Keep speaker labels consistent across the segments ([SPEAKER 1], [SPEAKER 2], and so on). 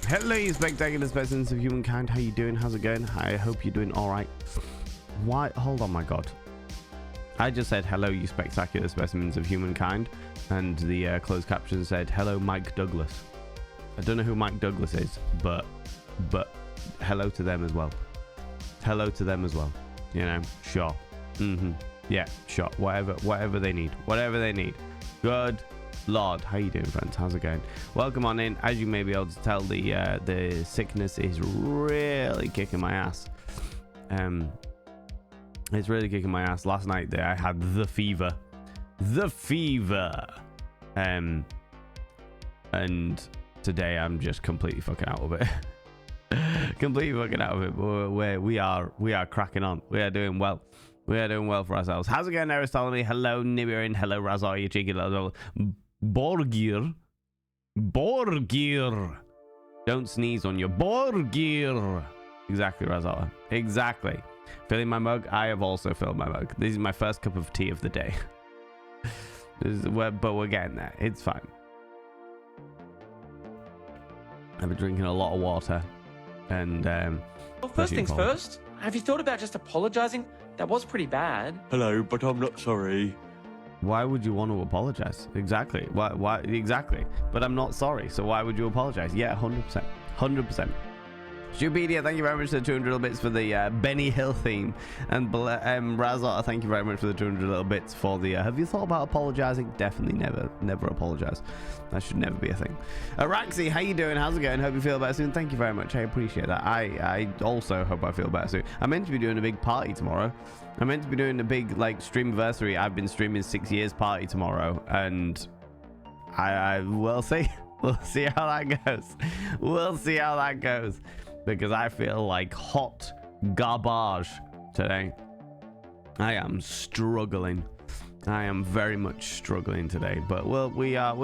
[SPEAKER 1] Hello, you spectacular specimens of humankind. How you doing? How's it going? I hope you're doing all right. Why? Hold on, my God. I just said, hello, you spectacular specimens of humankind. And the closed caption said, hello, Mike Douglas. I don't know who Mike Douglas is, but hello to them as well. Hello to them as well. You know, sure. Yeah, sure. Whatever they need. Whatever they need. Good Lord. How you doing, friends? How's it going? Welcome on in. As you may be able to tell, the sickness is really kicking my ass. It's really kicking my ass. Last night I had the fever. And today I'm just completely fucking out of it. Completely fucking out of it. We are cracking on. We are doing well. We are doing well for ourselves. How's it going, Aristotle? Hello, Nibirin. Hello, Razar, you cheeky little Borgir. Don't sneeze on your Borgir. Exactly, Razar. Exactly. Filling my mug. I have also filled my mug. This is my first cup of tea of the day. But we're getting there. It's fine. I've been drinking a lot of water. And
[SPEAKER 2] well, first things first, have you thought about just apologizing? That was pretty bad.
[SPEAKER 3] Hello, but I'm not sorry.
[SPEAKER 1] Why would you want to apologize? Exactly. Why? Exactly. But I'm not sorry. So why would you apologize? Yeah, 100%. 100%. Stupedia, thank you very much for the 200 little bits for the Benny Hill theme. And Razar, thank you very much for the 200 little bits for the have you thought about apologizing? Definitely never apologize. That should never be a thing. Araxi, how you doing? How's it going? Hope you feel better soon. Thank you very much. I appreciate that. I also hope I feel better soon. I'm meant to be doing a big party tomorrow. I'm meant to be doing a big like streamiversary. I've been streaming 6 years party tomorrow, and I will see. We'll see how that goes. We'll see how that goes. Because I feel like hot garbage today. I am struggling. I am very much struggling today. But we're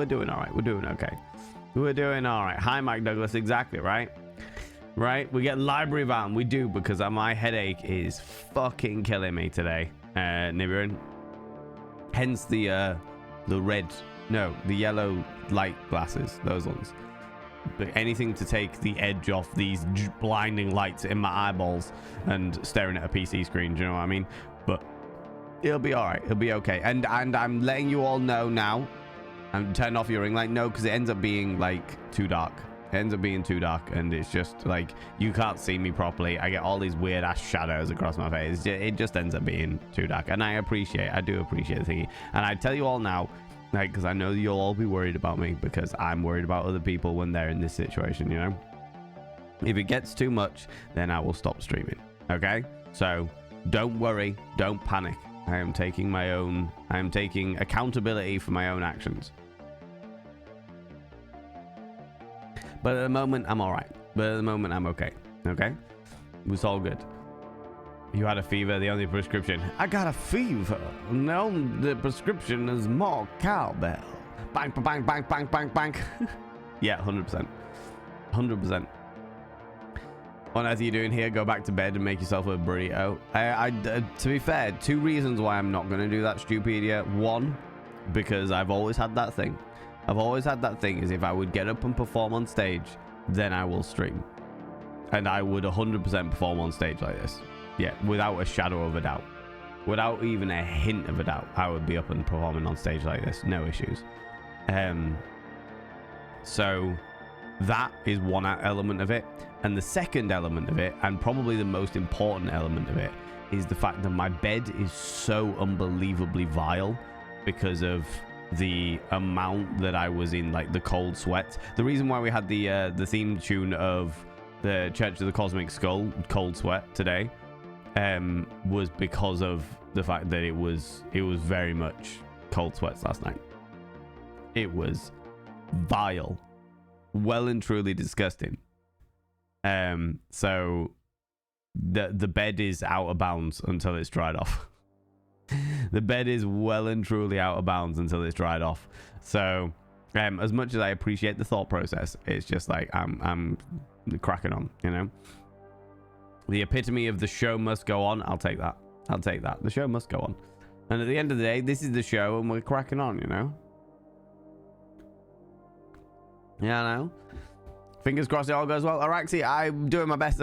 [SPEAKER 1] doing all right. We're doing okay. We're doing all right. Hi, Mike Douglas. Exactly, right? Right? We get library van. We do, because my headache is fucking killing me today. Nibirin. Hence the yellow light glasses. Those ones. But anything to take the edge off these blinding lights in my eyeballs and staring at a PC screen, do you know what I mean? But it'll be all right. It'll be okay. And I'm letting you all know now. I'm turning off your ring light. No, because it ends up being like too dark. It ends up being too dark, and it's just like you can't see me properly. I get all these weird ass shadows across my face. It just ends up being too dark, and I do appreciate the thingy. And I tell you all now, like, because I know you'll all be worried about me, because I'm worried about other people when they're in this situation, you know? If it gets too much, then I will stop streaming, okay? So don't worry, don't panic. I am taking accountability for my own actions. But at the moment, I'm all right. But at the moment, I'm okay, okay? It's all good. You had a fever, the only prescription. I got a fever. No, the prescription is more cowbell. Bang, bang, bang, bang, bang, bang. Yeah, 100%. 100%. What on earth are you doing here? Go back to bed and make yourself a burrito. To be fair, 2 reasons why I'm not going to do that, Stupedia. 1, because I've always had that thing. I've always had that thing, is if I would get up and perform on stage, then I will stream. And I would 100% perform on stage like this. Yeah, without a shadow of a doubt. Without even a hint of a doubt, I would be up and performing on stage like this. No issues. So that is one element of it. And the second element of it, and probably the most important element of it, is the fact that my bed is so unbelievably vile because of the amount that I was in, like the cold sweats. The reason why we had the theme tune of the Church of the Cosmic Skull, Cold Sweat, today, was because of the fact that it was very much cold sweats last night. It was vile, well and truly disgusting. So the bed is out of bounds until it's dried off. The bed is well and truly out of bounds until it's dried off. So as much as I appreciate the thought process, it's just like I'm cracking on, you know. The epitome of the show must go on. I'll take that. The show must go on. And at the end of the day, this is the show and we're cracking on, you know? Yeah, I know. Fingers crossed it all goes well. Araxi, I'm doing my best.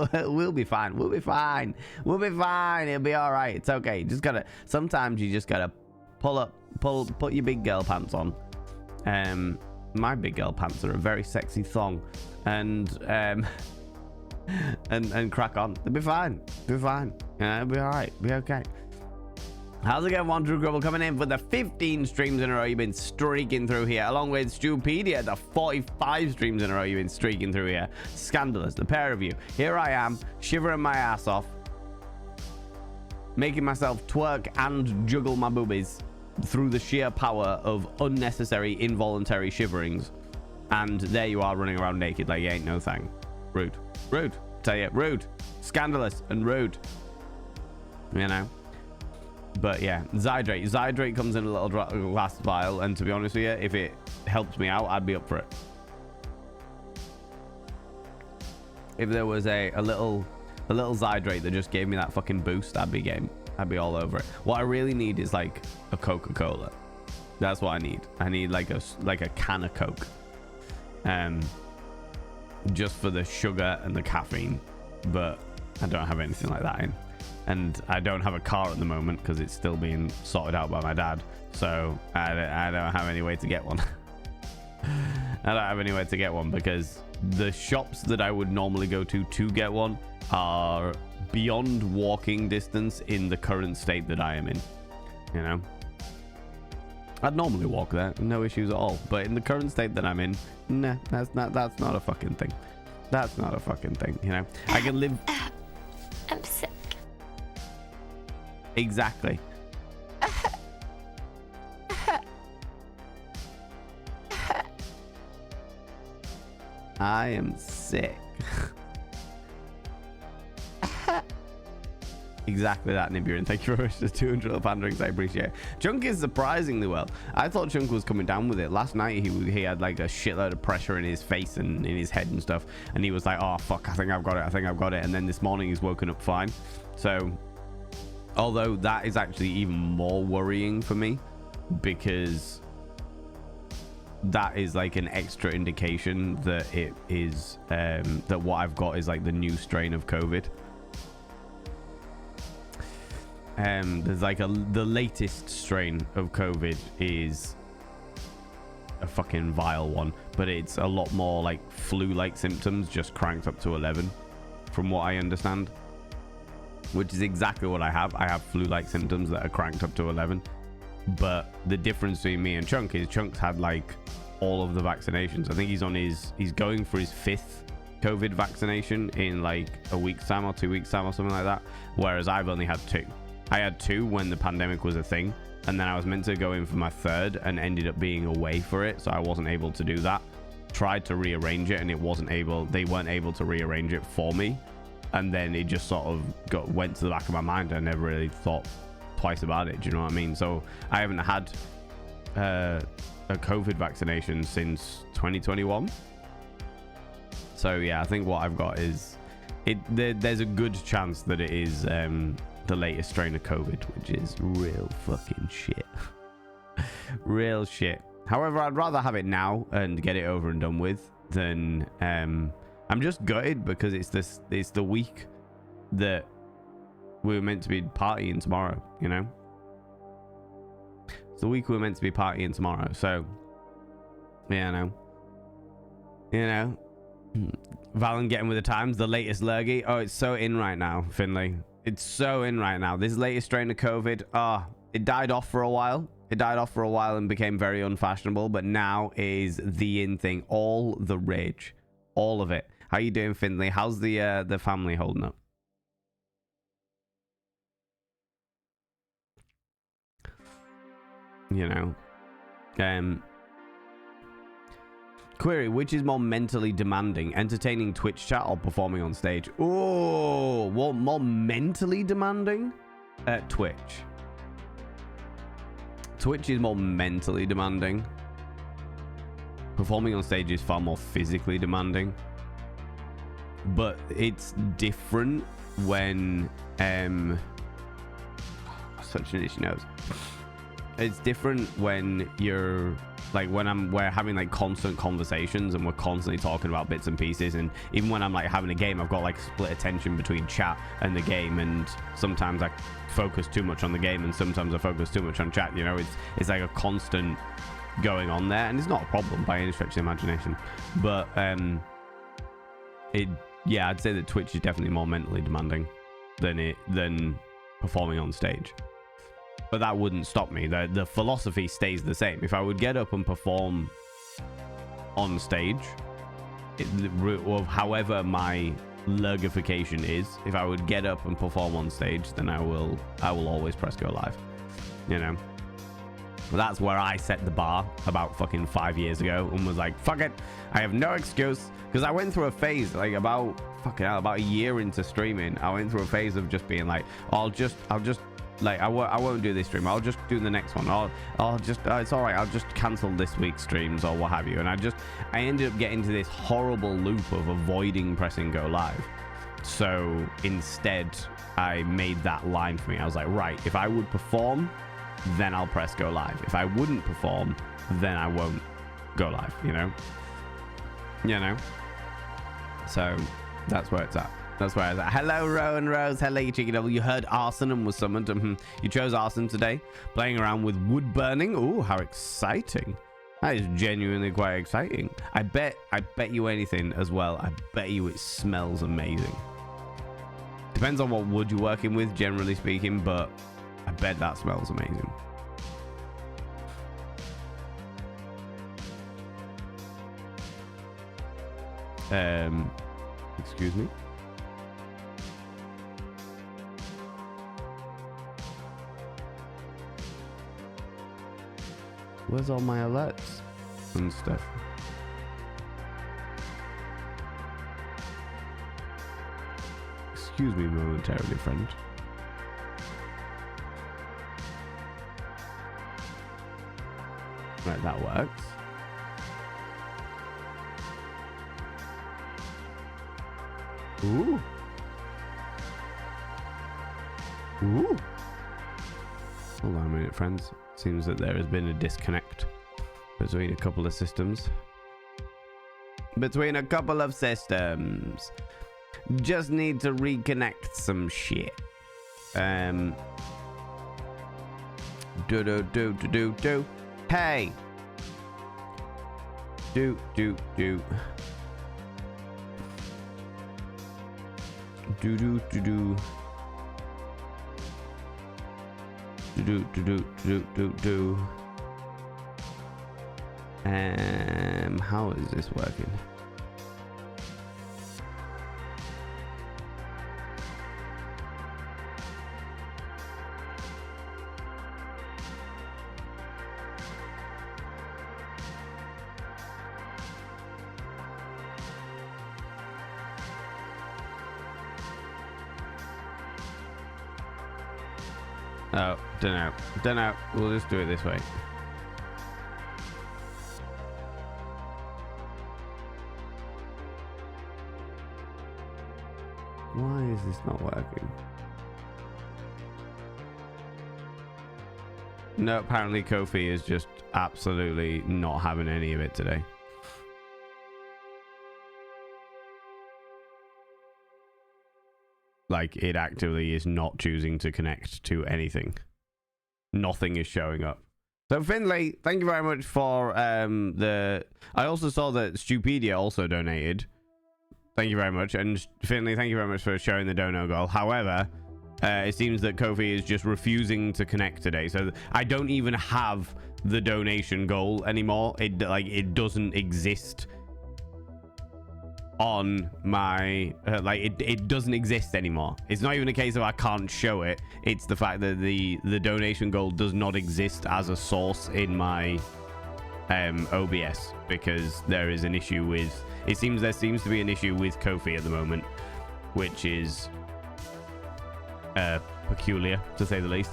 [SPEAKER 1] We'll be fine. We'll be fine. We'll be fine. It'll be all right. It's okay. Sometimes you just gotta put your big girl pants on. My big girl pants are a very sexy thong, and crack on. It'll be fine. It'll be fine. It'll be all right. Be okay. How's it going, Wanderer Grubble, coming in for the 15 streams in a row you've been streaking through here, along with Stupedia, the 45 streams in a row you've been streaking through here. Scandalous, the pair of you. Here I am, shivering my ass off, making myself twerk and juggle my boobies through the sheer power of unnecessary, involuntary shiverings. And there you are running around naked like you ain't no thing. Rude. Rude. Tell you, rude. Scandalous and rude. You know? But yeah, Zydrate. Zydrate comes in a little glass vial, and to be honest with you, if it helps me out, I'd be up for it. If there was a little Zydrate that just gave me that fucking boost, I'd be game. I'd be all over it. What I really need is like a Coca-Cola. That's what I need. I need like a can of Coke. Just for the sugar and the caffeine, but I don't have anything like that in. And I don't have a car at the moment because it's still being sorted out by my dad. So I don't have any way to get one. I don't have anywhere to get one because the shops that I would normally go to get one are beyond walking distance in the current state that I am in. You know, I'd normally walk there, no issues at all. But in the current state that I'm in, nah, that's not a fucking thing. That's not a fucking thing. You know, I can live.
[SPEAKER 4] I'm sick.
[SPEAKER 1] Exactly. I am sick. Exactly that, Nibiru. Thank you very much for the 200 little panderings. I appreciate it. Chunk is surprisingly well. I thought Chunk was coming down with it. Last night he had like a shitload of pressure in his face and in his head and stuff. And he was like, oh, fuck, I think I've got it. I think I've got it. And then this morning he's woken up fine. So, although that is actually even more worrying for me because that is like an extra indication that it is, that what I've got is like the new strain of COVID. There's like the latest strain of COVID is a fucking vile one, but it's a lot more like flu-like symptoms, just cranked up to 11, from what I understand. Which is exactly what I have. I have flu-like symptoms that are cranked up to 11. But the difference between me and Chunk is Chunk's had like all of the vaccinations. I think he's going for his 5th COVID vaccination in like a week's time or 2 weeks time or something like that. Whereas I've only had 2. I had 2 when the pandemic was a thing, and then I was meant to go in for my 3rd and ended up being away for it, so I wasn't able to do that. Tried to rearrange it and they weren't able to rearrange it for me, and then it just sort of went to the back of my mind. I never really thought twice about it. Do you know what I mean? So I haven't had a COVID vaccination since 2021. So yeah, I think what I've got is there's a good chance that it is the latest strain of COVID, which is real fucking shit. Real shit. However, I'd rather have it now and get it over and done with than I'm just gutted because it's the week that we were meant to be partying tomorrow, you know? It's the week we were meant to be partying tomorrow, so yeah, you know, Valen getting with the times, the latest lurgy. Oh, it's so in right now, Finley. It's so in right now. This latest strain of COVID, it died off for a while. It died off for a while and became very unfashionable, but now is the in thing. All the rage. All of it. How you doing, Finley? How's the family holding up? You know. Query, which is more mentally demanding, entertaining Twitch chat or performing on stage? Oh, what more mentally demanding? Twitch. Twitch is more mentally demanding. Performing on stage is far more physically demanding. But it's different when such an itchy nose. It's different when you're like when we're having like constant conversations and we're constantly talking about bits and pieces, and even when I'm like having a game, I've got like split attention between chat and the game, and sometimes I focus too much on the game and sometimes I focus too much on chat. You know, it's like a constant going on there, and it's not a problem by any stretch of the imagination, but I'd say that Twitch is definitely more mentally demanding than performing on stage. But that wouldn't stop me. The philosophy stays the same. If I would get up and perform on stage, or however my lergification is, if I would get up and perform on stage, then I will always press go live. You know, that's where I set the bar about fucking 5 years ago and was like, fuck it, I have no excuse. Because I went through a phase like about a year into streaming. I went through a phase of just being like, I'll just like, I won't do this stream. I'll just do the next one. I'll just, it's all right. I'll just cancel this week's streams or what have you. And I ended up getting to this horrible loop of avoiding pressing go live. So instead, I made that line for me. I was like, right, if I would perform, then I'll press go live. If I wouldn't perform, then I won't go live, you know? So that's where it's at. That's where it's at. Hello, Rowan Rose. Hello, you cheeky devil. You heard Arsenum was summoned. You chose Arsenum today. Playing around with wood burning. Ooh, how exciting. That is genuinely quite exciting. I bet you anything as well. I bet you it smells amazing. Depends on what wood you're working with, generally speaking, but I bet that smells amazing. Excuse me. Where's all my alerts and stuff? Excuse me momentarily, friend. Right, that works. Ooh. Ooh. Hold on a minute, friends. Seems that there has been a disconnect between a couple of systems. Just need to reconnect some shit. Do. Hey. Do. Do. How is this working? Oh, don't know. We'll just do it this way. Why is this not working? No, apparently Kofi is just absolutely not having any of it today. Like, it actively is not choosing to connect to anything. Nothing is showing up. So Finley, thank you very much for I also saw that Stupedia also donated. Thank you very much. And Finley, thank you very much for sharing the dono goal. However, it seems that Kofi is just refusing to connect today. So I don't even have the donation goal anymore. It doesn't exist on my it doesn't exist anymore. It's not even a case of I can't show it. It's the fact that the donation goal does not exist as a source in my OBS, because there is an issue with there seems to be an issue with Kofi at the moment, which is peculiar to say the least.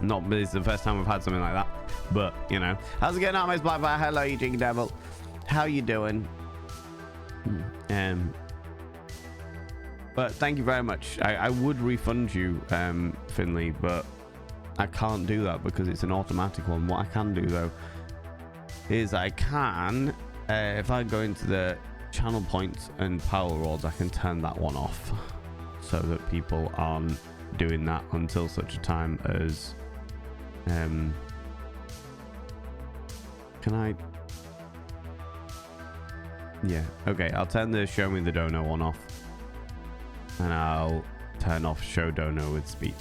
[SPEAKER 1] It's the first time I've had something like that, but you know. How's it going on, Miss Blackfire? Hello, you Jiggy Devil. How you doing? But thank you very much. I would refund you, Finley, but I can't do that because it's an automatic one. What I can do though is I can, if I go into the channel points and power rewards, I can turn that one off so that people aren't doing that until such a time as can I, yeah, okay, I'll turn the show me the dono one off, and I'll turn off show dono with speech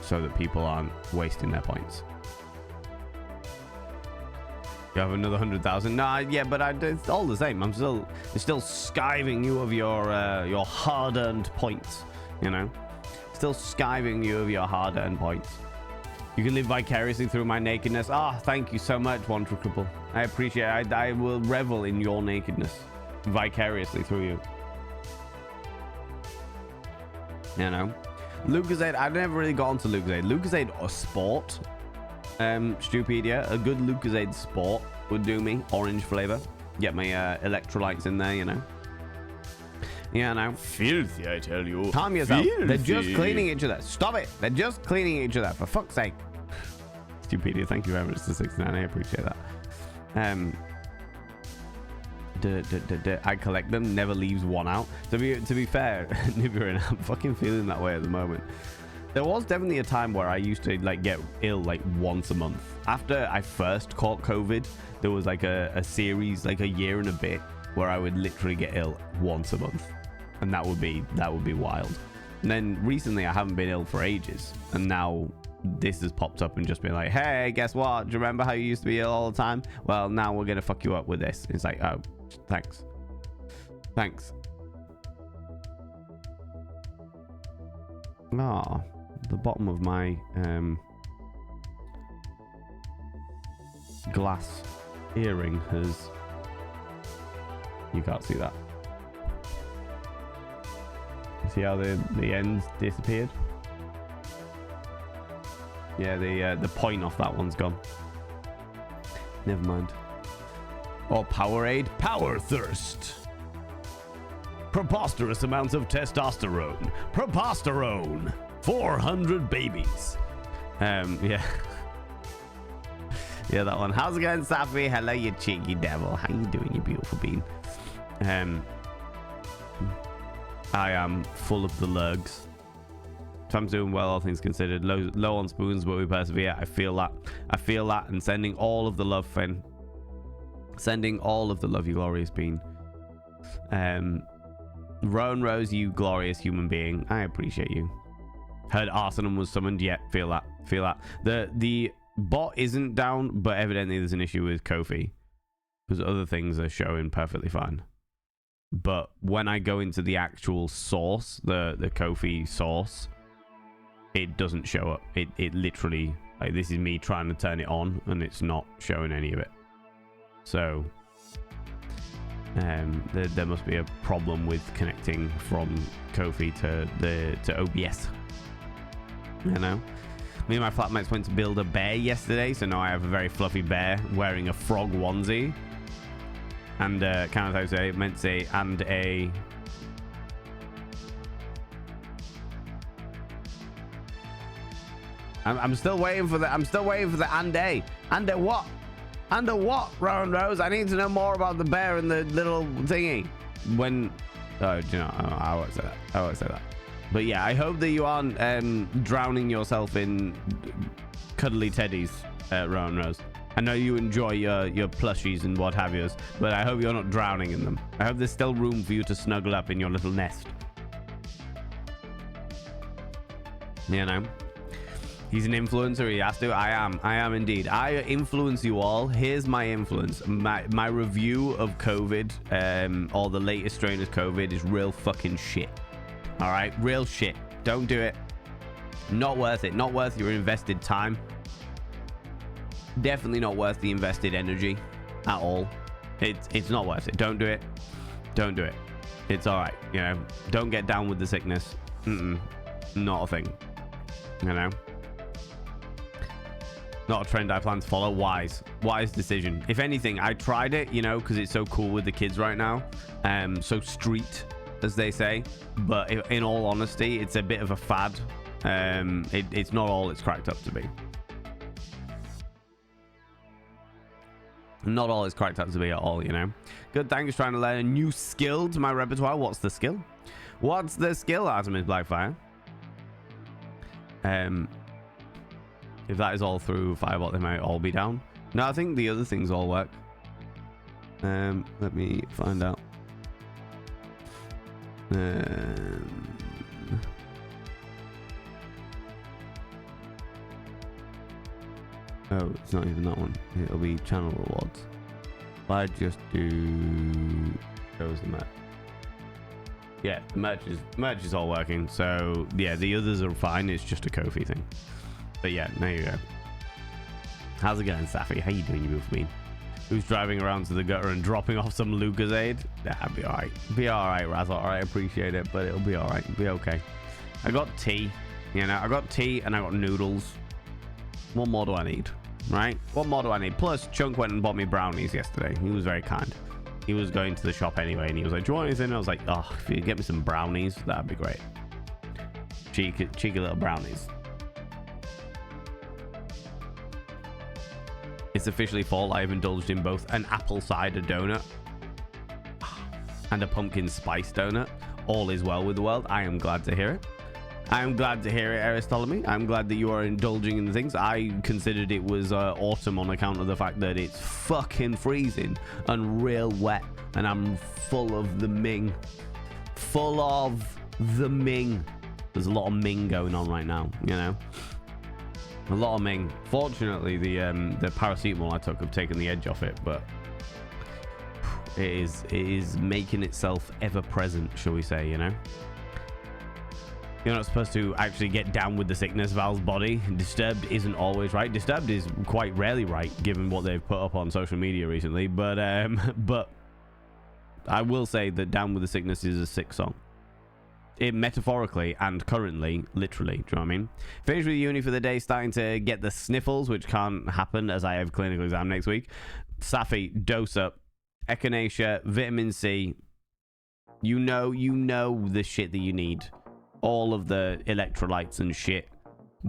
[SPEAKER 1] so that people aren't wasting their points. You have another 100,000? Nah, yeah, but it's all the same. It's still skiving you of your hard-earned points, you know? Still skiving you of your hard-earned points. You can live vicariously through my nakedness. Ah, thank you so much, One True Cripple. I appreciate it. I will revel in your nakedness vicariously through you. You know? Lucozade, I've never really got onto Lucozade. Lucozade or Sport. Stupedia, a good Lucozade Sport would do me. Orange flavor. Get my electrolytes in there, you know. Yeah, no.
[SPEAKER 3] Filthy, I tell you.
[SPEAKER 1] Calm yourself.
[SPEAKER 3] Filthy.
[SPEAKER 1] They're just cleaning each other. Stop it. They're just cleaning each other, for fuck's sake. Stupedia, thank you very much for 69. I appreciate that. I collect them, never leaves one out. To be fair, Nibirin, I'm fucking feeling that way at the moment. There was definitely a time where I used to like get ill like once a month. After I first caught COVID, there was like a series, like a year and a bit, where I would literally get ill once a month, and that would be wild. And then recently I haven't been ill for ages, and now this has popped up and just been like, hey, guess what? Do you remember how you used to be ill all the time? Well, now we're gonna fuck you up with this. It's like, oh, thanks. Ah, the bottom of my glass earring has, you can't see that. See how the ends disappeared? Yeah, the point off that one's gone. Never mind. Or Powerade. Power Thirst. Preposterous amounts of testosterone. Preposterone. 400 babies. Yeah. Yeah, that one. How's it going, Safi? Hello, you cheeky devil. How you doing, you beautiful bean? I am full of the lurgs. So I'm doing well, all things considered. Low on spoons, but we persevere. I feel that. And sending all of the love, Finn. Sending all of the love, you glorious bean. Rowan Rose, you glorious human being. I appreciate you. Heard Arsenal was summoned. Yeah, feel that. The bot isn't down, but evidently there's an issue with Ko-fi, because other things are showing perfectly fine. But when I go into the actual source, the Ko-fi source, it doesn't show up. It literally, like, this is me trying to turn it on and it's not showing any of it. So there must be a problem with connecting from Ko-fi to OBS. You know, me and my flatmates went to build a bear yesterday, so now I have a very fluffy bear wearing a frog onesie. And can I say, meant to say, and a I'm still waiting for the and a what? And a what, Rowan Rose? I need to know more about the bear and the little thingy. When oh, do you know, I won't say that. But yeah, I hope that you aren't drowning yourself in cuddly teddies, Rowan Rose. I know you enjoy your plushies and what have yous, but I hope you're not drowning in them. I hope there's still room for you to snuggle up in your little nest. You know? He's an influencer, he has to. I am indeed. I influence you all. Here's my influence. My review of COVID, or the latest strain of COVID, is real fucking shit. All right? Real shit. Don't do it. Not worth it. Not worth your invested time. Definitely not worth the invested energy at all. It's not worth it. Don't do it. Don't do it. It's all right. You know, don't get down with the sickness. Not a thing. You know? Not a trend I plan to follow. Wise decision. If anything, I tried it, you know, because it's so cool with the kids right now. So street, as they say. But in all honesty, it's a bit of a fad. It's not all it's cracked up to be. Not all is cracked up to be at all, you know. Good, thanks. Trying to learn a new skill to my repertoire. What's the skill? What's the skill, Artemis Blackfire? If that is all through Firebot, they might all be down. No, I think the other things all work. Let me find out. Oh, it's not even that one. It'll be channel rewards. If I just do shows the merch. Yeah, the merch is all working. So yeah, the others are fine. It's just a Ko-fi thing. But yeah, there you go. How's it going, Safi? How you doing, you beautiful bean? Who's driving around to the gutter and dropping off some Lucozade? That'd be alright. Be alright, Razzle. Alright, appreciate it, but it'll be alright. It'll be okay. I got tea. You know, I got tea and I got noodles. What more do I need? Right? What more do I need? Plus, Chunk went and bought me brownies yesterday. He was very kind. He was going to the shop anyway, and he was like, do you want anything? I was like, oh, if you get me some brownies, that'd be great. Cheeky little brownies. It's officially fall. I have indulged in both an apple cider donut and a pumpkin spice donut. All is well with the world. I am glad to hear it. I'm glad to hear it, Aristolomy. I'm glad that you are indulging in the things. I considered it was autumn on account of the fact that it's fucking freezing and real wet, and I'm full of the Ming. Full of the Ming. There's a lot of Ming going on right now, you know. A lot of Ming. Fortunately, the paracetamol I took have taken the edge off it, but it is making itself ever present, shall we say, you know. You're not supposed to actually get down with the sickness, Val's body. Disturbed isn't always right. Disturbed is quite rarely right, given what they've put up on social media recently. But I will say that Down with the Sickness is a sick song. It metaphorically and currently, literally. Do you know what I mean? Finished with uni for the day, starting to get the sniffles, which can't happen as I have clinical exam next week. Safi, dose up. Echinacea, vitamin C. You know the shit that you need. All of the electrolytes and shit.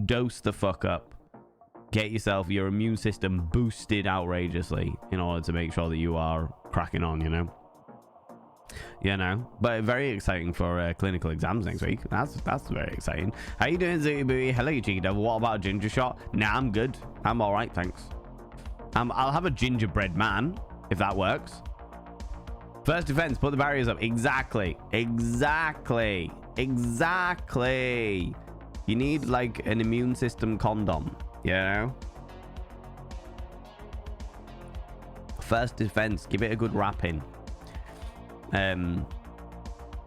[SPEAKER 1] Dose the fuck up. Get yourself your immune system boosted outrageously in order to make sure that you are cracking on, you know. But very exciting for clinical exams next week. That's very exciting. How you doing, Zooty Booty? Hello, you cheeky devil. What about a ginger shot? Nah, I'm good. I'm all right, thanks. I'll have a gingerbread man if that works. First defense, put the barriers up. Exactly. You need like an immune system condom, you know. First defense, give it a good wrapping.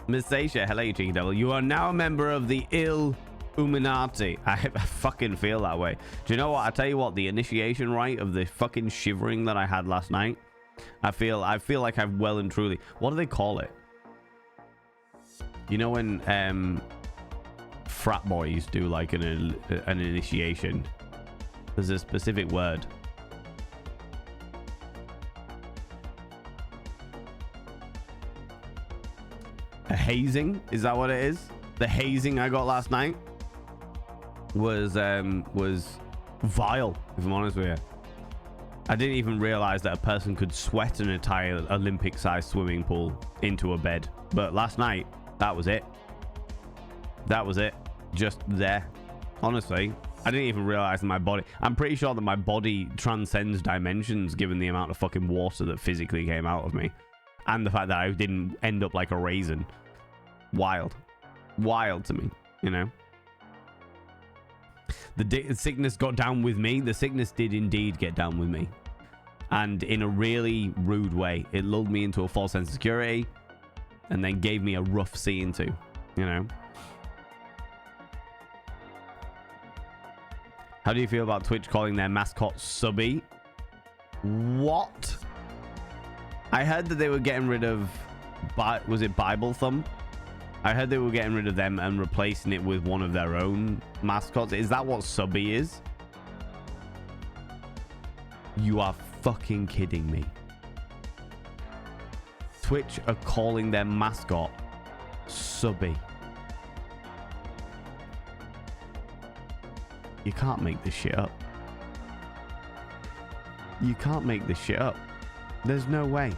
[SPEAKER 1] Miss Seisha, hello, you cheeky devil. You are now a member of the Illuminati. I fucking feel that way. Do you know what? I tell you what, the initiation rite of the fucking shivering that I had last night. I feel like I've well and truly. What do they call it? You know when frat boys do like an initiation? There's a specific word. A hazing? Is that what it is? The hazing I got last night was vile, if I'm honest with you. I didn't even realize that a person could sweat an entire Olympic-sized swimming pool into a bed. But last night, that was it. That was it. Just there. Honestly, I didn't even realize that my body... I'm pretty sure that my body transcends dimensions given the amount of fucking water that physically came out of me. And the fact that I didn't end up like a raisin. Wild. Wild to me, you know? The sickness got down with me. The sickness did indeed get down with me. And in a really rude way. It lulled me into a false sense of security. And then gave me a rough scene too. You know? How do you feel about Twitch calling their mascot Subby? What? I heard that they were getting rid of... Was it Bible Thumb? I heard they were getting rid of them and replacing it with one of their own mascots. Is that what Subby is? You are fucking kidding me. Twitch are calling their mascot Subby. You can't make this shit up. You can't make this shit up. There's no way.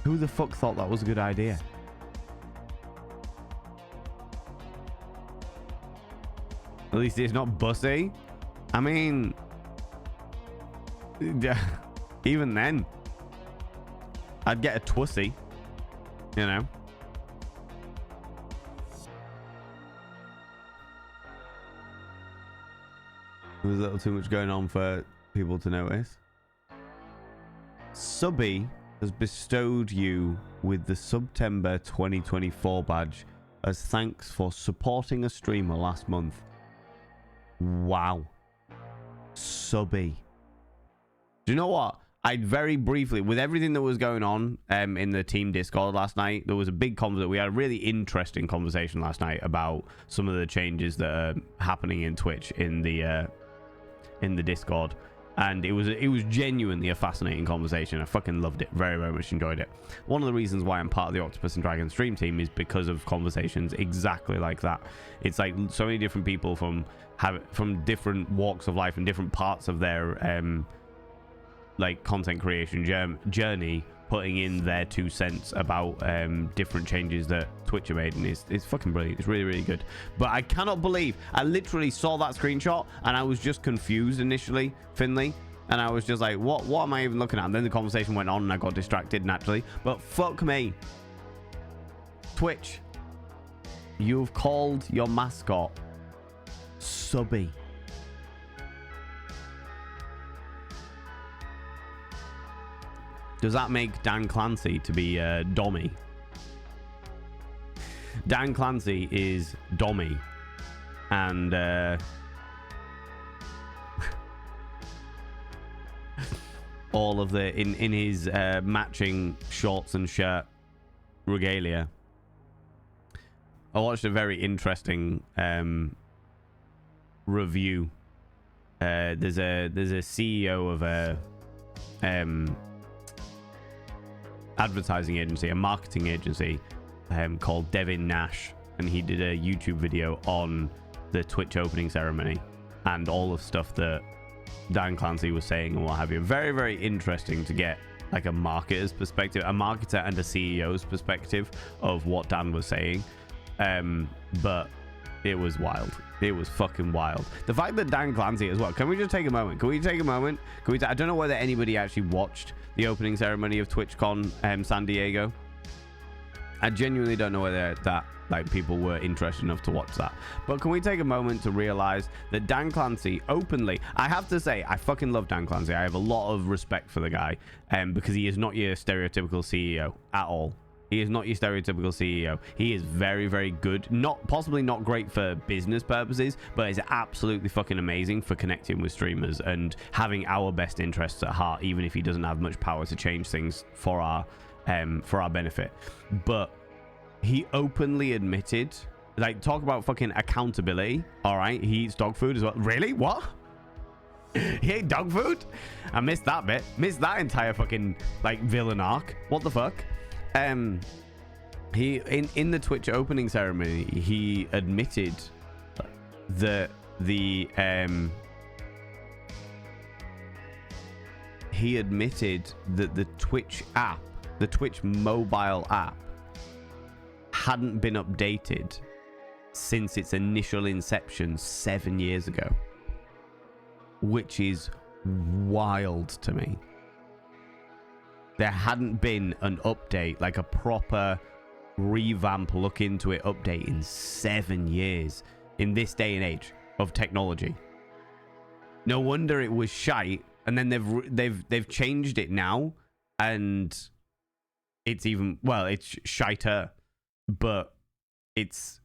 [SPEAKER 1] Who the fuck thought that was a good idea? At least it's not bussy. I mean, even then, I'd get a twussy, you know. There's a little too much going on for people to notice. Subby has bestowed you with the September 2024 badge as thanks for supporting a streamer last month. Wow. Subby. Do you know what? I very briefly, with everything that was going on in the team Discord last night, there was a big conversation. We had a really interesting conversation last night about some of the changes that are happening in Twitch in the Discord. And it was genuinely a fascinating conversation. I fucking loved it. Very, very much enjoyed it. One of the reasons why I'm part of the Octopus and Dragon stream team is because of conversations exactly like that. It's like so many different people from different walks of life and different parts of their like content creation journey, putting in their 2 cents about different changes that Twitch have made, and it's fucking brilliant. It's really, really good. But I cannot believe I literally saw that screenshot and I was just confused initially, Finley, and I was just like, what am I even looking at? And then the conversation went on and I got distracted naturally. But fuck me, Twitch, you've called your mascot Subby. Does that make Dan Clancy to be Dommy? Dan Clancy is Dommy, and all of the in his matching shorts and shirt regalia. I watched a very interesting review. There's a CEO of a advertising agency, a marketing agency called Devin Nash, and he did a YouTube video on the Twitch opening ceremony and all the stuff that Dan Clancy was saying and what have you. Very, very interesting to get like a marketer's perspective, a marketer and a CEO's perspective of what Dan was saying. But it was wild. It was fucking wild. The fact that Dan Clancy as well. Can we just take a moment? Can we take a moment? I don't know whether anybody actually watched the opening ceremony of TwitchCon San Diego. I genuinely don't know whether that like people were interested enough to watch that. But can we take a moment to realize that Dan Clancy openly, I have to say, I fucking love Dan Clancy. I have a lot of respect for the guy because he is not your stereotypical CEO at all. He is not your stereotypical CEO. He is very, very good. Possibly not great for business purposes, but is absolutely fucking amazing for connecting with streamers and having our best interests at heart, even if he doesn't have much power to change things for our benefit. But he openly admitted, like, talk about fucking accountability. All right, he eats dog food as well. Really? What? He ate dog food? I missed that bit. Missed that entire fucking like villain arc. What the fuck? He in the Twitch opening ceremony, he admitted that the Twitch app, the Twitch mobile app, hadn't been updated since its initial inception 7 years ago, which is wild to me. There hadn't been an update, like a proper revamp, look into it update in 7 years in this day and age of technology. No wonder it was shite, and then they've changed it now, and it's even, well, it's shiter, but it's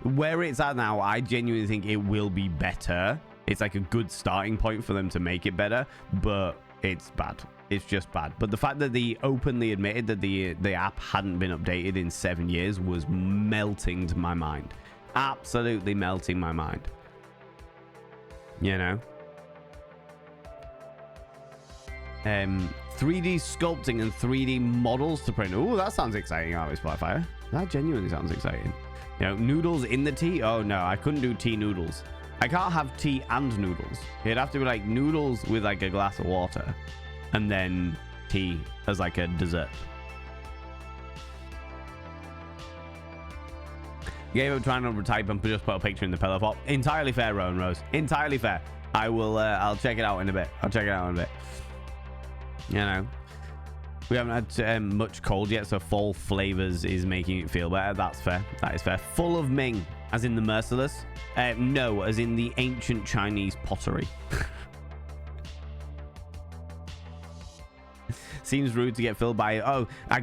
[SPEAKER 1] where it's at now. I genuinely think it will be better. It's like a good starting point for them to make it better, but it's bad. It's just bad. But the fact that they openly admitted that the app hadn't been updated in 7 years was melting to my mind. Absolutely melting my mind. You know? 3D sculpting and 3D models to print. Oh, that sounds exciting, Army Spotfire. That genuinely sounds exciting. You know, noodles in the tea? Oh no, I couldn't do tea noodles. I can't have tea and noodles. It'd have to be like noodles with like a glass of water and then tea as like a dessert. Gave up trying to overtype and just put a picture in the pillow pop. Entirely fair, Rowan Rose. Entirely fair. I will, I'll check it out in a bit. I'll check it out in a bit. You know, we haven't had much cold yet, so fall flavors is making it feel better. That's fair. That is fair. Full of Ming, as in the merciless. No, as in the ancient Chinese pottery. Seems rude to get filled by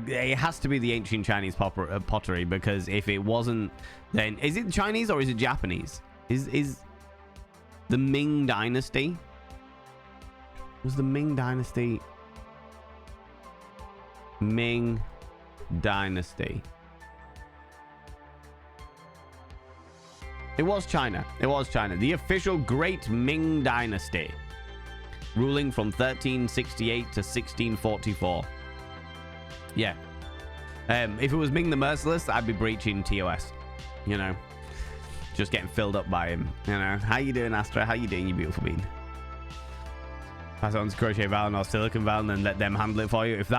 [SPEAKER 1] it has to be the ancient Chinese pottery, because if it wasn't, then is it Chinese or is it Japanese? Is the Ming Dynasty, was the Ming Dynasty it was China. The official Great Ming Dynasty, ruling from 1368 to 1644. Yeah. If it was Ming the Merciless, I'd be breaching TOS. You know, just getting filled up by him. You know, how you doing, Astra? How you doing, you beautiful bean? Pass it on to Crochet Valen or Silicon Valen and let them handle it for you. If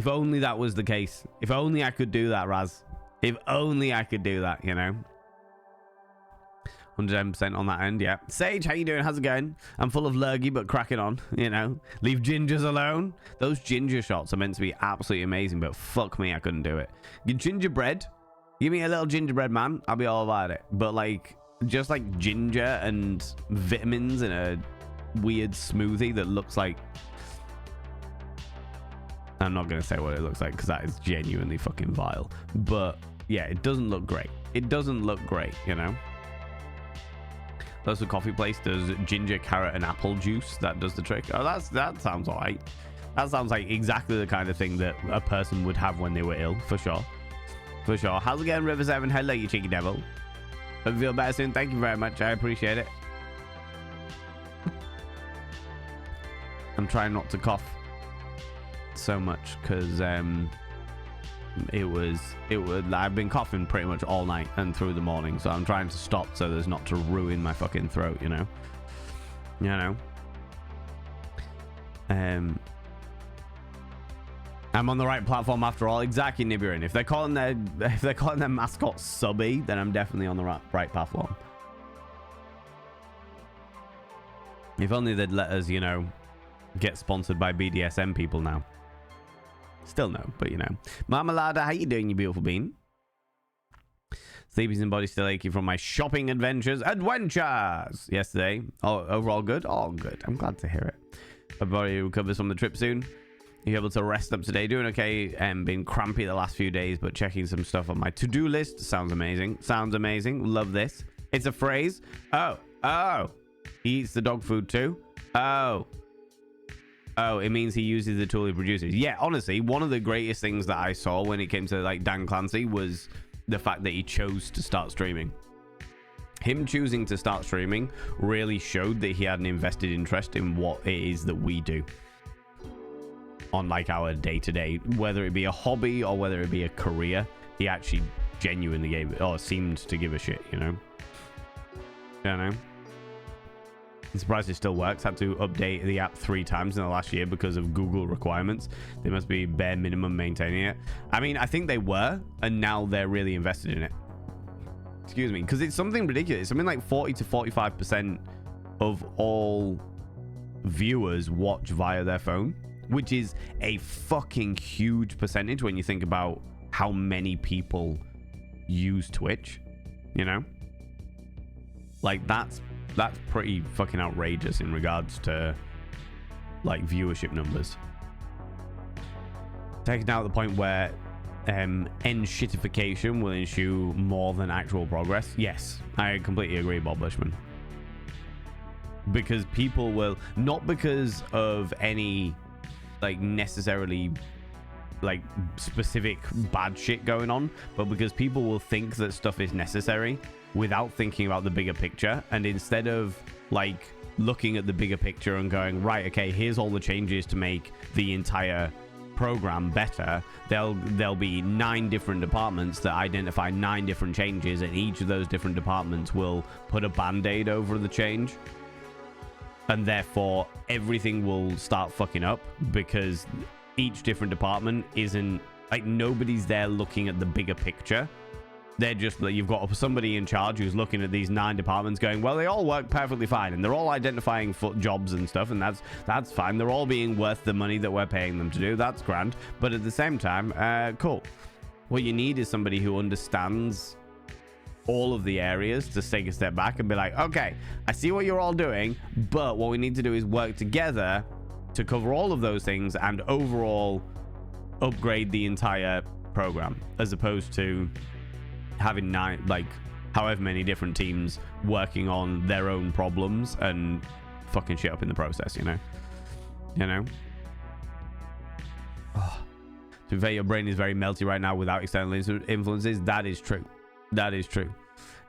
[SPEAKER 1] only that was the case. If only I could do that, Raz. If only I could do that, you know. 110% on that end, yeah. Sage, how you doing? How's it going? I'm full of lurgy, but cracking on, you know. Leave gingers alone. Those ginger shots are meant to be absolutely amazing, but fuck me, I couldn't do it. Gingerbread. Give me a little gingerbread, man. I'll be all about it. But, like, just like ginger and vitamins in a weird smoothie that looks like... I'm not going to say what it looks like, because that is genuinely fucking vile. But, yeah, it doesn't look great. It doesn't look great, you know. Local coffee place does ginger, carrot, and apple juice. That does the trick. Oh, that sounds all right. That sounds like exactly the kind of thing that a person would have when they were ill, for sure. For sure. How's it going, River 7? Hello, you cheeky devil. Hope you feel better soon. Thank you very much. I appreciate it. I'm trying not to cough so much because I've been coughing pretty much all night and through the morning, so I'm trying to stop so there's not to ruin my fucking throat, you know. I'm on the right platform after all. Exactly, Nibirin. If they're calling their mascot Subby, then I'm definitely on the right platform. If only they'd let us, you know, get sponsored by BDSM people now. Still no, but you know. Marmalada, how you doing, you beautiful bean? Sleepies and body still achy from my shopping adventures yesterday. Oh, overall good? All good. I'm glad to hear it. My body recovers from the trip soon. You're able to rest up today. Doing okay. Been crampy the last few days, but checking some stuff on my to-do list. Sounds amazing. Sounds amazing. Love this. It's a phrase. Oh. He eats the dog food too. Oh, it means he uses the tool he produces. Yeah, honestly, one of the greatest things that I saw when it came to like Dan Clancy was the fact that he chose to start streaming. Him choosing to start streaming really showed that he had an invested interest in what it is that we do on like our day-to-day, whether it be a hobby or whether it be a career. He actually genuinely gave it, or seemed to give a shit, you know. I'm surprised it still works. Had to update the app 3 times in the last year because of Google requirements. They must be bare minimum maintaining it. I mean, I think they were, and now they're really invested in it. Excuse me, because it's something ridiculous. Something like 40 to 45% of all viewers watch via their phone, which is a fucking huge percentage when you think about how many people use Twitch, you know? Like, that's pretty fucking outrageous in regards to like viewership numbers. Taking out the point where shitification will ensue more than actual progress. Yes, I completely agree, Bob Bushman. Because people will, not because of any like necessarily like specific bad shit going on, but because people will think that stuff is necessary without thinking about the bigger picture. And instead of like looking at the bigger picture and going, right, okay, here's all the changes to make the entire program better, there'll be 9 different departments that identify 9 different changes, and each of those different departments will put a band-aid over the change, and therefore everything will start fucking up because each different department isn't like, nobody's there looking at the bigger picture. They're just like, you've got somebody in charge who's looking at these 9 departments going, well, they all work perfectly fine, and they're all identifying jobs and stuff, and that's fine. They're all being worth the money that we're paying them to do. That's grand. But at the same time, cool. What you need is somebody who understands all of the areas to take a step back and be like, okay, I see what you're all doing, but what we need to do is work together to cover all of those things and overall upgrade the entire program, as opposed to having 9, like, however many different teams working on their own problems and fucking shit up in the process, you know? Oh. To be fair, your brain is very melty right now without external influences. That is true. That is true.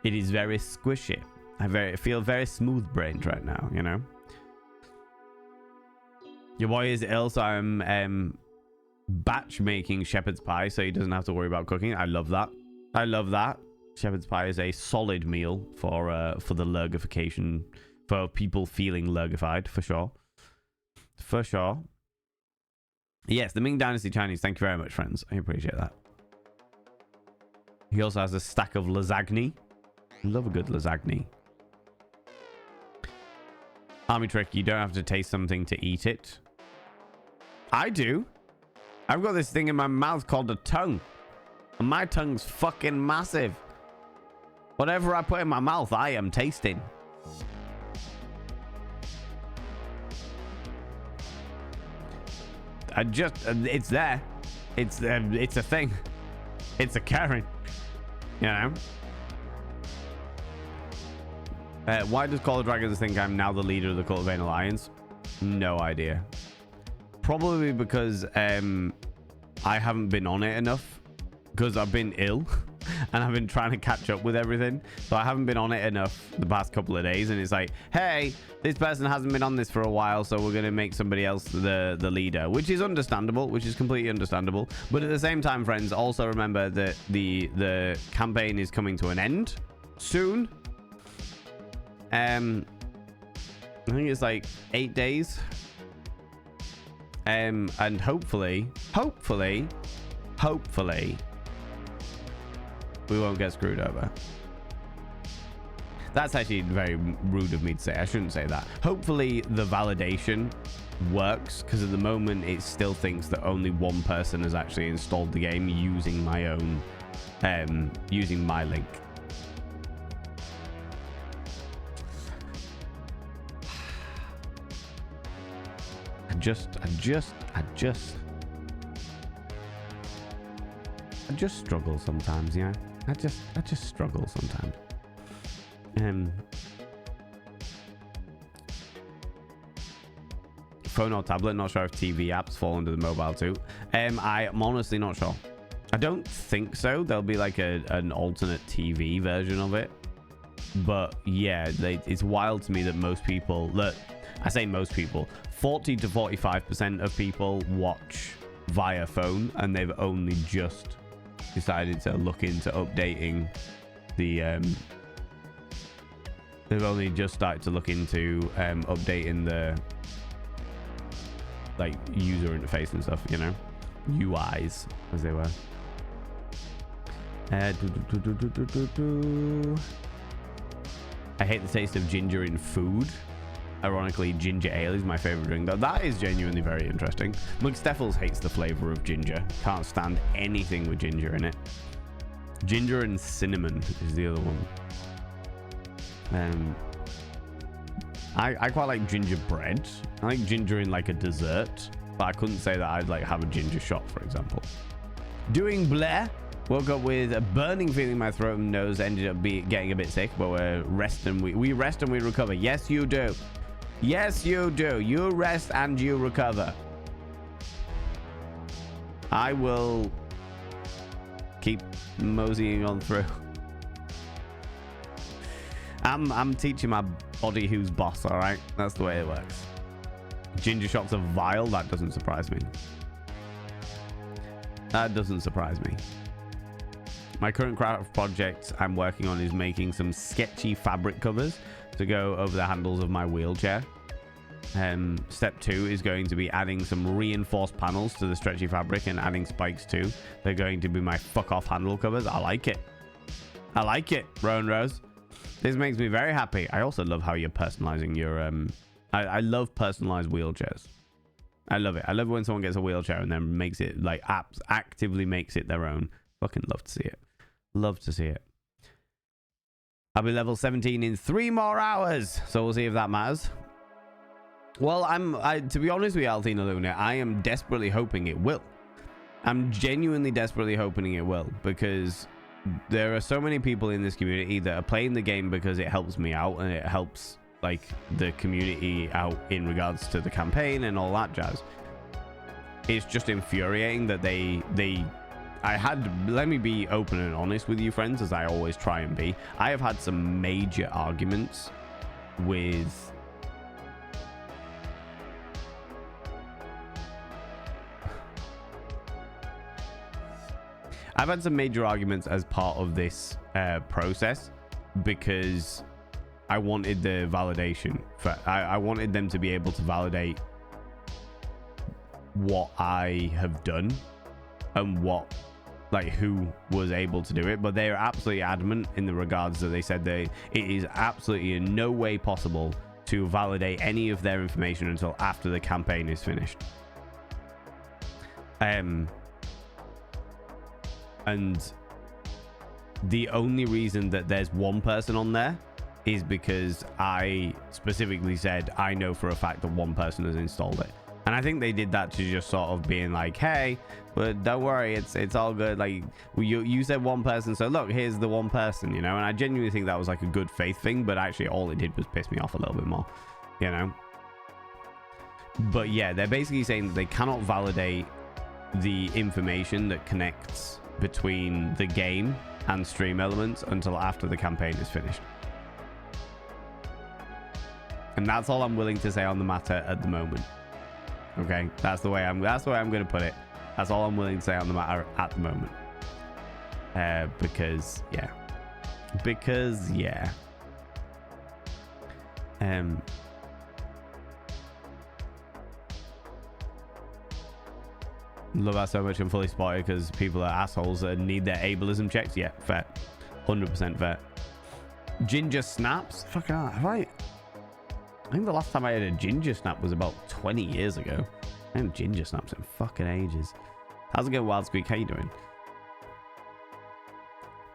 [SPEAKER 1] It is very squishy. I feel very smooth-brained right now, you know? Your boy is ill, so I'm batch making shepherd's pie so he doesn't have to worry about cooking. I love that. I love that. Shepherd's pie is a solid meal for the lurgification, for people feeling lurgified, for sure. For sure. Yes, the Ming Dynasty Chinese. Thank you very much, friends. I appreciate that. He also has a stack of lasagna. Love a good lasagna. Army trick, you don't have to taste something to eat it. I do. I've got this thing in my mouth called a tongue. And my tongue's fucking massive. Whatever I put in my mouth, I am tasting. It's there. It's a thing. It's occurring. You know? Why does Call of Dragons think I'm now the leader of the Cultivating Alliance? No idea. Probably because I haven't been on it enough. Because I've been ill. And I've been trying to catch up with everything. So I haven't been on it enough the past couple of days. And it's like, hey, this person hasn't been on this for a while, so we're going to make somebody else the leader. Which is understandable. Which is completely understandable. But at the same time, friends, also remember that the campaign is coming to an end soon. I think it's like 8 days. And hopefully, we won't get screwed over. That's actually very rude of me to say. I shouldn't say that. Hopefully the validation works, because at the moment it still thinks that only one person has actually installed the game using my own, using my link. I just struggle sometimes, yeah. I just struggle sometimes. Phone or tablet, not sure if TV apps fall under the mobile too. I'm honestly not sure. I don't think so. There'll be like an alternate TV version of it. But yeah, it's wild to me that most people, look, I say most people, 40 to 45% of people watch via phone, and they've only just decided to look into updating the they've only just started to look into updating the like user interface and stuff, you know, UIs as they were. I hate the taste of ginger in food. Ironically, ginger ale is my favorite drink. That is genuinely very interesting. McSteffels hates the flavor of ginger. Can't stand anything with ginger in it. Ginger and cinnamon is the other one. I quite like gingerbread. I like ginger in like a dessert, but I couldn't say that I'd like have a ginger shot, for example. Doing Blair. Woke up with a burning feeling in my throat and nose. Ended up getting a bit sick, but we're resting. We rest and we recover. Yes, you do. Yes, you do. You rest and you recover. I will keep moseying on through. I'm teaching my body who's boss, all right? That's the way it works. Ginger shots are vile. That doesn't surprise me. That doesn't surprise me. My current craft project I'm working on is making some sketchy fabric covers to go over the handles of my wheelchair. Step 2 is going to be adding some reinforced panels to the stretchy fabric and adding spikes too. They're going to be my fuck off handle covers. I like it. I like it, Rowan Rose. This makes me very happy. I also love how you're personalizing your I love personalized wheelchairs. I love it. I love when someone gets a wheelchair and then makes it like actively makes it their own. Fucking love to see it. Love to see it. I'll be level 17 in 3 more hours, so we'll see if that matters. Well, to be honest with you, Altina Luna, I am desperately hoping it will. I'm genuinely desperately hoping it will, because there are so many people in this community that are playing the game because it helps me out and it helps like the community out in regards to the campaign and all that jazz. It's just infuriating that let me be open and honest with you, friends, as I always try and be. I have had some major arguments with as part of this process because I wanted the validation. I wanted them to be able to validate what I have done and who was able to do it, but they are absolutely adamant in the regards that they said it is absolutely in no way possible to validate any of their information until after the campaign is finished. And the only reason that there's one person on there is because I specifically said I know for a fact that one person has installed it. And I think they did that to just sort of being like, hey, but don't worry, it's all good. Like, you said one person, so look, here's the one person, you know? And I genuinely think that was like a good faith thing, but actually all it did was piss me off a little bit more, you know? But yeah, they're basically saying that they cannot validate the information that connects between the game and stream elements until after the campaign is finished. And that's all I'm willing to say on the matter at the moment. Okay, that's the way I'm going to put it. That's all I'm willing to say on the matter at the moment. Because yeah. Love that so much. I'm fully spotted because people are assholes and need their ableism checks. Yeah, fair. 100% fair. Ginger snaps? Fucking hell, have I think the last time I had a ginger snap was about 20 years ago. I haven't ginger snaps in fucking ages. How's it going, Wild Squeak? How you doing?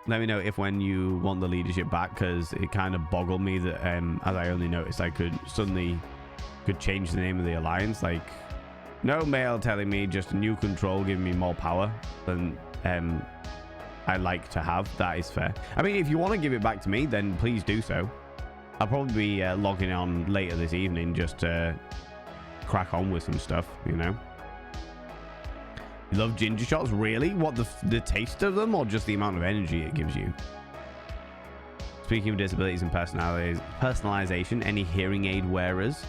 [SPEAKER 1] Let me know if when you want the leadership back, because it kind of boggled me that as I only noticed I could change the name of the alliance. Like, no mail telling me, just a new control giving me more power than I like to have. That is fair. I mean, if you want to give it back to me, then please do so. I'll probably be logging on later this evening just to crack on with some stuff, you know. You love ginger shots? Really? What, the taste of them or just the amount of energy it gives you? Speaking of disabilities and personalization, any hearing aid wearers?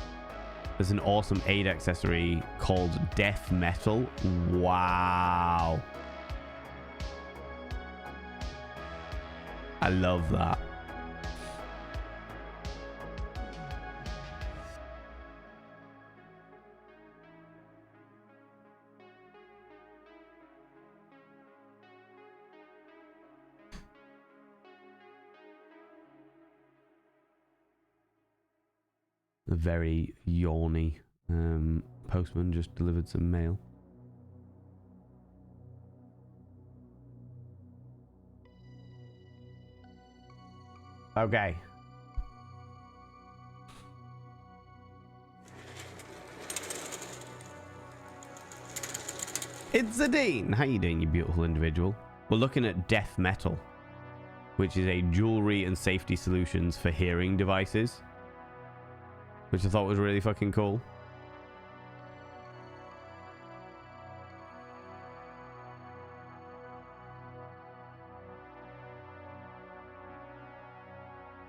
[SPEAKER 1] There's an awesome aid accessory called Death Metal. Wow. I love that. A very yawny postman just delivered some mail. Okay. It's Zadine. How you doing, you beautiful individual? We're looking at Death Metal, which is a jewelry and safety solutions for hearing devices, which I thought was really fucking cool.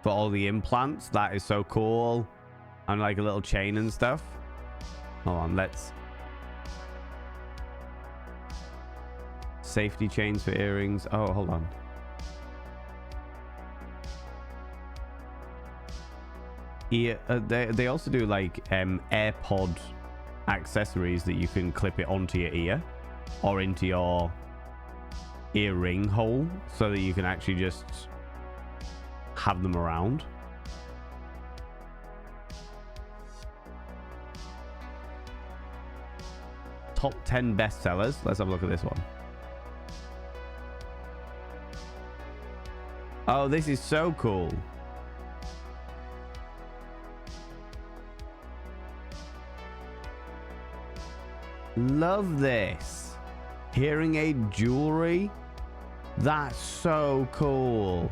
[SPEAKER 1] For all the implants, that is so cool. And like a little chain and stuff. Hold on, let's... Safety chains for earrings. Oh, hold on. Yeah, they also do like AirPod accessories that you can clip it onto your ear or into your earring hole so that you can actually just have them around. Top 10 bestsellers. Let's have a look at this one. Oh, this is so cool. Love this. Hearing aid jewelry. That's so cool.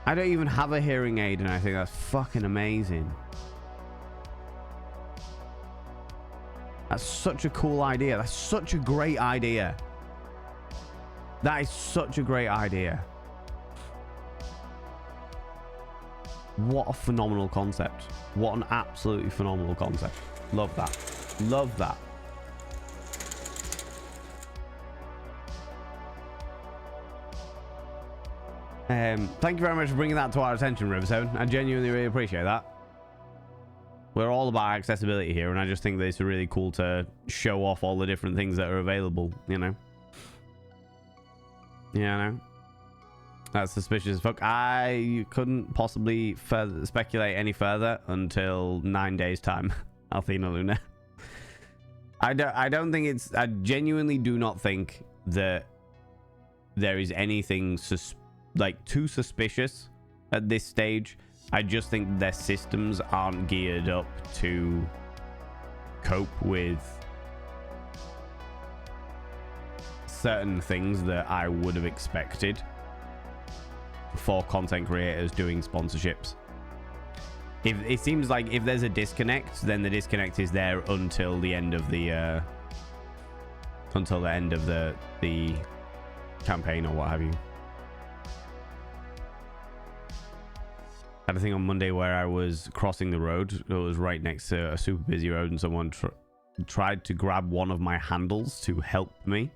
[SPEAKER 1] I don't even have a hearing aid and I think that's fucking amazing. That's such a cool idea. That's such a great idea. That is such a great idea. What a phenomenal concept. What an absolutely phenomenal concept. Love that. Love that. Thank you very much for bringing that to our attention, Riverstone. I genuinely really appreciate that. We're all about accessibility here, and I just think that it's really cool to show off all the different things that are available, you know? Yeah, I know. That's suspicious as fuck. I couldn't possibly speculate any further until 9 days' time. Althena Luna. I don't think it's... I genuinely do not think that there is anything too suspicious at this stage. I just think their systems aren't geared up to cope with certain things that I would have expected for content creators doing sponsorships. If it seems like if there's a disconnect, then the disconnect is there until the end of the the campaign or what have you. I had a thing on Monday where I was crossing the road. It was right next to a super busy road, and someone tried to grab one of my handles to help me.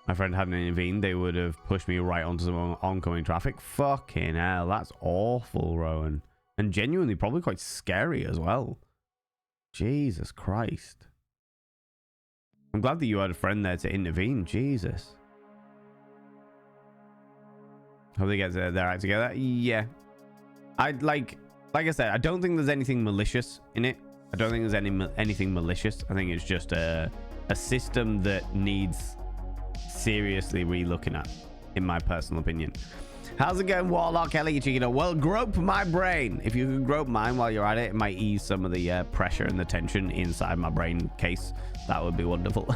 [SPEAKER 1] My friend hadn't intervened. They would have pushed me right onto some oncoming traffic. Fucking hell, that's awful, Rowan. And genuinely probably quite scary as well. Jesus Christ. I'm glad that you had a friend there to intervene. Jesus. Hope they get their act together. Yeah. Like I said, I don't think there's anything malicious in it. I don't think there's anything malicious. I think it's just a system that needs seriously re-looking at, in my personal opinion. How's it going, Warlock Kelly? Well, grope my brain. If you can grope mine while you're at it, it might ease some of the pressure and the tension inside my brain case. That would be wonderful.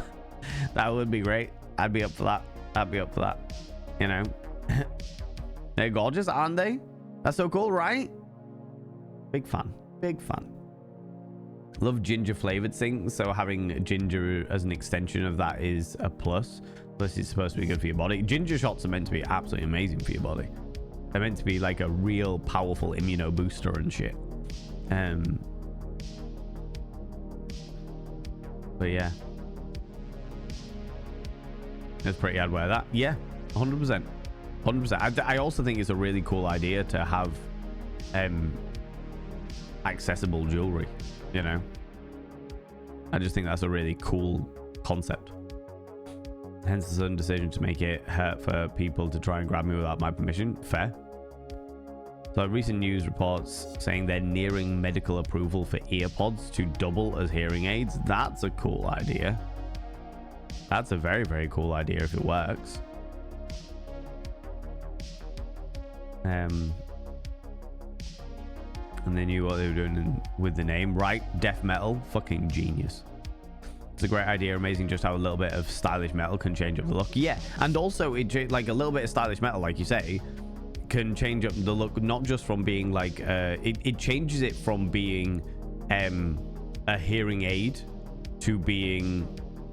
[SPEAKER 1] That would be great. I'd be up for that. I'd be up for that. You know, they're gorgeous, aren't they? That's so cool, right? Big fan. Big fan. Love ginger flavored things, so having ginger as an extension of that is a plus. Plus, it's supposed to be good for your body. Ginger shots are meant to be absolutely amazing for your body. They're meant to be like a real powerful immuno booster and shit. But yeah, that's pretty hard wear that. Yeah, 100%. 100%. I also think it's a really cool idea to have accessible jewelry, you know. I just think that's a really cool concept. Hence the sudden decision to make it hurt for people to try and grab me without my permission. Fair. So recent news reports saying they're nearing medical approval for earpods to double as hearing aids. That's a cool idea. That's a very, very cool idea if it works. And they knew what they were doing with the name, right? Death metal, fucking genius. It's a great idea. Amazing just how a little bit of stylish metal can change up the look. Yeah, and also it like a little bit of stylish metal, like you say, can change up the look, not just from being like it changes it from being a hearing aid to being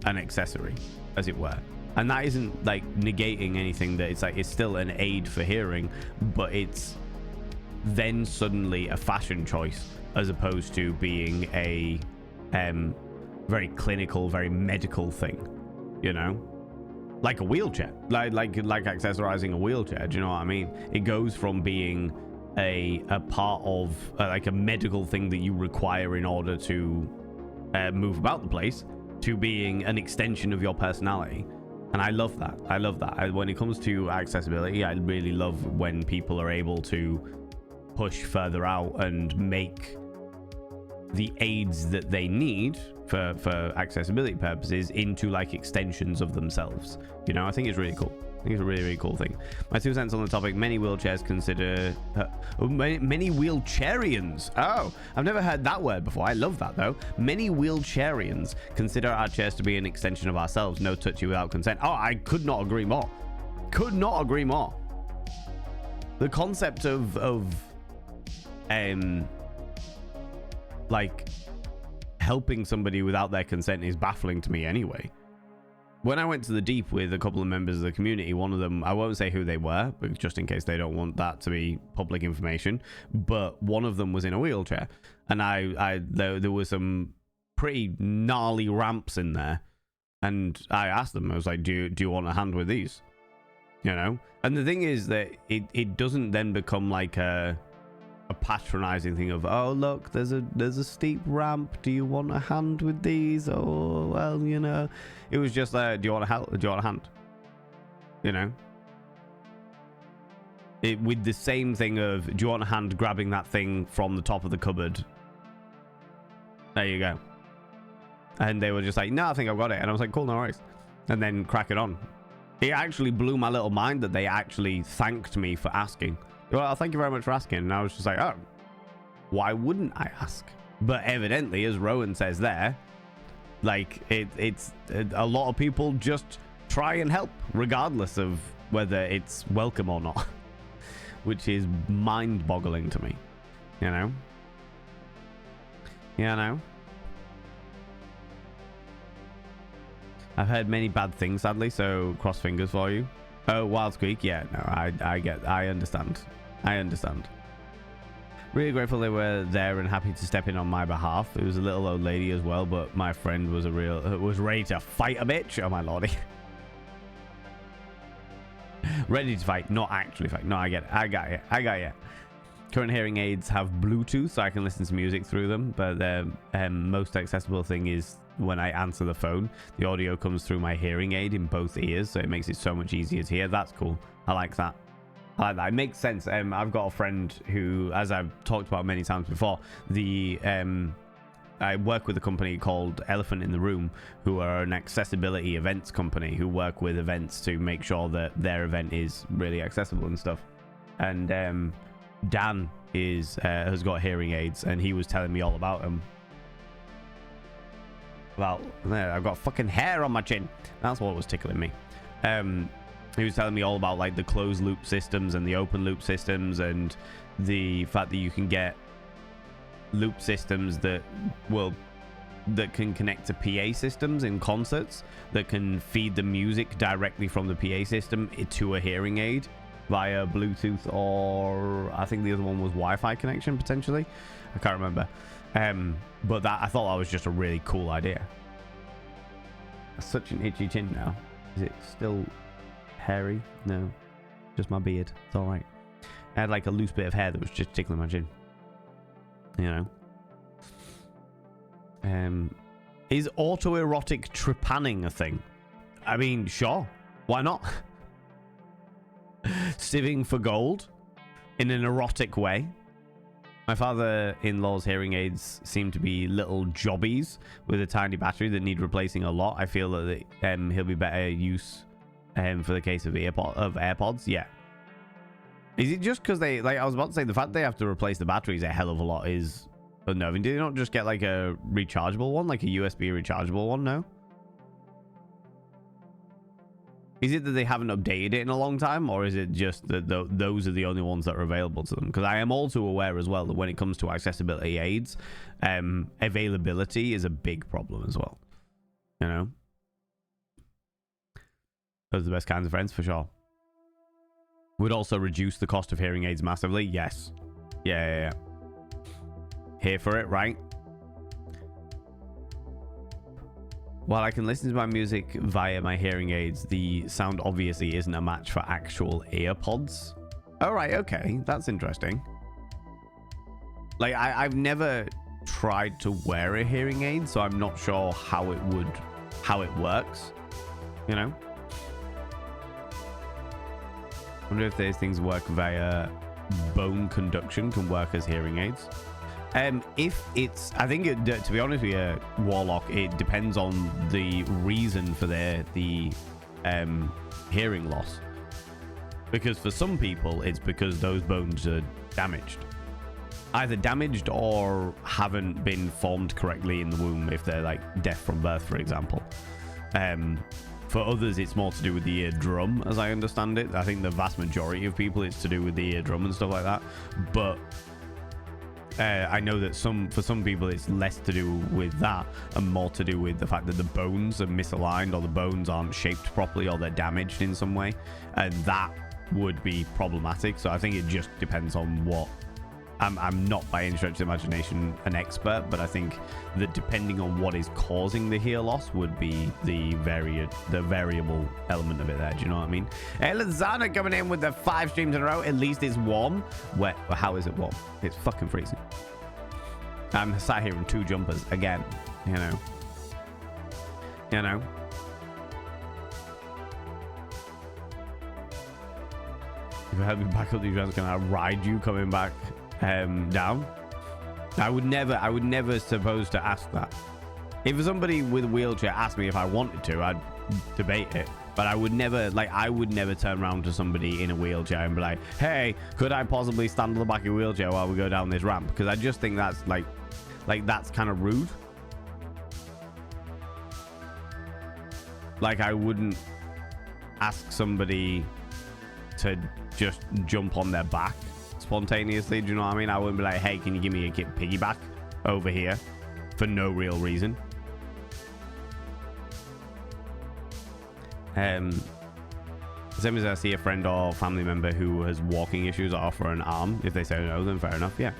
[SPEAKER 1] an accessory, as it were. And that isn't like negating anything, that it's like it's still an aid for hearing, but it's then suddenly a fashion choice as opposed to being a very clinical, very medical thing. you know, like a wheelchair, like accessorizing a wheelchair. Do you know what I mean? It goes from being a part of like a medical thing that you require in order to move about the place to being an extension of your personality. And I love that. I love that. When it comes to accessibility, I really love when people are able to push further out and make the aids that they need for accessibility purposes into like extensions of themselves. You know, I think it's really cool. I think it's a really, really cool thing. My 2 cents on the topic: many wheelchairs consider many wheelchairians. Oh, I've never heard that word before. I love that though. Many wheelchairians consider our chairs to be an extension of ourselves. No touchy without consent. Oh, I could not agree more. Could not agree more. The concept of like helping somebody without their consent is baffling to me anyway. When I went to the deep with a couple of members of the community, one of them, I won't say who they were, but just in case they don't want that to be public information, but one of them was in a wheelchair, and there were some pretty gnarly ramps in there, and I asked them, I was like, do you want a hand with these? You know? And the thing is that it doesn't then become like a patronizing thing of, oh look, there's a steep ramp, do you want a hand with these? Oh well, you know, it was just do you want a hand, you know, it with the same thing of, do you want a hand grabbing that thing from the top of the cupboard? There you go. And they were just like, no, I think I've got it. And I was like, cool, no worries. And then crack it on. It actually blew my little mind that they actually thanked me for asking. Well, thank you very much for asking. And I was just like, oh, why wouldn't I ask? But evidently, as Rowan says there, like it's a lot of people just try and help regardless of whether it's welcome or not, which is mind-boggling to me, you know? You know? I've heard many bad things, sadly, so cross fingers for you. Oh, Wild Squeak, yeah, no, I understand. I understand. Really grateful they were there and happy to step in on my behalf. It was a little old lady as well, but my friend was was ready to fight a bitch. Oh my lordy. Ready to fight, not actually fight. No, I get it. I got you. Current hearing aids have Bluetooth, so I can listen to music through them, but the most accessible thing is when I answer the phone, the audio comes through my hearing aid in both ears, so it makes it so much easier to hear. That's cool. I like that. It makes sense. I've got a friend who, as I've talked about many times before, I work with a company called Elephant in the Room, who are an accessibility events company who work with events to make sure that their event is really accessible and stuff. And Dan has got hearing aids, and he was telling me all about them. Well, I've got fucking hair on my chin. That's what was tickling me. He was telling me all about like the closed loop systems and the open loop systems, and the fact that you can get loop systems that can connect to PA systems in concerts, that can feed the music directly from the PA system to a hearing aid via Bluetooth, or I think the other one was Wi-Fi connection potentially. I can't remember. But that, I thought that was just a really cool idea. That's such an itchy chin now. Is it still hairy? No, just my beard. It's all right. I had like a loose bit of hair that was just tickling my chin. You know. Is autoerotic trepanning a thing? I mean, sure. Why not? Sieving for gold in an erotic way. My father-in-law's hearing aids seem to be little jobbies with a tiny battery that need replacing a lot. I feel that he'll be better use for the case of AirPods. Yeah. Is it just because they, like I was about to say, the fact they have to replace the batteries a hell of a lot is unnerving. Did they not just get like a rechargeable one, like a USB rechargeable one? No. Is it that they haven't updated it in a long time, or is it just that those are the only ones that are available to them? Because I am also aware as well that when it comes to accessibility aids, availability is a big problem as well. You know? Those are the best kinds of friends, for sure. Would also reduce the cost of hearing aids massively. Yes. Yeah. Here for it, right? While I can listen to my music via my hearing aids, the sound obviously isn't a match for actual earpods. All right, okay, that's interesting. Like, I've never tried to wear a hearing aid, so I'm not sure how it works, you know? I wonder if these things work via bone conduction, can work as hearing aids. If it's, I think to be honest with you, Warlock, it depends on the reason for the hearing loss. Because for some people, it's because those bones are damaged. Either damaged or haven't been formed correctly in the womb if they're like deaf from birth, for example. For others, it's more to do with the eardrum, as I understand it. I think the vast majority of people, it's to do with the eardrum and stuff like that. But I know that for some people, it's less to do with that and more to do with the fact that the bones are misaligned or the bones aren't shaped properly or they're damaged in some way. And that would be problematic. So I think it just depends on what. I'm not by any stretch of the imagination an expert, but I think that depending on what is causing the hear loss would be the variable element of it there. Do you know what I mean? Hey, Lazana coming in with the 5 streams in a row. At least it's warm. Wet. How is it warm? It's fucking freezing. I'm sat here in 2 jumpers again. You know. If I help you back up these rounds, can I ride you coming back down? I would never suppose to ask that. If somebody with a wheelchair asked me if I wanted to, I'd debate it. But I would never turn around to somebody in a wheelchair and be like, hey, could I possibly stand on the back of your wheelchair while we go down this ramp? Because I just think that's like that's kind of rude. Like, I wouldn't ask somebody to just jump on their back spontaneously. Do you know what I mean? I wouldn't be like, hey, can you give me a piggyback over here for no real reason? Same as I see a friend or family member who has walking issues, I offer an arm. If they say no, then fair enough. Yeah.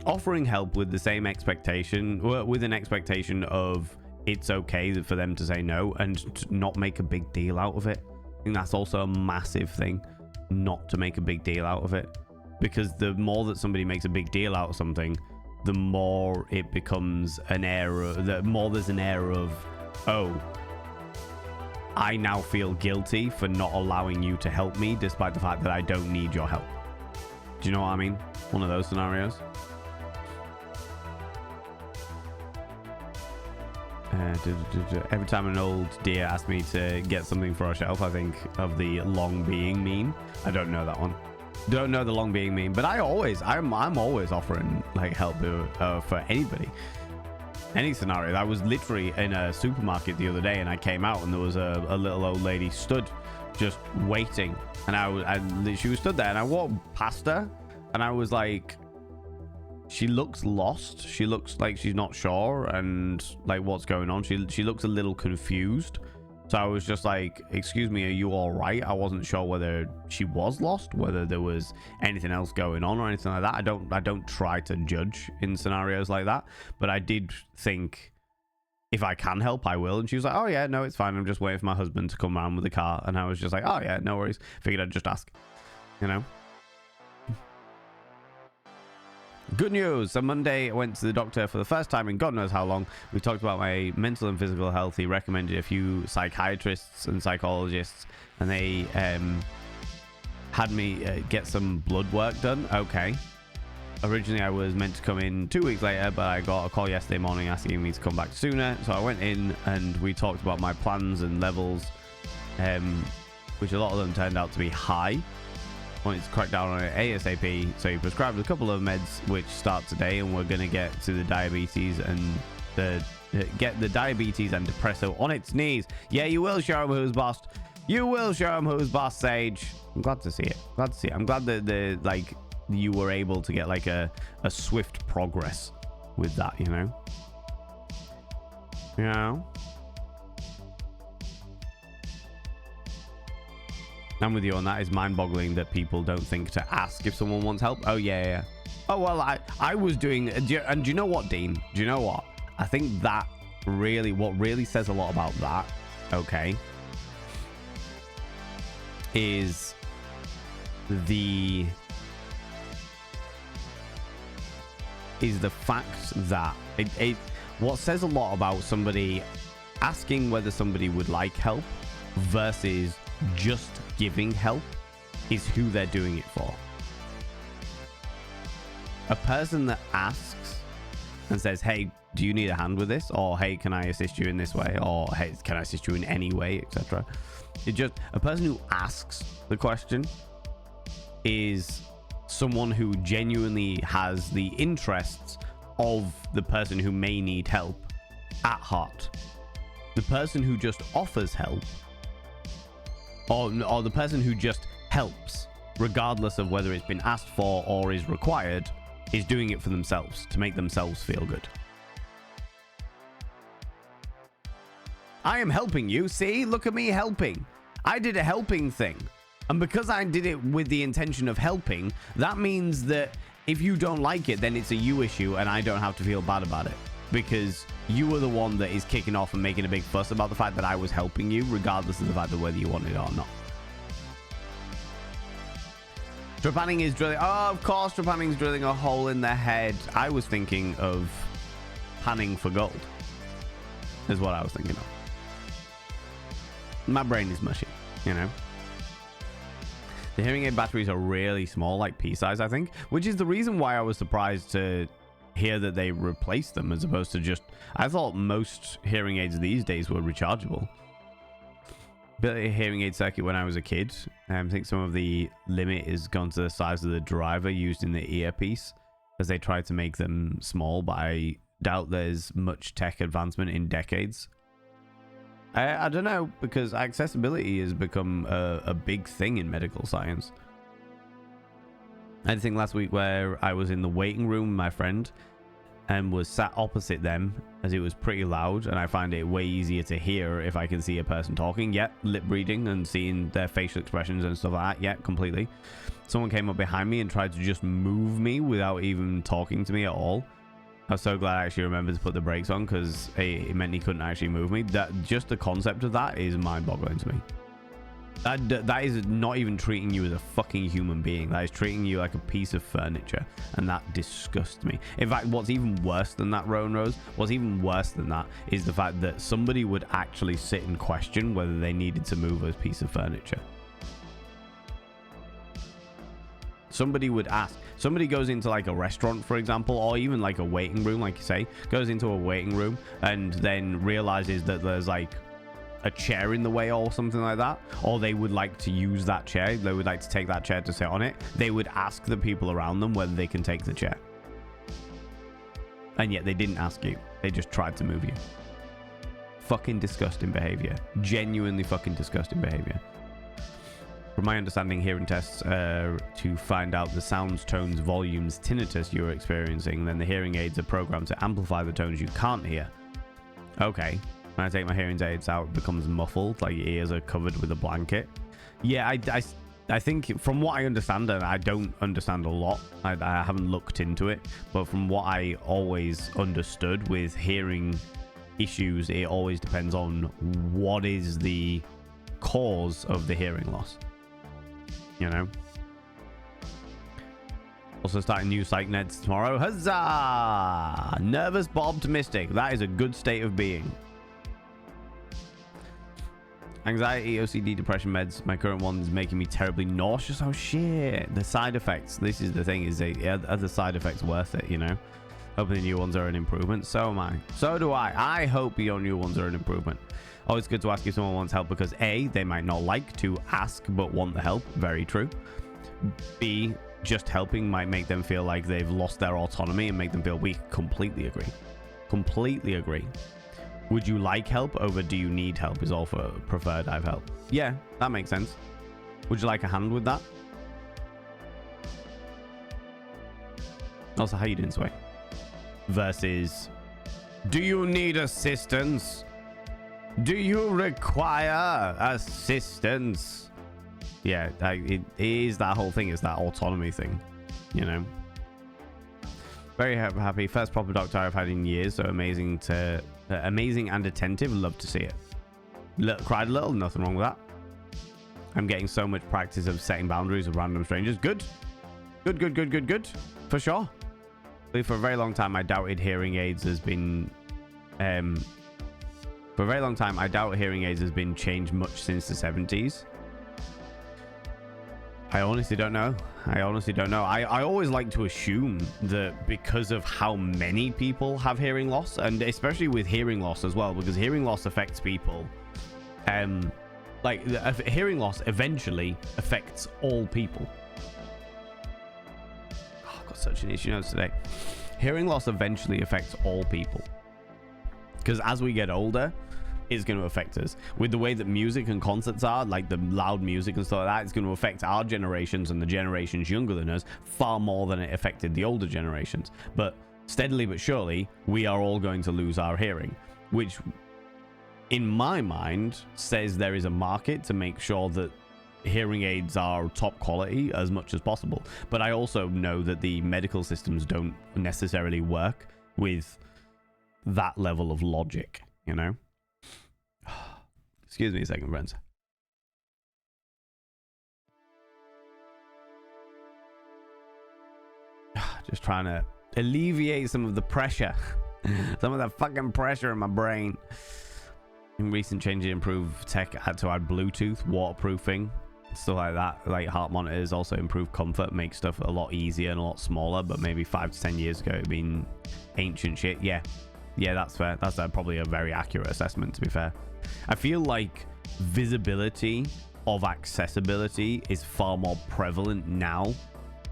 [SPEAKER 1] Offering help with the same expectation, with an expectation of it's okay for them to say no and not make a big deal out of it. I think that's also a massive thing, not to make a big deal out of it. Because the more that somebody makes a big deal out of something, the more it becomes an error, the more there's an error of, oh, I now feel guilty for not allowing you to help me despite the fact that I don't need your help. Do you know what I mean? One of those scenarios. Every time an old deer asks me to get something for a shelf, I think of the long being meme. I don't know that one. Don't know the long being meme, but I'm always offering like help for anybody, any scenario. I was literally in a supermarket the other day, and I came out, and there was a little old lady stood just waiting, and she was stood there, and I walked past her, and I was like, she looks lost. She looks like she's not sure and like what's going on. She looks a little confused. So I was just like, excuse me, are you all right? I wasn't sure whether she was lost, whether there was anything else going on or anything like that. I don't try to judge in scenarios like that, but I did think if I can help, I will. And she was like, oh yeah, no, it's fine. I'm just waiting for my husband to come around with the car. And I was just like, oh yeah, no worries. Figured I'd just ask, you know? Good news. On Monday, I went to the doctor for the first time in God knows how long. We talked about my mental and physical health. He recommended a few psychiatrists and psychologists, and they had me get some blood work done. Okay. Originally, I was meant to come in 2 weeks later, but I got a call yesterday morning asking me to come back sooner. So I went in and we talked about my plans and levels, which a lot of them turned out to be high. Wanted to crack down on it ASAP, so he prescribed a couple of meds which start today, and we're going to get to the diabetes and get the diabetes and depresso on its knees. Yeah, you will show him who's boss. You will show him who's boss, Sage. I'm glad to see it. Glad to see it. I'm glad that you were able to get like a swift progress with that, you know. You know. I'm with you on that. It's mind-boggling that people don't think to ask if someone wants help. Oh, yeah. Oh, well, I was doing, and do you know what, Dean? Do you know what? I think that what really says a lot about that, okay, is the fact that what says a lot about somebody asking whether somebody would like help versus just giving help is who they're doing it for. A person that asks and says, hey, do you need a hand with this? Or, hey, can I assist you in this way? Or, hey, can I assist you in any way, etc. It just, a person who asks the question is someone who genuinely has the interests of the person who may need help at heart. The person who just offers help, or the person who just helps, regardless of whether it's been asked for or is required, is doing it for themselves, to make themselves feel good. I am helping you. See, look at me helping. I did a helping thing. And because I did it with the intention of helping, that means that if you don't like it, then it's a you issue and I don't have to feel bad about it. Because you were the one that is kicking off and making a big fuss about the fact that I was helping you, regardless of the fact of whether you wanted it or not. Trepanning is drilling. Oh, of course, Trepanning's drilling a hole in their head. I was thinking of panning for gold, is what I was thinking of. My brain is mushy, you know. The hearing aid batteries are really small, like pea size, I think, which is the reason why I was surprised to hear that they replaced them as opposed to just... I thought most hearing aids these days were rechargeable. Built a hearing aid circuit when I was a kid. I think some of the limit has gone to the size of the driver used in the earpiece as they tried to make them small, but I doubt there's much tech advancement in decades. I don't know, because accessibility has become a big thing in medical science. I had a thing last week where I was in the waiting room with my friend and was sat opposite them as it was pretty loud, and I find it way easier to hear if I can see a person talking. Yep, lip reading and seeing their facial expressions and stuff like that. Yeah, completely. Someone came up behind me and tried to just move me without even talking to me at all. I was so glad I actually remembered to put the brakes on, because it meant he couldn't actually move me. That just the concept of that is mind-boggling to me. That is not even treating you as a fucking human being. That is treating you like a piece of furniture, and that disgusts me. In fact, what's even worse than that, Rowan Rose, what's even worse than that is the fact that somebody would actually sit and question whether they needed to move a piece of furniture. Somebody would ask. Somebody goes into like a restaurant, for example, or even like a waiting room, like you say, goes into a waiting room and then realizes that there's like a chair in the way or something like that, or they would like to use that chair, they would like to take that chair to sit on it. They would ask the people around them whether they can take the chair, and yet they didn't ask you. They just tried to move you. Fucking disgusting behavior. Genuinely fucking disgusting behavior. From my understanding, hearing tests to find out the sounds, tones, volumes, tinnitus you're experiencing, then the hearing aids are programmed to amplify the tones you can't hear. Okay. When I take my hearing aids out, it becomes muffled, like your ears are covered with a blanket. Yeah, I think from what I understand, and I don't understand a lot, I haven't looked into it, but from what I always understood with hearing issues, it always depends on what is the cause of the hearing loss. You know? Also starting new psych neds tomorrow. Huzzah! Nervous Bob to Mystic. That is a good state of being. Anxiety, OCD, depression meds. My current one is making me terribly nauseous. Oh shit. The side effects. This is the thing, is are the side effects worth it, you know? Hoping the new ones are an improvement. So am I. So do I. I hope your new ones are an improvement. Always good to ask if someone wants help, because A, they might not like to ask but want the help. Very true. B, just helping might make them feel like they've lost their autonomy and make them feel weak. Completely agree. Completely agree. Would you like help over do you need help is all for preferred I've helped. Yeah, that makes sense. Would you like a hand with that? Also, how you doing, Sway? Versus, do you need assistance? Do you require assistance? Yeah, it is that whole thing. It's that autonomy thing, you know? Very happy. First proper doctor I've had in years. So amazing and attentive. Love to see it. Cried a little. Nothing wrong with that. I'm getting so much practice of setting boundaries with random strangers. Good. Good. For sure. For a very long time, I doubted hearing aids has been... for a very long time, I doubt hearing aids has been changed much since the 70s. I honestly don't know. I always like to assume that because of how many people have hearing loss, and especially with hearing loss as well, because hearing loss affects people. Hearing loss eventually affects all people. Oh, I've got such an issue notes today. Hearing loss eventually affects all people. Because as we get older, it's going to affect us. With the way that music and concerts are, like the loud music and stuff like that, it's going to affect our generations and the generations younger than us far more than it affected the older generations. But steadily but surely, we are all going to lose our hearing, which in my mind says there is a market to make sure that hearing aids are top quality as much as possible. But I also know that the medical systems don't necessarily work with that level of logic, you know? Excuse me a second, friends. Just trying to alleviate some of the pressure. Some of the fucking pressure in my brain. In recent changes, improved tech had to add Bluetooth, waterproofing, stuff like that. Like heart monitors also improve comfort, make stuff a lot easier and a lot smaller. But maybe 5 to 10 years ago, it'd been ancient shit. Yeah, that's fair. That's probably a very accurate assessment, to be fair. I feel like visibility of accessibility is far more prevalent now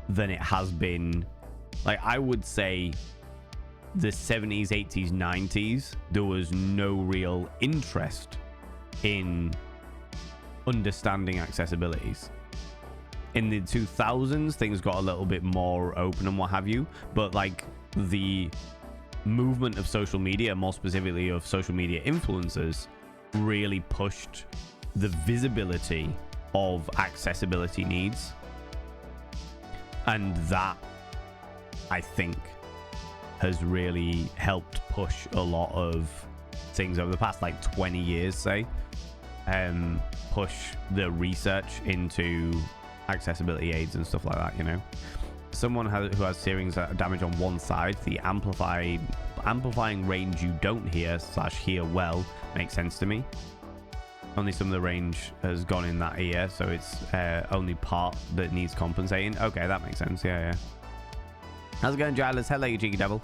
[SPEAKER 1] than it has been. Like, I would say the 70s, 80s, 90s, there was no real interest in understanding accessibilities. In the 2000s, things got a little bit more open and what have you, but like the movement of social media, more specifically of social media influencers, really pushed the visibility of accessibility needs. And that, I think, has really helped push a lot of things over the past like 20 years, say, push the research into accessibility aids and stuff like that, you know. Someone who has hearing damage on one side, the amplifying range you don't hear / hear well makes sense to me. Only some of the range has gone in that ear, so it's only part that needs compensating. Okay, that makes sense. Yeah. How's it going, Giles? Hello, you cheeky devil.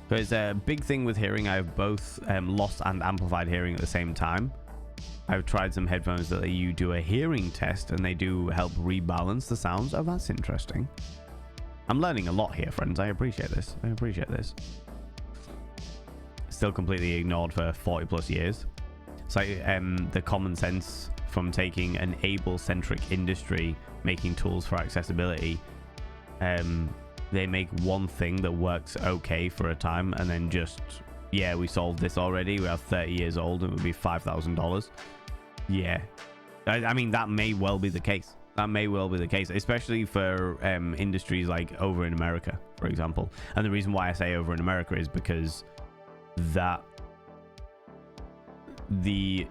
[SPEAKER 1] So it's a big thing with hearing. I have both lost and amplified hearing at the same time. I've tried some headphones that you do a hearing test, and they do help rebalance the sounds. Oh, that's interesting. I'm learning a lot here, friends. I appreciate this. Still completely ignored for 40 plus years. It's like the common sense from taking an able-centric industry making tools for accessibility. They make one thing that works okay for a time, and then just, yeah, we solved this already. We are 30 years old, and it would be $5,000. Yeah. I mean, that may well be the case. Especially for industries like over in America, for example. And the reason why I say over in America is because that the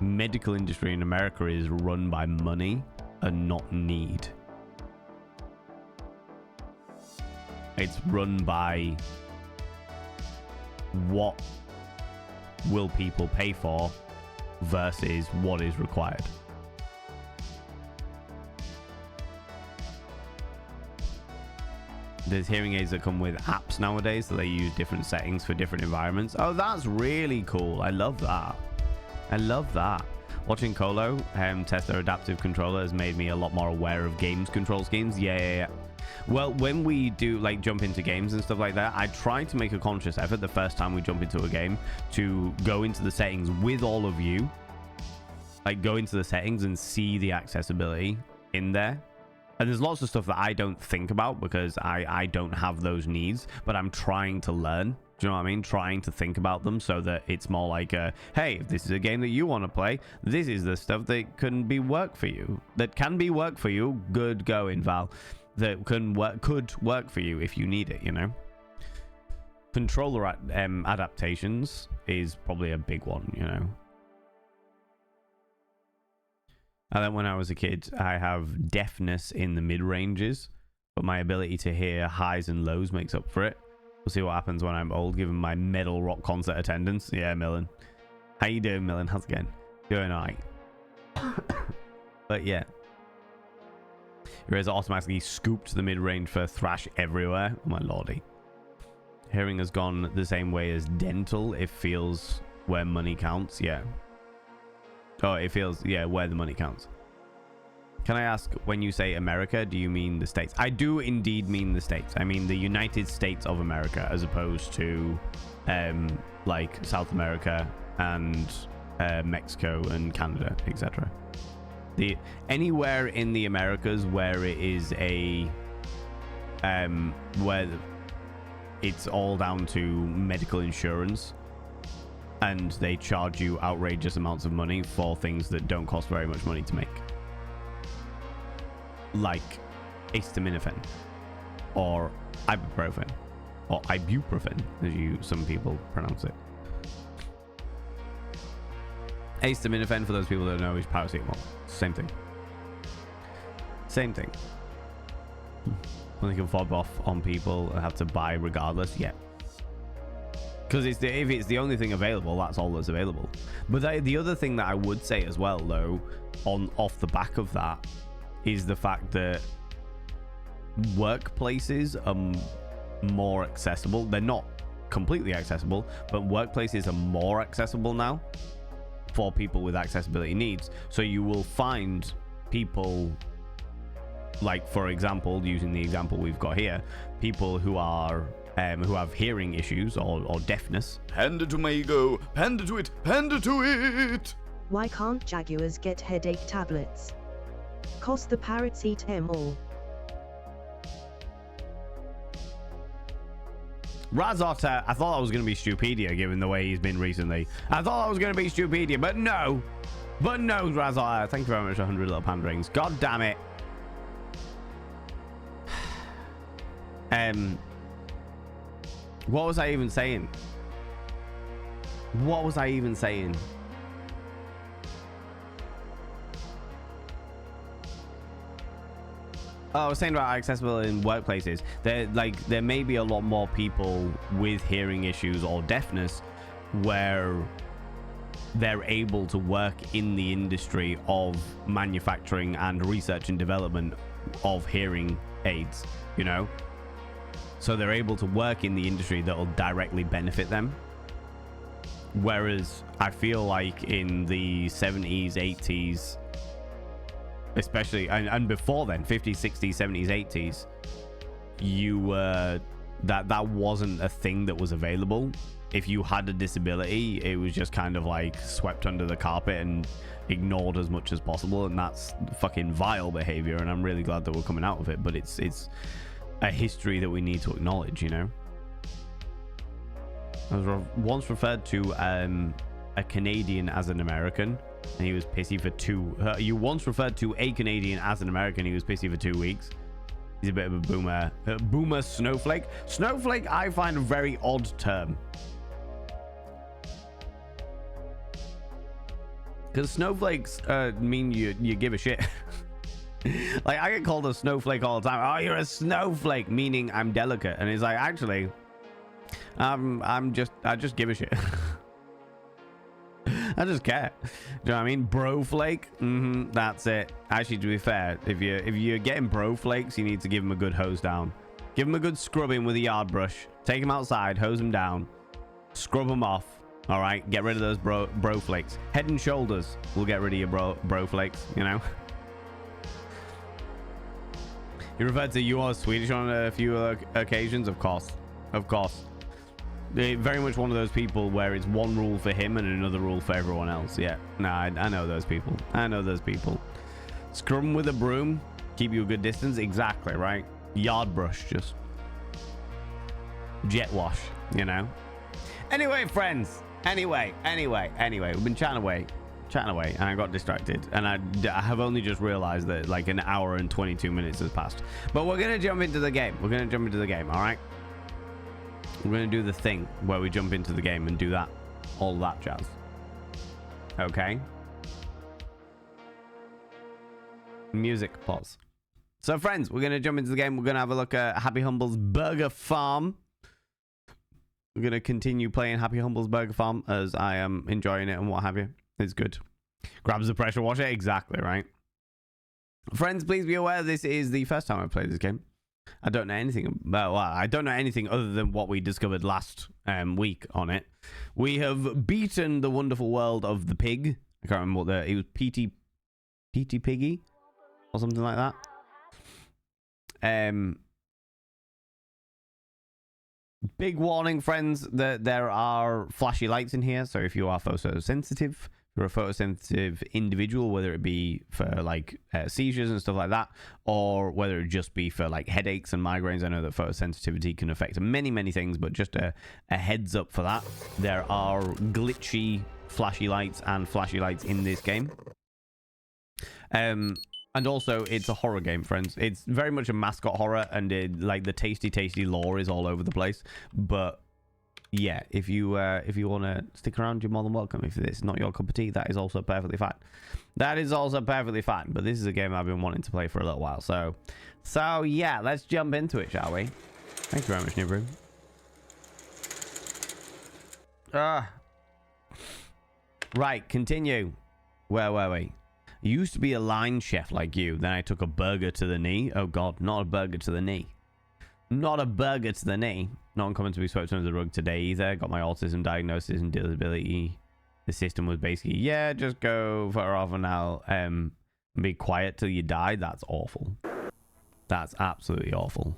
[SPEAKER 1] medical industry in America is run by money and not need. It's run by what will people pay for versus what is required. There's hearing aids that come with apps nowadays, so they use different settings for different environments. Oh, that's really cool. I love that. Watching Colo test their adaptive controller has made me a lot more aware of games control schemes. Yeah. Well, when we do like jump into games and stuff like that, I try to make a conscious effort the first time we jump into a game to go into the settings with all of you. Like, go into the settings and see the accessibility in there. And there's lots of stuff that I don't think about because I don't have those needs, but I'm trying to learn. Do you know what I mean? Trying to think about them so that it's more like, hey, if this is a game that you want to play, this is the stuff that could work for you. Good going, Val. That could work for you if you need it, you know? controller adaptations is probably a big one, you know. And then when I was a kid, I have deafness in the mid-ranges, but my ability to hear highs and lows makes up for it. We'll see what happens when I'm old, given my metal rock concert attendance. Yeah, Millen. How you doing, Millen? How's it going? Doing alright. But yeah. Your ears are automatically scooped to the mid-range for thrash everywhere. Oh my lordy. Hearing has gone the same way as dental. It feels where money counts. Yeah. Oh, it feels, yeah, where the money counts. Can I ask, when you say America, do you mean the States? I do indeed mean the States. I mean the United States of America, as opposed to like South America and Mexico and Canada, etc. Anywhere in the Americas where it is a where it's all down to medical insurance and they charge you outrageous amounts of money for things that don't cost very much money to make, like acetaminophen or ibuprofen or ibuprofen, as some people pronounce it. Acetaminophen, for those people that don't know, is paracetamol. Same thing. Same thing. When they can fob off on people and have to buy regardless, yeah. Because if it's the only thing available, that's all that's available. But the other thing that I would say as well, though, off the back of that, is the fact that workplaces are more accessible. They're not completely accessible, but workplaces are more accessible now for people with accessibility needs. So you will find people, like, for example, using the example we've got here, people who are who have hearing issues or deafness.
[SPEAKER 3] Panda to my ego, panda to it, panda to it.
[SPEAKER 5] Why can't Jaguars get headache tablets? Cost the paracetamol.
[SPEAKER 1] Razotta, I thought that was going to be Stupedia, given the way he's been recently. I thought that was going to be Stupedia, but no. But no, Razotta. Thank you very much for 100 little panda rings. God damn it. What was I even saying? What was I even saying? Oh, I was saying about accessibility in workplaces. There may be a lot more people with hearing issues or deafness where they're able to work in the industry of manufacturing and research and development of hearing aids, you know? So they're able to work in the industry that will directly benefit them. Whereas I feel like in the 70s, 80s, especially, and before then, 50s, 60s, 70s, 80s, that wasn't a thing that was available. If you had a disability, it was just kind of like swept under the carpet and ignored as much as possible, and that's fucking vile behavior, and I'm really glad that we're coming out of it, but it's a history that we need to acknowledge, you know. I was once referred to a Canadian as an American, and he was pissy for you once referred to a Canadian as an American, he was pissy for 2 weeks. He's a bit of a boomer snowflake. Snowflake, I find a very odd term, because snowflakes mean you give a shit. Like, I get called a snowflake all the time. Oh, you're a snowflake, meaning I'm delicate. And it's like, actually, I just give a shit. I just care. Do you know what I mean? Bro flake. That's it. Actually, to be fair, if you're getting bro flakes, you need to give them a good hose down. Give them a good scrubbing with a yard brush. Take them outside, hose them down, scrub them off. All right, get rid of those bro flakes. Head and Shoulders will get rid of your bro flakes, you know. He referred to you as Swedish on a few occasions. Of course. Very much one of those people where it's one rule for him and another rule for everyone else. Yeah, I know those people. Scrum with a broom, keep you a good distance. Exactly, right? Yard brush, just jet wash, you know. Anyway, friends. Anyway, we've been chatting away, and I got distracted, and I have only just realized that like an hour and 22 minutes has passed. But we're gonna jump into the game. All right. We're going to do the thing where we jump into the game and do that. All that jazz. Okay. Music pause. So, friends, we're going to jump into the game. We're going to have a look at Happy Humble's Burger Farm. We're going to continue playing Happy Humble's Burger Farm as I am enjoying it and what have you. It's good. Grabs the pressure washer. Exactly, right? Friends, please be aware this is the first time I've played this game. I don't know anything. Well, I don't know anything other than what we discovered last week on it. We have beaten the wonderful world of the pig. I can't remember what it was. PT Piggy or something like that. Big warning, friends, that there are flashy lights in here. So if you are photosensitive, you're a photosensitive individual, whether it be for like seizures and stuff like that, or whether it just be for like headaches and migraines. I know that photosensitivity can affect many things, but just a heads up for that. There are glitchy flashy lights and flashy lights in this game. And also, it's a horror game, friends. It's very much a mascot horror, and like the tasty lore is all over the place. But yeah, if you want to stick around, you're more than welcome. If it's not your cup of tea, that is also perfectly fine. That is also perfectly fine. But this is a game I've been wanting to play for a little while. So yeah, let's jump into it, shall we? Thank you very much, Nibru. Right, continue. Where were we? I used to be a line chef like you. Then I took a burger to the knee. Oh, God, not a burger to the knee. Not a burger to the knee. Not uncommon to be swept under the rug today either. Got my autism diagnosis and disability. The system was basically, yeah, just go for half an hour and be quiet till you die. That's awful. That's absolutely awful.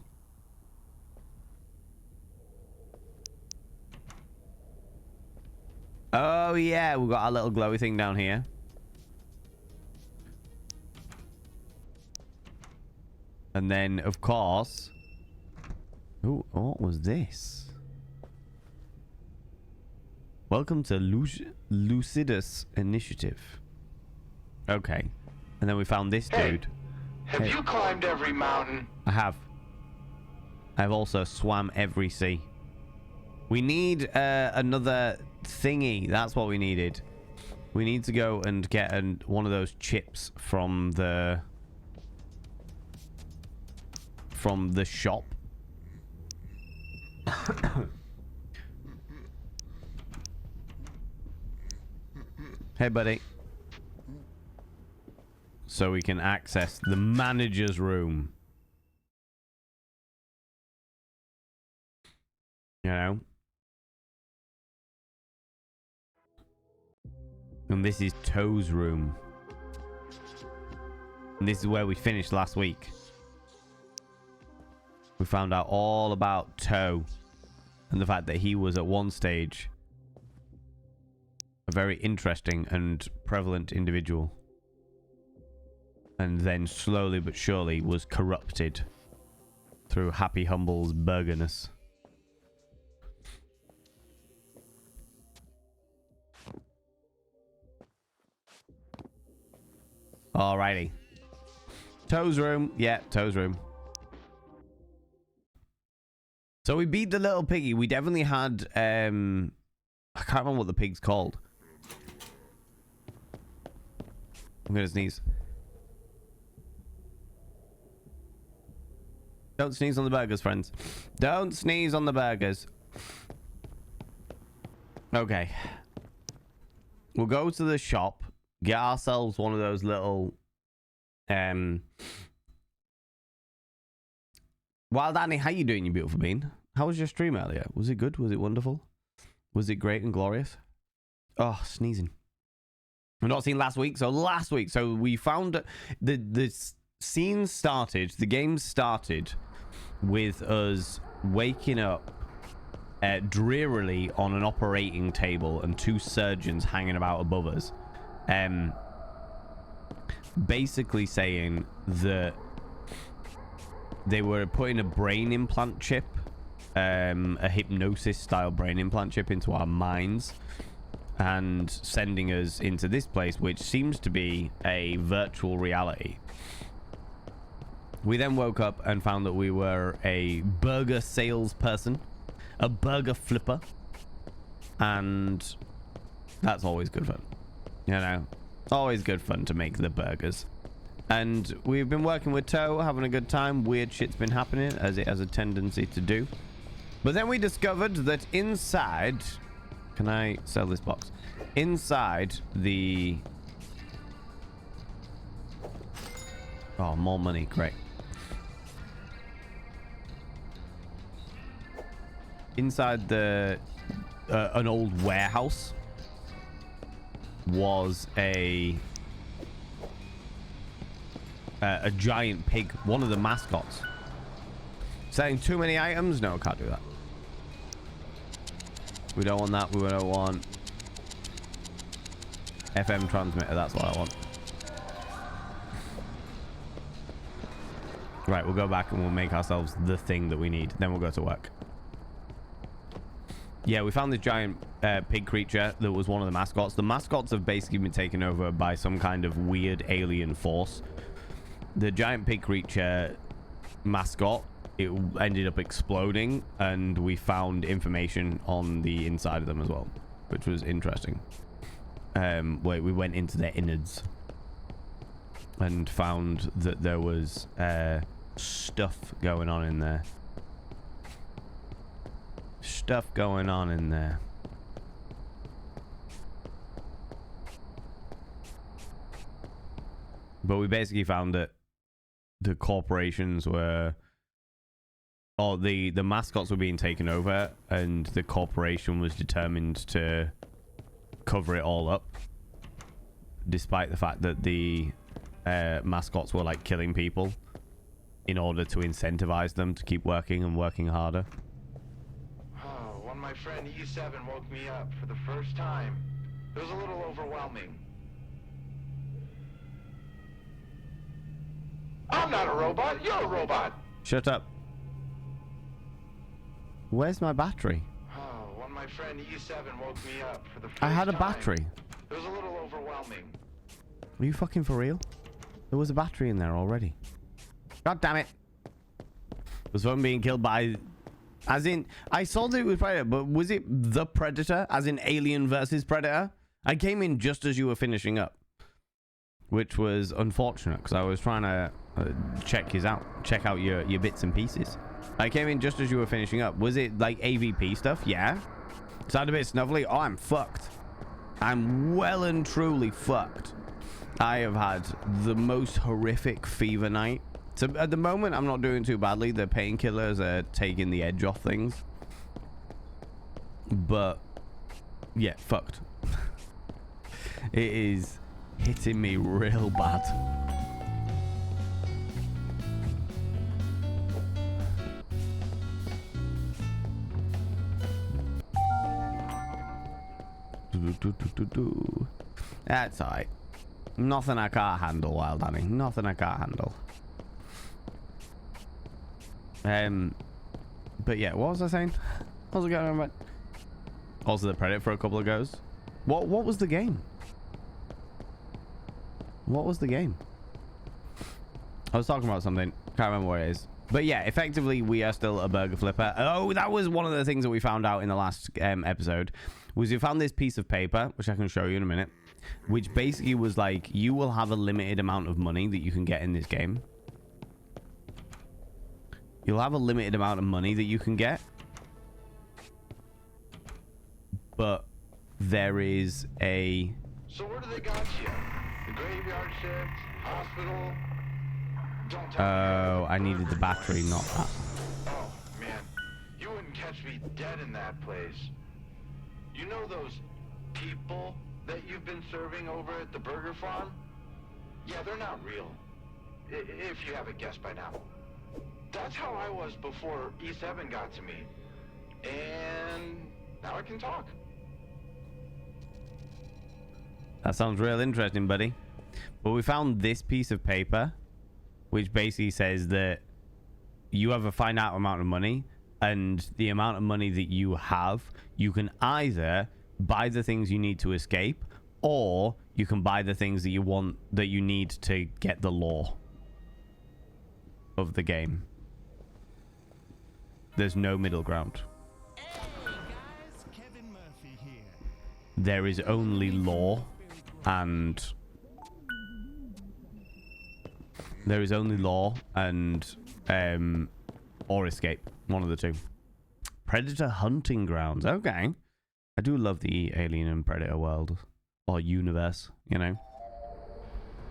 [SPEAKER 1] Oh, yeah, we've got our little glowy thing down here. And then, of course... Ooh, what was this? Welcome to Lucidus Initiative. Okay. And then we found this dude.
[SPEAKER 6] Have you climbed every mountain?
[SPEAKER 1] I have. I've also swam every sea. We need another thingy. That's what we needed. We need to go and get one of those chips from the shop. Hey, buddy. So we can access the manager's room. You know? And this is Toe's room. And this is where we finished last week. We found out all about Toe and the fact that he was at one stage a very interesting and prevalent individual, and then slowly but surely was corrupted through Happy Humble's burgerness. Alrighty. Toe's room. Yeah, Toe's room. So we beat the little piggy. We definitely had, I can't remember what the pig's called. I'm gonna sneeze. Don't sneeze on the burgers, friends. Don't sneeze on the burgers. Okay. We'll go to the shop, get ourselves one of those little, Wild Annie, how you doing, you beautiful bean? How was your stream earlier? Was it good? Was it wonderful? Was it great and glorious? Oh, sneezing. We've not seen last week. So we found the scene started, the game started with us waking up drearily on an operating table and two surgeons hanging about above us. Basically saying that they were putting a brain implant chip, a hypnosis style brain implant chip into our minds and sending us into this place, which seems to be a virtual reality. We then woke up and found that we were a burger salesperson, a burger flipper, and that's always good fun. You know, always good fun to make the burgers. And we've been working with Toe, having a good time. Weird shit's been happening, as it has a tendency to do. But then we discovered that inside... Can I sell this box? Inside the... Oh, more money. Great. Inside the... an old warehouse was a giant pig, one of the mascots. Selling too many items? No, can't do that. We don't want that. We don't want FM transmitter. That's what I want. Right, we'll go back and we'll make ourselves the thing that we need. Then we'll go to work. Yeah, we found this giant pig creature that was one of the mascots. The mascots have basically been taken over by some kind of weird alien force. The giant pig creature mascot, it ended up exploding, and we found information on the inside of them as well, which was interesting. We went into their innards and found that there was stuff going on in there. Stuff going on in there. But we basically found that the corporations were, or the mascots were being taken over, and the corporation was determined to cover it all up, despite the fact that the mascots were like killing people in order to incentivize them to keep working and working harder.
[SPEAKER 6] Oh, when my friend E7 woke me up for the first time, it was a little overwhelming. I'm not a robot, you're a robot!
[SPEAKER 1] Shut up. Where's my battery?
[SPEAKER 6] Oh, when my friend E7 woke me up for the first
[SPEAKER 1] I had a
[SPEAKER 6] time,
[SPEAKER 1] battery.
[SPEAKER 6] it was a little overwhelming.
[SPEAKER 1] Are you fucking for real? There was a battery in there already. God damn it. Was someone being killed by... As in, I saw that it was Predator, but was it the Predator? As in Alien versus Predator? I came in just as you were finishing up, which was unfortunate because I was trying to check out your bits and pieces. I came in just as you were finishing up. Was it like AVP stuff? Yeah. Sound a bit snuffly? Oh, I'm fucked. I'm well and truly fucked. I have had the most horrific fever night. So at the moment, I'm not doing too badly. The painkillers are taking the edge off things. But yeah, fucked. It is hitting me real bad. That's alright. Nothing I can't handle, Wild Honey. Nothing I can't handle. But yeah, what was I saying? What was I going on about? Also the Predator for a couple of goes. What was the game? What was the game? I was talking about something. Can't remember what it is. But yeah, effectively, we are still a burger flipper. Oh, that was one of the things that we found out in the last episode. Was we found this piece of paper, which I can show you in a minute, which basically was like, you will have a limited amount of money that you can get in this game. You'll have a limited amount of money that you can get. But there is a...
[SPEAKER 6] So where do they got you? The graveyard shift? Hospital? Don't tell me.
[SPEAKER 1] Oh, I needed the battery, not that.
[SPEAKER 6] Oh, man. You wouldn't catch me dead in that place. You know those people that you've been serving over at the burger farm? Yeah, they're not real. If you haven't guessed by now. That's how I was before E7 got to me. And now I can talk.
[SPEAKER 1] That sounds real interesting, buddy. But we found this piece of paper, which basically says that you have a finite amount of money, and the amount of money that you have, you can either buy the things you need to escape, or you can buy the things that you want, that you need to get the lore of the game. There's no middle ground. there is only law and or escape. One of the two. Predator hunting grounds. Okay. I do love the Alien and Predator world or universe, you know.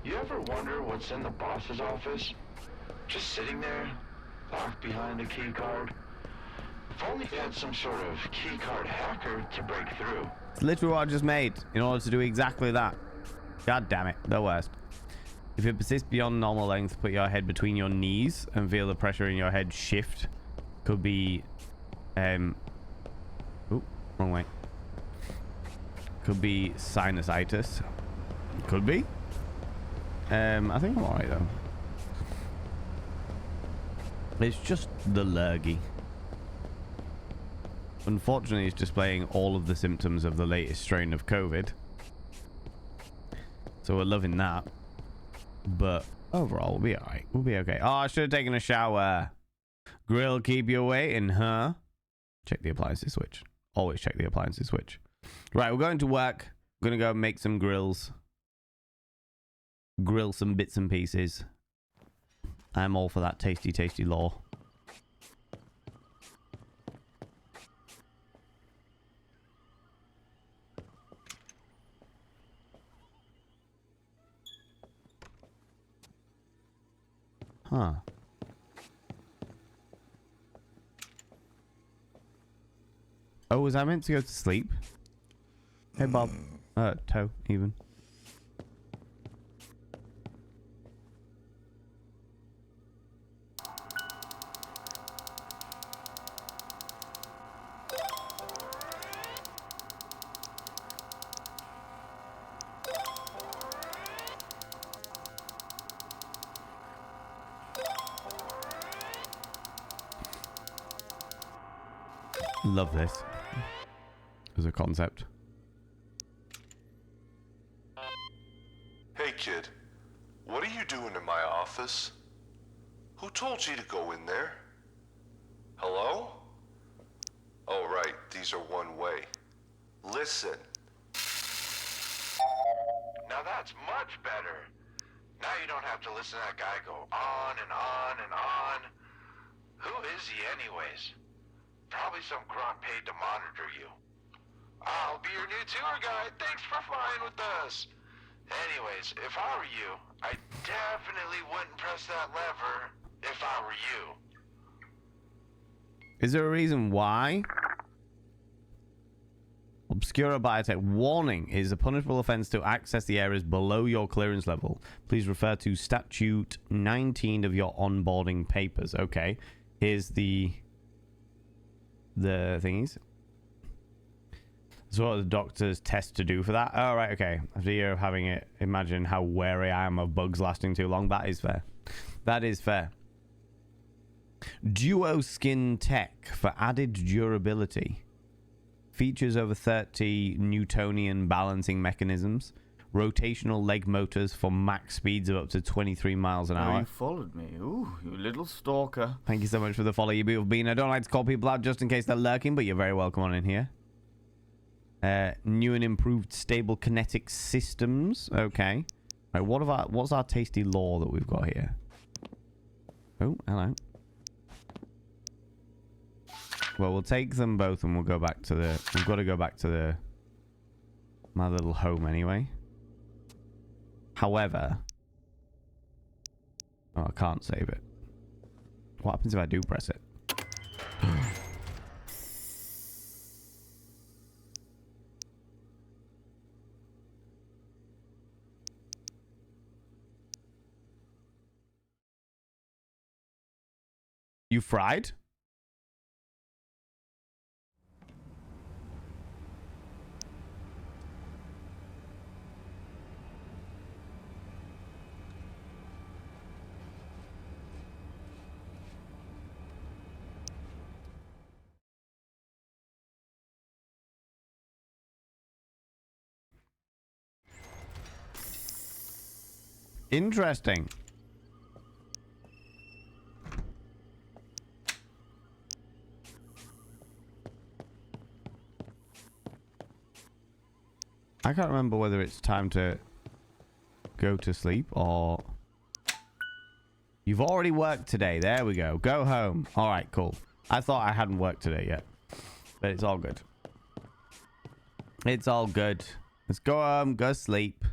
[SPEAKER 6] You ever wonder what's in the boss's office? Just sitting there, locked behind a key card. If only you had some sort of key card hacker to break through.
[SPEAKER 1] It's literally what I just made in order to do exactly that. God damn it, the worst. If it persists beyond normal length, put your head between your knees and feel the pressure in your head shift. Could be, wrong way. Could be sinusitis. Could be. I think I'm alright though. It's just the lurgy. Unfortunately, it's displaying all of the symptoms of the latest strain of COVID. So we're loving that. But overall, we'll be alright. We'll be okay. Oh, I should have taken a shower. Grill, keep you waiting, huh? Check the appliances switch. Always check the appliances switch. Right, we're going to work. We're going to go make some grills. Grill some bits and pieces. I'm all for that tasty, tasty law. Huh. Oh, was I meant to go to sleep? Hey, Bob. Toe, even. Love this as a concept.
[SPEAKER 7] Hey kid, what are you doing in my office? Who told you to go in there? Hello? Oh right, these are one way. Listen.
[SPEAKER 6] Now that's much better. Now you don't have to listen to that guy go on and on and on. Who is he anyways? Probably some grunt paid to monitor you. I'll be your new tour guide. Thanks for flying with us. Anyways, if I were you, I definitely wouldn't press that lever if I were you.
[SPEAKER 1] Is there a reason why? Obscura Biotech. Warning is a punishable offense to access the areas below your clearance level. Please refer to Statute 19 of your onboarding papers. Okay. Here's the thingies. So what the doctors test to do for that. Oh, right, okay. After a year of having it, imagine how wary I am of bugs lasting too long. That is fair. That is fair. Duo Skin Tech for added durability. Features over 30 Newtonian balancing mechanisms. Rotational leg motors for max speeds of up to 23 miles an hour.
[SPEAKER 3] You followed me. Ooh, you little stalker.
[SPEAKER 1] Thank you so much for the follow, you beautiful bean. I don't like to call people out just in case they're lurking, but you're very welcome on in here. New and improved stable kinetic systems. Okay. Right, what's our tasty law that we've got here? Oh, hello. Well, we'll take them both and we'll go back to the... We've got to go back to my little home anyway. However... Oh, I can't save it. What happens if I do press it? You fried? Interesting. I can't remember whether it's time to go to sleep or... You've already worked today. There we go. Go home. All right, cool. I thought I hadn't worked today yet. But it's all good. It's all good. Let's go home. Go sleep.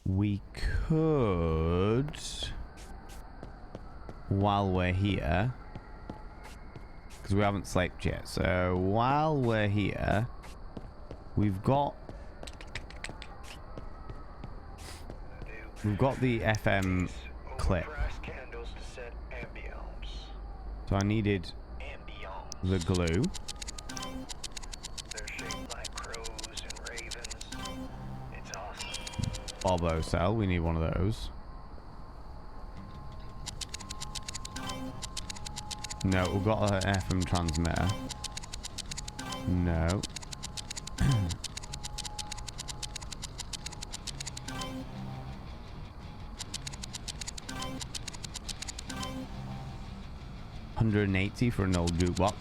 [SPEAKER 1] We could... While we're here... Because we haven't slept yet. So while we're here... We've got the FM clip. So I needed the glue. Bobo cell, we need one of those. No, we've got an FM transmitter. No. $180 for an old jukebox.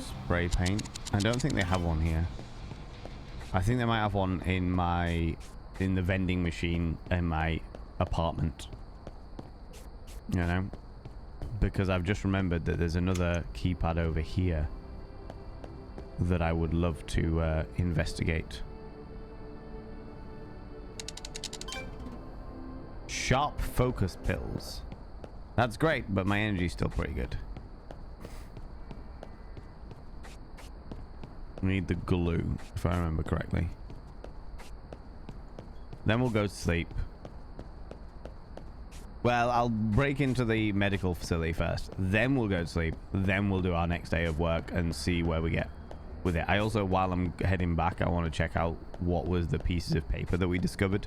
[SPEAKER 1] Spray paint. I don't think they have one here. I think they might have one in the vending machine in my apartment. You know? Because I've just remembered that there's another keypad over here that I would love to investigate. Sharp focus pills. That's great, but my energy's still pretty good. We need the glue, if I remember correctly. Then we'll go to sleep. Well, I'll break into the medical facility first. Then we'll go to sleep. Then we'll do our next day of work and see where we get with it. I also, while I'm heading back, I want to check out what was the pieces of paper that we discovered.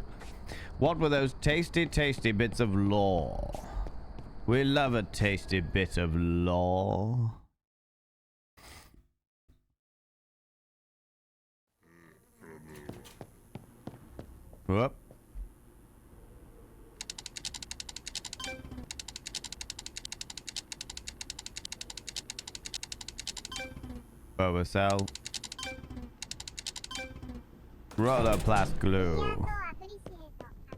[SPEAKER 1] What were those tasty, tasty bits of lore? We love a tasty bit of lore. Whoop. Boba cell. Roloplast glue.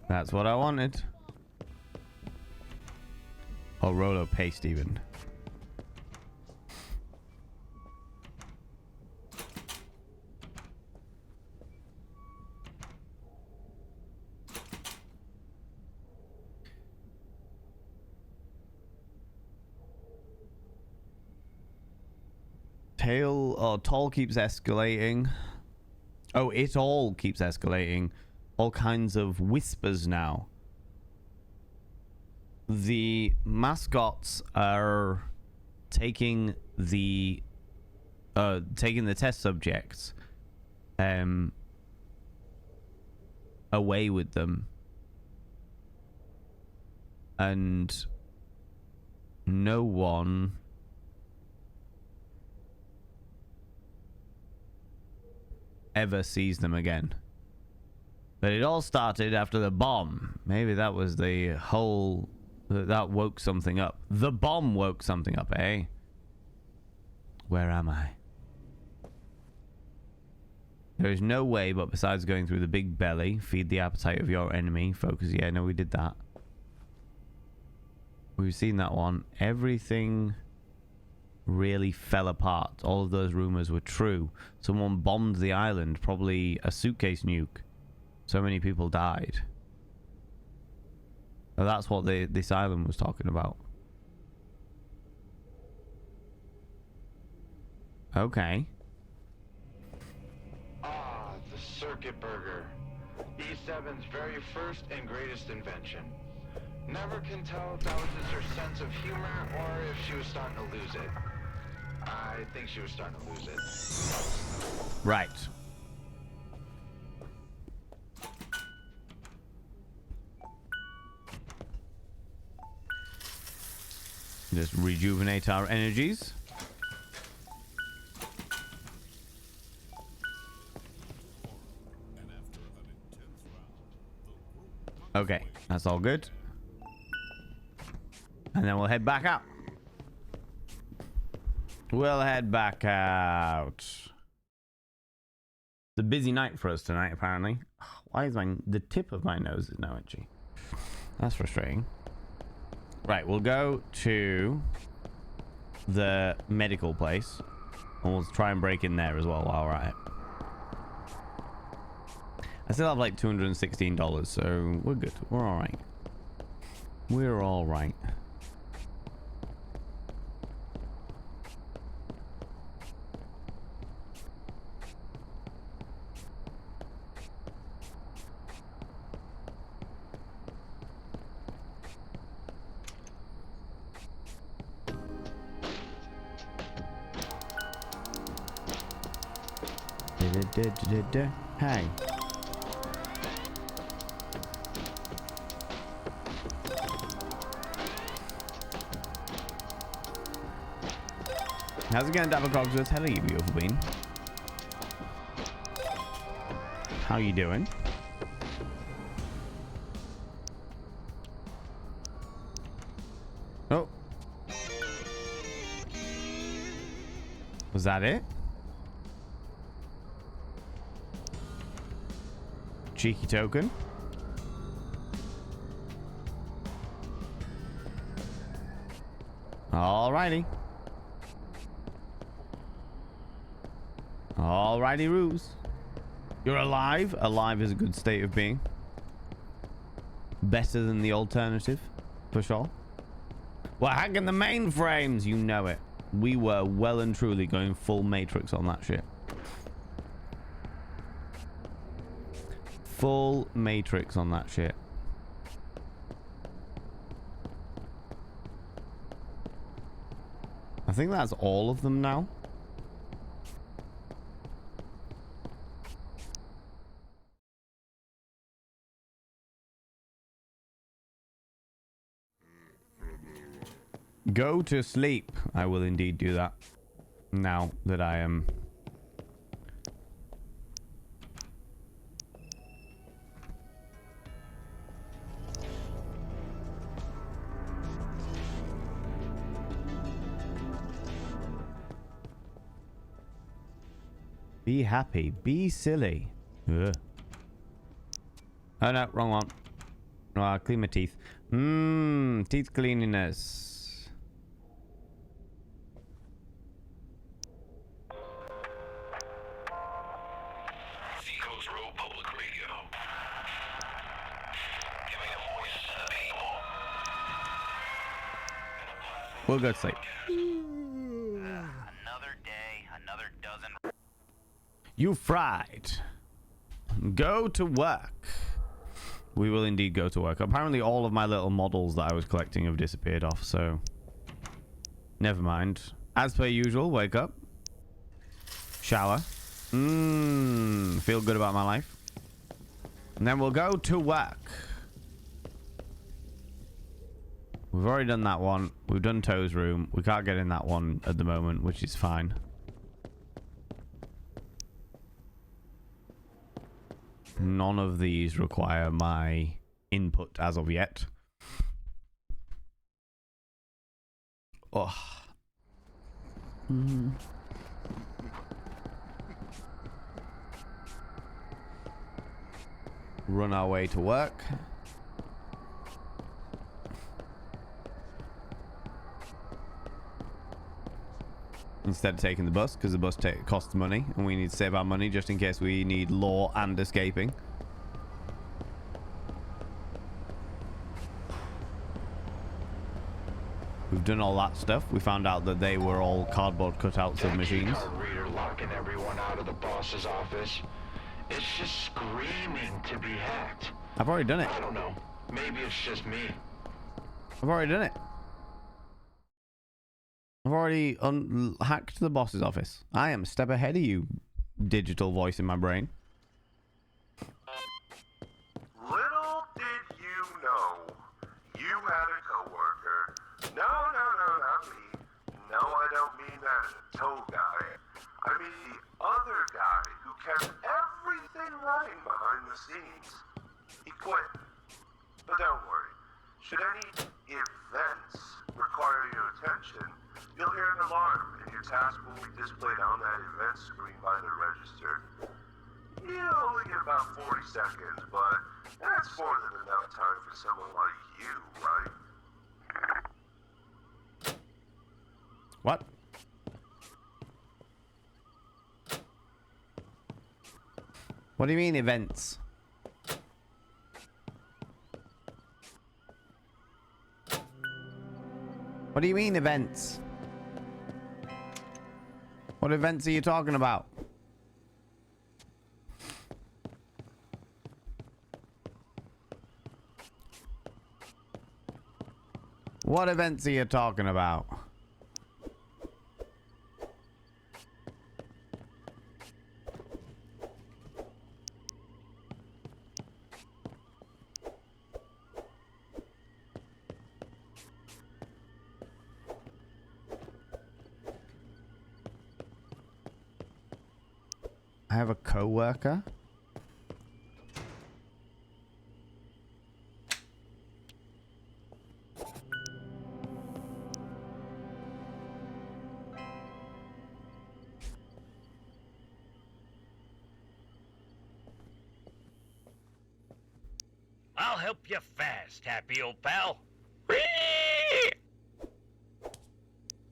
[SPEAKER 1] That's what I wanted. Or Rolo paste even. Toll keeps escalating. Oh, it all keeps escalating. All kinds of whispers now. The mascots are taking the test subjects away with them, and no one ever sees them again. But it all started after the bomb. Maybe that was the whole... That woke something up. The bomb woke something up, eh? Where am I? There is no way but besides going through the big belly, feed the appetite of your enemy, focus. Yeah, no, we did that. We've seen that one. Everything really fell apart. All of those rumors were true. Someone bombed the island, probably a suitcase nuke. So many people died. So that's what this island was talking about. Okay.
[SPEAKER 6] Ah, the circuit burger. E7's very first and greatest invention. Never can tell if that was just her sense of humor or if she was starting to lose it. I think she was starting to lose it.
[SPEAKER 1] Right. Just rejuvenate our energies. Okay, that's all good. And then we'll head back out. We'll head back out. It's a busy night for us tonight, apparently. Why is the tip of my nose is now itchy? That's frustrating. Right, we'll go to the medical place. And we'll try and break in there as well while we're at it. I still have like $216, so we're good. We're alright. We're alright. Hey. How's it going, Dapper Cogsworth? Hello, you beautiful bean. How you doing? Oh. Was that it? Cheeky token. Alrighty. Alrighty, Ruse. You're alive. Alive is a good state of being. Better than the alternative, for sure. We're hacking the mainframes, you know it. We were well and truly going full Matrix on that shit. Full Matrix on that shit. I think that's all of them now. Go to sleep. I will indeed do that. Now that I am... Be happy. Be silly. Ugh. Oh no, wrong one. Oh, clean my teeth. Teeth cleanliness.
[SPEAKER 8] Seacoast Road Public Radio. Giving a voice to the people.
[SPEAKER 1] We'll go to sleep.
[SPEAKER 8] Another day, another dozen.
[SPEAKER 1] You fried. Go to work. We will indeed go to work. Apparently all of my little models that I was collecting have disappeared off, so never mind. As per usual, wake up. Shower. Feel good about my life. And then we'll go to work. We've already done that one. We've done Toe's room. We can't get in that one at the moment, which is fine. None of these require my input as of yet. Oh. Run our way to work. Instead of taking the bus, because the bus costs money and we need to save our money just in case we need law and escaping. We've done all that stuff. We found out that they were all cardboard cutouts of machines.
[SPEAKER 6] Reader locking everyone out of the boss's office. It's just screaming to be hacked.
[SPEAKER 1] I've already done it.
[SPEAKER 6] I don't know. Maybe it's just me.
[SPEAKER 1] I've already done it. I've already hacked the boss's office. I am a step ahead of you, digital voice in my brain.
[SPEAKER 7] Little did you know, you had a coworker. No, not me. No, I don't mean that toe guy. I mean the other guy who kept everything running behind the scenes. He quit. But don't worry. Should any events require your attention, you'll hear an alarm in your Your task will be displayed on that event screen by the register. You'll only get about 40 seconds, but that's more than enough time for someone like you, right?
[SPEAKER 1] What? What do you mean events? What do you mean events? What events are you talking about? What events are you talking about? I have a co-worker.
[SPEAKER 8] I'll help you fast, happy old pal.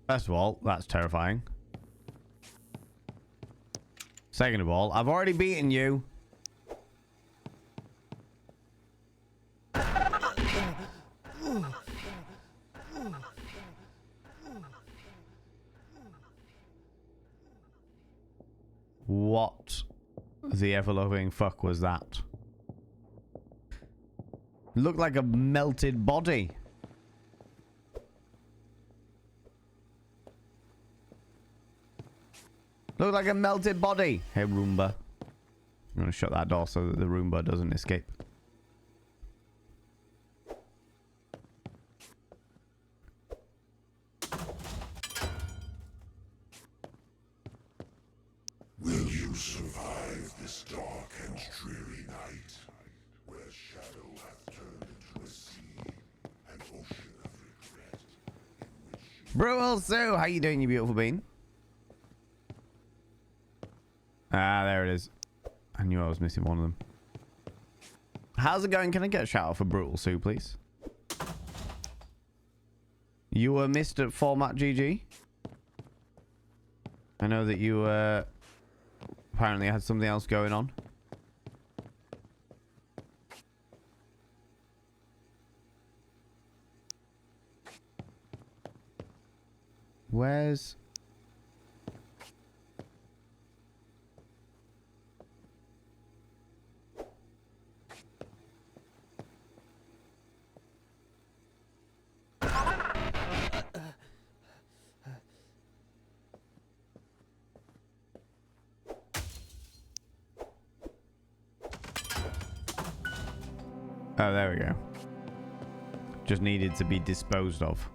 [SPEAKER 1] First of all, that's terrifying. Second of all, I've already beaten you. What the ever-loving fuck was that? Looked like a melted body. Looked like a melted body. Hey, Roomba. I'm going to shut that door so that the Roomba doesn't escape.
[SPEAKER 9] Will you survive this dark and dreary night, where shadow hath turned into a sea, an ocean of regret, in which you...
[SPEAKER 1] Brutal Sue, how you doing, you beautiful bean? Ah, there it is. I knew I was missing one of them. How's it going? Can I get a shout out for Brutal Sue, please? You were missed at Format GG. I know that you apparently had something else going on. Where's... Oh, there we go. Just needed to be disposed of.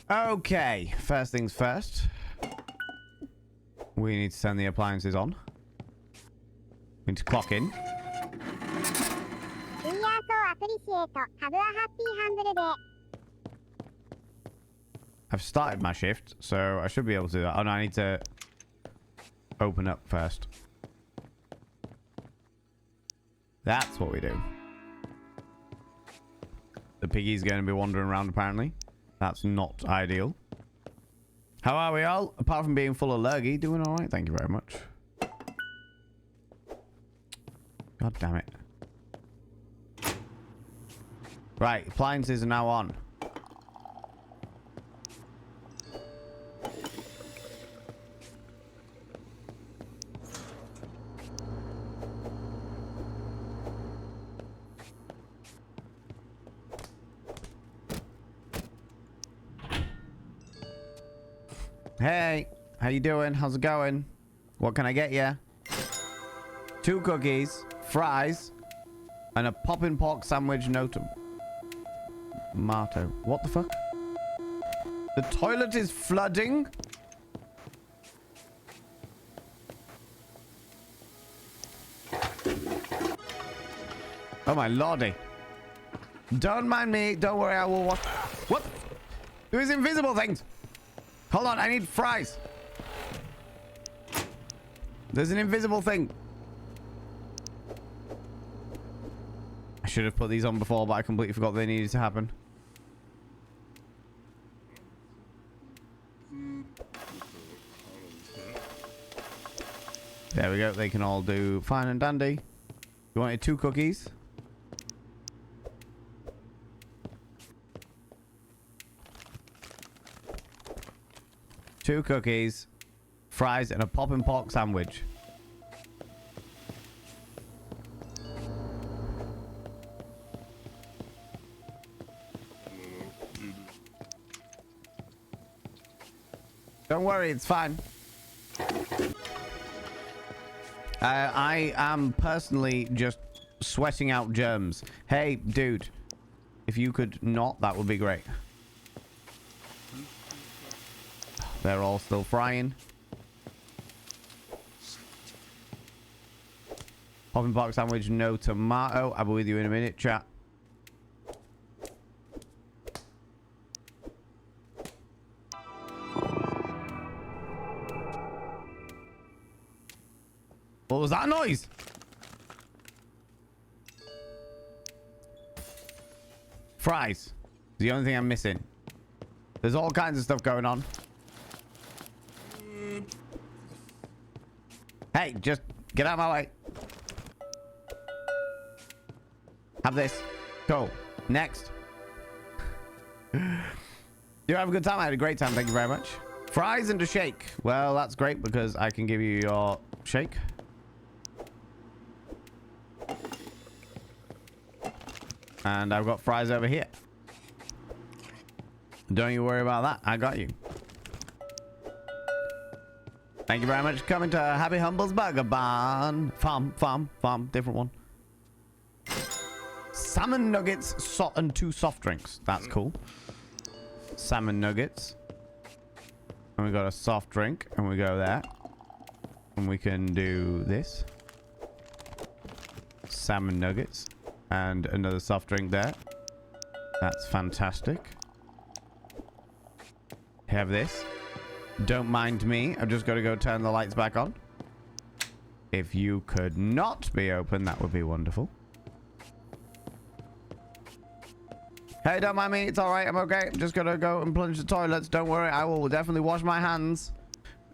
[SPEAKER 1] Okay, first things first. We need to turn the appliances on. We need to clock in. I've started my shift, so I should be able to do that. Oh no, I need to open up first. That's what we do. The piggy's going to be wandering around, apparently. That's not ideal. How are we all? Apart from being full of lurgy, doing all right. Thank you very much. God damn it. Right, appliances are now on. Hey, how you doing? How's it going? What can I get you? 2 cookies, fries, and a poppin' pork sandwich, no tomato. What the fuck? The toilet is flooding? Oh my lordy. Don't mind me. Don't worry, I will watch. What? There is invisible things. Hold on, I need fries. There's an invisible thing. I should have put these on before, but I completely forgot they needed to happen. There we go. They can all do fine and dandy. You wanted 2 cookies. Two cookies, fries, and a poppin' pork sandwich. Don't worry, it's fine. I am personally just sweating out germs. Hey, dude, if you could not, that would be great. They're all still frying. Poppin' pork sandwich, no tomato. I'll be with you in a minute, chat. What was that noise? Fries. The only thing I'm missing. There's all kinds of stuff going on. Hey, just get out of my way. Have this. Cool. Next. You have a good time? I had a great time. Thank you very much. Fries and a shake. Well, that's great because I can give you your shake. And I've got fries over here. Don't you worry about that. I got you. Thank you very much for coming to Happy Humble's Burger Barn. Farm. Different one. Salmon nuggets and 2 soft drinks. That's cool. Salmon nuggets. And we got a soft drink. And we go there. And we can do this. Salmon nuggets. And another soft drink there. That's fantastic. Have this. Don't mind me. I've just got to go turn the lights back on. If you could not be open, that would be wonderful. Hey, don't mind me. It's all right. I'm okay. I'm just going to go and plunge the toilets. Don't worry. I will definitely wash my hands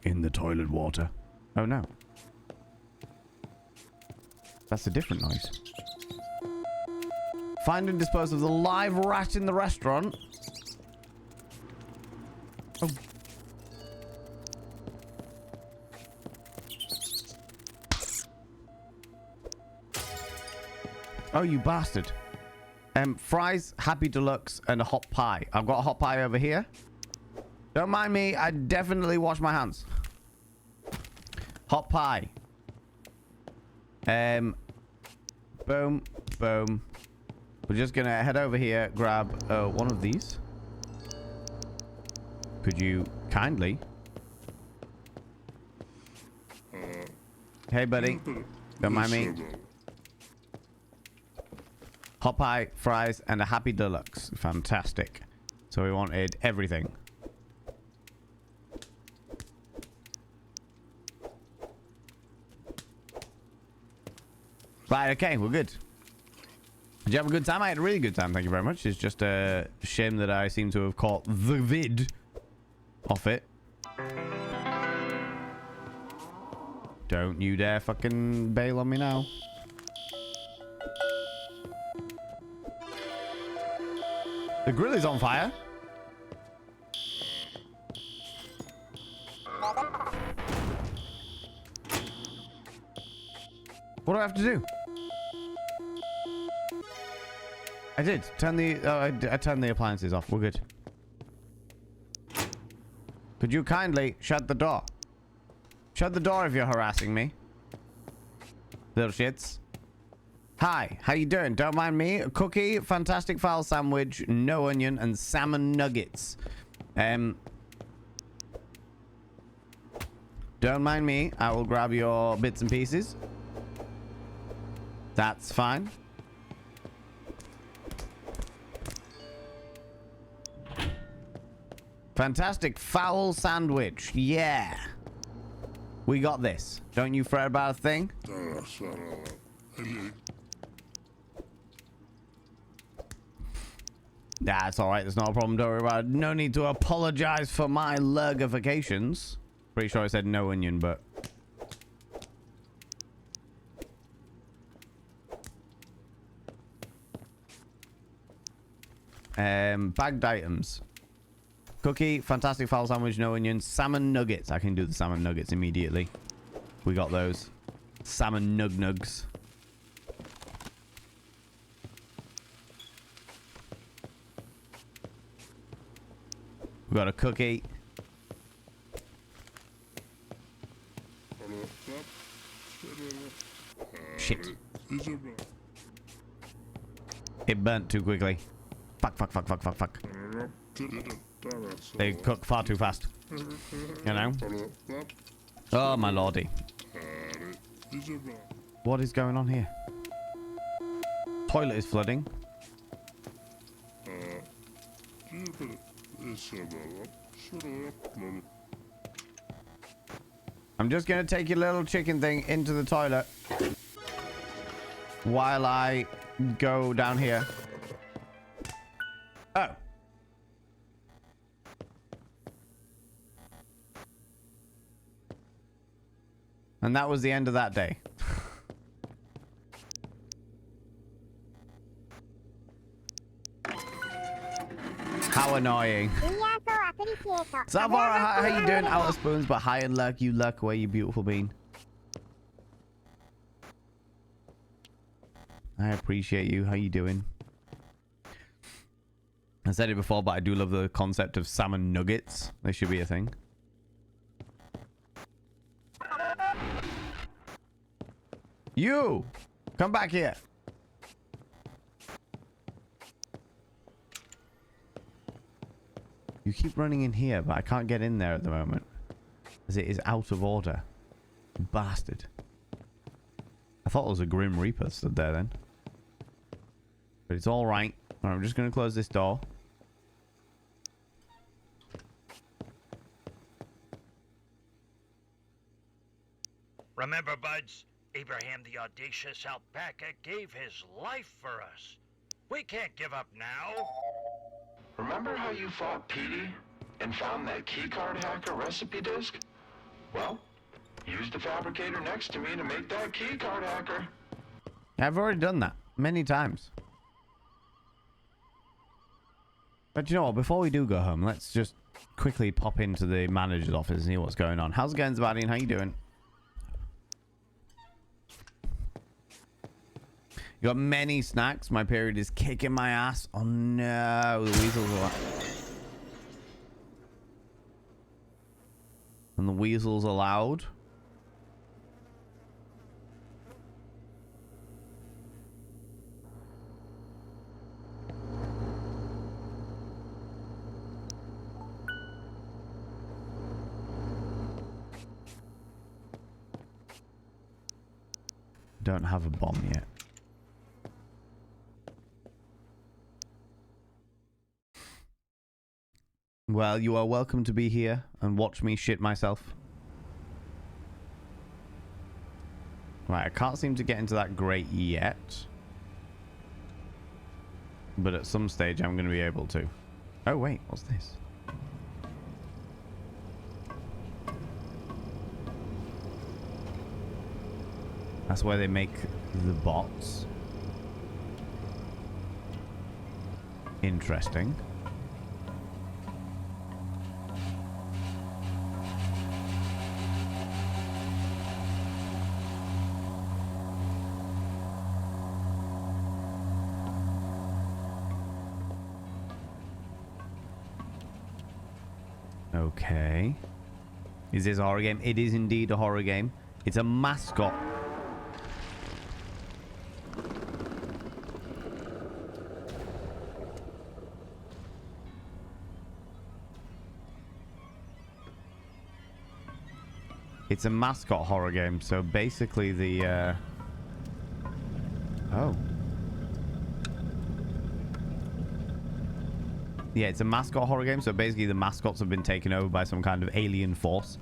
[SPEAKER 1] in the toilet water. Oh, no. That's a different noise. Find and dispose of the live rat in the restaurant. Oh. Oh, you bastard. Fries, Happy Deluxe, and a hot pie. I've got a hot pie over here. Don't mind me. I definitely wash my hands. Hot pie. Boom. Boom. We're just going to head over here, grab one of these. Could you kindly... Hey, buddy. Don't mind me. Hot pie, fries, and a Happy Deluxe. Fantastic. So we wanted everything. Right, okay, we're good. Did you have a good time? I had a really good time, thank you very much. It's just a shame that I seem to have caught the vid off it. Don't you dare fucking bail on me now. The grill is on fire. What do I have to do? I did. Turn the... I turned the appliances off. We're good. Could you kindly shut the door? Shut the door if you're harassing me. Little shits. Hi, how you doing? Don't mind me. A cookie, fantastic fowl sandwich, no onion, and salmon nuggets. Don't mind me. I will grab your bits and pieces. That's fine. Fantastic foul sandwich. Yeah. We got this. Don't you fret about a thing. That's all right. There's not a problem. Don't worry about it. No need to apologize for my lurgifications. Pretty sure I said no onion, but... bagged items. Cookie, fantastic fowl sandwich, no onions. Salmon nuggets. I can do the salmon nuggets immediately. We got those. Salmon nugs. We got a cookie. Shit. It burnt too quickly. Fuck. They cook far too fast. You know? Oh, my lordy. What is going on here? Toilet is flooding. I'm just gonna take your little chicken thing into the toilet while I go down here. Oh. And that was the end of that day. How annoying. Zavara, how you doing? Out of spoons, but high in luck. You luck away, you beautiful bean. I appreciate you. How you doing? I said it before, but I do love the concept of salmon nuggets. They should be a thing. You! Come back here. You keep running in here, but I can't get in there at the moment, as it is out of order. Bastard. I thought it was a Grim Reaper stood there then. But it's alright. I'm just going to close this door.
[SPEAKER 8] Remember, buds? Abraham the audacious alpaca gave his life for us. We can't give up now.
[SPEAKER 6] Remember how you fought Petey and found that keycard hacker recipe disk? Well, use the fabricator next to me to make that keycard hacker.
[SPEAKER 1] I've already done that many times. But you know what? Before we do go home, let's just quickly pop into the manager's office and see what's going on. How's it going, Sebastian? How you doing? You got many snacks. My period is kicking my ass. Oh no, the weasels are... And the weasels are loud. Don't have a bomb yet. Well, you are welcome to be here and watch me shit myself. Right, I can't seem to get into that grate yet. But at some stage I'm going to be able to. Oh wait, what's this? That's where they make the bots. Interesting. Okay. Is this a horror game? It is indeed a horror game. It's a mascot. It's a mascot horror game, so basically the, Oh. Yeah, it's a mascot horror game. So basically the mascots have been taken over by some kind of alien force.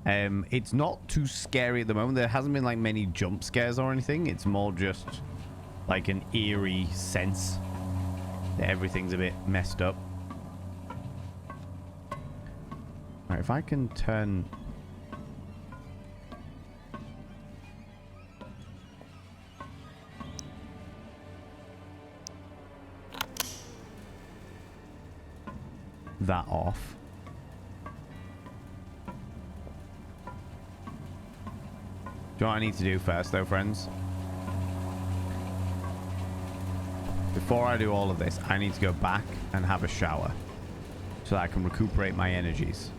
[SPEAKER 1] It's not too scary at the moment. There hasn't been like many jump scares or anything. It's more just like an eerie sense that everything's a bit messed up. Alright, if I can turn... that off. Do you know what I need to do first though, friends? Before I do all of this, I need to go back and have a shower so that I can recuperate my energies.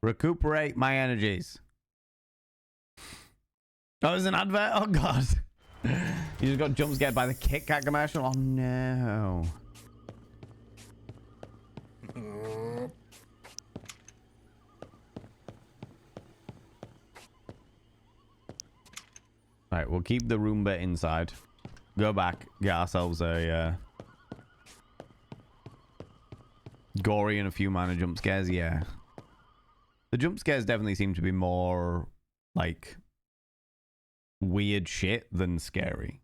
[SPEAKER 1] Recuperate my energies. Oh, there's an advert? Oh, God. You just got jump scared by the Kit Kat commercial? Oh, no. Right, we'll keep the Roomba inside. Go back, get ourselves a gory and a few minor jump scares. Yeah, the jump scares definitely seem to be more like weird shit than scary.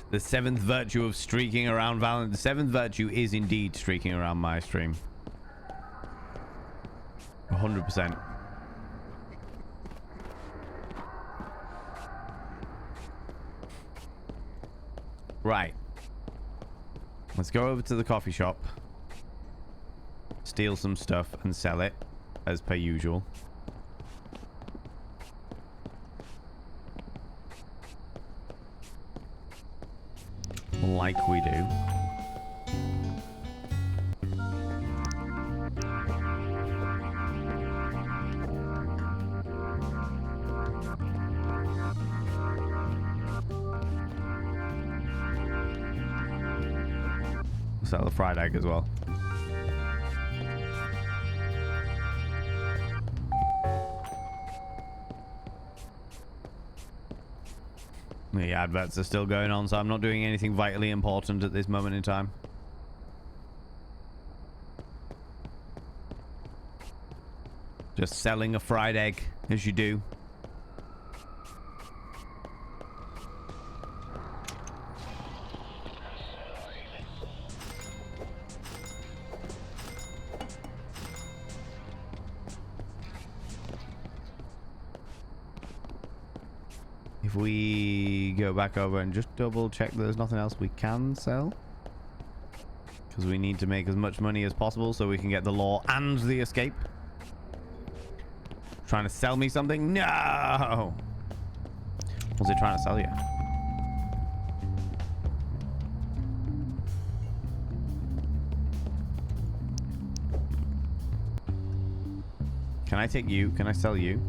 [SPEAKER 1] The seventh virtue of streaking around Valorant. The seventh virtue is indeed streaking around my stream. 100%. Right. Let's go over to the coffee shop. Steal some stuff and sell it, as per usual. Like we do. Sell the fried egg as well. The adverts are still going on, so I'm not doing anything vitally important at this moment in time. Just selling a fried egg, as you do. If we go back over and just double check that there's nothing else we can sell, because we need to make as much money as possible so we can get the law and the escape. Trying to sell me something? No! What's it trying to sell you? Can I take you? Can I sell you?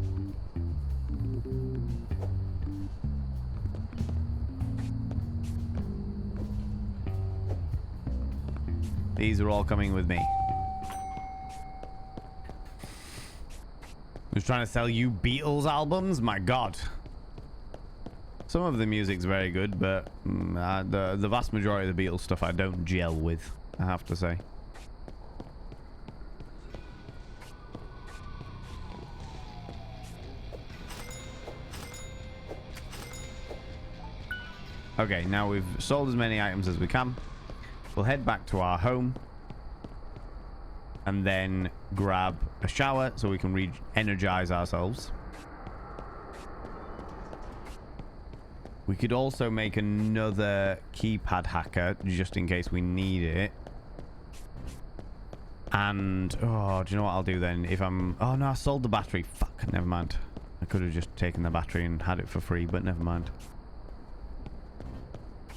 [SPEAKER 1] These are all coming with me. Who's trying to sell you Beatles albums? My God. Some of the music's very good, but the vast majority of the Beatles stuff I don't gel with, I have to say. Okay, now we've sold as many items as we can. We'll head back to our home and then grab a shower so we can re-energize ourselves. We could also make another keypad hacker just in case we need it. And, oh, do you know what I'll do then? If I'm... Oh, no, I sold the battery. Fuck, never mind. I could have just taken the battery and had it for free, but never mind.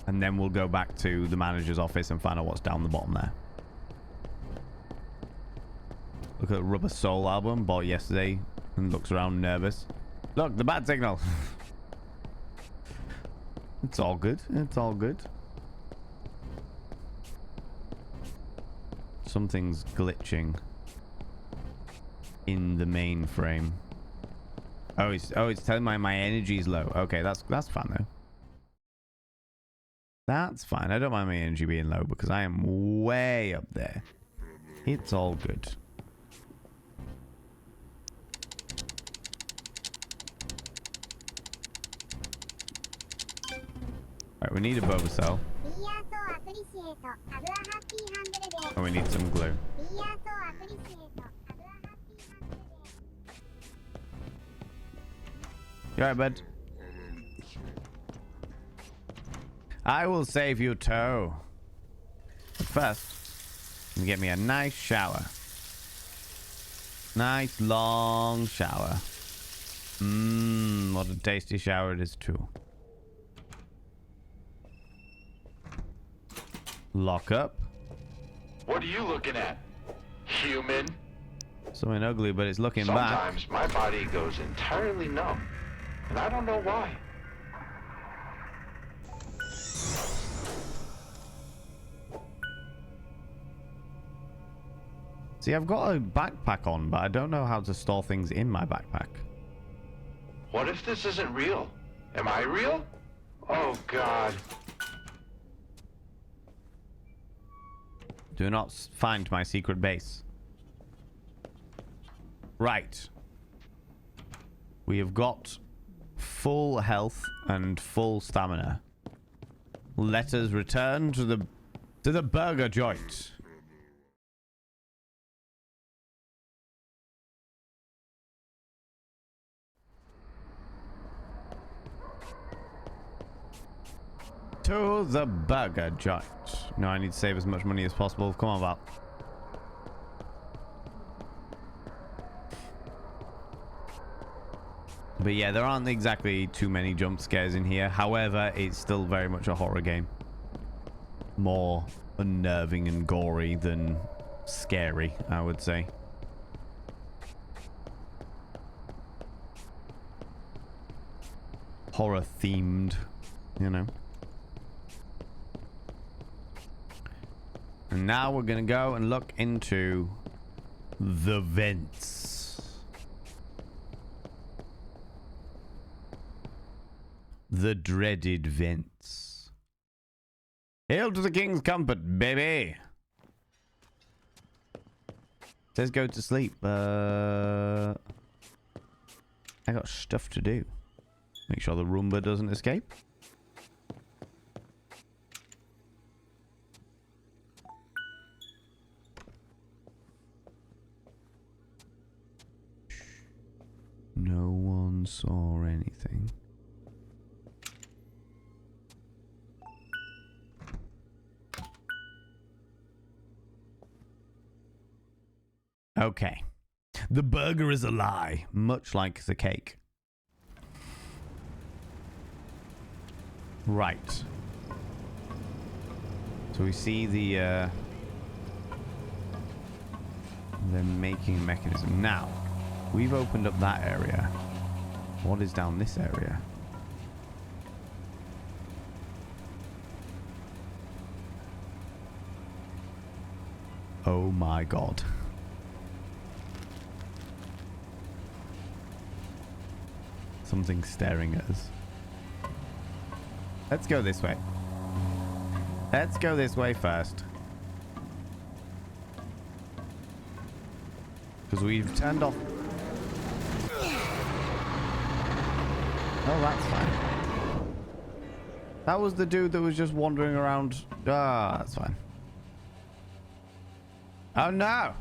[SPEAKER 1] And then we'll go back to the manager's office and find out what's down the bottom there. Look at the Rubber Soul album, bought yesterday, and looks around nervous. Look, the bat signal. It's all good. It's all good. Something's glitching in the mainframe. Oh, it's telling my energy's low. Okay, that's fine though. That's fine. I don't mind my energy being low because I am way up there. It's all good. Right, we need a Bulbasaur. And we need some glue. You alright, bud? I will save you, Toe. But first, get me a nice shower. Nice long shower. Mmm, what a tasty shower it is too. Lock up.
[SPEAKER 6] What are you looking at, human?
[SPEAKER 1] Something ugly, but it's looking back.
[SPEAKER 6] Sometimes my body goes entirely numb, and I don't know why.
[SPEAKER 1] See, I've got a backpack on, but I don't know how to store things in my backpack.
[SPEAKER 6] What if this isn't real? Am I real? Oh, God.
[SPEAKER 1] Do not find my secret base. Right. We have got full health and full stamina. Let us return to the burger joint. To the burger joint. No, I need to save as much money as possible. Come on, Val. But yeah, there aren't exactly too many jump scares in here. However, it's still very much a horror game. More unnerving and gory than scary, I would say. Horror themed, you know. And now we're going to go and look into the vents. The dreaded vents. Hail to the king's comfort, baby. Says go to sleep. I got stuff to do. Make sure the Roomba doesn't escape. No one saw anything. Okay. The burger is a lie, much like the cake. Right. So we see the making mechanism. Now, we've opened up that area. What is down this area? Oh my god. Something's staring at us. Let's go this way. Let's go this way first. Because we've turned off... Oh, that's fine. That was the dude that was just wandering around. Ah, that's fine. Oh, no!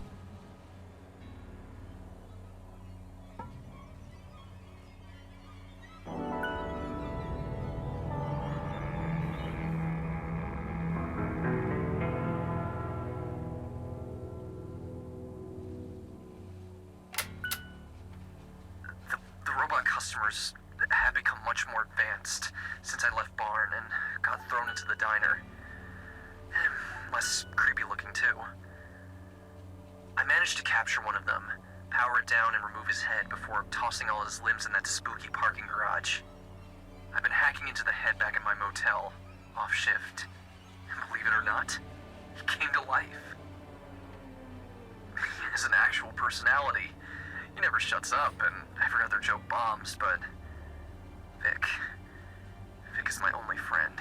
[SPEAKER 10] The robot customers have become much more advanced since I left Barn and got thrown into the diner. Less creepy looking too. I managed to capture one of them, power it down and remove his head before tossing all his limbs in that spooky parking garage. I've been hacking into the head back at my motel, off shift. And believe it or not, he came to life. He has an actual personality. He never shuts up, and I've rather no-joke bombs, but Vic is my only friend.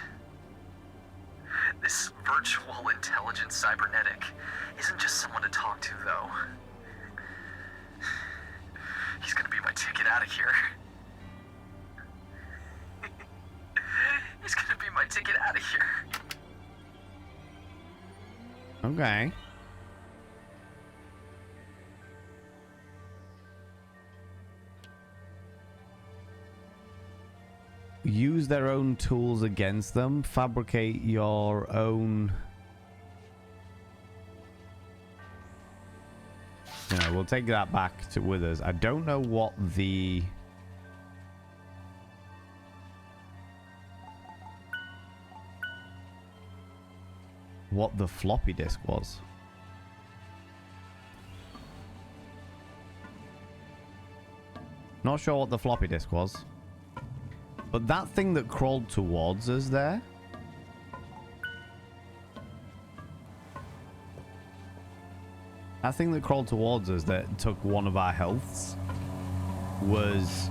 [SPEAKER 10] This virtual intelligent cybernetic isn't just someone to talk to, though. He's gonna be my ticket out of here. He's gonna be my ticket out of here.
[SPEAKER 1] Okay. Use their own tools against them. Fabricate your own. Yeah, we'll take that back to with us. I don't know what the floppy disk was. Not sure what the floppy disk was. But that thing that crawled towards us there. That thing that crawled towards us that took one of our healths was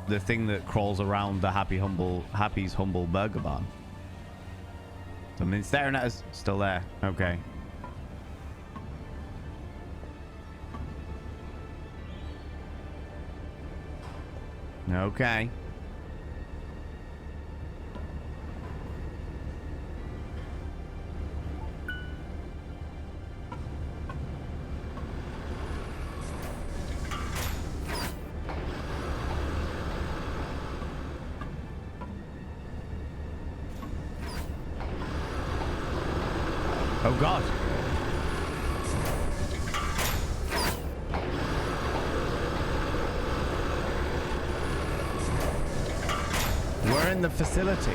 [SPEAKER 1] the thing that crawls around the Happy's Humble Burger Barn. Something staring at us. Still there. Okay. Okay. Oh God. We're in the facility.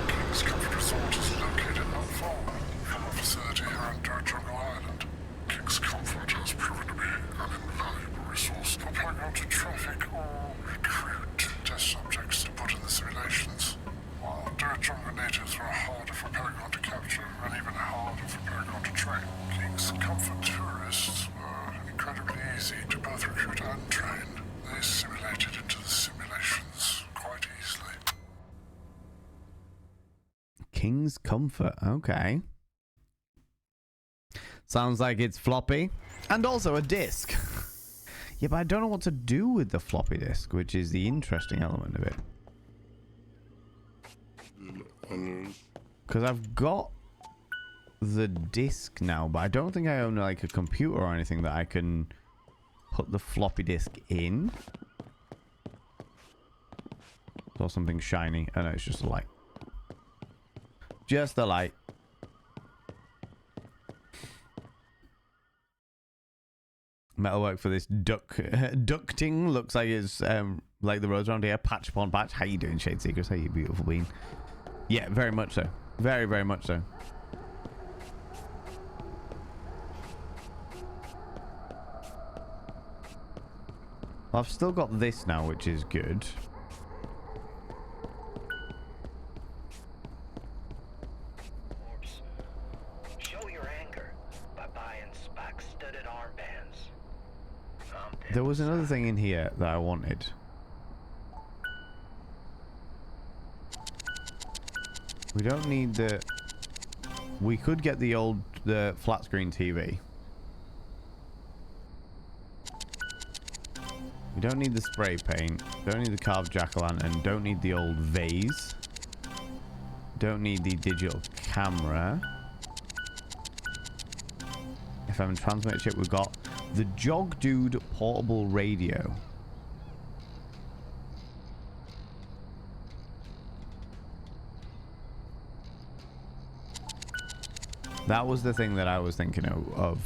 [SPEAKER 9] King's Comfort Resort is located not far from a facility here on Dirt Jungle Island. King's Comfort has proven to be an invaluable resource for Paragon to traffic or recruit test subjects to put in the simulations. While Dirt Jungle natives were harder for Paragon to capture and even harder for Paragon to train, King's Comfort tourists were incredibly easy to both recruit and train. They simulated into the simulations quite easily.
[SPEAKER 1] King's Comfort. Okay. Sounds like it's floppy. And also a disc. Yeah, but I don't know what to do with the floppy disk, which is the interesting element of it. Because I've got the disc now, but I don't think I own like a computer or anything that I can put the floppy disk in. Saw something shiny. Oh no, it's just a light. Just a light. Metalwork for this ducting looks like it's like the roads around here. Patch upon patch. How you doing, Shade Seekers? How you beautiful being? Yeah, very much so. Very, very much so. I've still got this now, which is good.
[SPEAKER 8] Show your anger by buying spike-studded armbands.
[SPEAKER 1] There was another thing in here that I wanted. We don't need the... We could get the flat screen TV. We don't need the spray paint. Don't need the carved jack-o'-lantern. Don't need the old vase. Don't need the digital camera. FM transmitter chip. We've got the Jog Dude portable radio. That was the thing that I was thinking of.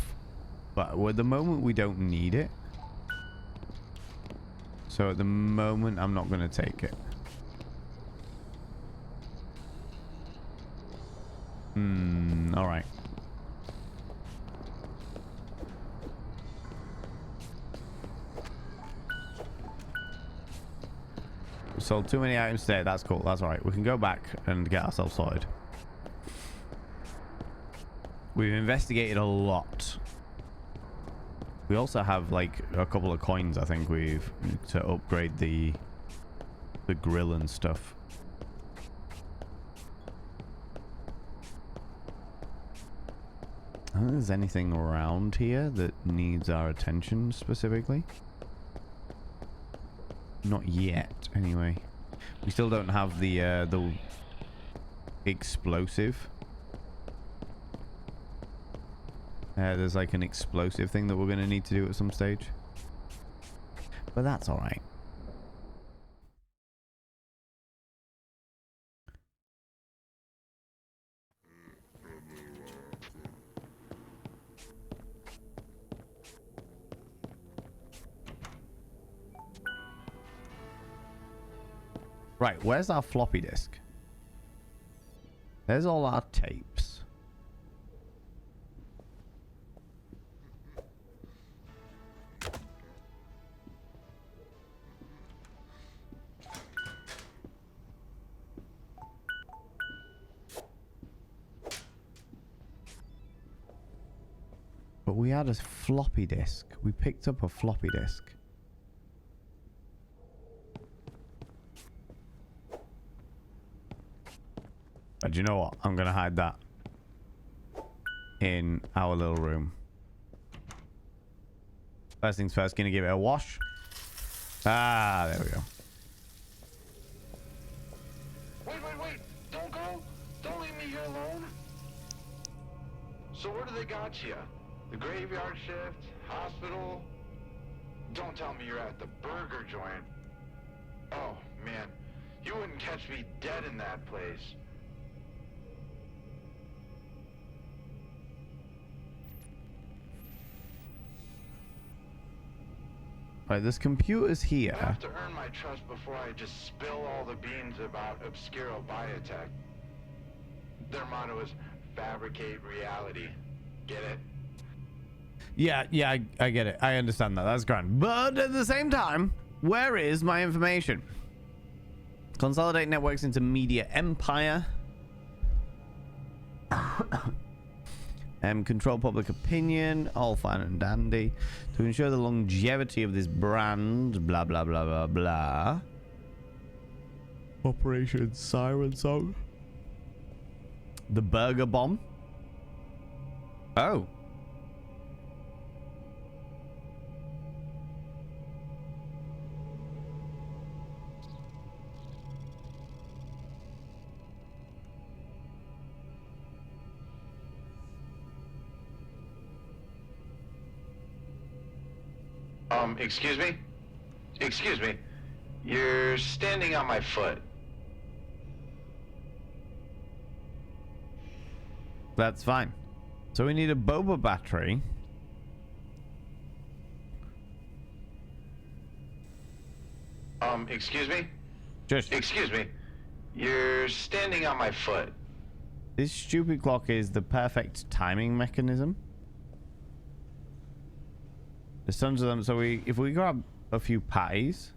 [SPEAKER 1] But at the moment, we don't need it. So at the moment, I'm not going to take it. Alright. We sold too many items today. That's cool. That's alright. We can go back and get ourselves sorted. We've investigated a lot. We also have like a couple of coins, I think, we've to upgrade the grill and stuff. I don't think there's anything around here that needs our attention specifically. Not yet, anyway. We still don't have the explosive. There's like an explosive thing that we're going to need to do at some stage. But that's all right. Right, where's our floppy disk? There's all our tapes. But we had a floppy disk. We picked up a floppy disk. But you know what? I'm going to hide that in our little room. First things first, going to give it a wash. Ah, there we go.
[SPEAKER 6] Wait. Don't go. Don't leave me here alone. So where do they got you? The graveyard shift? Hospital? Don't tell me you're at the burger joint. Oh, man. You wouldn't catch me dead in that place.
[SPEAKER 1] Right, there's computers here.
[SPEAKER 6] I have to earn my trust before I just spill all the beans about Obscuro Biotech. Their motto is fabricate reality. Get it?
[SPEAKER 1] Yeah, I get it. I understand that. That's grand. But at the same time, where is my information? Consolidate networks into media empire. Control public opinion. All fine and dandy. To ensure the longevity of this brand. Blah, blah, blah, blah, blah. Operation Siren Song. The Burger Bomb. Oh.
[SPEAKER 6] Excuse me? Excuse me. You're standing on my foot.
[SPEAKER 1] That's fine. So we need a boba battery.
[SPEAKER 6] Excuse me?
[SPEAKER 1] Just
[SPEAKER 6] Excuse me. You're standing on my foot.
[SPEAKER 1] This stupid clock is the perfect timing mechanism. There's tons of them, so if we grab a few patties.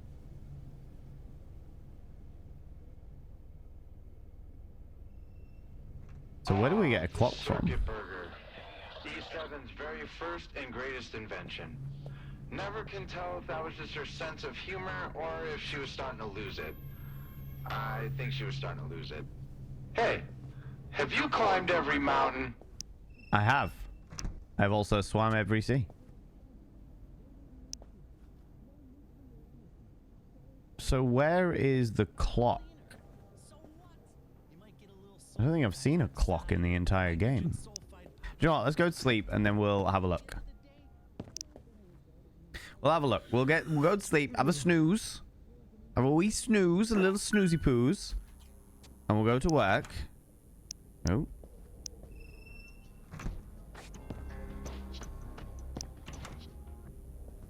[SPEAKER 1] So where do we get a clock from?
[SPEAKER 6] Circuit Burger. E7's very first and greatest invention. Never can tell if that was just her sense of humor or if she was starting to lose it. I think she was starting to lose it. Hey, have you climbed every mountain?
[SPEAKER 1] I have. I've also swam every sea. So where is the clock? I don't think I've seen a clock in the entire game. Do you know what? Let's go to sleep and then we'll have a look. We'll have a look. We'll go to sleep, have a snooze. Have a wee snooze, a little snoozy poos. And we'll go to work. Oh.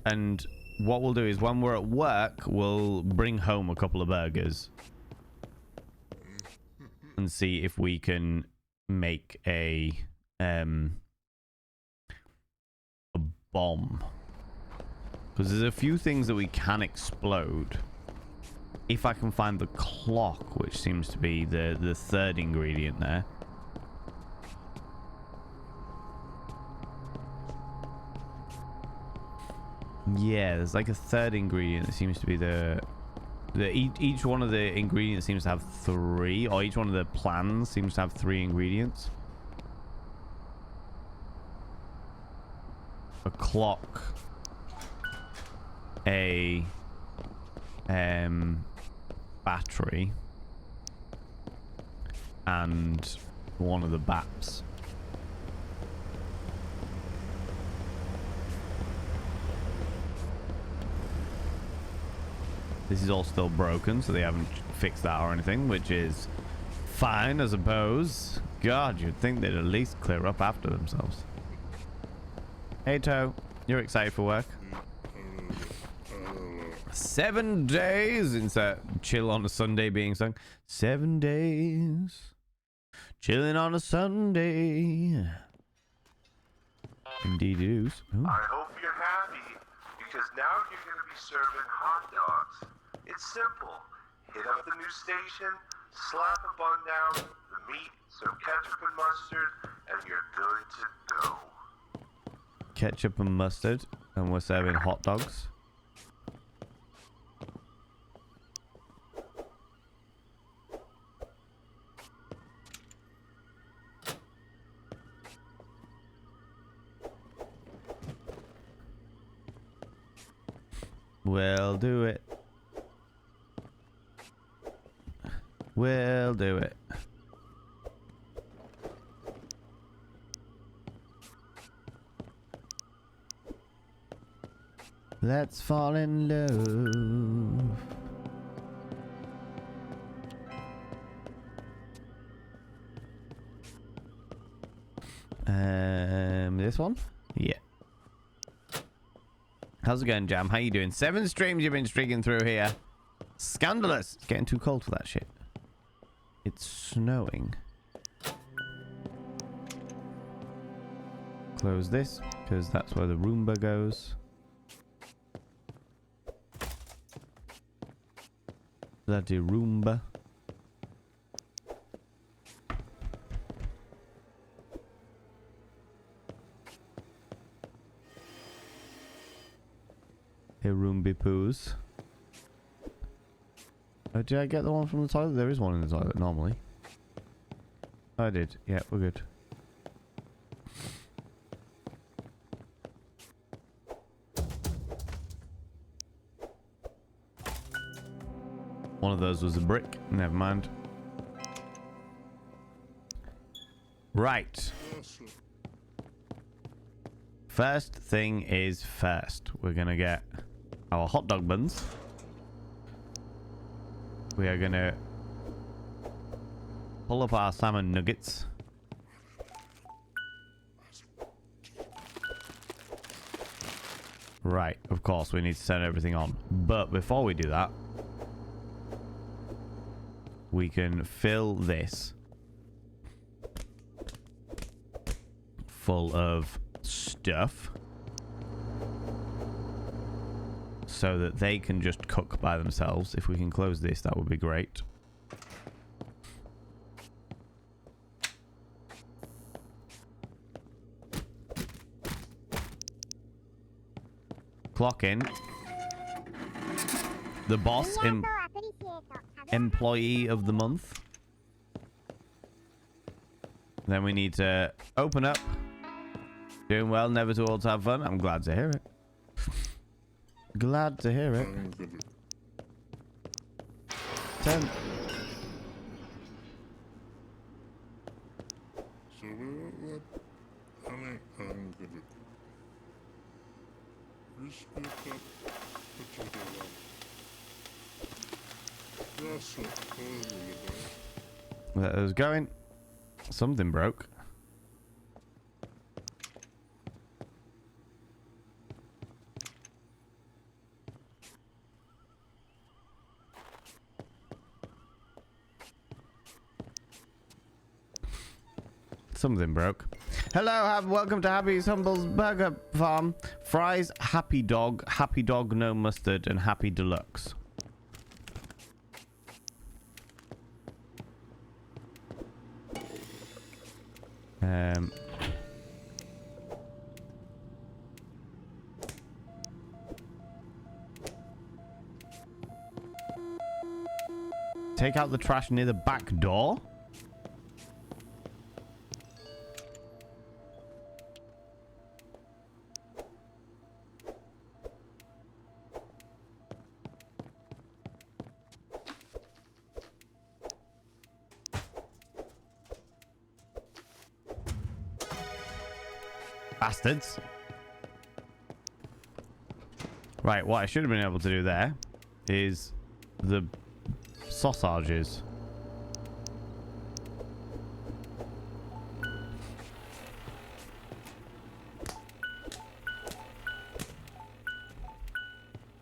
[SPEAKER 1] And what we'll do is when we're at work, we'll bring home a couple of burgers. And see if we can make a bomb. Because there's a few things that we can explode. If I can find the clock, which seems to be the third ingredient there. Yeah, there's like a third ingredient that seems to be each one of the ingredients seems to have 3, or each one of the plans seems to have 3 ingredients. A clock, a battery, and one of the baps. This is all still broken, so they haven't fixed that or anything, which is fine, I suppose. God, you'd think they'd at least clear up after themselves. Hey, Toe, you're excited for work? 7 days. Insert chill on a Sunday being sung. 7 days. Chilling on a Sunday. Indeed is. Ooh.
[SPEAKER 7] I hope you're happy, because now you're going to be serving hot dogs. It's simple. Hit up the new station, slap a bun down, the meat, some ketchup and mustard, and you're good to go.
[SPEAKER 1] Ketchup and mustard, and we're serving hot dogs. We'll do it. We'll do it. Let's fall in love. This one? Yeah. How's it going, Jam? How you doing? 7 streams you've been streaking through here. Scandalous. It's getting too cold for that shit. It's snowing. Close this, because that's where the Roomba goes. Bloody Roomba. Hey, Roomby poos. Oh, did I get the one from the toilet? There is one in the toilet normally. Oh, I did. Yeah, we're good. One of those was a brick. Never mind. Right. First thing is first. We're gonna get our hot dog buns. We are gonna pull up our salmon nuggets. Right, of course we need to turn everything on. But before we do that, we can fill this full of stuff so that they can just cook by themselves. If we can close this, that would be great. Clock in. The boss employee of the month. Then we need to open up. Doing well, never too old to have fun. I'm glad to hear it. Glad to hear it. 10. That was going. Something broke. Something broke. Hello, welcome to Happy's Humble's Burger Farm. Fries, Happy Dog, no mustard, and Happy Deluxe. take out the trash near the back door? Bastards. Right, what I should have been able to do there is the sausages.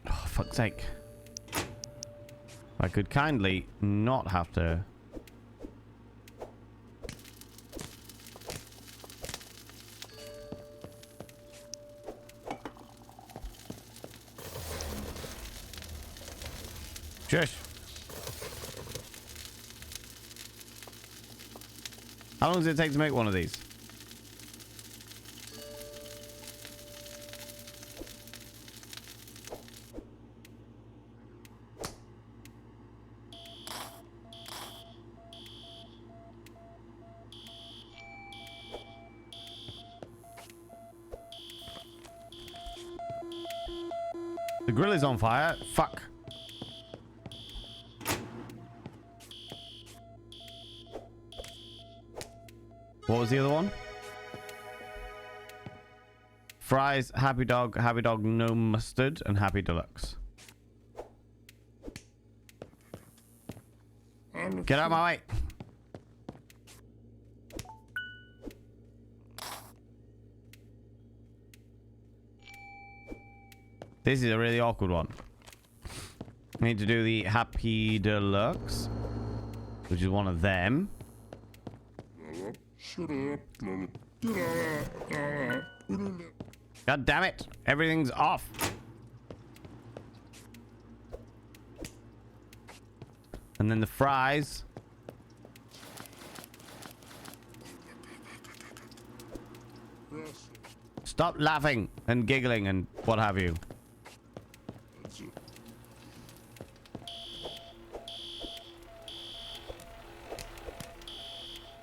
[SPEAKER 1] Oh, fuck's sake. I could kindly not have to... Shush. How long does it take to make one of these? The grill is on fire. Fuck. What was the other one? Fries, Happy Dog, no mustard, and Happy Deluxe. Get out of my way. This is a really awkward one. I need to do the Happy Deluxe, which is one of them.
[SPEAKER 9] Shut up.
[SPEAKER 1] God damn it. Everything's off. And then the fries. Stop laughing and giggling and what have you.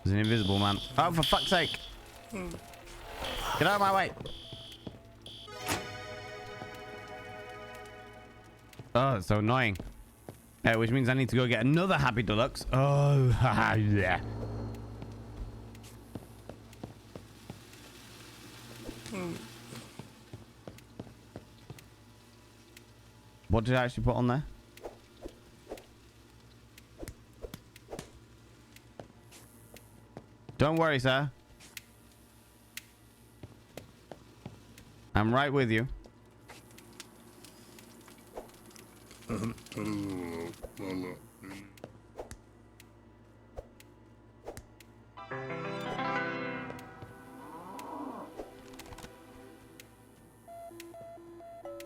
[SPEAKER 1] There's an invisible man. Oh, for fuck's sake. Get out of my way. Oh, it's so annoying. Which means I need to go get another Happy Deluxe. Oh, yeah. What did I actually put on there? Don't worry, sir. I'm right with you.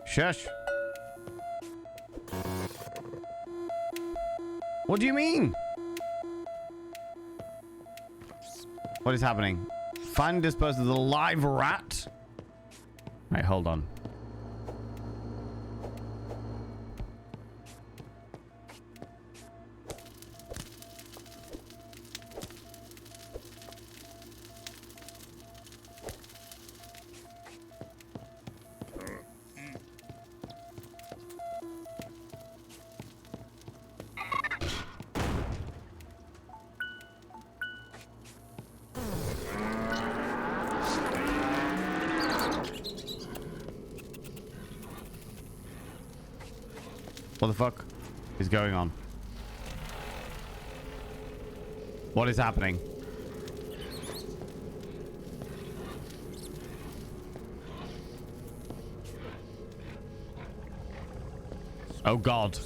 [SPEAKER 1] Shush. What do you mean? What is happening? Find and dispose of the live rat. Right, hold on. What the fuck is going on? What is happening? Oh God.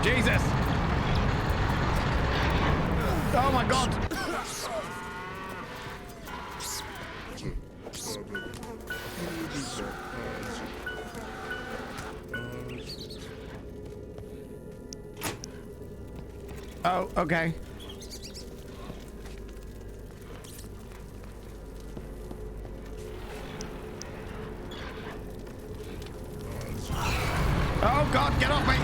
[SPEAKER 1] Jesus! Oh my God! Oh, okay. Oh God, get off me!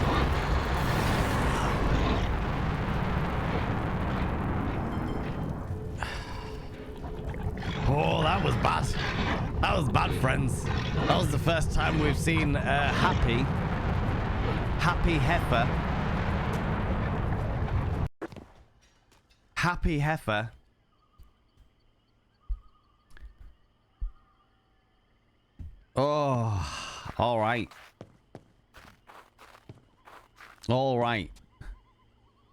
[SPEAKER 1] Oh, that was bad. That was bad, friends. That was the first time we've seen Happy Heifer. Happy Heifer. Oh, all right. All right.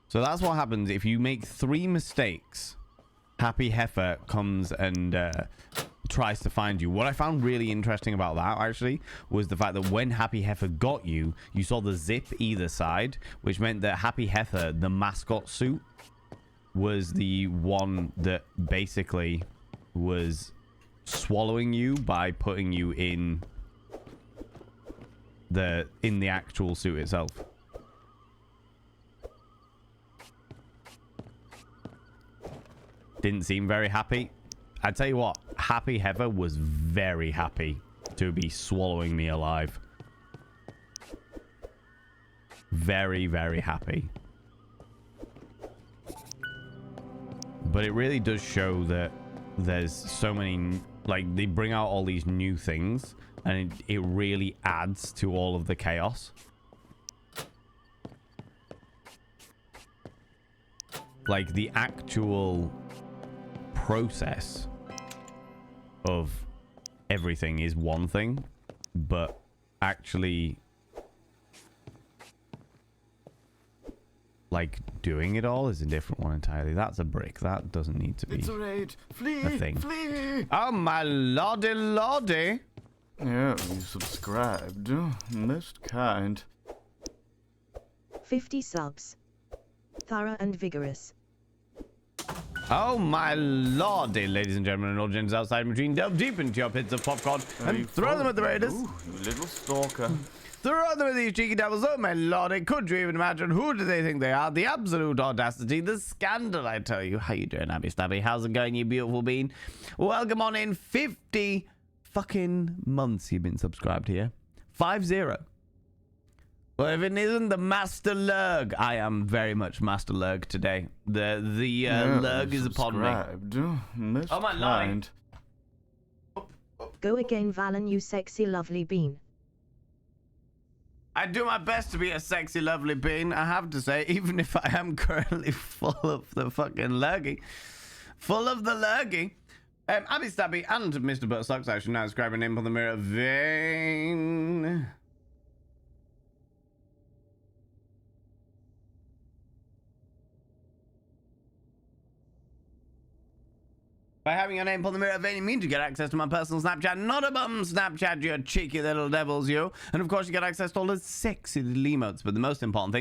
[SPEAKER 1] So that's what happens if you make 3 mistakes. Happy Heifer comes and tries to find you. What I found really interesting about that, actually, was the fact that when Happy Heifer got you, you saw the zip either side, which meant that Happy Heifer, the mascot suit, was the one that basically was swallowing you by putting you in the actual suit itself. Didn't seem very happy. I tell you what, Happy Heifer was very happy to be swallowing me alive. Very, very happy. But it really does show that there's so many, like, they bring out all these new things, and it really adds to all of the chaos. Like, the actual process of everything is one thing, but actually, like, doing it all is a different one entirely. That's a brick. That doesn't need to be
[SPEAKER 3] It's a raid. Flee,
[SPEAKER 1] a thing.
[SPEAKER 3] flee.
[SPEAKER 1] Oh, my lordy lordy.
[SPEAKER 3] Yeah, you subscribed. Most kind.
[SPEAKER 5] 50 subs. Thorough and vigorous.
[SPEAKER 1] Oh, my lordy, ladies and gentlemen, and all gents outside machine, delve deep into your pits of popcorn and throw them at the raiders.
[SPEAKER 3] Ooh, you little stalker.
[SPEAKER 1] Throw them at these cheeky devils. Oh, my lordy, could you even imagine who do they think they are? The absolute audacity, the scandal, I tell you. How you doing, Abby Stabby? How's it going, you beautiful bean? Welcome on in. 50 fucking months you've been subscribed here. 50. Well, if it isn't the Master Lurg, I am very much Master Lurg today. The Lurg is upon me.
[SPEAKER 3] Most
[SPEAKER 1] oh, my
[SPEAKER 3] kind.
[SPEAKER 5] Go again, Valen, you sexy lovely bean.
[SPEAKER 1] I do my best to be a sexy lovely bean, I have to say, even if I am currently full of the fucking lurgy. Full of the lurgy. Abby Stabby and Mr. Buttsocks, I should now describe a name on the mirror. Vane. By having your name upon the mirror vein, you mean to get access to my personal Snapchat. Not a bum Snapchat, you cheeky little devils, you. And of course, you get access to all the sexy little emotes. But the most important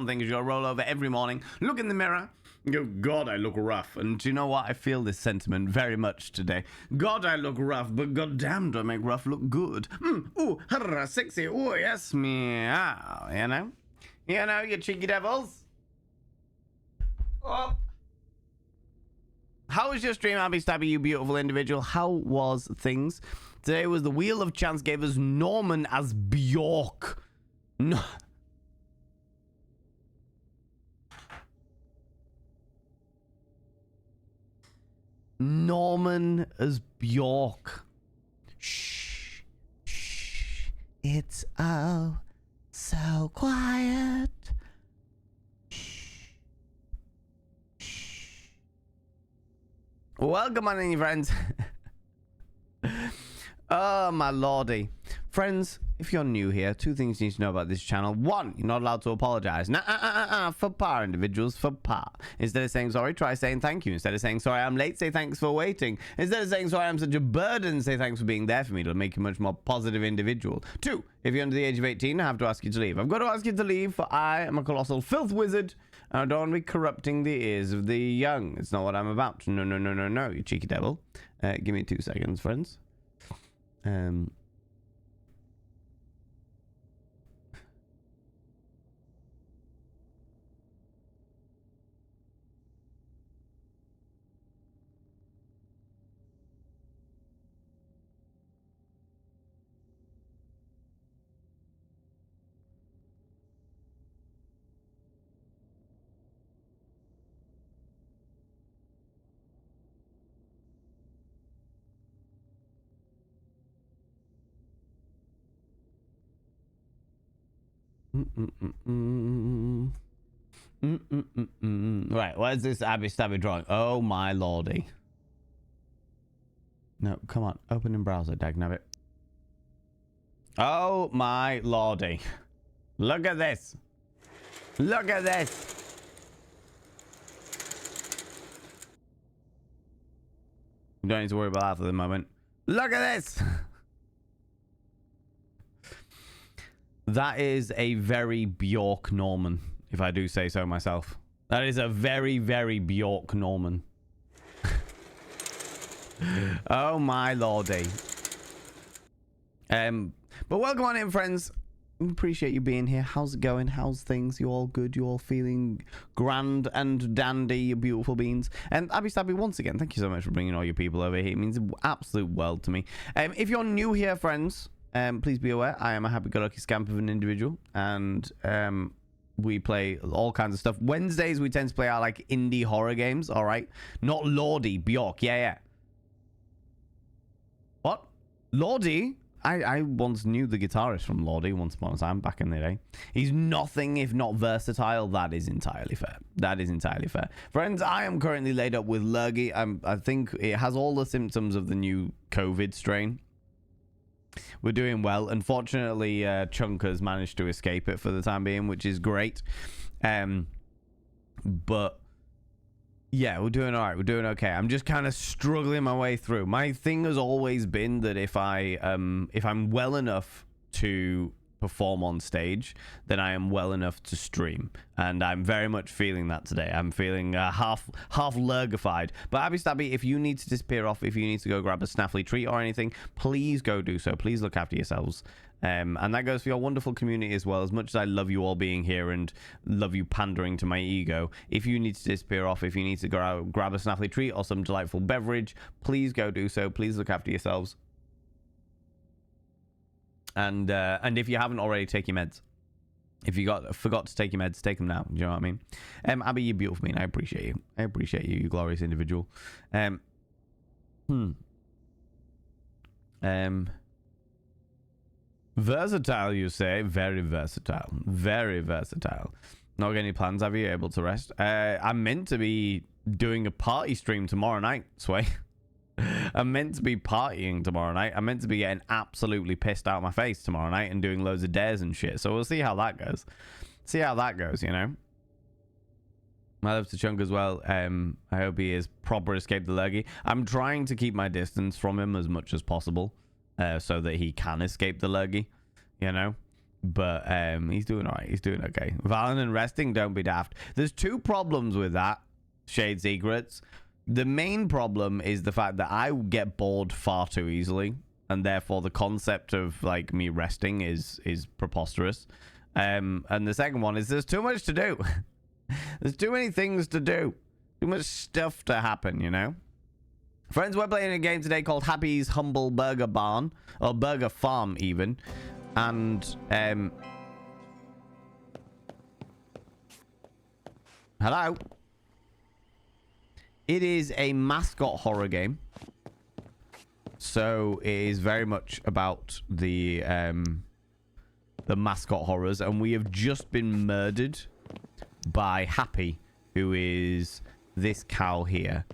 [SPEAKER 1] thing is you'll roll over every morning, look in the mirror, and go, God, I look rough. And do you know what? I feel this sentiment very much today. God, I look rough, but goddamn, do I make rough look good. Ooh, hurrah, sexy. Ooh, yes, meow. You know? You know, you cheeky devils. Oh. How was your stream, Abby Stabby, you beautiful individual? How was things? Today was the Wheel of Chance gave us Norman as Bjork. No. Norman as Bjork. Shh. Shh. It's all so quiet. Welcome on in, friends. Oh, my lordy. Friends, if you're new here, 2 things you need to know about this channel. 1, you're not allowed to apologize. For par, individuals, for par. Instead of saying sorry, try saying thank you. Instead of saying sorry, I'm late, say thanks for waiting. Instead of saying sorry, I'm such a burden, say thanks for being there for me. It'll make you a much more positive individual. 2, if you're under the age of 18, I have to ask you to leave. I've got to ask you to leave, for I am a colossal filth wizard. And I don't want to be corrupting the ears of the young. It's not what I'm about. No, no, no, no, no, you cheeky devil. Give me 2 seconds, friends. Right, where's this Abby Stabby drawing? Oh my lordy. No, come on. Open in browser, dagnabbit. Oh my lordy. Look at this. Look at this. You don't need to worry about that for the moment. Look at this. That is a very Bjork Norman, if I do say so myself. That is a very, very Bjork Norman. Oh my lordy. But welcome on in, friends. Appreciate you being here. How's it going? How's things? You all good? You all feeling grand and dandy, you beautiful beans? And Abby Stabby, once again, thank you so much for bringing all your people over here. It means the absolute world to me. If you're new here, friends, please be aware I am a happy-go-lucky scamp of an individual, and we play all kinds of stuff. Wednesdays we tend to play our like indie horror games. All right, not Lordy Bjork. Yeah. What? Lordy? I once knew the guitarist from Lordy once upon a time back in the day. He's nothing if not versatile. That is entirely fair. That is entirely fair. Friends, I am currently laid up with lurgy. I think it has all the symptoms of the new COVID strain. We're doing well. Unfortunately, Chunk has managed to escape it for the time being, which is great. But yeah, we're doing all right. We're doing okay. I'm just kind of struggling my way through. My thing has always been that if I'm well enough to perform on stage, then I am well enough to stream, and I'm very much feeling that today. I'm feeling half lurgified. But Abby Stabby, if you need to disappear off, if you need to go grab a snaffly treat or anything, please go do so. Please look after yourselves. And that goes for your wonderful community as well. As much as I love you all being here and love you pandering to my ego, if you need to disappear off, if you need to go grab a snaffly treat or some delightful beverage, please go do so. Please look after yourselves. And if you haven't already, take your meds. If you forgot to take your meds, take them now. Do you know what I mean? Abby, you're beautiful, man. I appreciate you. I appreciate you, you glorious individual. Versatile, you say? Very versatile. Very versatile. Not got any plans? Have you able to rest? I'm meant to be doing a party stream tomorrow night, Sway. I'm meant to be partying tomorrow night. I'm meant to be getting absolutely pissed out of my face tomorrow night and doing loads of dares and shit. So we'll see how that goes. See how that goes, you know? My love to Chunk as well. I hope he is proper escape the lurgy. I'm trying to keep my distance from him as much as possible, so that he can escape the lurgy, you know? But he's doing all right. He's doing okay. Valen and resting, don't be daft. There's two problems with that, Shade Secrets. The main problem is the fact that I get bored far too easily, and therefore the concept of like me resting is preposterous. And the second one is there's too much to do. There's too many things to do. Too much stuff to happen, you know? Friends, we're playing a game today called Happy's Humble Burger Barn, or Burger Farm even. And hello. It is a mascot horror game. So it is very much about the mascot horrors, and we have just been murdered by Happy, who is this cow here,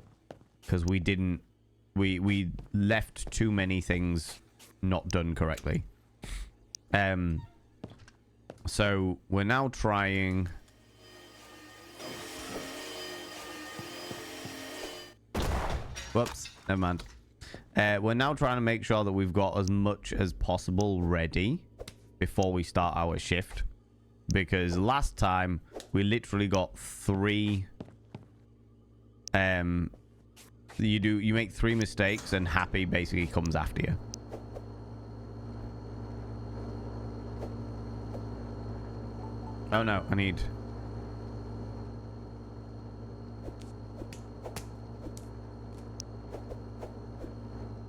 [SPEAKER 1] because we left too many things not done correctly. So we're now trying. Whoops, never mind. We're now trying to make sure that we've got as much as possible ready before we start our shift, because last time we literally got 3 you make 3 mistakes and Happy basically comes after you. Oh no, I need...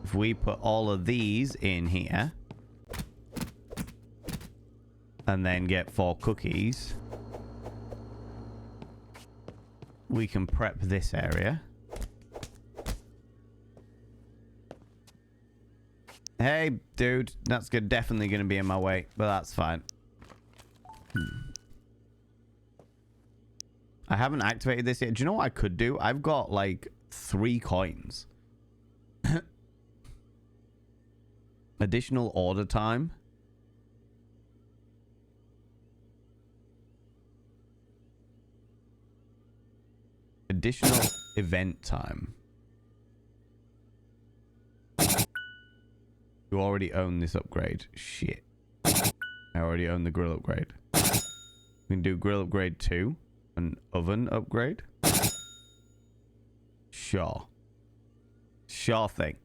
[SPEAKER 1] If we put all of these in here and then get 4 cookies, we can prep this area. Hey, dude, that's definitely going to be in my way, but that's fine. I haven't activated this yet. Do you know what I could do? I've got like 3 coins. Additional order time. Additional event time. You already own this upgrade. Shit. I already own the grill upgrade. We can do grill upgrade 2. An oven upgrade. Sure. Sure thing.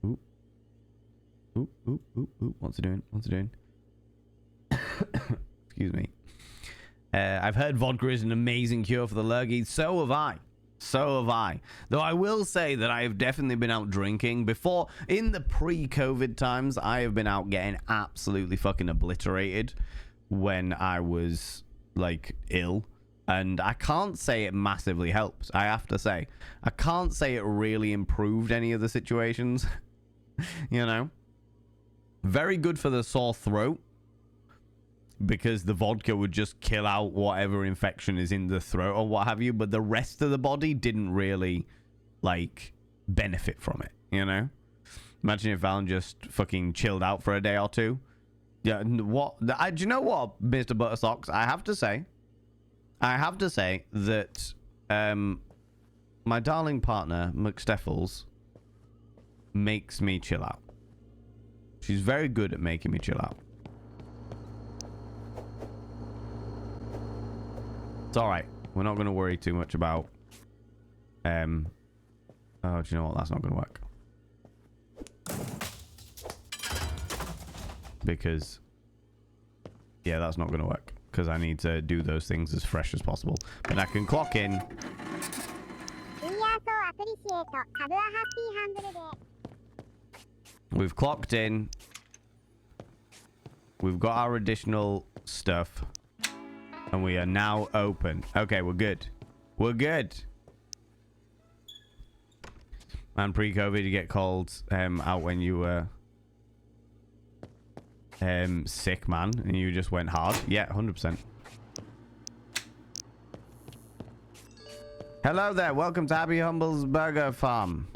[SPEAKER 1] Oop. Oop, oop, oop, oop. What's it doing? What's it doing? Excuse me. I've heard vodka is an amazing cure for the lurgy. So have I. So have I. Though I will say that I have definitely been out drinking. Before, in the pre-COVID times, I have been out getting absolutely fucking obliterated when I was, like, ill. And I can't say it massively helped, I have to say. I can't say it really improved any of the situations. You know? Very good for the sore throat, because the vodka would just kill out whatever infection is in the throat or what have you, but the rest of the body didn't really, like, benefit from it, you know? Imagine if Valen just fucking chilled out for a day or two. Yeah, what? Do you know what, Mr. Buttersocks? I have to say that my darling partner, McSteffels, makes me chill out. She's very good at making me chill out. It's all right. We're not going to worry too much about. Oh, do you know what? That's not going to work. Because, yeah, that's not going to work. Because I need to do those things as fresh as possible. But I can clock in. We've clocked in. We've got our additional stuff. And we are now open. Okay, we're good. We're good. And pre-COVID, you get called out when you were sick, man. And you just went hard. Yeah, 100%. Hello there. Welcome to Happy Humble's Burger Farm.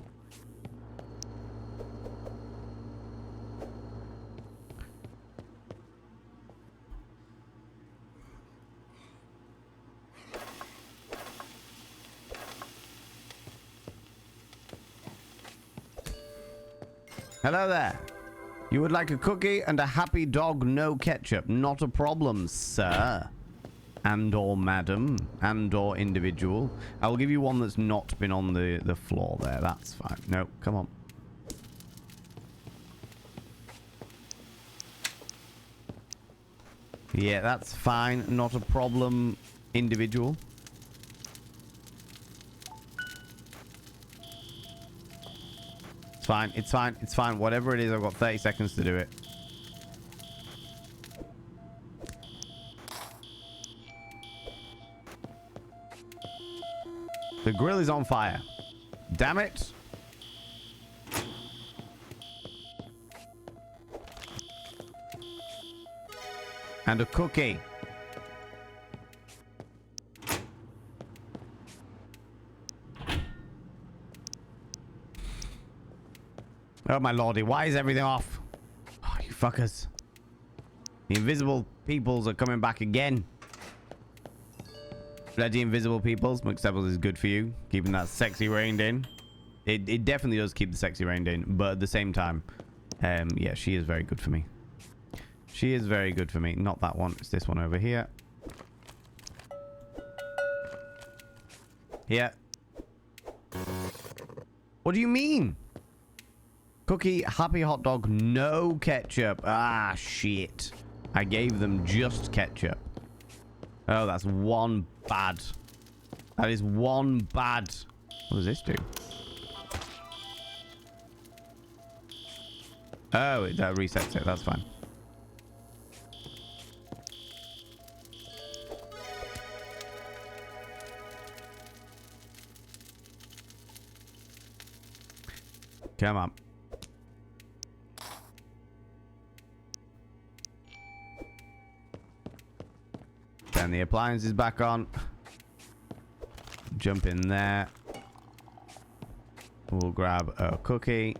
[SPEAKER 1] Hello there. You would like a cookie and a happy dog, no ketchup. Not a problem, sir. And or madam. And or individual. I will give you one that's not been on the floor there. That's fine. No, come on. Yeah, that's fine. Not a problem, individual. Fine, it's fine, it's fine. Whatever it is, I've got 30 seconds to do it. The grill is on fire. Damn it. And a cookie. Oh my lordy, why is everything off? Oh, you fuckers. The invisible peoples are coming back again. Bloody invisible peoples. McSteffels is good for you. Keeping that sexy reined in. It definitely does keep the sexy reined in. But at the same time, yeah, she is very good for me. She is very good for me. Not that one. It's this one over here. Yeah. What do you mean? Cookie, happy hot dog, no ketchup. Ah, shit. I gave them just ketchup. Oh, that's one bad. That is one bad. What does this do? Oh, that resets it. That's fine. Come on. Turn the appliances back on. Jump in there. We'll grab a cookie.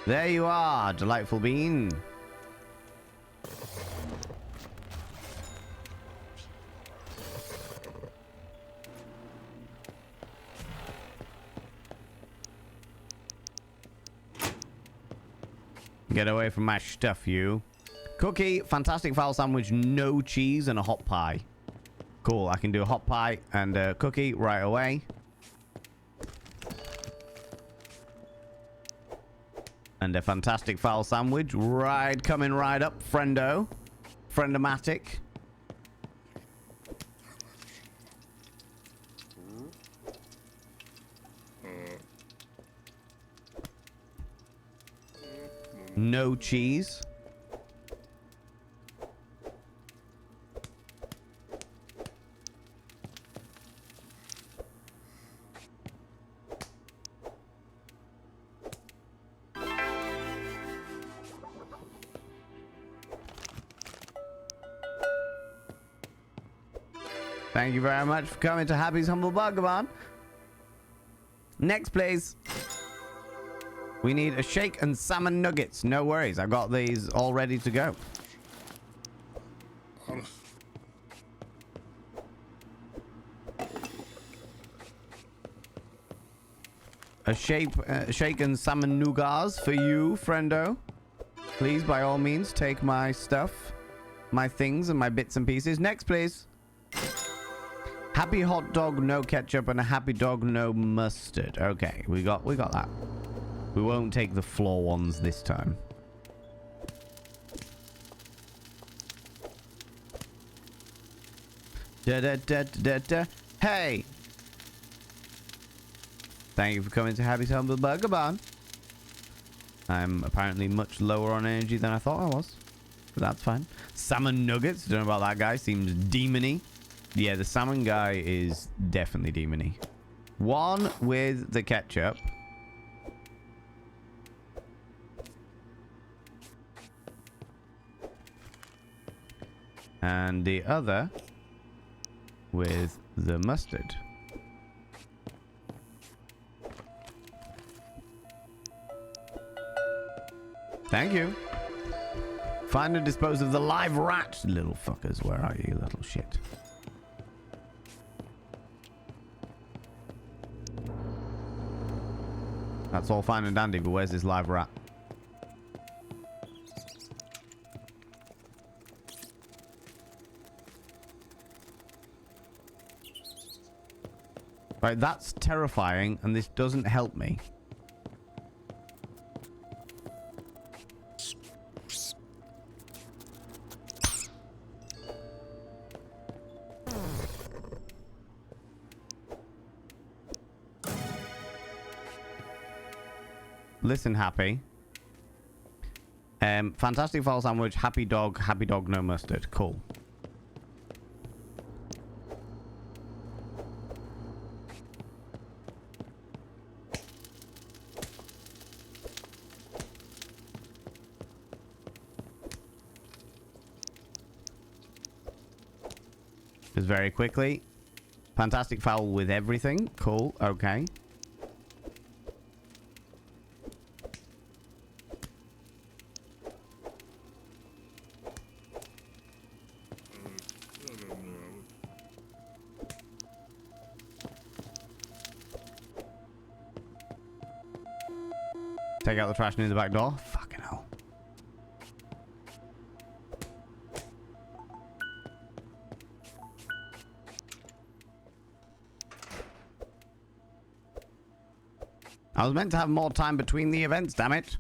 [SPEAKER 1] There you are, delightful bean. Get away from my stuff, you. Cookie, fantastic fowl sandwich, no cheese, and a hot pie. Cool, I can do a hot pie and a cookie right away. And a fantastic fowl sandwich, coming right up, friendo. Friendomatic. No cheese. Thank you very much for coming to Happy's Humble Burger Barn. Next, please. We need a shake and salmon nuggets. No worries. I've got these all ready to go. A shake and salmon nougats for you, friendo. Please, by all means, take my stuff, my things, and my bits and pieces. Next, please. Happy hot dog, no ketchup, and a happy dog, no mustard. Okay, we got that. We won't take the floor ones this time. Hey! Thank you for coming to Happy's Humble Burger Barn. I'm apparently much lower on energy than I thought I was. But that's fine. Salmon nuggets. Don't know about that guy. Seems demony. Yeah, the salmon guy is definitely demony. One with the ketchup. And the other with the mustard. Thank you. Find and dispose of the live rat, little fuckers. Where are you, little shit? That's all fine and dandy, but where's this live rat? Right, that's terrifying, and this doesn't help me. Listen, Happy. Fantastic fowl sandwich, happy dog, no mustard. Cool. Just very quickly. Fantastic fowl with everything. Cool. Okay. Take out the trash in the back door. Fucking hell. I was meant to have more time between the events, damn it.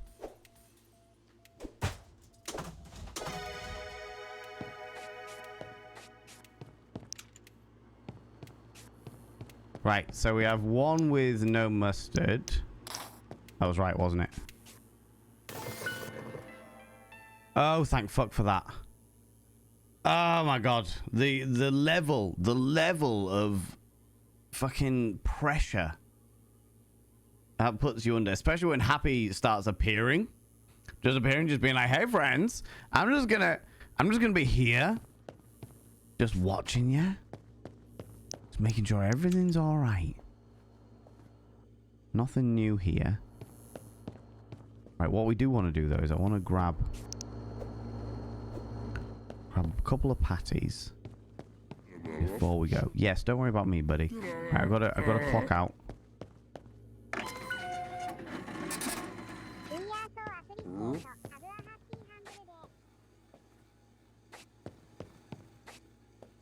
[SPEAKER 1] Right, so we have one with no mustard. That was right, wasn't it? Oh, thank fuck for that. Oh my god. The level of fucking pressure That puts you under, especially when Happy starts appearing. Just appearing, just being like, hey friends, I'm just gonna be here. Just watching you. Just making sure everything's alright. Nothing new here. Right, what we do want to do though is I want to grab a couple of patties before we go. Yes, don't worry about me, buddy. Right, I gotta clock out.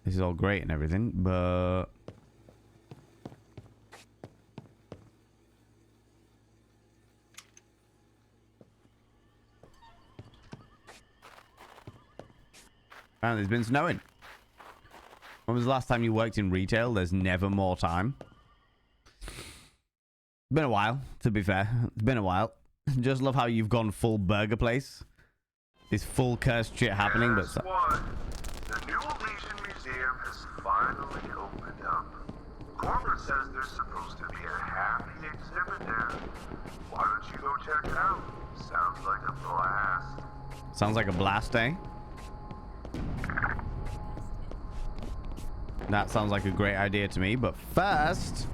[SPEAKER 1] This is all great and everything, but apparently it's been snowing. When was the last time you worked in retail? There's never more time. Been a while, to be fair. It's been a while. Just love how you've gone full burger place. This full cursed shit happening, but...
[SPEAKER 11] The new Elysian Museum has finally opened up. Corporate says there's supposed to be a happy exhibit there. Why don't you go check it out? Sounds like a blast.
[SPEAKER 1] Sounds like a blast, eh? That sounds like a great idea to me, but first...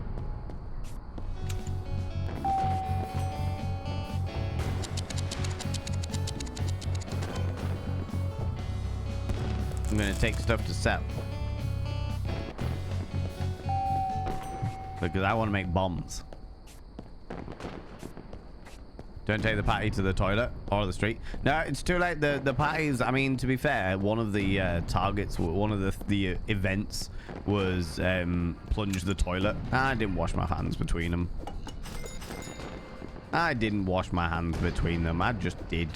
[SPEAKER 1] I'm gonna take stuff to sell. Because I want to make bombs. Don't take the patty to the toilet or the street. No, it's too late. The patties, I mean, to be fair, one of the targets, one of the events was plunge the toilet. I didn't wash my hands between them. I didn't wash my hands between them. I just did.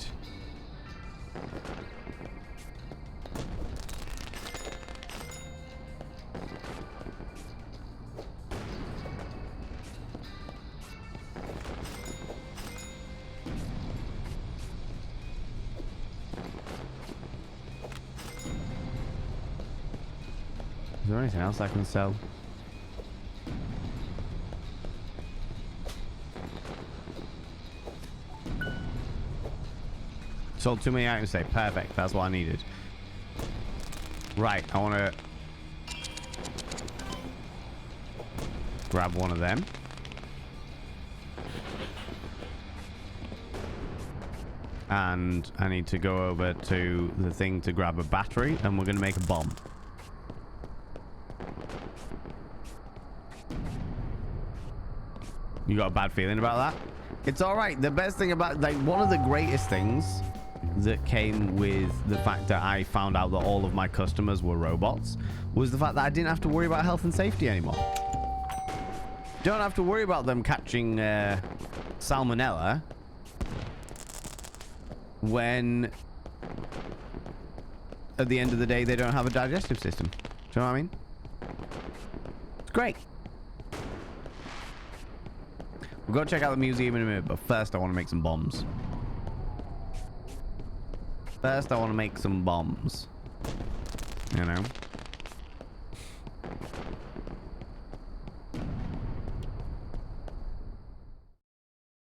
[SPEAKER 1] Is there anything else I can sell? Sold too many items today. Perfect. That's what I needed. Right. I want to grab one of them. And I need to go over to the thing to grab a battery, and we're going to make a bomb. You got a bad feeling about that? It's all right. The best thing about, like, one of the greatest things that came with the fact that I found out that all of my customers were robots was the fact that I didn't have to worry about health and safety anymore. Don't have to worry about them catching salmonella when at the end of the day they don't have a digestive system. Do you know what I mean? It's great. We'll go check out the museum in a minute, but first I want to make some bombs. First I want to make some bombs. You know?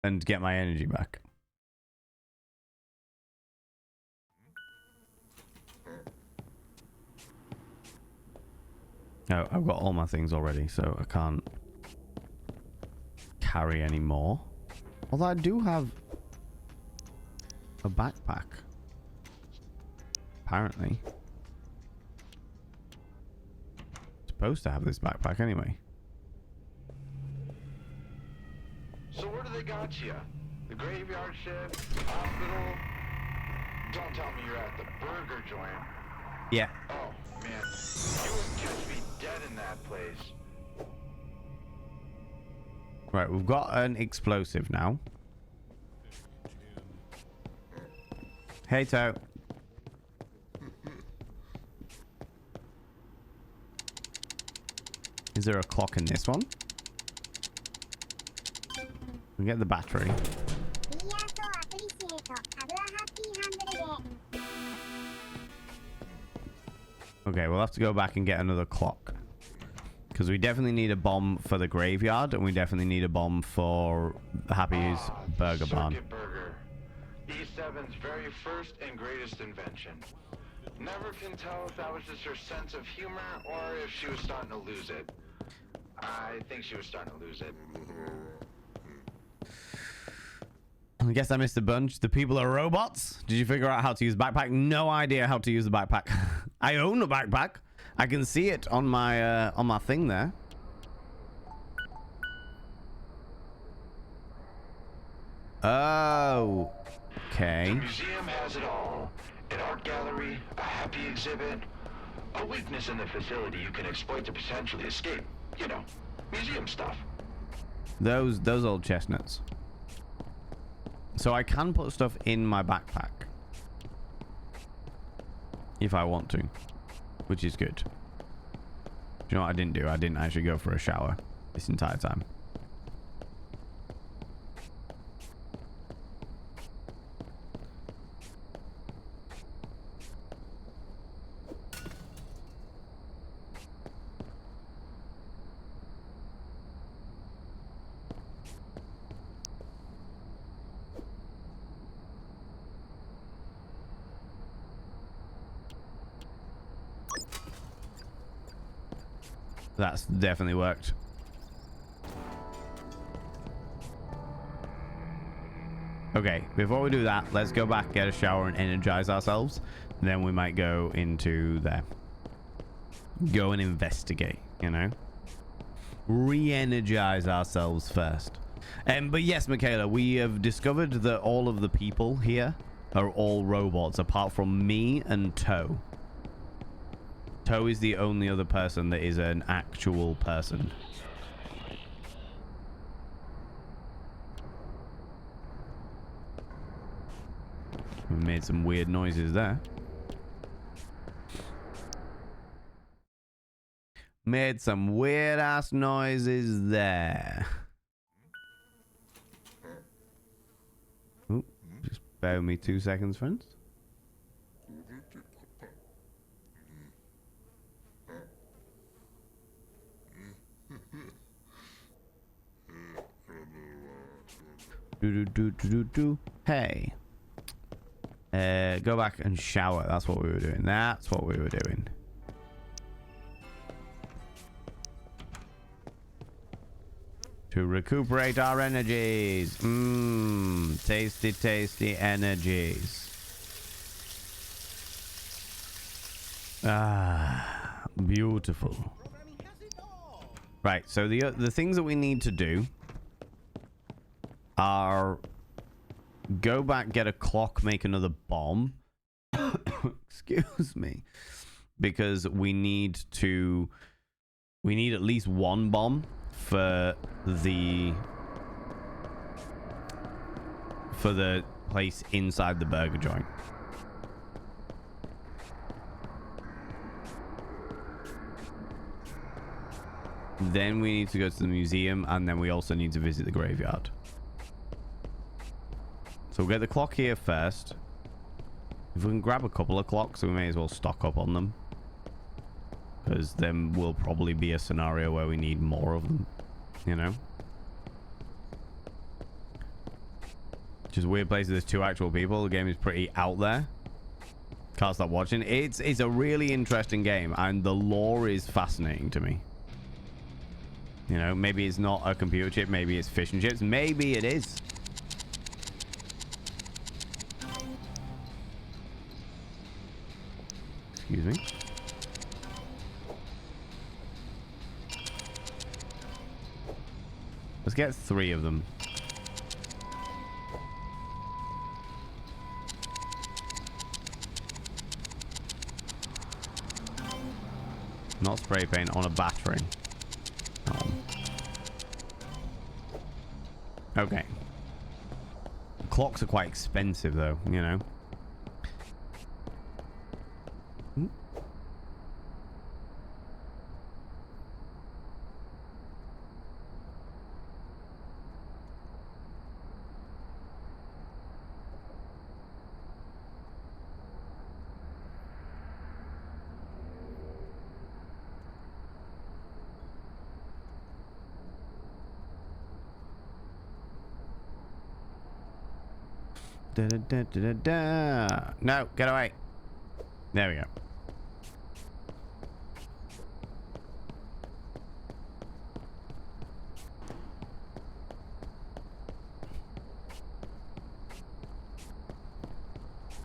[SPEAKER 1] And get my energy back. No, I've got all my things already, so I can't carry any more. Although I do have a backpack. Apparently. Supposed to have this backpack anyway.
[SPEAKER 6] So where do they got you? The graveyard shift? Hospital? Don't tell me you're at the burger joint.
[SPEAKER 1] Yeah.
[SPEAKER 6] Oh, man. You wouldn't catch me dead in that place.
[SPEAKER 1] Right, we've got an explosive now. Hey, Toe. Is there a clock in this one? We get the battery. Okay, we'll have to go back and get another clock. Because we definitely need a bomb for the graveyard, and we definitely need a bomb for Happy's Burger Barn.
[SPEAKER 6] Circuit Burger. E7's very first and greatest invention. Never can tell if that was just her sense of humor or if she was starting to lose it. I think she was starting to lose it.
[SPEAKER 1] I guess I missed a bunch. The people are robots. Did you figure out how to use the backpack? No idea how to use the backpack. I own a backpack. I can see it on my thing there. Oh, okay.
[SPEAKER 6] The museum has it all. An art gallery, a happy exhibit, a weakness in the facility you can exploit to potentially escape. You know, museum stuff.
[SPEAKER 1] Those old chestnuts. So I can put stuff in my backpack if I want to, which is good. Do you know what I didn't do? I didn't actually go for a shower this entire time. That's definitely worked. Okay, before we do that, let's go back, get a shower, and energize ourselves. Then we might go into there. Go and investigate, you know? Re-energize ourselves first. But yes, Michaela, we have discovered that all of the people here are all robots, apart from me and Toe. Toe is the only other person that is an actual person. We made some weird noises there. Made some weird ass noises there. Ooh, just bear with me 2 seconds, friends. Hey. Go back and shower. That's what we were doing. That's what we were doing. To recuperate our energies. Mmm. Tasty, tasty energies. Ah. Beautiful. Right. So the things that we need to do are go back, get a clock, make another bomb. Excuse me. Because we need at least one bomb for the place inside the burger joint. Then we need to go to the museum, and then we also need to visit the graveyard. So we'll get the clock here first. If we can grab a couple of clocks, we may as well stock up on them. Because then will probably be a scenario where we need more of them. You know? Just weird places. There's 2 actual people. The game is pretty out there. Can't stop watching. It's a really interesting game, and the lore is fascinating to me. You know, maybe it's not a computer chip. Maybe it's fish and chips. Maybe it is. Excuse me. Let's get 3 of them. Not spray paint, on a battery. Okay. Clocks are quite expensive though, you know. Da, da, da, da, da. No, get away. There we go.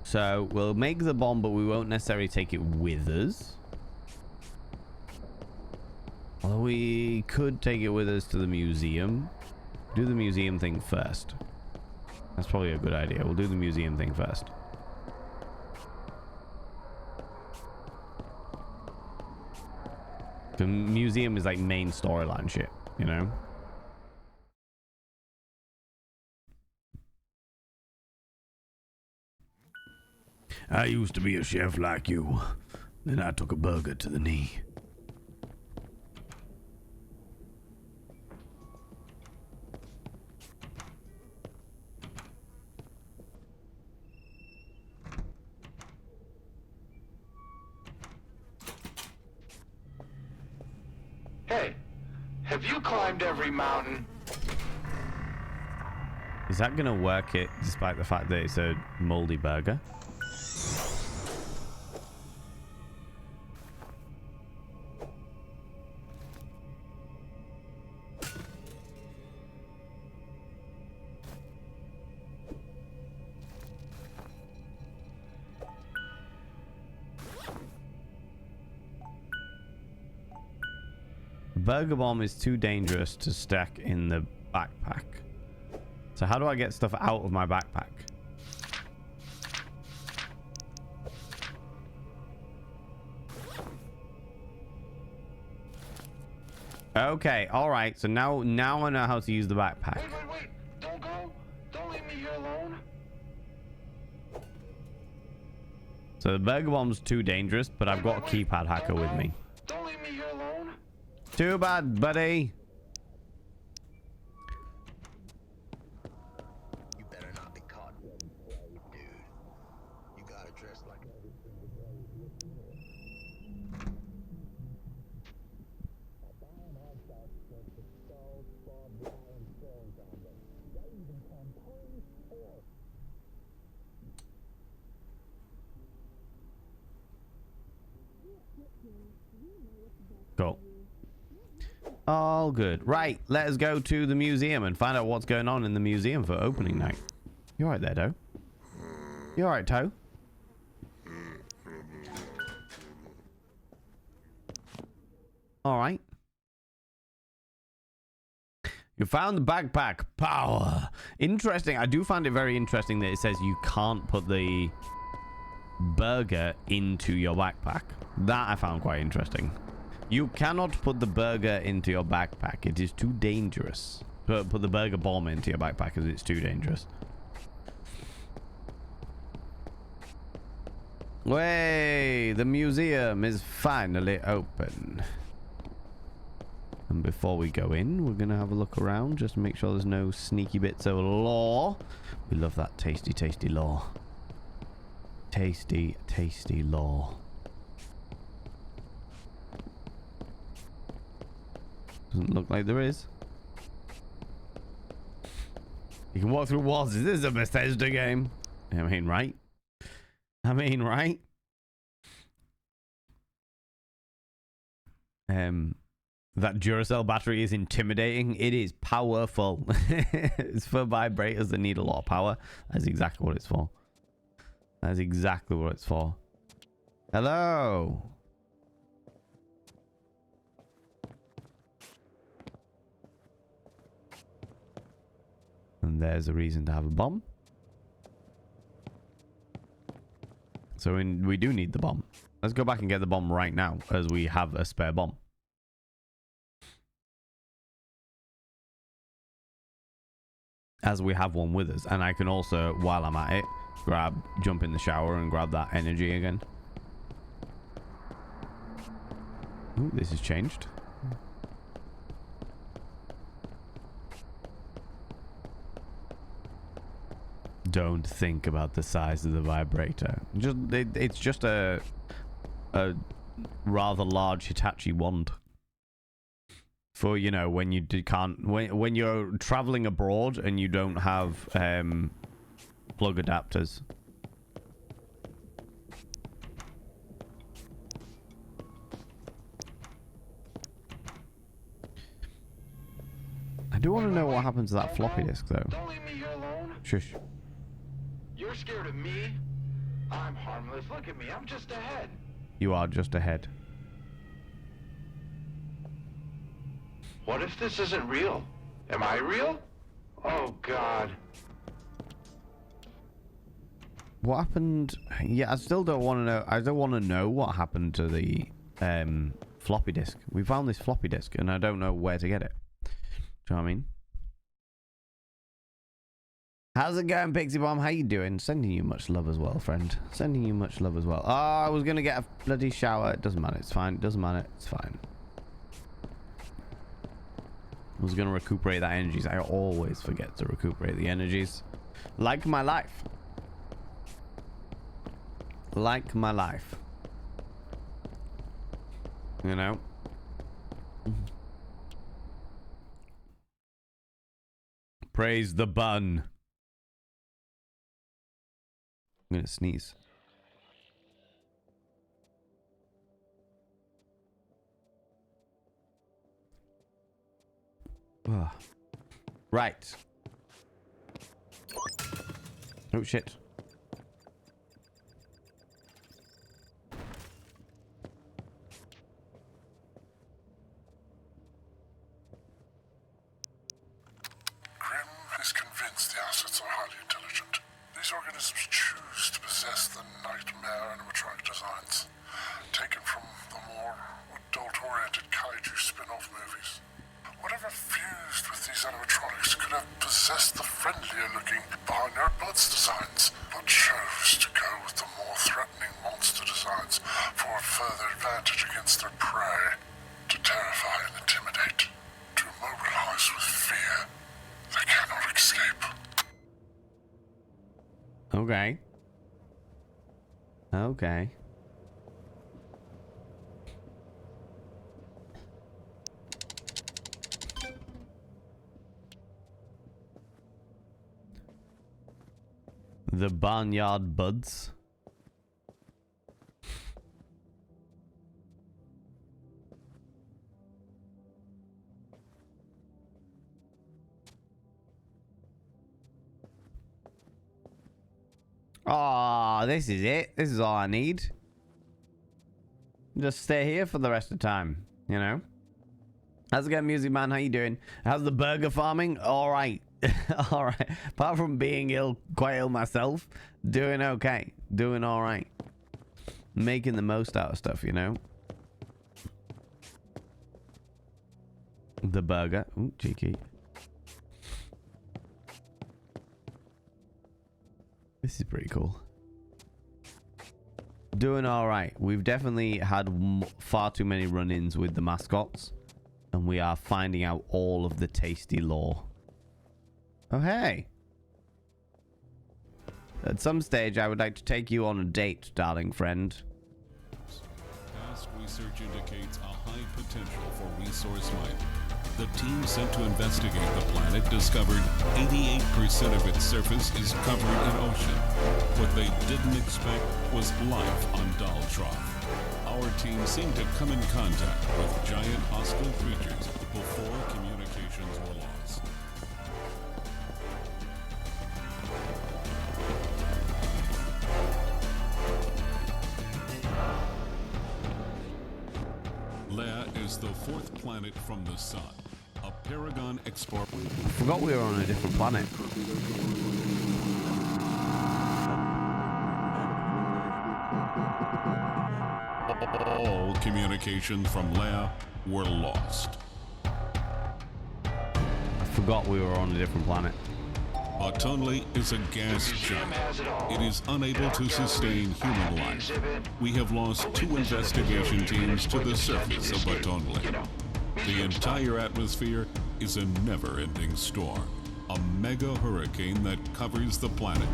[SPEAKER 1] So we'll make the bomb, but we won't necessarily take it with us. Although we could take it with us to the museum. Do the museum thing first. That's probably a good idea. We'll do the museum thing first. The museum is like main storyline shit, you know? I used to be a chef like you. Then I took a burger to the knee.
[SPEAKER 6] Hey, have you climbed every mountain?
[SPEAKER 1] Is that gonna work it despite the fact that it's a moldy burger? Burger bomb is too dangerous to stack in the backpack. So how do I get stuff out of my backpack? Okay, all right. So now I know how to use the backpack.
[SPEAKER 6] Wait. Don't go. Don't leave me here alone.
[SPEAKER 1] So the burger bomb's too dangerous, but I've got a keypad hacker with me.
[SPEAKER 6] Don't leave me here alone.
[SPEAKER 1] Too bad, buddy.
[SPEAKER 12] You better not be caught, dude. You gotta dress like every single day.
[SPEAKER 1] Cool. All good. Right, let us go to the museum and find out what's going on in the museum for opening night. You alright there, Doe? You alright, Toe? Alright. You found the backpack. Power. Interesting. I do find it very interesting that it says you can't put the burger into your backpack. That I found quite interesting. You cannot put the burger into your backpack. It is too dangerous. Put the burger bomb into your backpack because it's too dangerous. Way, the museum is finally open. And before we go in, we're going to have a look around just to make sure there's no sneaky bits of lore. We love that tasty, tasty lore. Tasty, tasty lore. Doesn't look like there is. You can walk through walls. Is this a Bethesda game? I mean, right? Right? That Duracell battery is intimidating. It is powerful. It's for vibrators that need a lot of power. That's exactly what it's for. That's exactly what it's for. Hello. And there's a reason to have a bomb. So we do need the bomb. Let's go back and get the bomb right now, as we have a spare bomb. As we have one with us. And I can also, while I'm at it, jump in the shower and grab that energy again. Ooh, this has changed. Don't think about the size of the vibrator. It's just a rather large Hitachi wand. For, you know, when you when you're traveling abroad and you don't have plug adapters. I do want to know what happened to that floppy disk, though.
[SPEAKER 6] Don't leave me here alone.
[SPEAKER 1] Shush.
[SPEAKER 6] You're scared of me? I'm harmless. Look at me. I'm just ahead.
[SPEAKER 1] You are just ahead.
[SPEAKER 6] What if this isn't real? Am I real? Oh, God.
[SPEAKER 1] What happened? Yeah, I still don't want to know. I don't want to know what happened to the floppy disk. We found this floppy disk, and I don't know where to get it. Do you know what I mean? How's it going, Pixie Bomb? How you doing? Sending you much love as well, friend. Sending you much love as well. Oh, I was gonna get a bloody shower. It doesn't matter. It's fine. It doesn't matter. It's fine. I was gonna recuperate that energies. I always forget to recuperate the energies. Like my life. Like my life. You know? Praise the bun. I'm gonna sneeze. Ugh. Right. Oh shit.
[SPEAKER 9] Grim is convinced the assets are highly intelligent. These organisms choose to possess the nightmare animatronic designs, taken from the more adult-oriented kaiju spin-off movies. Whatever fused with these animatronics could have possessed the friendlier-looking Behind Your Bloods designs, but chose to go with the more threatening monster designs for a further advantage against their prey, to terrify and intimidate, to immobilize with fear. They cannot escape.
[SPEAKER 1] Okay. Okay. The Barnyard Buds. Ah, this is it. This is all I need. Just stay here for the rest of the time, you know? How's it going, Music Man? How you doing? How's the burger farming? All right. All right. Apart from being ill, quite ill myself, doing okay. Doing all right. Making the most out of stuff, you know? The burger. Ooh, cheeky. This is pretty cool. Doing all right. We've definitely had far too many run-ins with the mascots, and we are finding out all of the tasty lore. Oh, hey. At some stage, I would like to take you on a date, darling friend.
[SPEAKER 13] Past research indicates a high potential for resource mining. The team sent to investigate the planet discovered 88% of its surface is covered in ocean. What they didn't expect was life on Daltroth. Our team seemed to come in contact with giant hostile creatures before communications were lost. Leia is the fourth planet from the sun. A Paragon Explorer.
[SPEAKER 1] I forgot we were on a different planet.
[SPEAKER 13] All communications from Leia were lost.
[SPEAKER 1] I forgot we were on a different planet.
[SPEAKER 13] Batunli is a gas giant. It is unable to sustain human life. We have lost 2 investigation teams to the surface of Batunli. The entire atmosphere is a never-ending storm, a mega hurricane that covers the planet.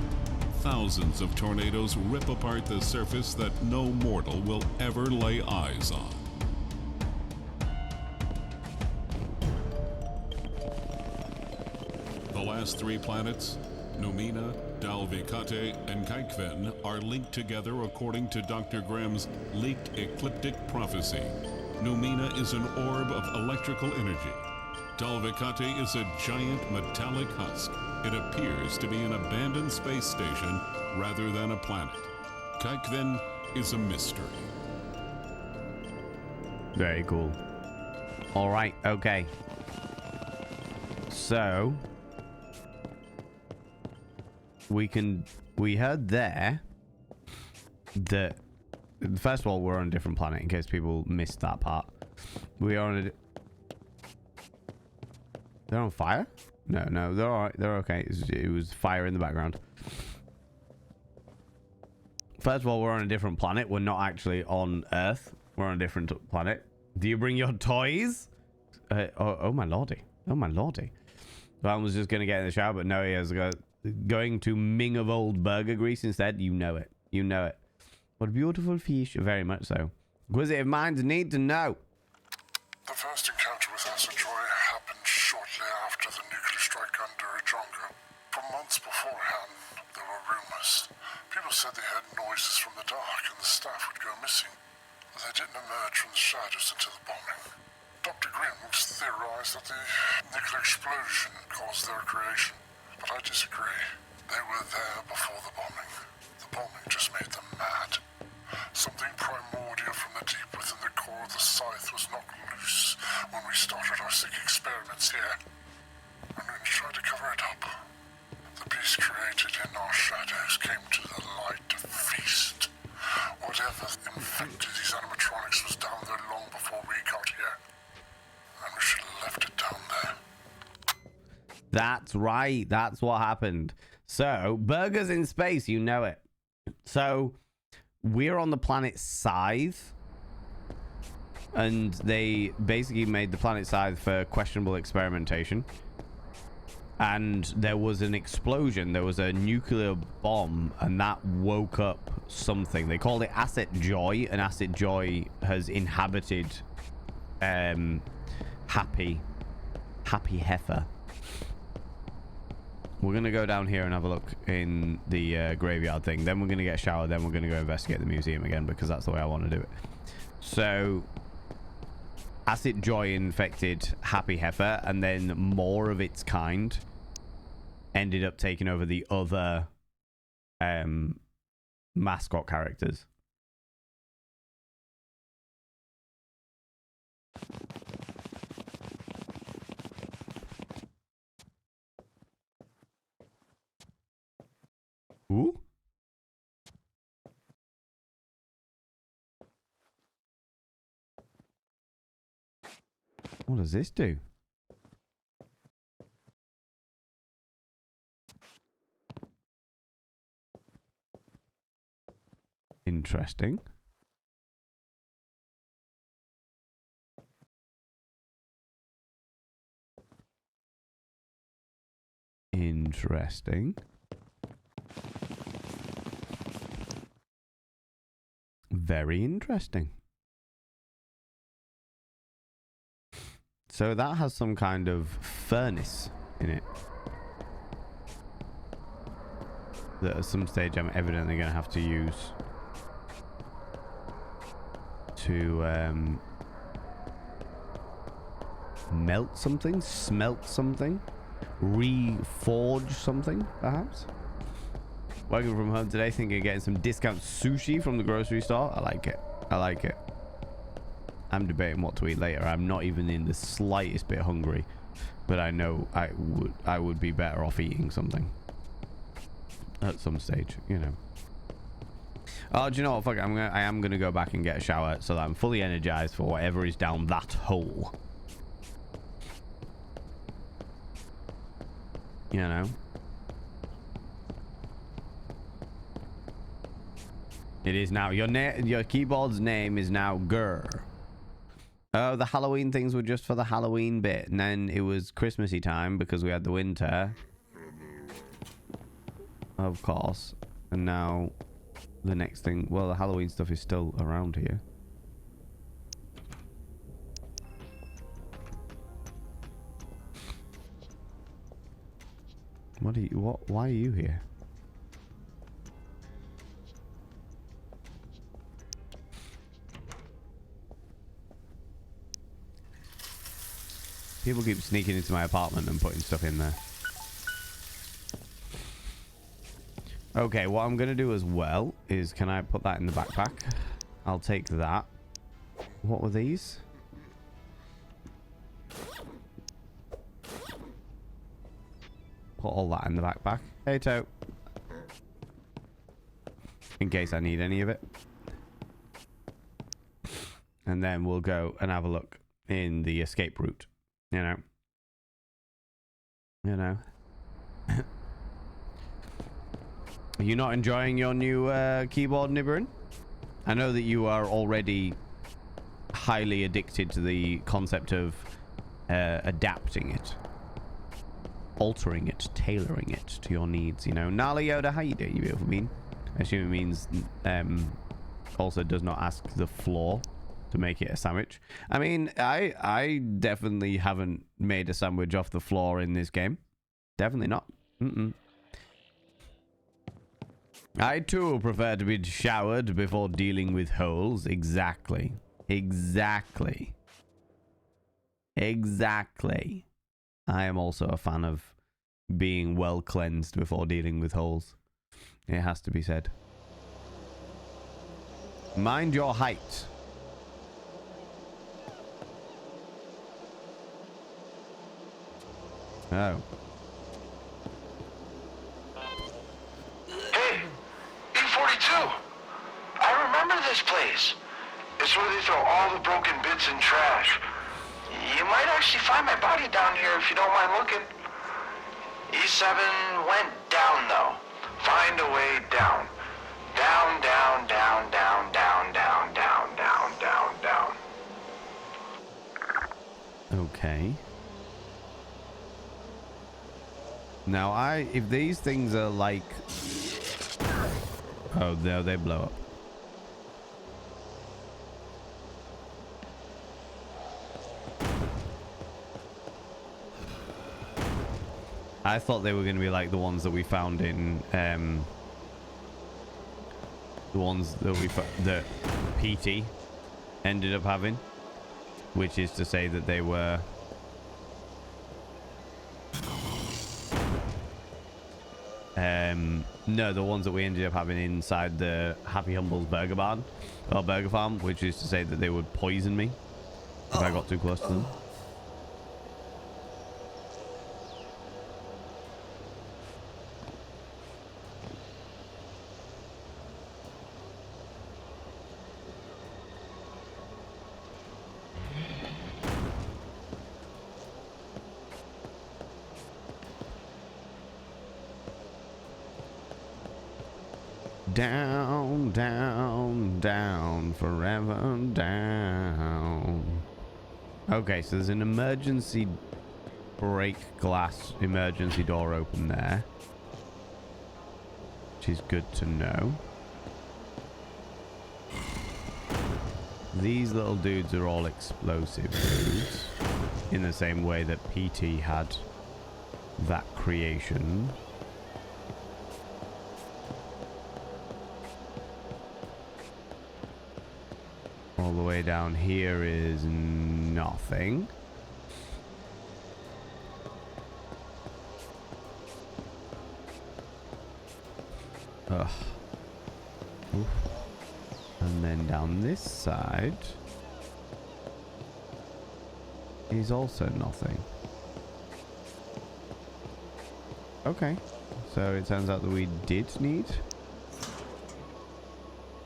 [SPEAKER 13] Thousands of tornadoes rip apart the surface that no mortal will ever lay eyes on. The last 3 planets, Numina, Dalvikate and Kaikven are linked together according to Dr. Graham's leaked ecliptic prophecy. Numina is an orb of electrical energy. Dalvikate is a giant metallic husk. It appears to be an abandoned space station rather than a planet. Kaikven is a mystery.
[SPEAKER 1] Very cool. All right, okay. So we heard there that, first of all, we're on a different planet in case people missed that part. We are on a... They're on fire? No, they're all right. They're okay. It was fire in the background. First of all, we're on a different planet. We're not actually on Earth. We're on a different planet. Do you bring your toys? Oh my lordy. Oh my lordy. Van was just going to get in the shower, but no, he has going to Ming of Old Burger Grease instead. You know it. You know it. What a beautiful fish. Very much so. Inquisitive minds need to know.
[SPEAKER 9] The first encounter with Asa Joy happened shortly after the nuclear strike under Ajonga. For months beforehand, there were rumors. People said they heard noises from the dark and the staff would go missing. They didn't emerge from the shadows until the bombing. Dr. Grimms theorized that the nuclear explosion caused their creation, but I disagree. They were there before the bombing. The bombing just made them mad. Something primordial from the deep within the core of the Scythe was knocked loose when we started our sick experiments here. And we tried to cover it up. The beast created in our shadows came to the light to feast. Whatever infected these animatronics was down there long before we got here. And we should have left it down there.
[SPEAKER 1] That's right. That's what happened. So, burgers in space, you know it. So, we're on the planet Scythe. And they basically made the planet Scythe for questionable experimentation. And there was an explosion. There was a nuclear bomb, and that woke up something. They called it Asset Joy, and Asset Joy has inhabited Happy Heifer. We're gonna go down here and have a look in the graveyard thing. Then we're gonna get a shower. Then we're gonna go investigate the museum again, because that's the way I want to do it. So Asset Joy infected Happy Heifer, and then more of its kind ended up taking over the other mascot characters. Ooh. What does this do? Interesting. Interesting. Very interesting. So that has some kind of furnace in it that at some stage I'm evidently going to have to use to melt something, smelt something, reforge something, perhaps. Working from home today, thinking of getting some discount sushi from the grocery store. I like it. I like it. I'm debating what to eat later. I'm not even in the slightest bit hungry, but I know I would be better off eating something at some stage, you know. Oh, do you know what? Fuck it. I am gonna go back and get a shower so that I'm fully energized for whatever is down that hole. You know. It is now your keyboard's name is now Gur. Oh, the Halloween things were just for the Halloween bit, and then it was Christmassy time because we had the winter. Of course. And now the next thing, well, the Halloween stuff is still around here. Why are you here? People keep sneaking into my apartment and putting stuff in there. Okay, what I'm going to do as well is, can I put that in the backpack? I'll take that. What were these? Put all that in the backpack. Hey, Tote. In case I need any of it. And then we'll go and have a look in the escape route. You know. You know. Are you not enjoying your new keyboard, Nibirin? I know that you are already highly addicted to the concept of adapting it. Altering it, tailoring it to your needs, you know. Nala Yoda, how you doing, you beautiful bean? I assume it means also does not ask the floor to make it a sandwich. I mean, I definitely haven't made a sandwich off the floor in this game. Definitely not. I too prefer to be showered before dealing with holes. Exactly. Exactly. Exactly. I am also a fan of being well cleansed before dealing with holes. It has to be said. Mind your height. Oh.
[SPEAKER 6] Hey, E42. I remember this place. It's where they throw all the broken bits and trash. You might actually find my body down here if you don't mind looking. E7 went down, though. Find a way down. Down, down, down, down, down, down, down, down, down, down.
[SPEAKER 1] Okay. Now, if these things are like... Oh, no, they blow up. I thought they were going to be like the ones that we found in, the ones that that PT ended up having, which is to say that they were no, the ones that we ended up having inside the Happy Humbles Burger Barn or Burger Farm, which is to say that they would poison me if I got too close to them. Down, down, down, forever down. Okay, so there's an emergency break glass emergency door open there, which is good to know. These little dudes are all explosive dudes, in the same way that PT had that creation. All the way down here is nothing. Ugh. Oof. And then down this side is also nothing. Okay. So it turns out that we did need...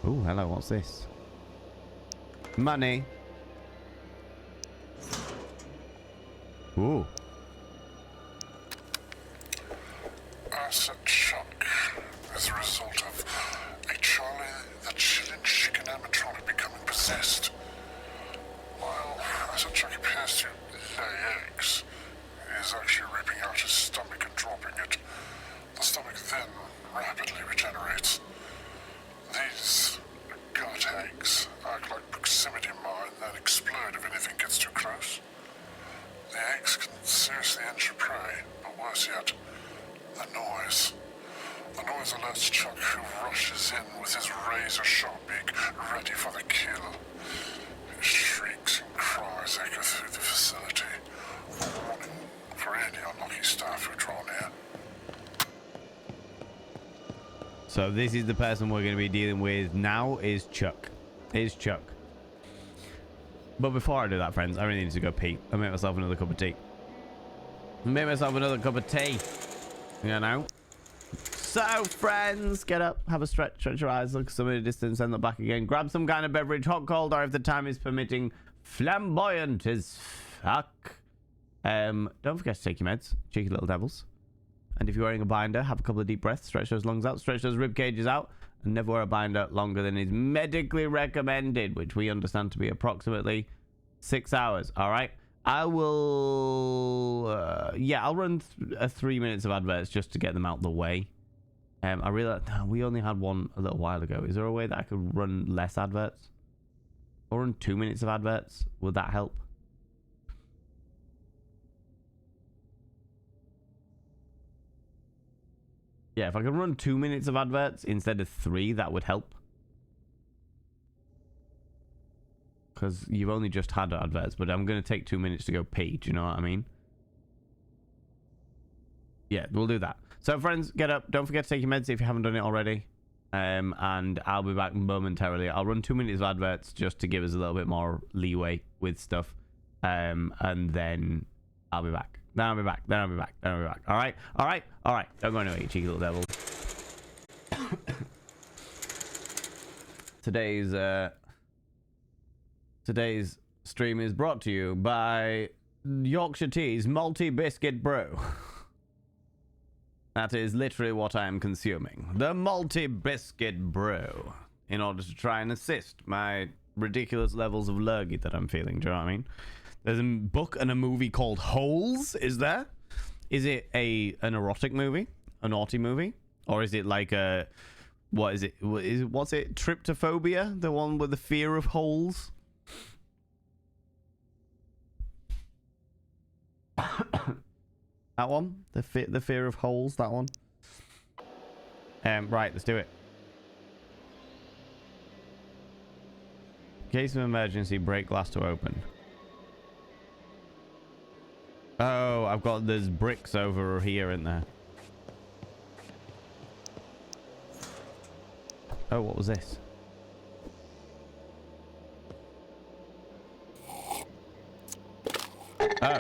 [SPEAKER 1] Oh, hello, what's this? Money. Ooh.
[SPEAKER 9] Asset shock as a result of a Charlie the Chillin' Chicken animatronic becoming possessed. While Asset Shock appears to lay eggs, he is actually ripping out his stomach and dropping it. The stomach then rapidly regenerates. These gut eggs act like proximity mine that explode if anything gets too close. The eggs can seriously injure prey, but worse yet, the noise. The noise alerts Chuck, who rushes in with his razor-sharp beak, ready for the kill. His shrieks and cries echo through the facility. The
[SPEAKER 1] So this is the person we're going to be dealing with now is Chuck. But before I do that, friends, I really need to go pee. I made myself another cup of tea. You know? So, friends, get up, have a stretch your eyes, look somebody distance, and look back again. Grab some kind of beverage, hot, cold, or if the time is permitting, flamboyant as fuck. Don't forget to take your meds, cheeky little devils. And if you're wearing a binder, have a couple of deep breaths, stretch those lungs out, stretch those rib cages out, and never wear a binder longer than is medically recommended, which we understand to be approximately 6 hours. All right. I will, I'll run 3 minutes of adverts just to get them out the way. I realize we only had one a little while ago. Is there a way that I could run less adverts? Or run 2 minutes of adverts? Would that help? Yeah, if I could run 2 minutes of adverts instead of 3, that would help. Because you've only just had adverts, but I'm going to take 2 minutes to go pee. Do you know what I mean? Yeah, we'll do that. So, friends, get up. Don't forget to take your meds if you haven't done it already. And I'll be back momentarily. I'll run 2 minutes of adverts just to give us a little bit more leeway with stuff. And then I'll be back. Then I'll be back. All right? Don't go anywhere, you cheeky little devil. Today's stream is brought to you by Yorkshire Tea's Malty Biscuit Brew. That is literally what I am consuming. The Malty Biscuit Brew. In order to try and assist my ridiculous levels of lurgy that I'm feeling. Do you know what I mean? There's a book and a movie called Holes, is there? Is it an erotic movie? A naughty movie? Or is it like a... What's it? Tryptophobia? The one with the fear of holes? That one? The fear of holes? That one? Right, let's do it. Case of emergency, break glass to open. Oh, there's bricks over here, isn't there? Oh, what was this? Oh.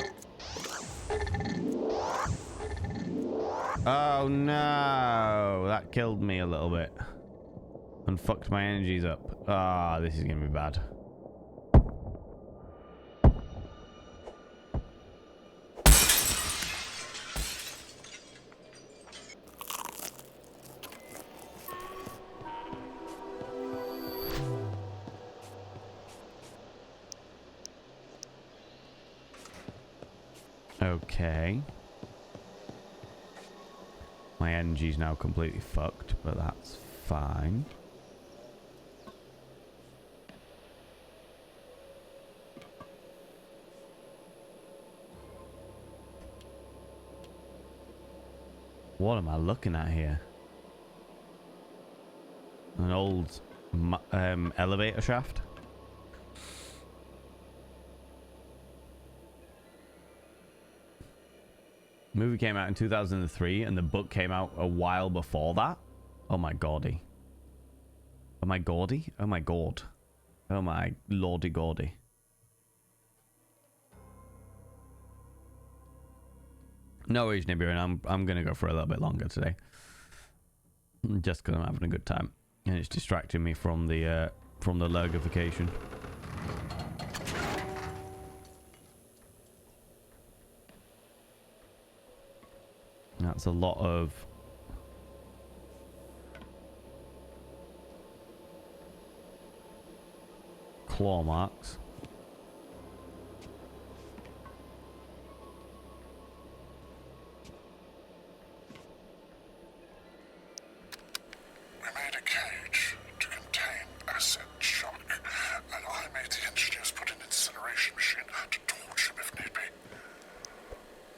[SPEAKER 1] Oh no, that killed me a little bit. And fucked my energies up. Ah, this is gonna be bad. Okay. My energy's now completely fucked, but that's fine. What am I looking at here? An old elevator shaft? The movie came out in 2003 and the book came out a while before that. Oh my gaudy. Oh my gaudy? Oh my god. Oh my lordy gaudy. No worries, Nibiru, I'm gonna go for a little bit longer today. Just because I'm having a good time. And it's distracting me from the lurgification. That's a lot of claw marks.
[SPEAKER 9] We made a cage to contain acid shock, and I made the engineers put an incineration machine to torch him if need be.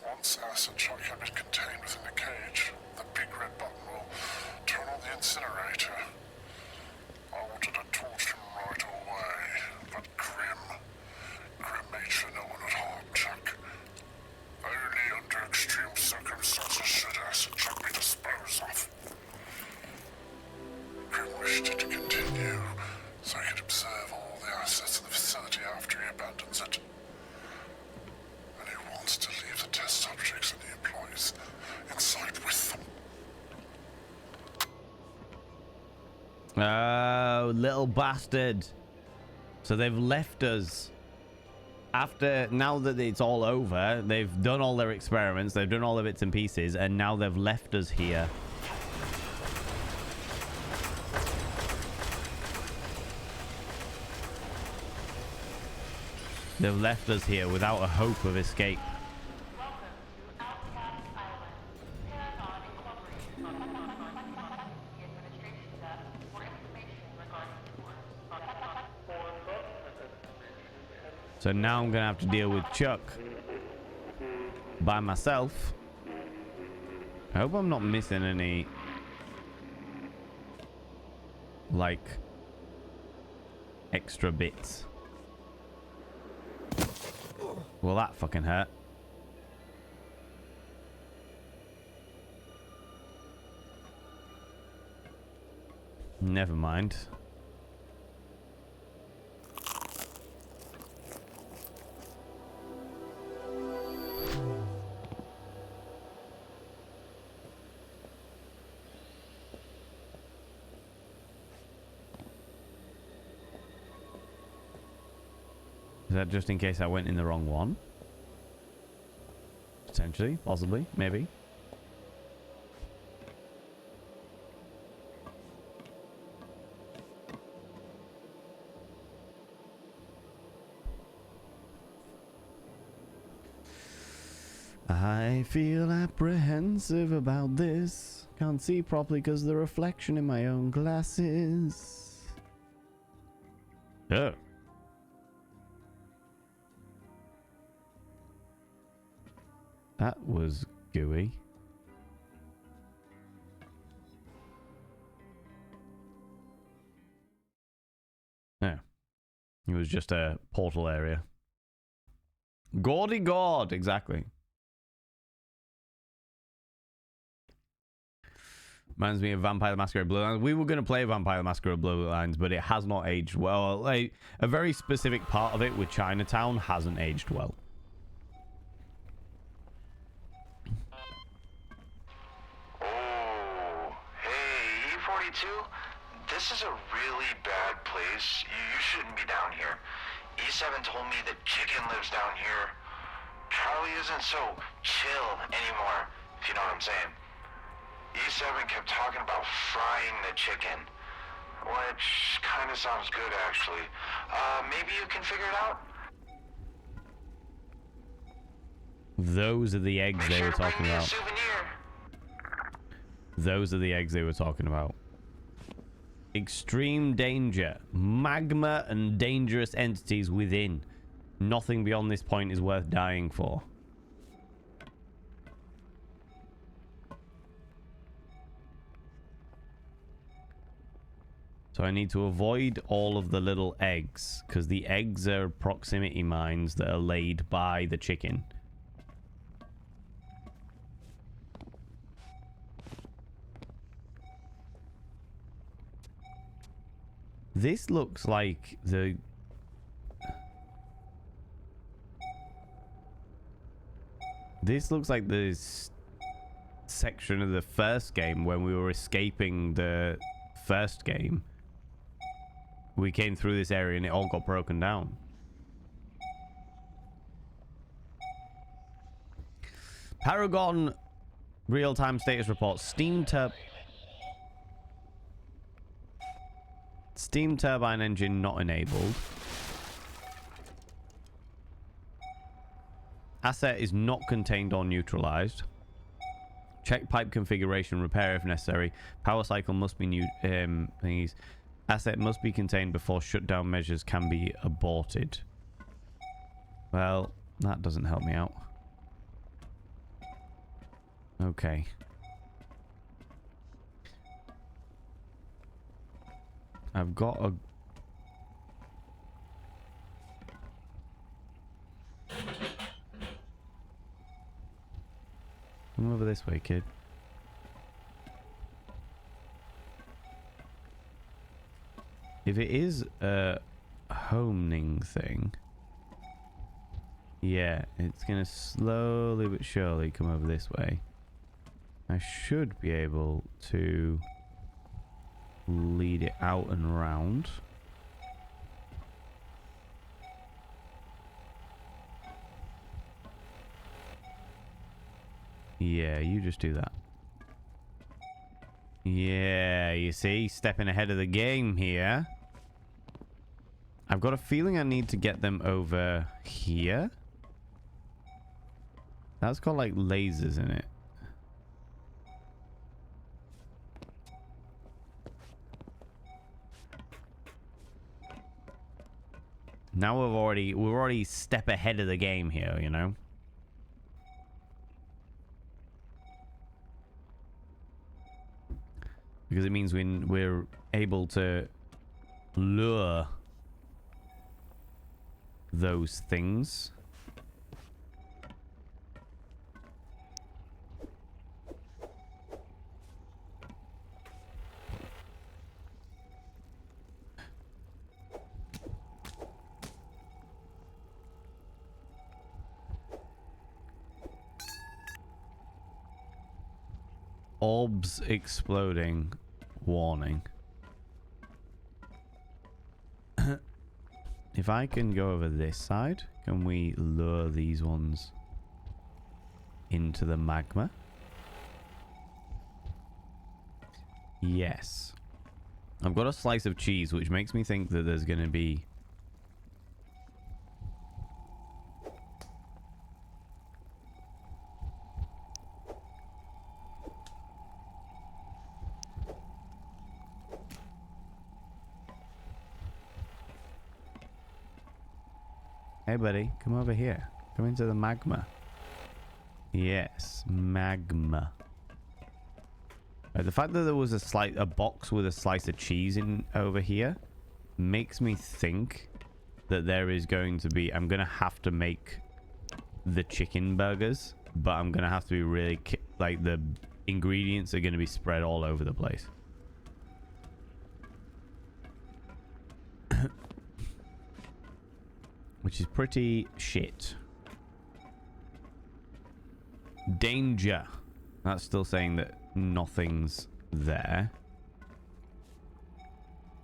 [SPEAKER 9] Once acid shock had been contained within the cage, the big red button will turn on the incinerator. I wanted to torch him right away, but Grim made sure no one would harm Chuck. Only under extreme circumstances should acid shock be disposed of.
[SPEAKER 1] Oh, little bastard. So they've left us. After, now that it's all over, they've done all their experiments, they've done all the bits and pieces, and now they've left us here. They've left us here without a hope of escape. So now I'm going to have to deal with Chuck by myself. I hope I'm not missing any, like, extra bits. Well, that fucking hurt. Never mind. Is that just in case I went in the wrong one? Potentially, possibly, maybe. I feel apprehensive about this. Can't see properly because of the reflection in my own glasses. Oh. That was gooey. Yeah. It was just a portal area. Gaudy God, exactly. Reminds me of Vampire the Masquerade Bloodlines. We were going to play Vampire the Masquerade Bloodlines, but it has not aged well. Like, a very specific part of it with Chinatown hasn't aged well.
[SPEAKER 6] This is a really bad place. You shouldn't be down here. E7 told me that Chicken lives down here. Charlie isn't so chill anymore, if you know what I'm saying. E7 kept talking about frying the chicken, which kind of sounds good, actually. Maybe you can figure it out?
[SPEAKER 1] Those are the eggs they were talking about. Those are the eggs they were talking about. Extreme danger. Magma and dangerous entities within. Nothing beyond this point is worth dying for. So I need to avoid all of the little eggs, because the eggs are proximity mines that are laid by the chicken. This looks like the... This looks like the section of the first game when we were escaping the first game. We came through this area and it all got broken down. Paragon real-time status report. Steam turbine engine not enabled. Asset is not contained or neutralized. Check pipe configuration, repair if necessary. Power cycle must be new. Thingies. Asset must be contained before shutdown measures can be aborted. Well, that doesn't help me out. Okay. I've got a... Come over this way, kid. If it is a homing thing, yeah, it's gonna slowly but surely come over this way. I should be able to lead it out and round. Yeah, you just do that. Yeah, you see? Stepping ahead of the game here. I've got a feeling I need to get them over here. That's got like lasers in it. Now we're already step ahead of the game here, you know? Because it means we're able to lure those things. Orbs exploding. Warning. If I can go over this side, can we lure these ones into the magma? Yes. I've got a slice of cheese, which makes me think that there's going to be... Hey, buddy, come over here. Come into the magma. Yes, magma. The fact that there was a box with a slice of cheese in over here makes me think that there is going to be... I'm going to have to make the chicken burgers, but I'm going to have to be really... like, the ingredients are going to be spread all over the place. Which is pretty shit. Danger. That's still saying that nothing's there.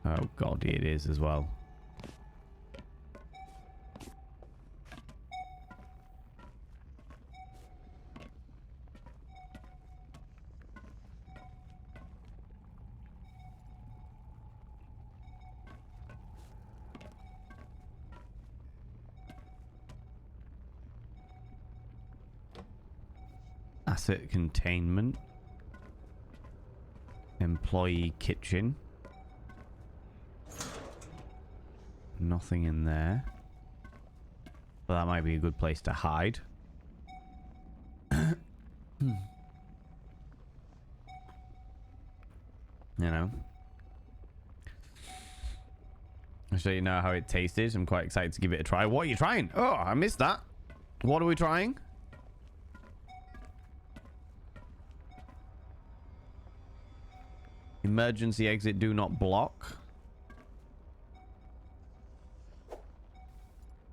[SPEAKER 1] Oh god, it is as well. Asset containment. Employee kitchen. Nothing in there. Well, that might be a good place to hide. You know. I'll show you now how it tasted. I'm quite excited to give it a try. What are you trying? Oh, I missed that. What are we trying? Emergency exit, do not block.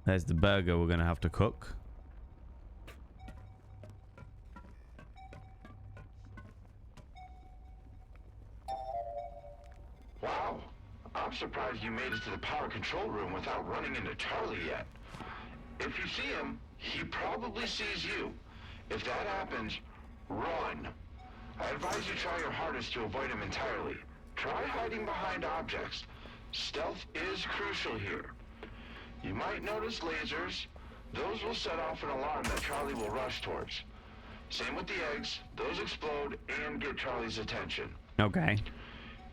[SPEAKER 1] There's the burger we're going to have to cook.
[SPEAKER 6] Wow. I'm surprised you made it to the power control room without running into Charlie yet. If you see him, he probably sees you. If that happens, run. I advise you try your hardest to avoid him entirely. Try hiding behind objects. Stealth is crucial here. You might notice lasers. Those will set off an alarm that Charlie will rush towards. Same with the eggs. Those explode and get Charlie's attention.
[SPEAKER 1] Okay.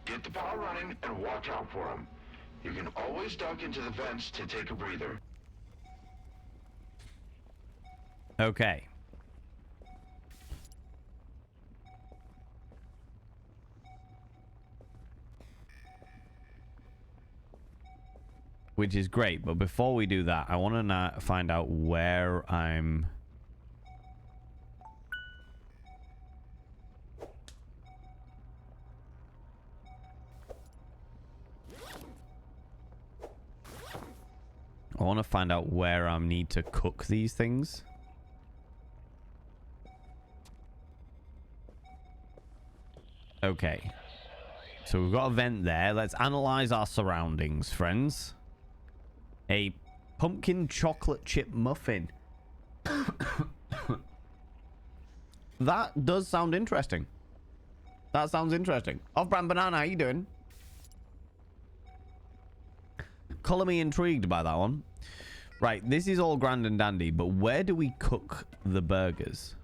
[SPEAKER 6] Get the power running and watch out for him. You can always duck into the vents to take a breather.
[SPEAKER 1] Okay. Which is great, but before we do that, I want to find out where I'm... I want to find out where I need to cook these things. Okay. So we've got a vent there. Let's analyze our surroundings, friends. A pumpkin chocolate chip muffin. That does sound interesting. That sounds interesting. Off-brand banana, how you doing? Color me intrigued by that one. Right, this is all grand and dandy, but where do we cook the burgers?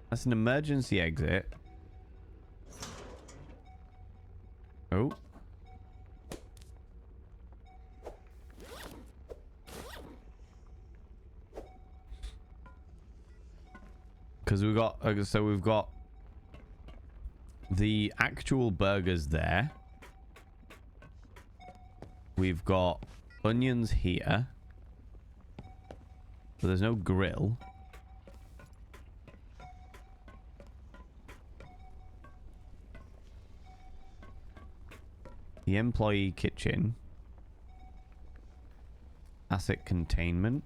[SPEAKER 1] That's an emergency exit. Oh. Because we've got, so we've got the actual burgers there. We've got onions here. But there's no grill. The employee kitchen. Asset containment.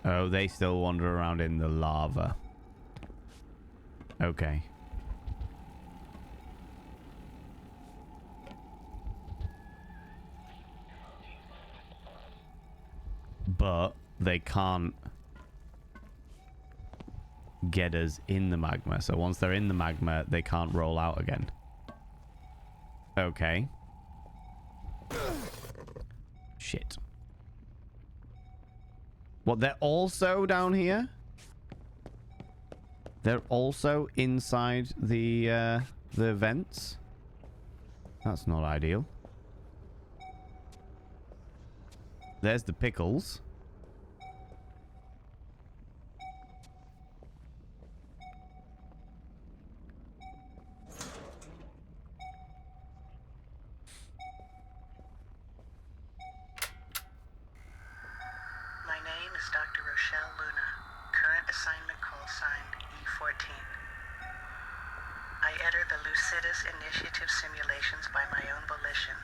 [SPEAKER 1] Oh, they still wander around in the lava. Okay. But they can't get us in the magma. So once they're in the magma, they can't roll out again. Okay. Shit. What, they're also down here? They're also inside the vents? That's not ideal. There's the pickles.
[SPEAKER 14] My name is Dr. Rochelle Luna. Current assignment call sign E14. I enter the Lucidus Initiative simulations by my own volition.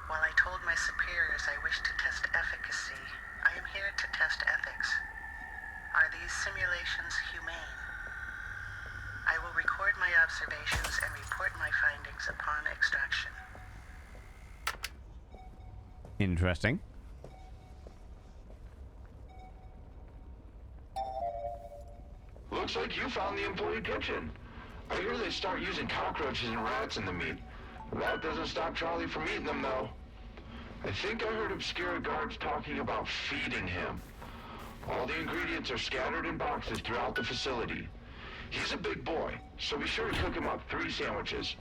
[SPEAKER 14] While I told my superiors I wish to test efficacy, I am here to test ethics. Are these simulations humane? I will record my observations and report my findings upon extraction.
[SPEAKER 1] Interesting.
[SPEAKER 6] Looks like you found the employee kitchen. I hear they start using cockroaches and rats in the meat. That doesn't stop Charlie from eating them, though. I think I heard Obscura guards talking about feeding him. All the ingredients are scattered in boxes throughout the facility. He's a big boy, so be sure to cook him up 3 sandwiches.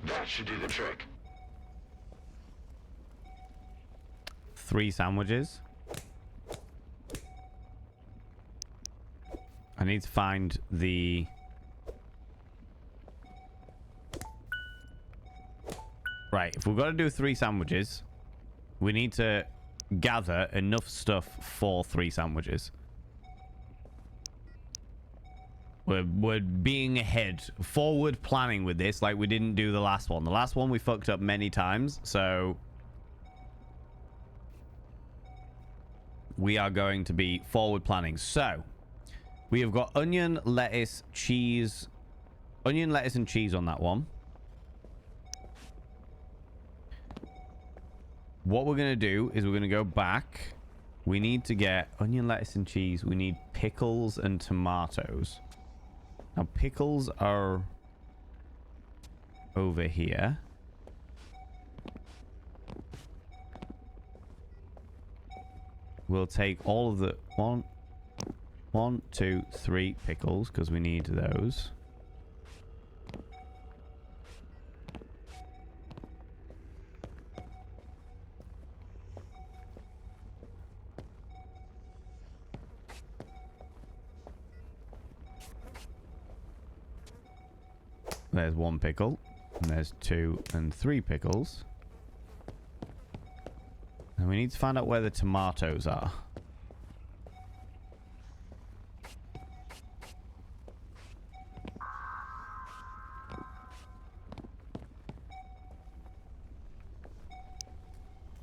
[SPEAKER 6] That should do the trick.
[SPEAKER 1] 3 sandwiches. I need to find the... Right, if we've got to do 3 sandwiches, we need to gather enough stuff for 3 sandwiches. We're being ahead, forward planning with this like we didn't do the last one. The last one we fucked up many times, so... we are going to be forward planning. So, we have got onion, lettuce, cheese. Onion, lettuce, and cheese on that one. What we're going to do is we're going to go back. We need to get onion, lettuce, and cheese. We need pickles and tomatoes. Now, pickles are over here. We'll take all of the... 1, 2, 3 pickles, because we need those. There's 1 pickle. And there's 2 and 3 pickles. And we need to find out where the tomatoes are.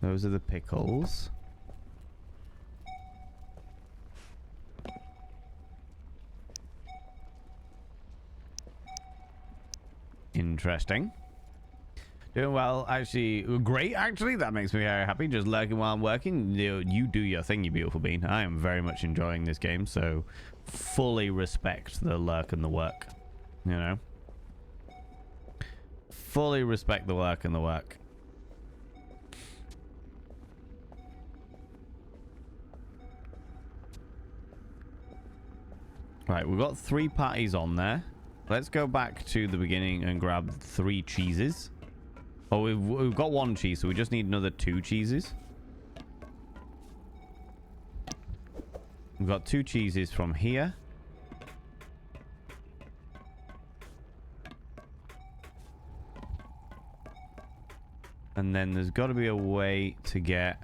[SPEAKER 1] Those are the pickles. Interesting. Doing well, actually. Great, actually. That makes me very happy. Just lurking while I'm working. You do your thing, you beautiful bean. I am very much enjoying this game, so fully respect the lurk and the work. You know? Fully respect the lurk and the work. Right, we've got 3 patties on there. Let's go back to the beginning and grab 3 cheeses. Oh, we've got 1 cheese, so we just need another 2 cheeses. We've got 2 cheeses from here. And then there's got to be a way to get...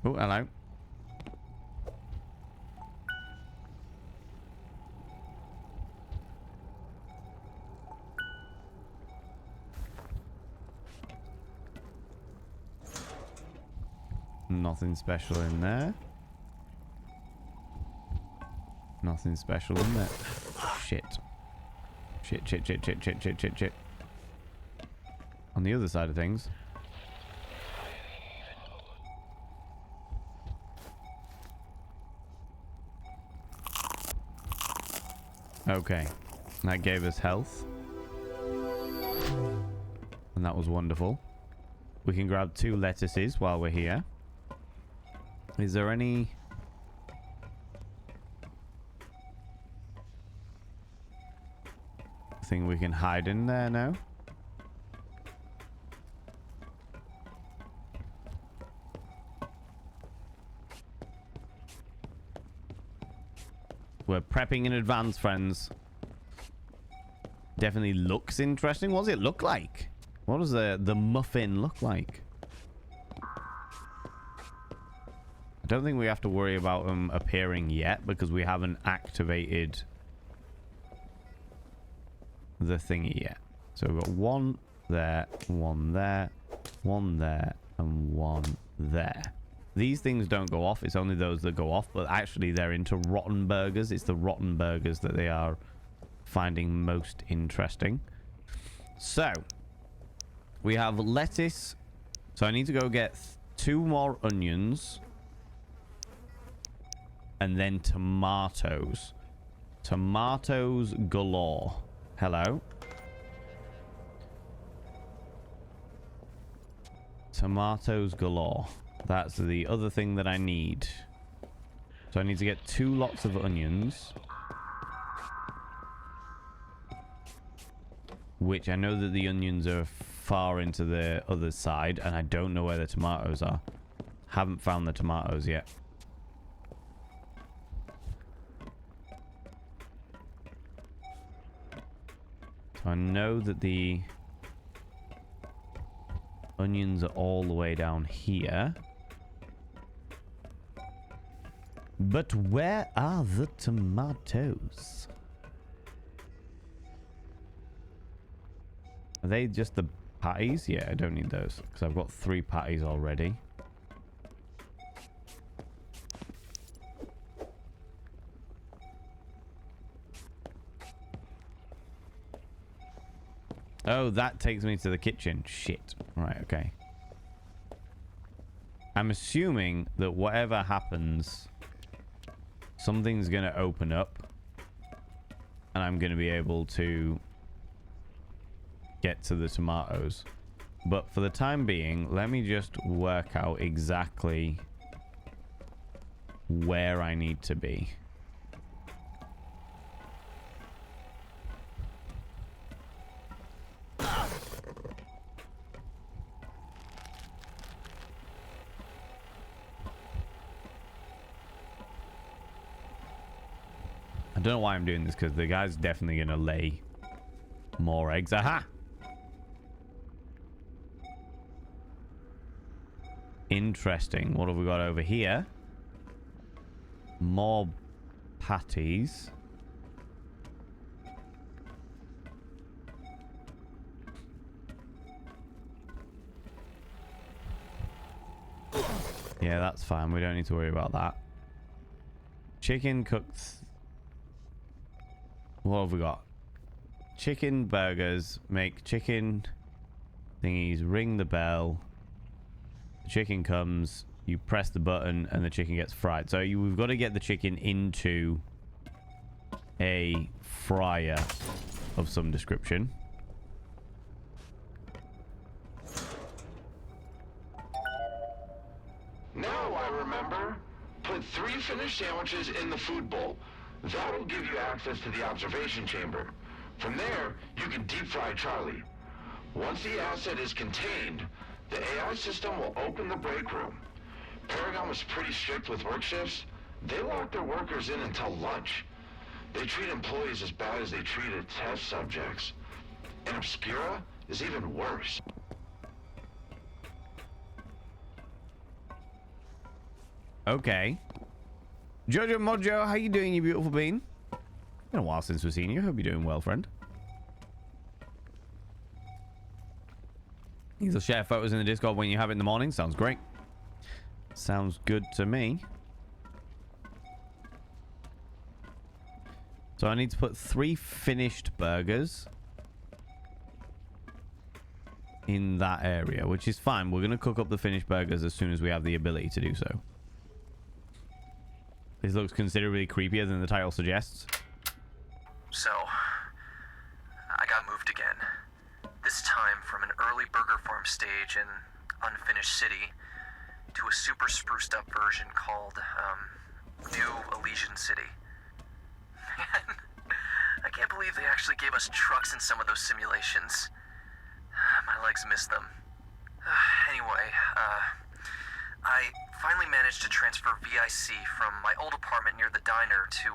[SPEAKER 1] Oh, hello. Nothing special in there. Nothing special in there. Shit. Shit. On the other side of things. Okay, that gave us health. And that was wonderful. We can grab 2 lettuces while we're here. Is there any... thing we can hide in there now? We're prepping in advance, friends. Definitely looks interesting. What does it look like? What does the muffin look like? I don't think we have to worry about them appearing yet because we haven't activated the thingy yet. So we've got 1 there, 1 there, 1 there, and 1 there. These things don't go off. It's only those that go off. But actually, they're into rotten burgers. It's the rotten burgers that they are finding most interesting. So, we have lettuce. So, I need to go get 2 more onions. And then tomatoes. Tomatoes galore. Hello. Tomatoes galore. That's the other thing that I need. So I need to get 2 lots of onions. Which I know that the onions are far into the other side. And I don't know where the tomatoes are. Haven't found the tomatoes yet. So I know that the onions are all the way down here. But where are the tomatoes? Are they just the patties? Yeah, I don't need those because I've got 3 patties already. Oh, that takes me to the kitchen. Shit. Right, okay. I'm assuming that whatever happens, something's going to open up. And I'm going to be able to get to the tomatoes. But for the time being, let me just work out exactly where I need to be. don't know why I'm doing this, because the guy's definitely going to lay more eggs. Aha! Interesting. What have we got over here? More patties. Yeah, that's fine. We don't need to worry about that. Chicken cooked. What have we got? Chicken burgers. Make chicken thingies. Ring the bell. The chicken comes. You press the button and the chicken gets fried. So we've got to get the chicken into a fryer of some description.
[SPEAKER 6] Now I remember. Put 3 finished sandwiches in the food bowl. That'll give you access to the observation chamber. From there, you can deep fry Charlie. Once the asset is contained, the AI system will open the break room. Paragon was pretty strict with work shifts. They lock their workers in until lunch. They treat employees as bad as they treated test subjects. And Obscura is even worse.
[SPEAKER 1] Okay. Jojo Mojo, how you doing, you beautiful bean? Been a while since we've seen you. Hope you're doing well, friend. You'll share photos in the Discord when you have it in the morning. Sounds great. Sounds good to me. So I need to put 3 finished burgers in that area, which is fine. We're going to cook up the finished burgers as soon as we have the ability to do so. This looks considerably creepier than the title suggests.
[SPEAKER 10] So, I got moved again. This time from an early Burger Farm stage in Unfinished City to a super spruced up version called, New Elysian City. Man, I can't believe they actually gave us trucks in some of those simulations. My legs miss them. Anyway, I finally managed to transfer VIC from my old apartment near the diner to,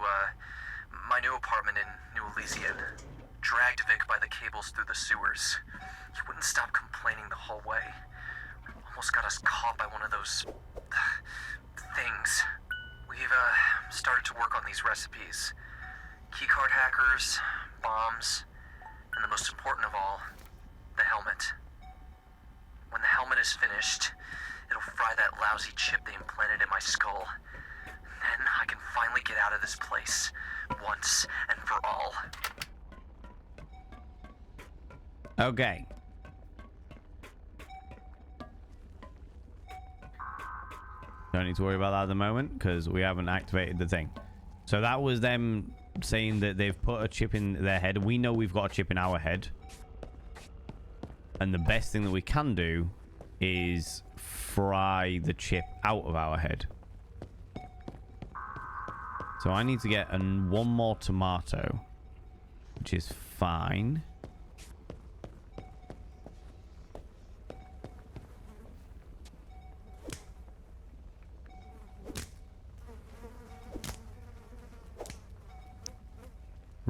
[SPEAKER 10] my new apartment in New Elysian. Dragged Vic by the cables through the sewers. He wouldn't stop complaining the whole way. Almost got us caught by one of those things. We've started to work on these recipes. Keycard hackers, bombs, and the most important of all, the helmet. When the helmet is finished, it'll fry that lousy chip they implanted in my skull. Then I can finally get out of this place, once and for all.
[SPEAKER 1] Okay. Don't need to worry about that at the moment because we haven't activated the thing. So that was them saying that they've put a chip in their head. We know we've got a chip in our head. And the best thing that we can do is fry the chip out of our head. So I need to get one more tomato, which is fine.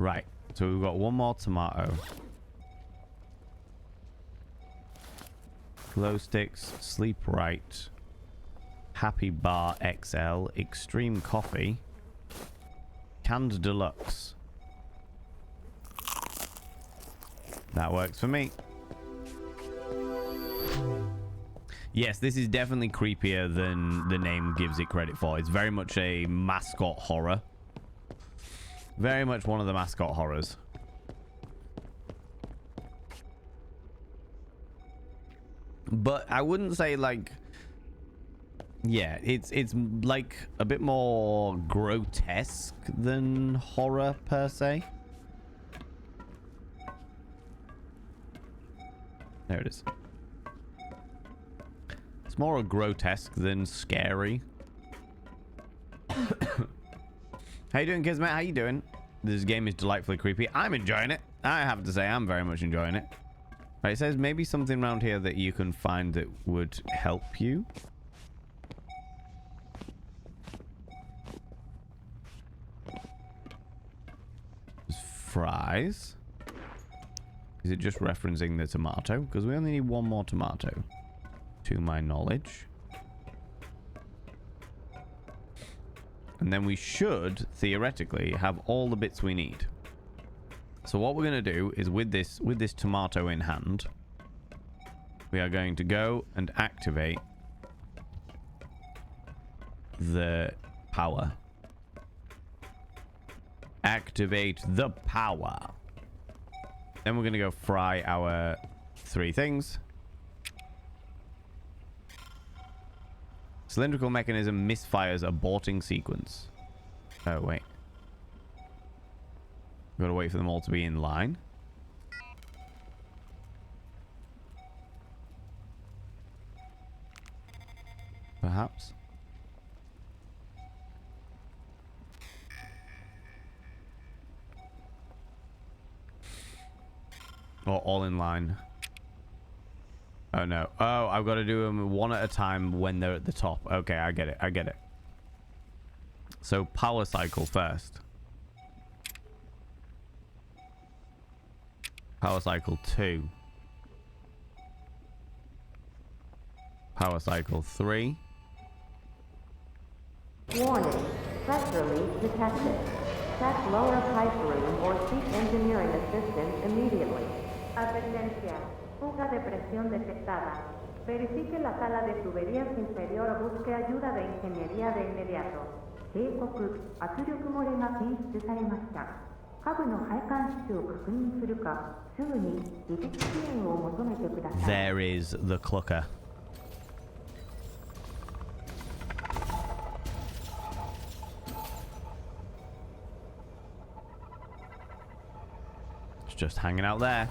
[SPEAKER 1] Right, so we've got one more tomato. Glow sticks, sleep right, happy bar XL, extreme coffee, canned deluxe. That works for me. Yes, this is definitely creepier than the name gives it credit for. It's very much a mascot horror. Very much one of the mascot horrors. But I wouldn't say like... Yeah, it's like a bit more grotesque than horror per se. There it is. It's more grotesque than scary. How you doing, Kismet? How you doing? This game is delightfully creepy. I'm enjoying it. I have to say, I'm very much enjoying it. Right, it says maybe something around here that you can find that would help you. fries. Is it just referencing the tomato? Because we only need one more tomato, to my knowledge. And then we should, theoretically, have all the bits we need. So what we're going to do is with this tomato in hand, we are going to go and activate the power. Activate the power. Then we're going to go fry our 3 things. Cylindrical mechanism misfires aborting sequence. Oh, wait. We've got to wait for them all to be in line. Perhaps. Or all in line. Oh no. Oh, I've got to do them one at a time when they're at the top. Okay, I get it. I get it. So power cycle first. Power cycle 2. Power cycle 3.
[SPEAKER 15] Warning. Pressure leak detected. Check lower pipe room or seek engineering assistance immediately. Advertencia. Fuga de presión detectada. Verifique la sala de tuberías inferior o busque ayuda de ingeniería de inmediato. 警告。圧力漏れが検出されました。下部の配管室を確認するか、すぐに離陸支援を求めてください。
[SPEAKER 1] There is the clucker. It's just hanging out there.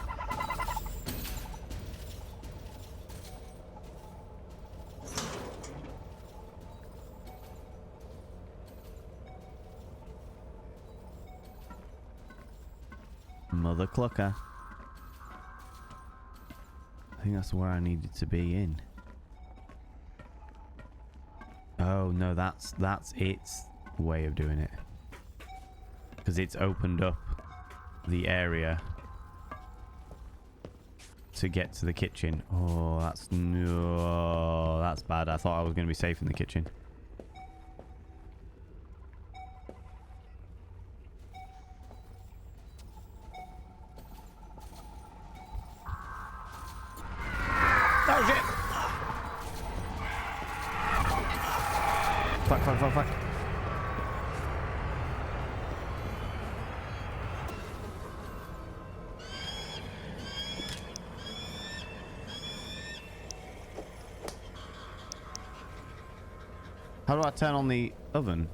[SPEAKER 1] Mother clucker. I think that's where I needed to be in. Oh no, that's its way of doing it. Because it's opened up the area to get to the kitchen. Oh, that's bad. I thought I was going to be safe in the kitchen. Oh shit! Fuck. How do I turn on the oven?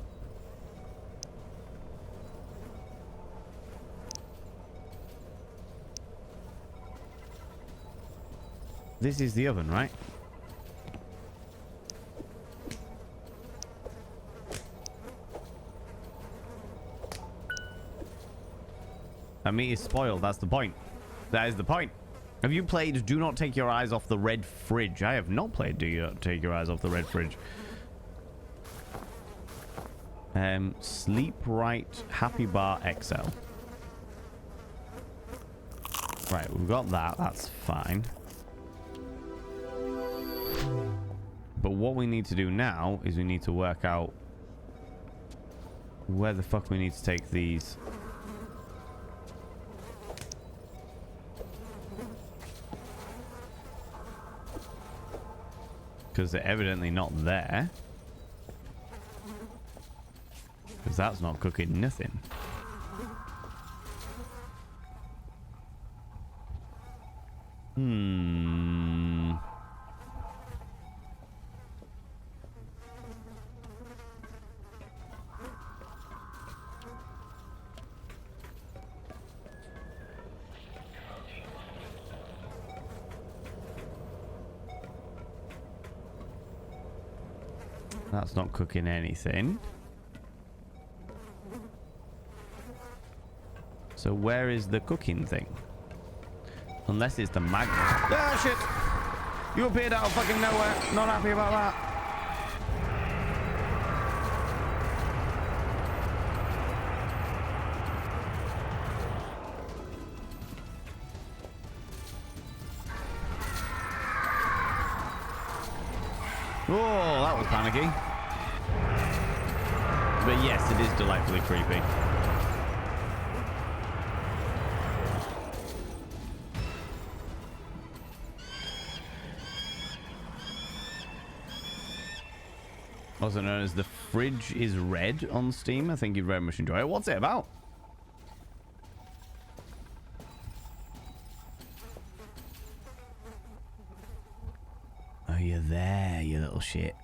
[SPEAKER 1] This is the oven, right? That meat is spoiled. That's the point. That is the point. Have you played Do Not Take Your Eyes Off the Red Fridge? I have not played Do Not Take Your Eyes Off the Red Fridge. Sleep Right Happy Bar XL. Right, we've got that. That's fine. But what we need to do now is we need to work out where the fuck we need to take these. Because they're evidently not there. Because that's not cooking nothing. That's not cooking anything. So where is the cooking thing? Unless it's the magnet. Ah, shit! You appeared out of fucking nowhere. Not happy about that. Oh, that was panicky. But yes, it is delightfully creepy. Also known as The Fridge is Red on Steam. I think you'd very much enjoy it. What's it about? Oh, you're there, you little shit.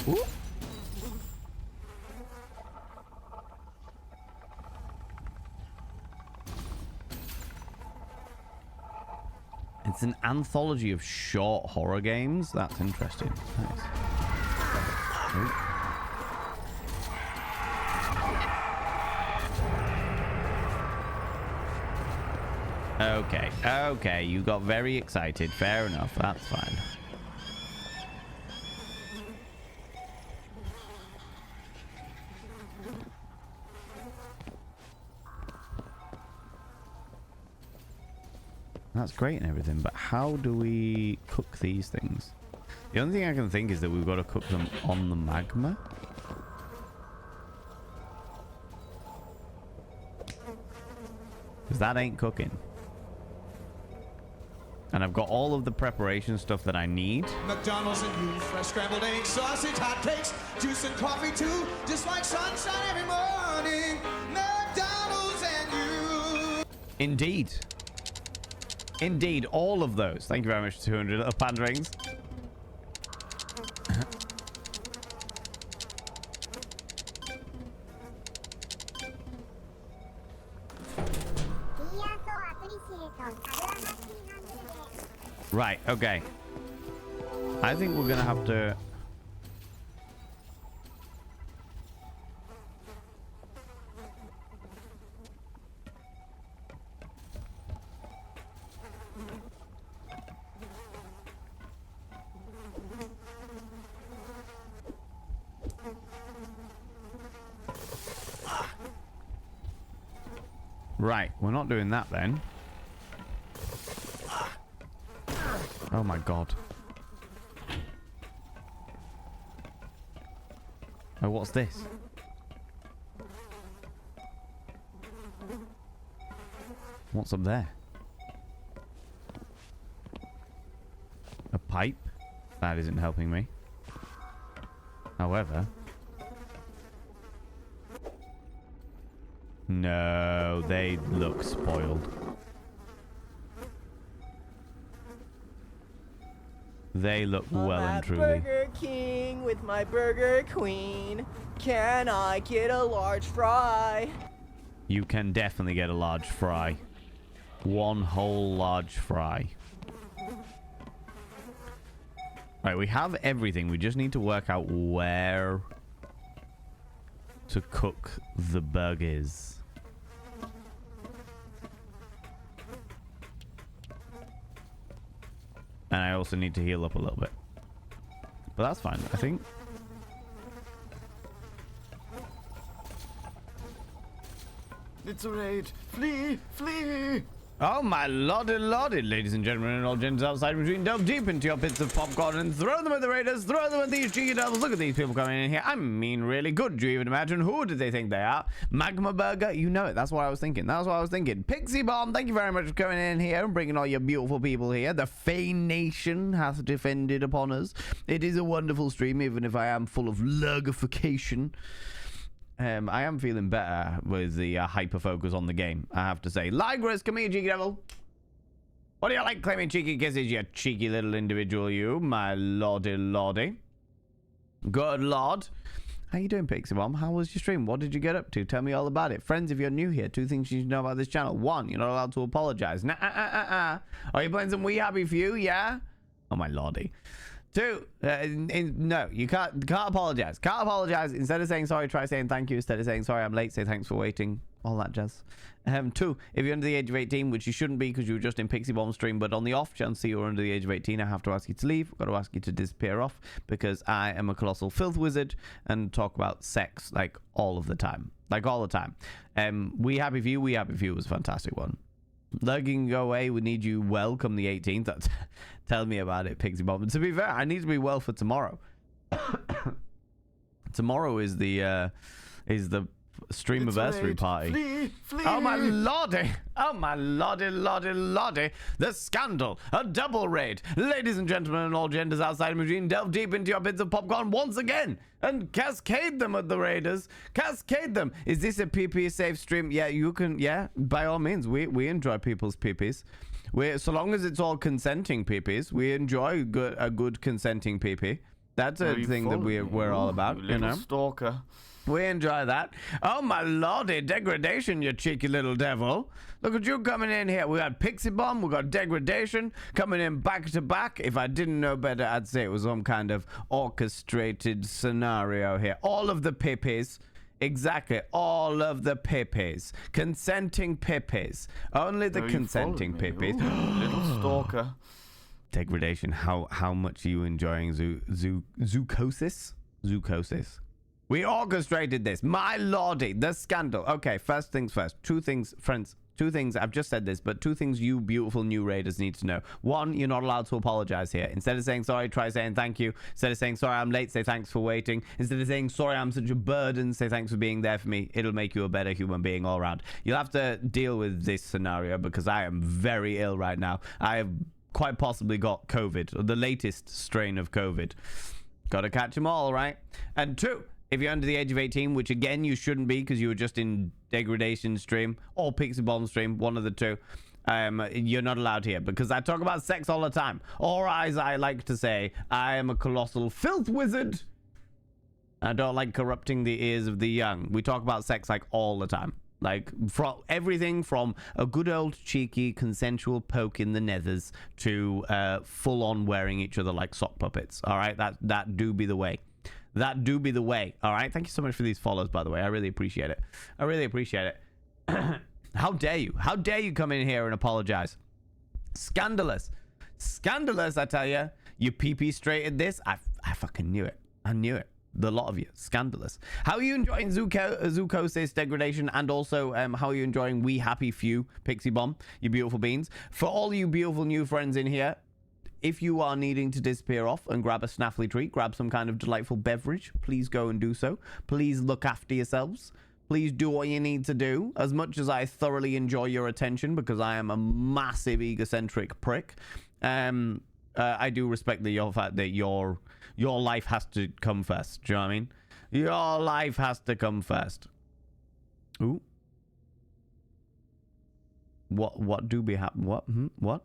[SPEAKER 1] Ooh. It's an anthology of short horror games. That's interesting. Nice. Ooh. Okay, okay, you got very excited. Fair enough, that's fine. That's great and everything, but how do we cook these things? The only thing I can think is that we've got to cook them on the magma. Because that ain't cooking. And I've got all of the preparation stuff that I need.
[SPEAKER 16] McDonald's and you, fresh scrambled eggs, sausage, hot cakes, juice and coffee too, just like sunshine every morning. McDonald's and you.
[SPEAKER 1] Indeed. Indeed, all of those. Thank you very much, 200 little panda rings. Right, okay. I think we're gonna have to... Right, we're not doing that then. Oh my god. Oh, what's this? What's up there? A pipe? That isn't helping me. However... No, they look spoiled. They look well and truly.
[SPEAKER 17] Burger King with my Burger Queen. Can I get a large fry?
[SPEAKER 1] You can definitely get a large fry. One whole large fry. Right, we have everything. We just need to work out where to cook the burgers. And I also need to heal up a little bit. But that's fine, I think.
[SPEAKER 3] It's a raid. Flee! Flee!
[SPEAKER 1] Oh my lordy lordy, ladies and gentlemen and all gents outside between, delve deep into your pits of popcorn and throw them at the raiders, throw them at these cheeky devils. Look at these people coming in here. I mean, really good. Do you even imagine who did they think they are? Magma Burger? You know it. That's what I was thinking. That's what I was thinking. Pixie Bomb, thank you very much for coming in here and bringing all your beautiful people here. The Fey Nation hath defended upon us. It is a wonderful stream, even if I am full of lurgification. I am feeling better with the hyper focus on the game, I have to say. Ligris, come here, cheeky devil. What do you like claiming cheeky kisses, you cheeky little individual, you, my lordy lordy. Good lord. How you doing, Pixie Bomb? How was your stream? What did you get up to? Tell me all about it. Friends, if you're new here, 2 things you should know about this channel. 1, you're not allowed to apologize. Are you playing some We Happy Few? Yeah? Oh, my lordy. 2, no, you can't apologize. Can't apologize. Instead of saying sorry, try saying thank you. Instead of saying sorry, I'm late, say thanks for waiting. All that jazz. 2, if you're under the age of 18, which you shouldn't be because you were just in Pixie Bomb stream, but on the off chance that you're under the age of 18, I have to ask you to leave. I've got to ask you to disappear off because I am a colossal filth wizard and talk about sex like all of the time. Like all the time. We Happy Few was a fantastic one. Lurking away, we need you well come the 18th. That's, tell me about it, Pixie Bomb. To be fair, I need to be well for tomorrow. Tomorrow is the streamiversary party.
[SPEAKER 3] Flee.
[SPEAKER 1] Oh my lordy! Oh my lordy! The scandal! A double raid! Ladies and gentlemen and all genders outside of Eugene, delve deep into your bits of popcorn once again and cascade them at the raiders. Cascade them! Is this a PP safe stream? Yeah, you can. Yeah, by all means, we enjoy people's PPs. So long as it's all consenting PPs, we enjoy a good consenting PP. That's a thing that we're all about, you know.
[SPEAKER 3] Stalker.
[SPEAKER 1] We enjoy that. Oh my lordy, degradation, you cheeky little devil. Look at you coming in here. We got Pixie Bomb, we got degradation coming in back to back. If I didn't know better, I'd say it was some kind of orchestrated scenario here. All of the pippies. Exactly, all of the pippies. Consenting pippies. Only the consenting pippies.
[SPEAKER 3] Little stalker.
[SPEAKER 1] Degradation, how much are you enjoying Zoocosis? Zoocosis. We orchestrated this. My lordy, the scandal. Okay, first things first. Two things, friends. Two things. I've just said this, but two things you beautiful new raiders need to know. One, you're not allowed to apologize here. Instead of saying sorry, try saying thank you. Instead of saying sorry, I'm late, say thanks for waiting. Instead of saying sorry, I'm such a burden, say thanks for being there for me. It'll make you a better human being all around. You'll have to deal with this scenario because I am very ill right now. I have quite possibly got COVID, or the latest strain of COVID. Gotta catch them all, right? And two, if you're under the age of 18, which again you shouldn't be because you were just in degradation stream or Pixie Bomb stream, one of the two, you're not allowed here because I talk about sex all the time. Or as I like to say, I am a colossal filth wizard. I don't like corrupting the ears of the young. We talk about sex like all the time. Like from everything from a good old cheeky consensual poke in the nethers to full on wearing each other like sock puppets. All right, that do be the way. That do be the way. All right. Thank you so much for these follows, by the way. I really appreciate it. I really appreciate it. How dare you? How dare you come in here and apologize? Scandalous. Scandalous, I tell you. You PP straighted this. I fucking knew it. I knew it. The lot of you. Scandalous. How are you enjoying Zoocosis degradation? And also, how are you enjoying We Happy Few, Pixie Bomb, you beautiful beans? For all you beautiful new friends in here, if you are needing to disappear off and grab a snaffly treat, grab some kind of delightful beverage, please go and do so. Please look after yourselves. Please do what you need to do. As much as I thoroughly enjoy your attention because I am a massive egocentric prick, I do respect your fact that your life has to come first. Do you know what I mean? Your life has to come first. Ooh. What do be happen? What? What?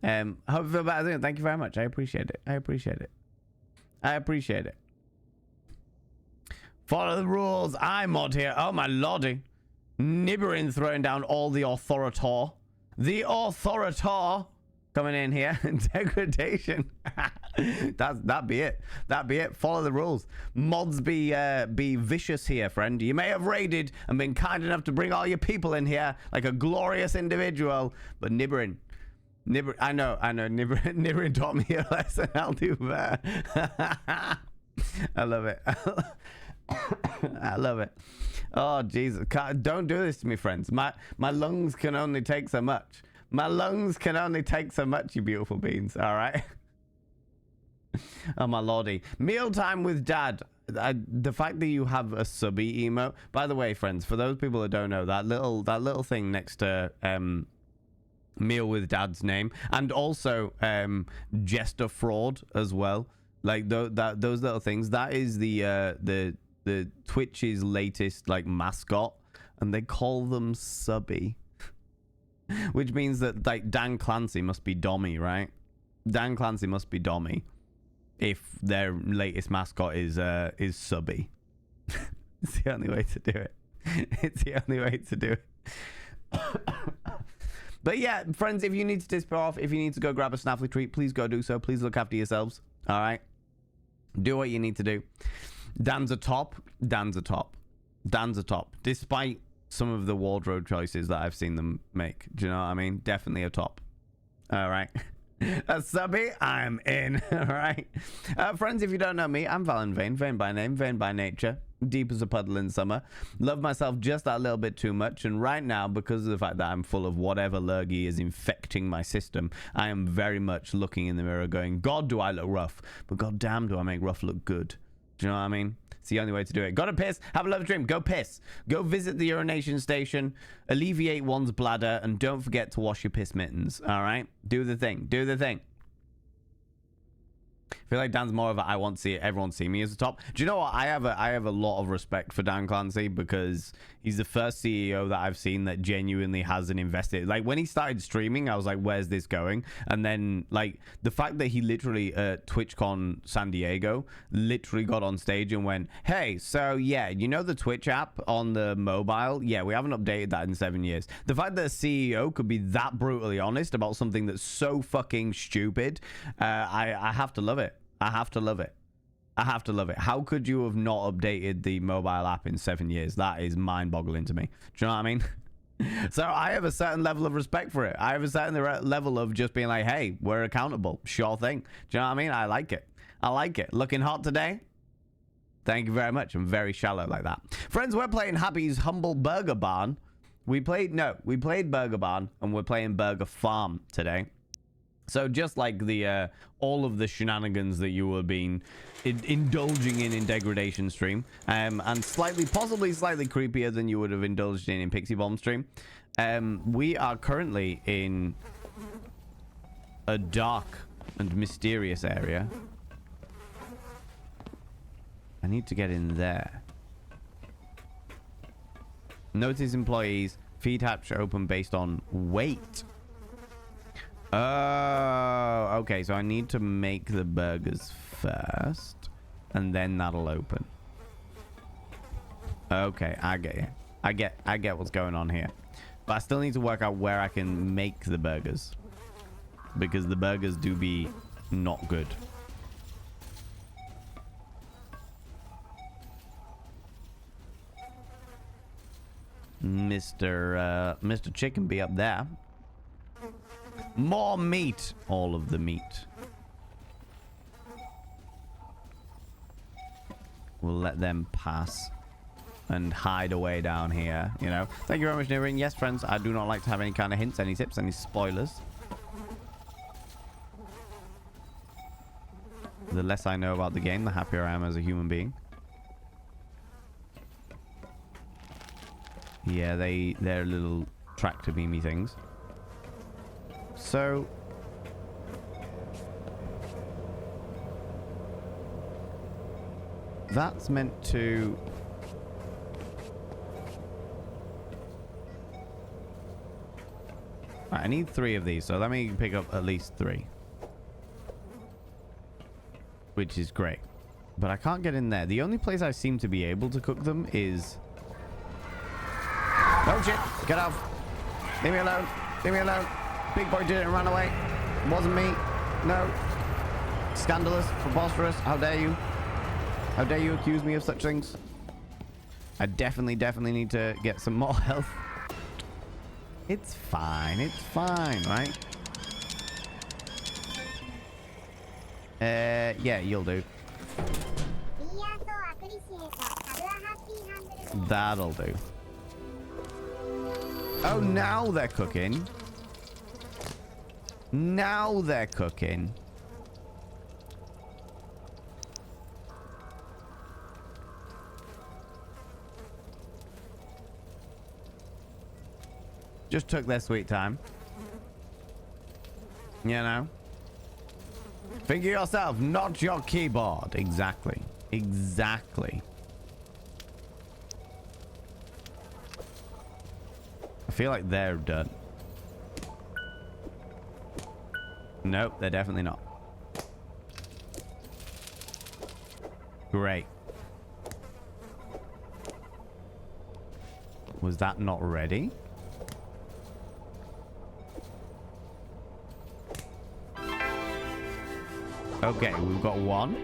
[SPEAKER 1] Hope you feel better. Thank you very much. I appreciate it. I appreciate it. I appreciate it. Follow the rules. I'm Mod here. Oh my lordy. Nibberin throwing down all the authoritor. The authoritor coming in here. Degradation. That be it. That be it. Follow the rules. Mods be vicious here, friend. You may have raided and been kind enough to bring all your people in here like a glorious individual, but Nibberin. I know. Nibberin taught me a lesson. I'll do that. I love it. I love it. Oh, Jesus. Don't do this to me, friends. My lungs can only take so much. My lungs can only take so much, you beautiful beans. All right? Oh, my lordy. Mealtime with Dad. The fact that you have a subby emote. By the way, friends, for those people that don't know, that little thing next to... Meal with Dad's name, and also Jester Fraud as well, like those little things. That is the Twitch's latest like mascot, and they call them Subby, which means that like Dan Clancy must be Dommy, right? Dan Clancy must be Dommy if their latest mascot is Subby. It's the only way to do it. It's the only way to do it. But yeah, friends, if you need to disappear off, if you need to go grab a snaffly treat, please go do so. Please look after yourselves. All right? Do what you need to do. Dan's a top. Dan's a top. Dan's a top. Despite some of the wardrobe choices that I've seen them make. Do you know what I mean? Definitely a top. All right? A subby, I'm in. All right? Friends, if you don't know me, I'm Valen Vane. Vane by name, Vane by nature. Deep as a puddle in summer. Love myself just that little bit too much. And right now, because of the fact that I'm full of whatever lurgy is infecting my system, I am very much looking in the mirror going, God, do I look rough? But God damn, do I make rough look good? Do you know what I mean? It's the only way to do it. Gotta piss. Have a lovely dream. Go piss. Go visit the urination station. Alleviate one's bladder. And don't forget to wash your piss mittens. All right? Do the thing. Do the thing. I feel like Dan's more of a I want to see it, everyone see me as the top. Do you know what? I have a lot of respect for Dan Clancy because he's the first CEO that I've seen that genuinely has an invested. Like when he started streaming, I was like, where's this going? And then like the fact that he literally at TwitchCon San Diego literally got on stage and went, hey, so yeah, you know the Twitch app on the mobile? Yeah, we haven't updated that in 7 years. The fact that a CEO could be that brutally honest about something that's so fucking stupid, I have to love it. I have to love it. I have to love it. How could you have not updated the mobile app in 7 years? That is mind-boggling to me. Do you know what I mean? So I have a certain level of respect for it. I have a certain level of just being like, hey, we're accountable. Sure thing. Do you know what I mean? I like it. I like it. Looking hot today? Thank you very much. I'm very shallow like that. Friends, we're playing Happy's Humble Burger Barn. We played Burger Barn, and we're playing Burger Farm today. So just like the all of the shenanigans that you were being indulging in degradation stream, and possibly slightly creepier than you would have indulged in Pixie Bomb stream, we are currently in a dark and mysterious area. I need to get in there. Notice employees. Feed hatch open based on weight. Oh, okay. So I need to make the burgers first, and then that'll open. Okay, I get you. I get what's going on here, but I still need to work out where I can make the burgers, because the burgers do be not good. Mr. Chicken be up there. More meat. All of the meat. We'll let them pass and hide away down here, you know. Thank you very much, Nirin. Yes, friends, I do not like to have any kind of hints, any tips, any spoilers. The less I know about the game, the happier I am as a human being. Yeah, they're little tractor beamy things. So that's meant to right, I need 3 of these, so let me pick up at least 3, which is great, but I can't get in there. The only place I seem to be able to cook them is oh shit, get off, leave me alone, leave me alone. Big boy didn't run away. It wasn't me. No. Scandalous. Preposterous. How dare you? How dare you accuse me of such things? I definitely need to get some more health. It's fine. It's fine, right? Yeah, you'll do. That'll do. Oh, now they're cooking. Now they're cooking. Just took their sweet time. You know? Think of yourself, not your keyboard. Exactly. Exactly. I feel like they're done. Nope, they're definitely not. Great. Was that not ready? Okay, we've got 1.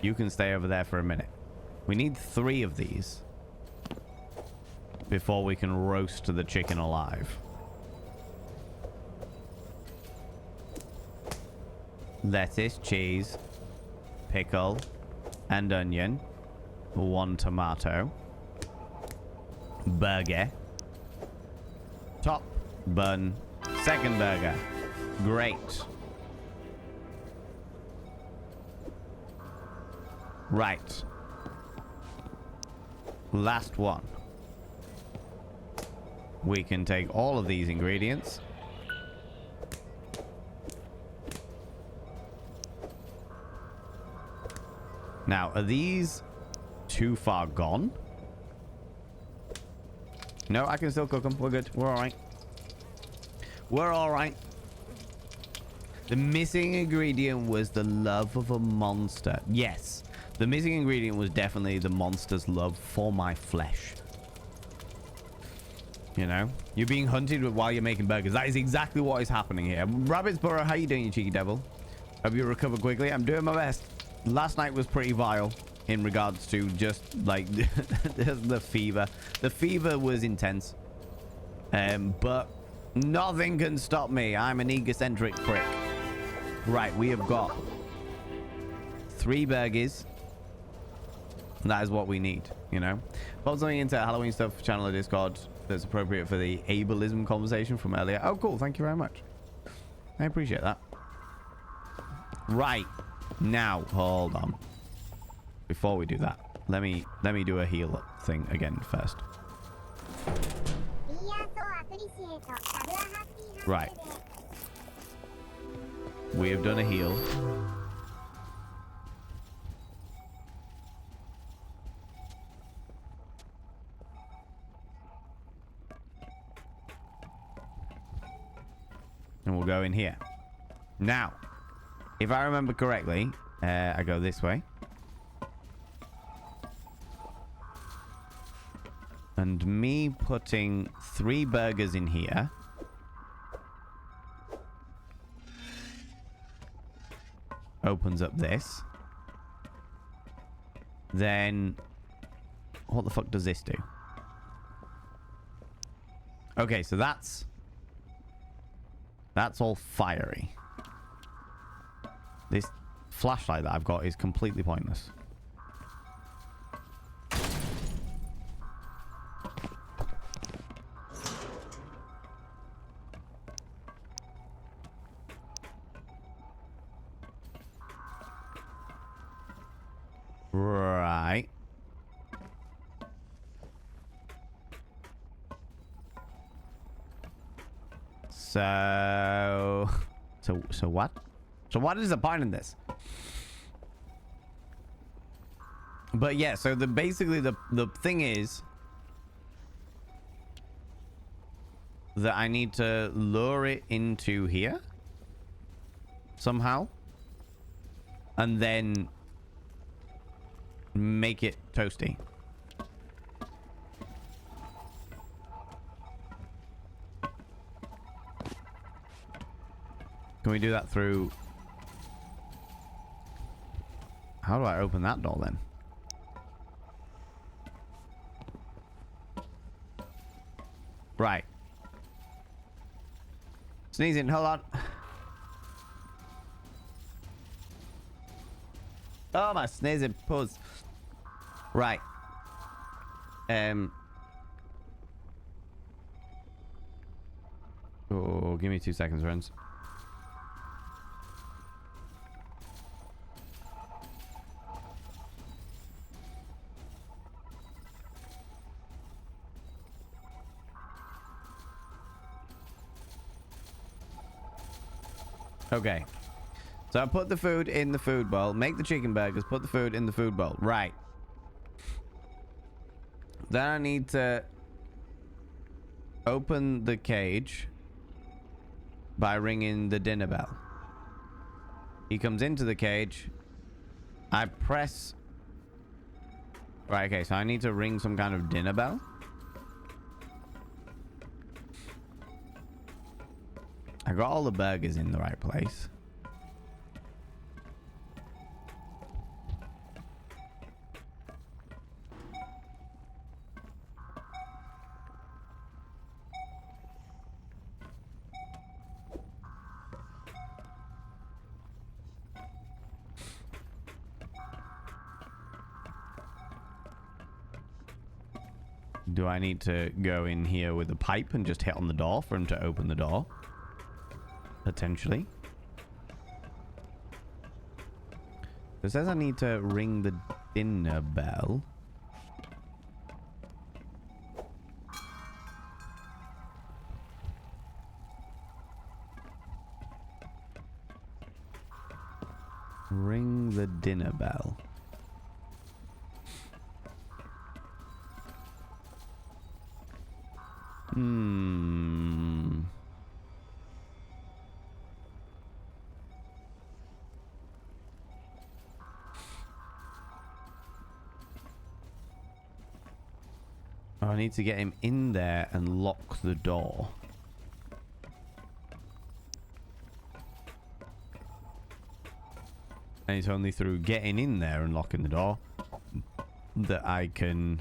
[SPEAKER 1] You can stay over there for a minute. We need 3 of these before we can roast the chicken alive. Lettuce, cheese, pickle, and onion. 1 tomato. Burger. Top bun. Second burger. Great. Right. Last one. We can take all of these ingredients. Now, are these too far gone? No, I can still cook them. We're good. We're all right. We're all right. The missing ingredient was the love of a monster. Yes, the missing ingredient was definitely the monster's love for my flesh. You know, you're being hunted while you're making burgers. That is exactly what is happening here. Rabbitsboro, how you doing, you cheeky devil? Hope you recover quickly. I'm doing my best. Last night was pretty vile in regards to just like the fever. The fever was intense. But nothing can stop me. I'm an egocentric prick. Right, we have got 3 burgers. That is what we need, you know. Pop something into Halloween stuff channel or Discord that's appropriate for the ableism conversation from earlier. Oh, cool. Thank you very much. I appreciate that. Right. Now, hold on. Before we do that, let me do a heal thing again first. Right. We have done a heal. And we'll go in here. Now, if I remember correctly, I go this way. And me putting 3 burgers in here opens up this. Then what the fuck does this do? Okay, so that's all fiery. This flashlight that I've got is completely pointless. Right. So what? So what is the point in this? But yeah, so basically the thing is that I need to lure it into here somehow and then make it toasty. Can we do that through... How do I open that door then? Right. Sneezing, hold on. Oh, my sneezing puzz. Right. Oh, give me 2 seconds, friends. Okay. So I put the food in the food bowl. Make the chicken burgers. Put the food in the food bowl. Right. Then I need to open the cage by ringing the dinner bell. He comes into the cage. I press... Right, okay. So I need to ring some kind of dinner bell. I got all the burgers in the right place. Do I need to go in here with a pipe and just hit on the door for him to open the door? Potentially. It says I need to ring the dinner bell. Ring the dinner bell. Oh, I need to get him in there and lock the door. And it's only through getting in there and locking the door that I can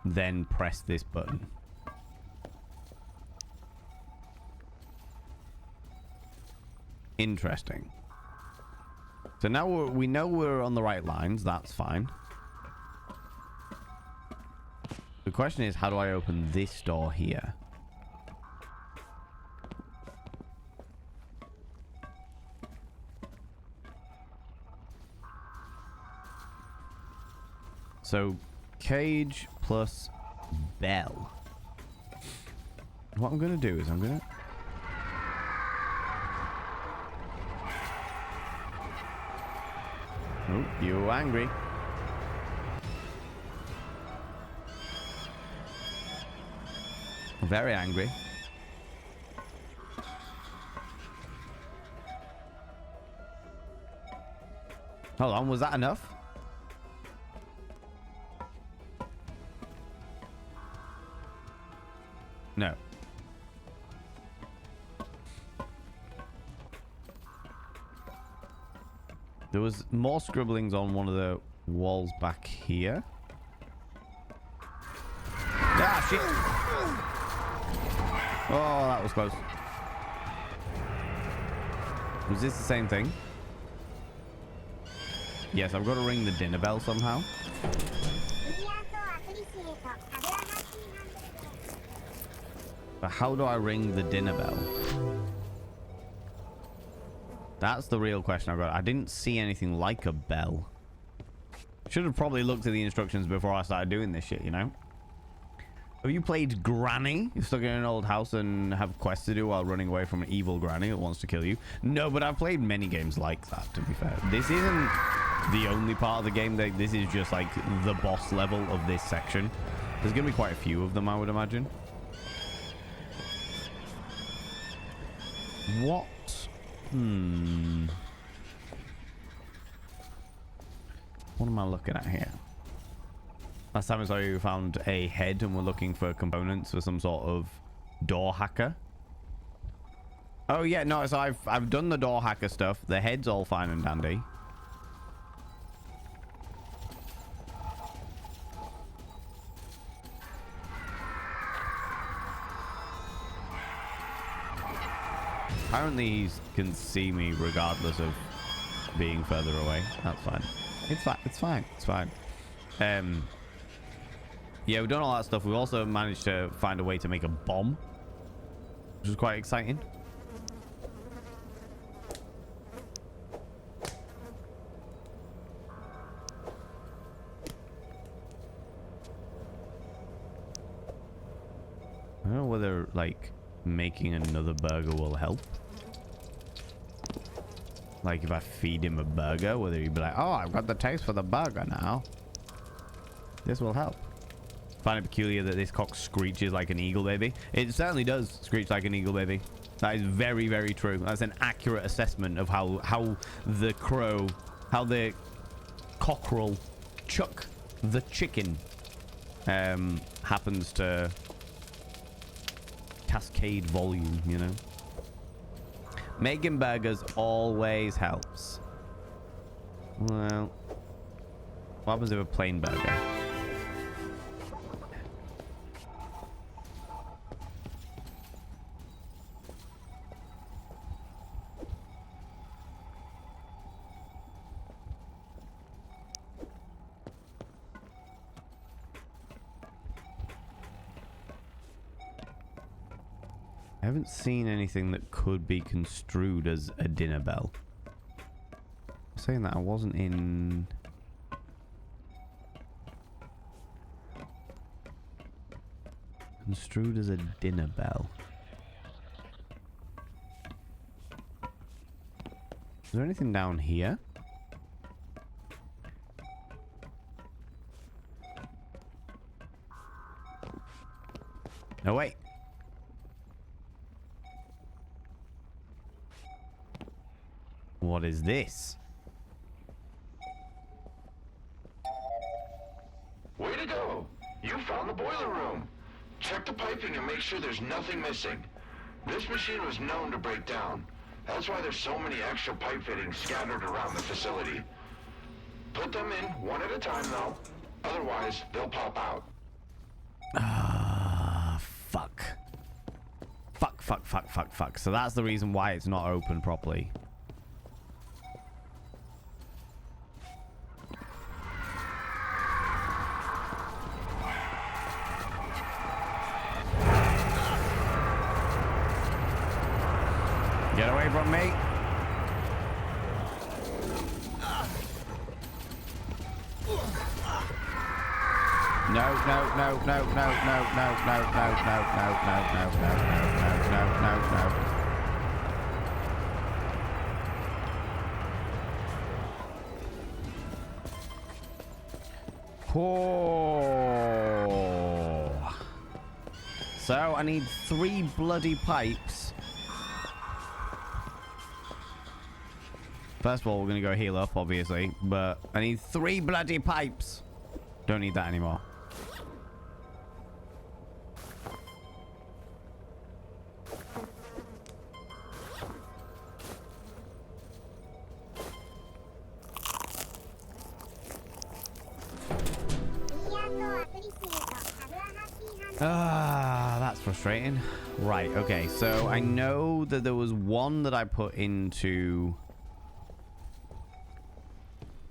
[SPEAKER 1] then press this button. Interesting. So now we know we're on the right lines. That's fine. The question is, how do I open this door here? So, cage plus bell. What I'm going to do is I'm going to... Oh, you're angry. Very angry. Hold on, was that enough? No. There was more scribblings on one of the walls back here. Ah, shit! Oh, that was close. Was this the same thing? Yes, I've got to ring the dinner bell somehow. But how do I ring the dinner bell? That's the real question I've got. I didn't see anything like a bell. Should have probably looked at the instructions before I started doing this shit, you know? Have you played Granny? You're stuck in an old house and have quests to do while running away from an evil granny that wants to kill you? No, but I've played many games like that, to be fair. This isn't the only part of the game. This is just like the boss level of this section. There's going to be quite a few of them, I would imagine. What? What am I looking at here? Last time I saw you found a head and we're looking for components for some sort of door hacker. Oh yeah, no, so I've done the door hacker stuff. The head's all fine and dandy. Apparently he can see me regardless of being further away. That's fine. It's fine. It's fine. It's fine. Yeah, we've done all that stuff. We've also managed to find a way to make a bomb, which is quite exciting. I don't know whether, like, making another burger will help. Like, if I feed him a burger, whether he'd be like, oh, I've got the taste for the burger now. This will help. Find it peculiar that this cock screeches like an eagle baby. It certainly does screech like an eagle baby. That is very, very true. That's an accurate assessment of how the crow, how the cockerel, Chuck the chicken, happens to cascade volume, you know. Making burgers always helps. Well, what happens if a plain burger? I haven't seen anything that could be construed as a dinner bell. I'm saying that I wasn't in... Construed as a dinner bell. Is there anything down here? No, wait. What is this?
[SPEAKER 6] Way to go! You found the boiler room. Check the piping and make sure there's nothing missing. This machine was known to break down. That's why there's so many extra pipe fittings scattered around the facility. Put them in one at a time, though. Otherwise, they'll pop out.
[SPEAKER 1] Ah, fuck. Fuck. So that's the reason why it's not open properly. Get away from me. No. Oh. So I need 3 bloody pipes. First of all, we're gonna go heal up, obviously, but I need 3 bloody pipes. Don't need that anymore. That's frustrating. Right, okay, so I know that there was one that I put into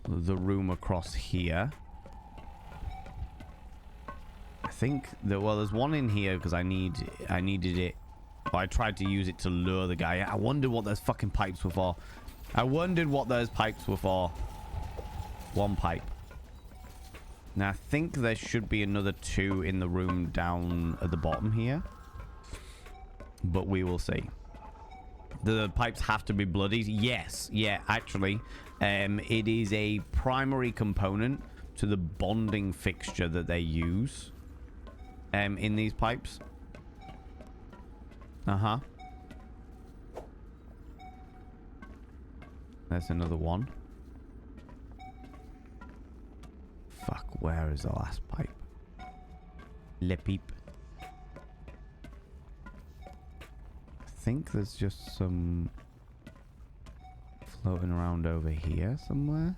[SPEAKER 1] the room across here. I think that, well, there's one in here because I needed it. I tried to use it to lure the guy. I wondered what those fucking pipes were for. One pipe. Now I think there should be another 2 in the room down at the bottom here, but we will see. The pipes have to be bloodied. Yes, yeah, actually, it is a primary component to the bonding fixture that they use in these pipes. There's another one. Fuck, where is the last pipe? Le peep. I think there's just some floating around over here somewhere.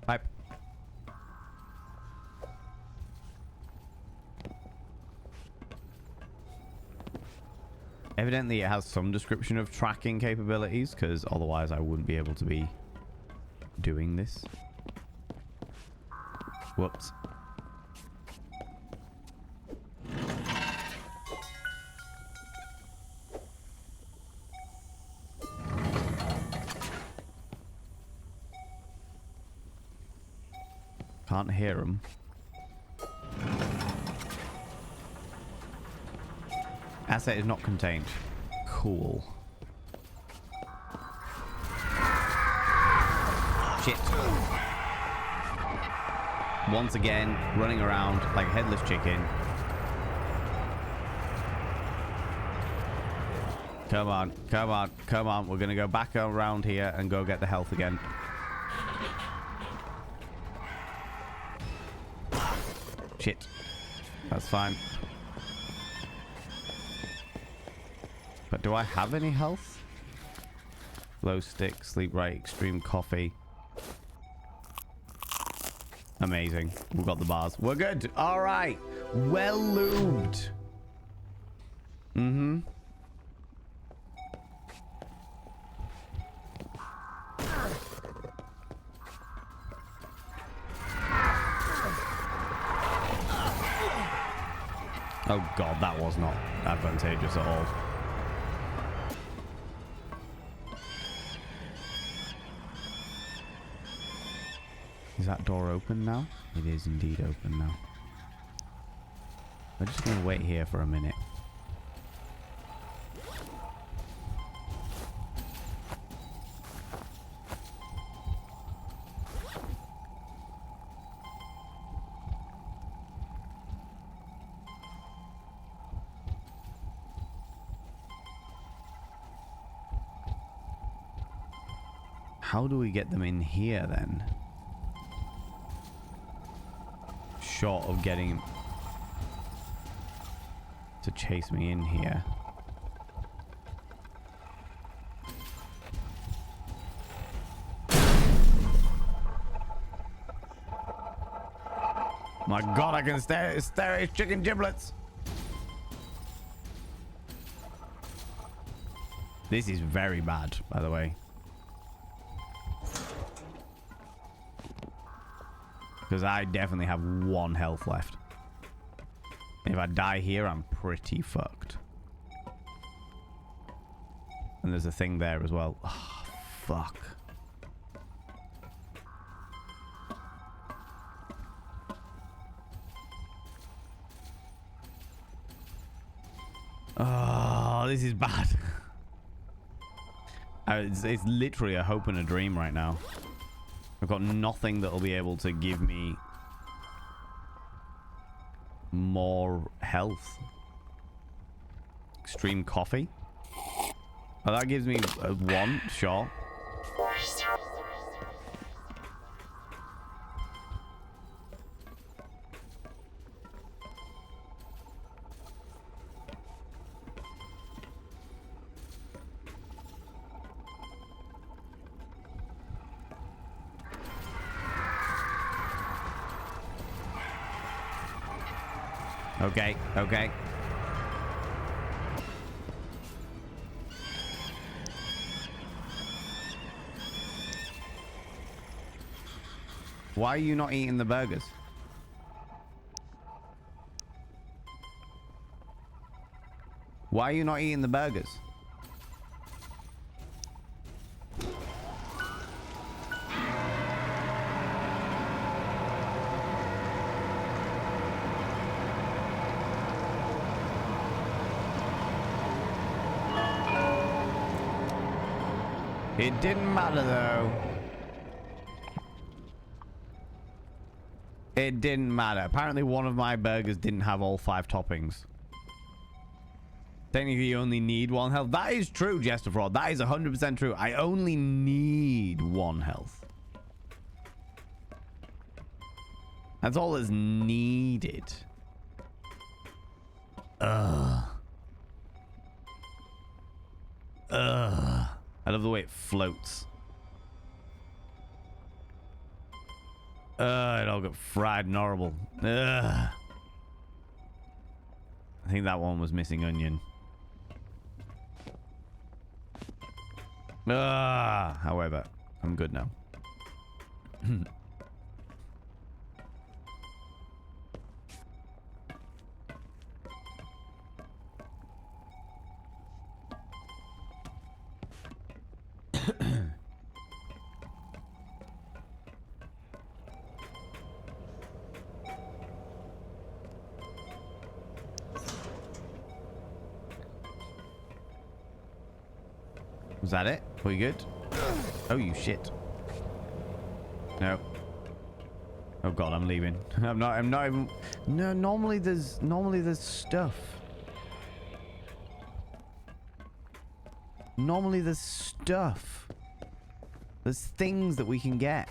[SPEAKER 1] Pipe. Evidently, it has some description of tracking capabilities, because otherwise I wouldn't be able to be doing this. Whoops. Can't hear him. Asset is not contained. Cool. Shit. Once again, running around like a headless chicken. Come on, come on, come on. We're gonna go back around here and go get the health again. Shit. That's fine. But do I have any health? Glow stick, sleep right, extreme coffee. Amazing. We've got the bars. We're good. All right. Well lubed. Mm-hmm. Oh god, that was not advantageous at all. Is that door open now? It is indeed open now. We're just going to wait here for a minute. How do we get them in here then? Short of getting him to chase me in here. My god, I can stare at his chicken giblets. This is very bad, by the way. Because I definitely have 1 health left. If I die here, I'm pretty fucked. And there's a thing there as well. Oh, fuck. Oh, this is bad. It's literally a hope and a dream right now. I've got nothing that'll be able to give me more health. Extreme coffee. Oh, that gives me 1, sure. Okay, okay. Why are you not eating the burgers? Why are you not eating the burgers? It didn't matter though. It didn't matter. Apparently one of my burgers didn't have all 5 toppings. Technically you only need 1 health. That is true, Jester Fraud. That is 100% true. I only need 1 health. That's all that's needed. Ugh. I love the way it floats. It all got fried and horrible. I think that one was missing onion. However, I'm good now. Was that it? Were you good? Oh, you shit. No. Oh god, I'm leaving. I'm not even. No, normally there's stuff. Normally there's stuff. There's things that we can get.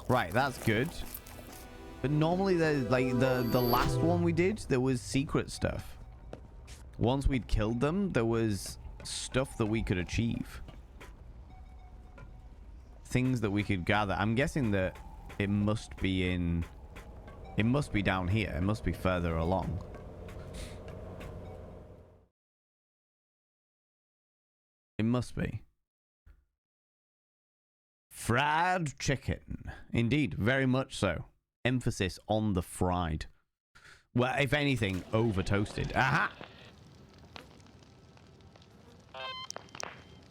[SPEAKER 1] Right, that's good. But normally there's like the last one we did, there was secret stuff. Once we'd killed them, there was stuff that we could achieve. Things that we could gather. I'm guessing that it must be in... It must be down here. It must be further along. It must be. Fried chicken. Indeed, very much so. Emphasis on the fried. Well, if anything, over toasted. Aha!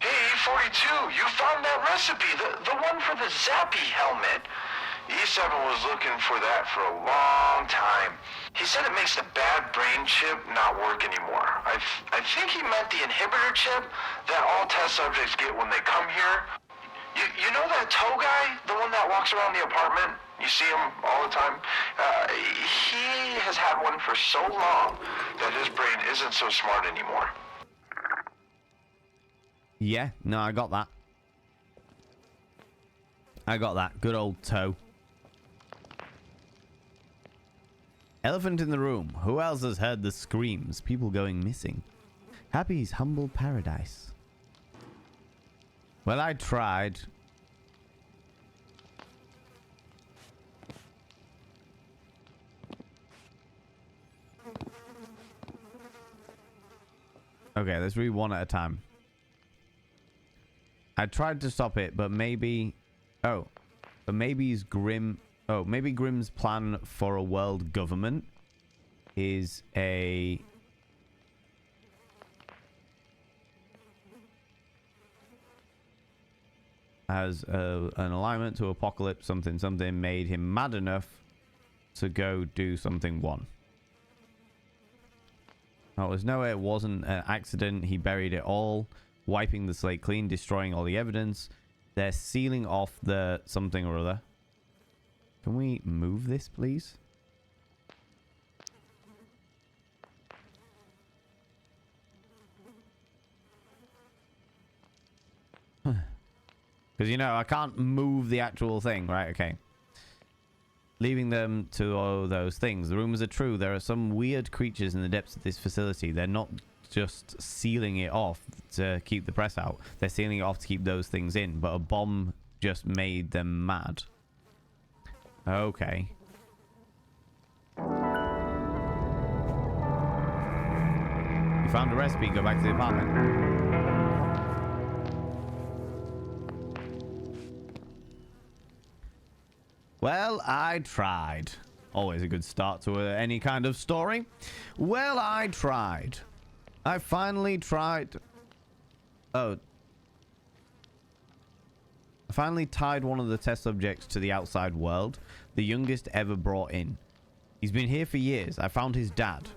[SPEAKER 6] Hey, 42, you found that recipe, the one for the Zappy helmet. E7 was looking for that for a long time. He said it makes the bad brain chip not work anymore. I think he meant the inhibitor chip that all test subjects get when they come here. You know that toe guy? The one that walks around the apartment? You see him all the time? He has had one for so long that his brain isn't so smart anymore.
[SPEAKER 1] Yeah, no, I got that. I got that. Good old toe. Elephant in the room. Who else has heard the screams? People going missing. Happy's humble paradise. Well, I tried. Okay, let's read one at a time. I tried to stop it, but maybe... Oh. But maybe's Grim... Oh, maybe Grimm's plan for a world government is a... As an alignment to Apocalypse something made him mad enough to go do something one. Oh, there's no way it wasn't an accident. He buried it all, wiping the slate clean, destroying all the evidence. They're sealing off the something or other. Can we move this, please? Because, you know, I can't move the actual thing. Right, okay. Leaving them to all those things. The rumors are true. There are some weird creatures in the depths of this facility. They're not just sealing it off to keep the press out. They're sealing it off to keep those things in. But a bomb just made them mad. Okay. You found a recipe. Go back to the apartment. Well, I tried. Always a good start to any kind of story. Well, I tried. I finally tried. Oh. I finally tied one of the test subjects to the outside world. The youngest ever brought in. He's been here for years. I found his dad.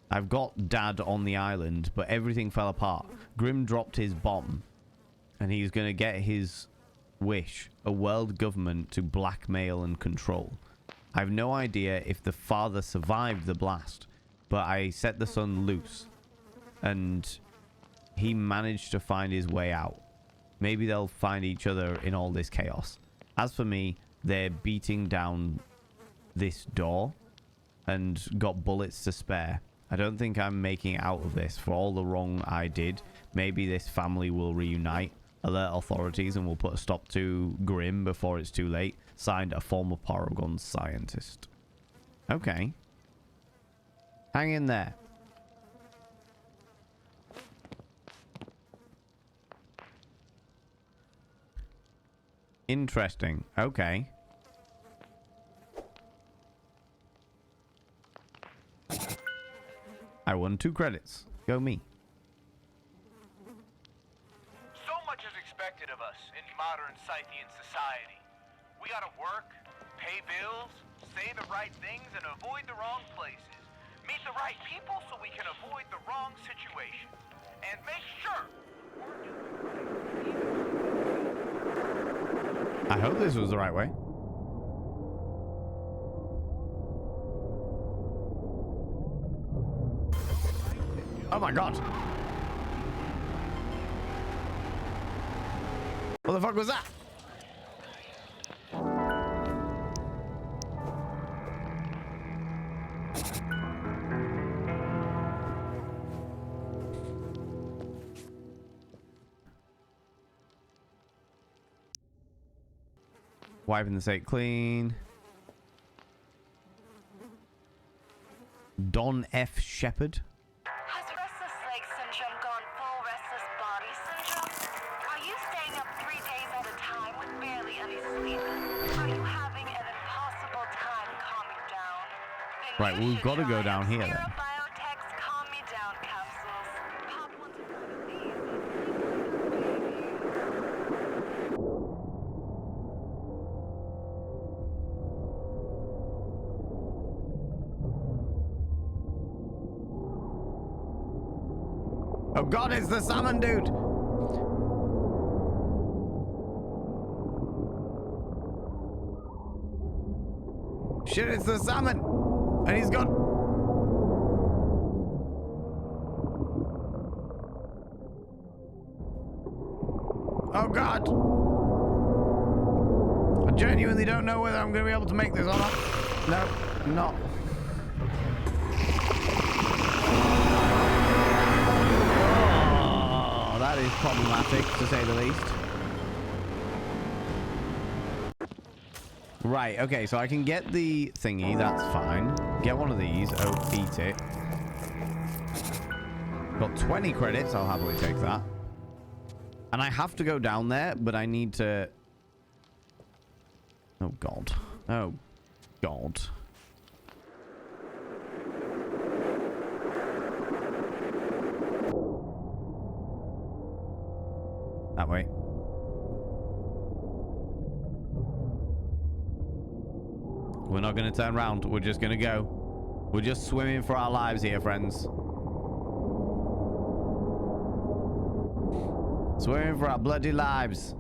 [SPEAKER 1] I've got Dad on the island, but everything fell apart. Grim dropped his bomb. And he's going to get his... wish, a world government to blackmail and control. I have no idea if the father survived the blast, but I set the son loose and he managed to find his way out. Maybe they'll find each other in all this chaos. As for me, they're beating down this door and got bullets to spare. I don't think I'm making out of this for all the wrong I did. Maybe this family will reunite. Alert authorities and we'll put a stop to Grim before it's too late. Signed, a former Paragon scientist. Okay. Hang in there. Interesting. Okay. I won 2 credits. Go me.
[SPEAKER 18] Of us in modern Scythian society. We gotta work, pay bills, say the right things, and avoid the wrong places. Meet the right people so we can avoid the wrong situations. And make sure we're doing...
[SPEAKER 1] I hope this was the right way. Oh my god. What the fuck was that? Wiping the slate clean. Don F. Shepherd.
[SPEAKER 15] Has restless leg syndrome gone full restless body syndrome? Are you staying up 3 days at a time with barely any
[SPEAKER 1] Right, well, we've got to go down here then. Oh god, it's the salmon dude! Shit, it's the salmon! And he's gone. Oh god! I genuinely don't know whether I'm going to be able to make this or not. No, not. That is problematic, to say the least. Right, okay, so I can get the thingy, that's fine. Get one of these, oh, eat it. Got 20 credits, I'll happily take that. And I have to go down there, but I need to... Oh, God. Oh, God. That way. We're not going to turn around. We're just going to go. We're just swimming for our lives here, friends. Swimming for our bloody lives.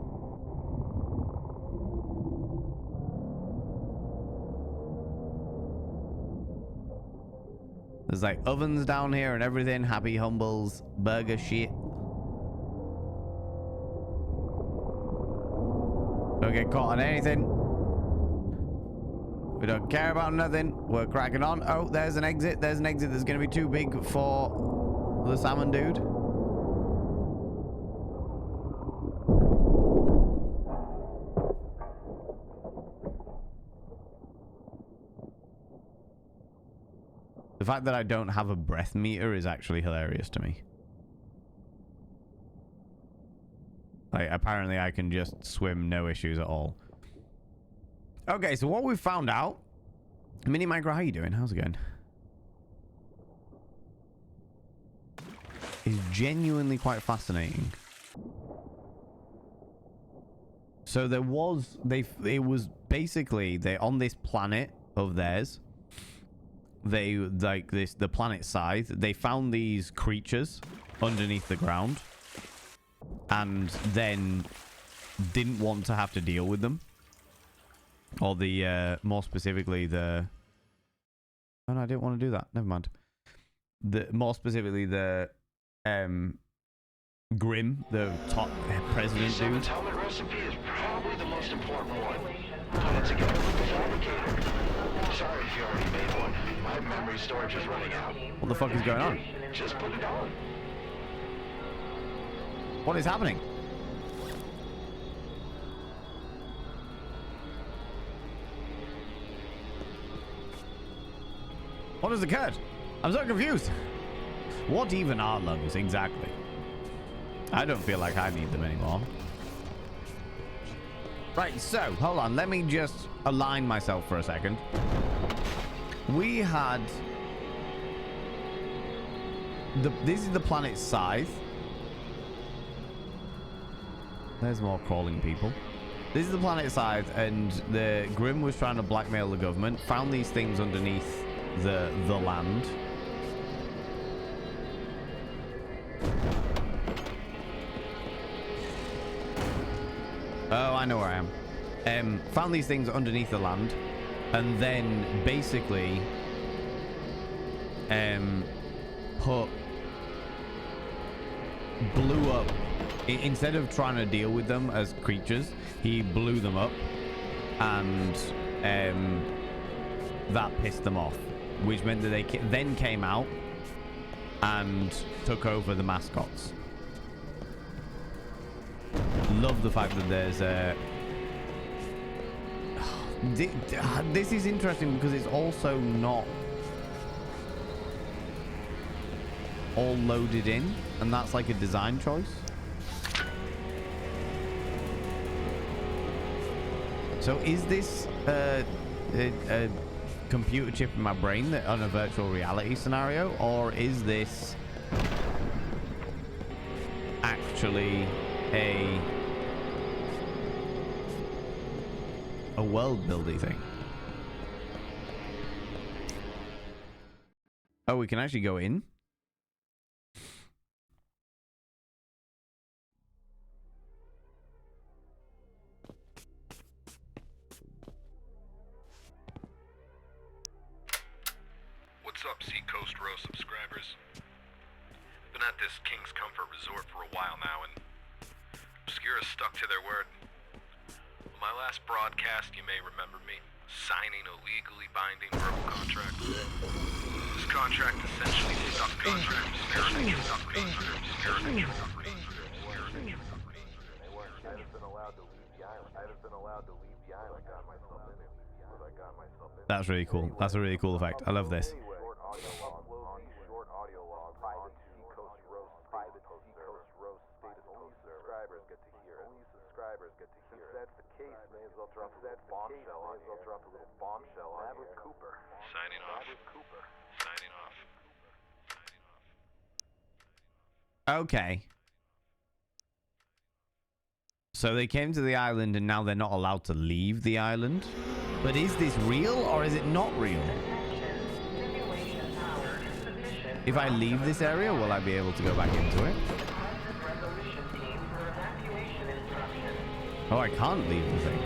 [SPEAKER 1] There's like ovens down here and everything. Happy Humbles, burger shit. Don't get caught on anything. We don't care about nothing. We're cracking on. Oh, there's an exit. There's an exit that's going to be too big for the salmon dude. The fact that I don't have a breath meter is actually hilarious to me. Like, apparently I can just swim, no issues at all. Okay, so what we've found out... Mini Micro, how you doing? How's it going? Is genuinely quite fascinating. So there was... It was basically... on this planet of theirs... They, like this... The planet Scythe... They found these creatures underneath the ground. And then... didn't want to have to deal with them. Or the, more specifically, the... Oh, no, I didn't want to do that. Never mind. More specifically, the, Grim, the top president dude.
[SPEAKER 6] The helmet recipe is probably the most important one. Put it together with the fabricator. Sorry if you already made one. My memory storage is running out.
[SPEAKER 1] What the fuck is going on?
[SPEAKER 6] Just put it on.
[SPEAKER 1] What is happening? What has occurred? I'm so confused. What even are lungs exactly? I don't feel like I need them anymore. Right, so hold on. Let me just align myself for a second. We had this is the planet Scythe. There's more crawling people. This is the planet Scythe, and the Grim was trying to blackmail the government. Found these things underneath the land. Oh, I know where I am. Found these things underneath the land, and then basically blew up. Instead of trying to deal with them as creatures, he blew them up, and that pissed them off, which meant that they then came out and took over the mascots. Love the fact that there's a... This is interesting because it's also not all loaded in, and that's like a design choice. So is this computer chip in my brain that on a virtual reality scenario, or is this actually a world building thing? Oh, we can actually go in.
[SPEAKER 19] What's up, Seacoast Row subscribers? Been at this King's Comfort Resort for a while now, and Obscura stuck to their word. On my last broadcast, you may remember me signing a legally binding verbal contract. This contract essentially stuck contract Obscura.
[SPEAKER 1] That's really cool. That's a really cool effect. I love this.
[SPEAKER 19] Signing off.
[SPEAKER 1] Okay. So they came to the island and now they're not allowed to leave the island? But is this real or is it not real? If I leave this area, will I be able to go back into it? Oh, I can't leave the thing.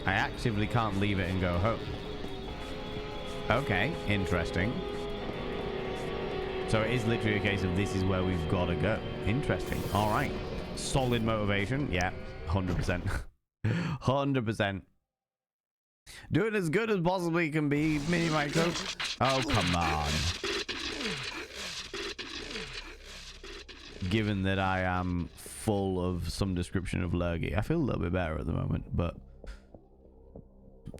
[SPEAKER 1] I actively can't leave it and go home. Okay, interesting. So it is literally a case of this is where we've got to go. Interesting. All right. Solid motivation. Yeah, 100%. 100%. Do it as good as possibly can be, Mini Micro. Oh, come on. Given that I am full of some description of Lurgy, I feel a little bit better at the moment, but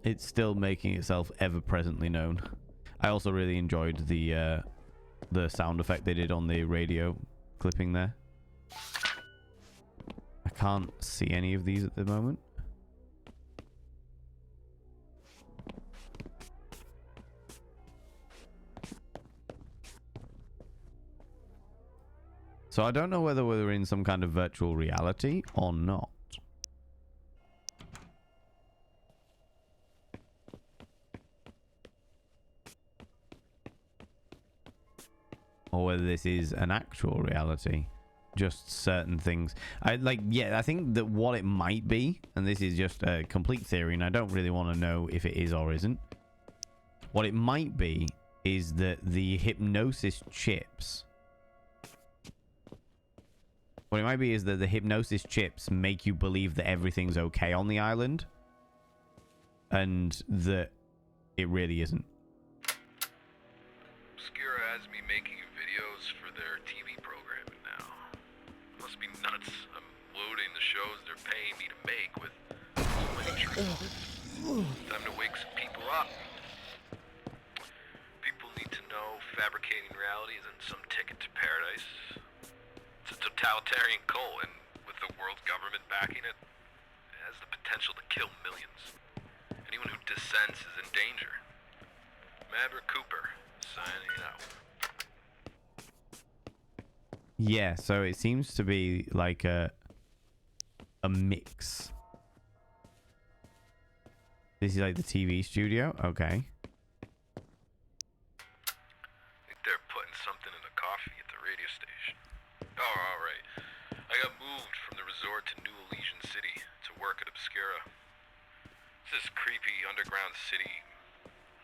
[SPEAKER 1] it's still making itself ever presently known. I also really enjoyed the sound effect they did on the radio clipping there. I can't see any of these at the moment. So I don't know whether we're in some kind of virtual reality or not. Or whether this is an actual reality. Just certain things. I think that what it might be, and this is just a complete theory, and I don't really want to know if it is or isn't. What it might be is that the hypnosis chips... What it might be is that the hypnosis chips make you believe that everything's okay on the island. And that it really isn't.
[SPEAKER 19] Obscura has me making videos for their TV programming now. Must be nuts. I'm loading the shows they're paying me to make with so many truths. Time to wake some people up. People need to know fabricating reality isn't some ticket to paradise. It's a totalitarian cult, and with the world government backing it, it has the potential to kill millions. Anyone who dissents is in danger. Maverick Cooper, signing out.
[SPEAKER 1] Yeah, so it seems to be like a mix. This is like the TV studio? Okay.
[SPEAKER 19] I think they're putting something in the coffee at the radio station. Oh, alright. I got moved from the resort to New Elysian City to work at Obscura. It's this creepy underground city.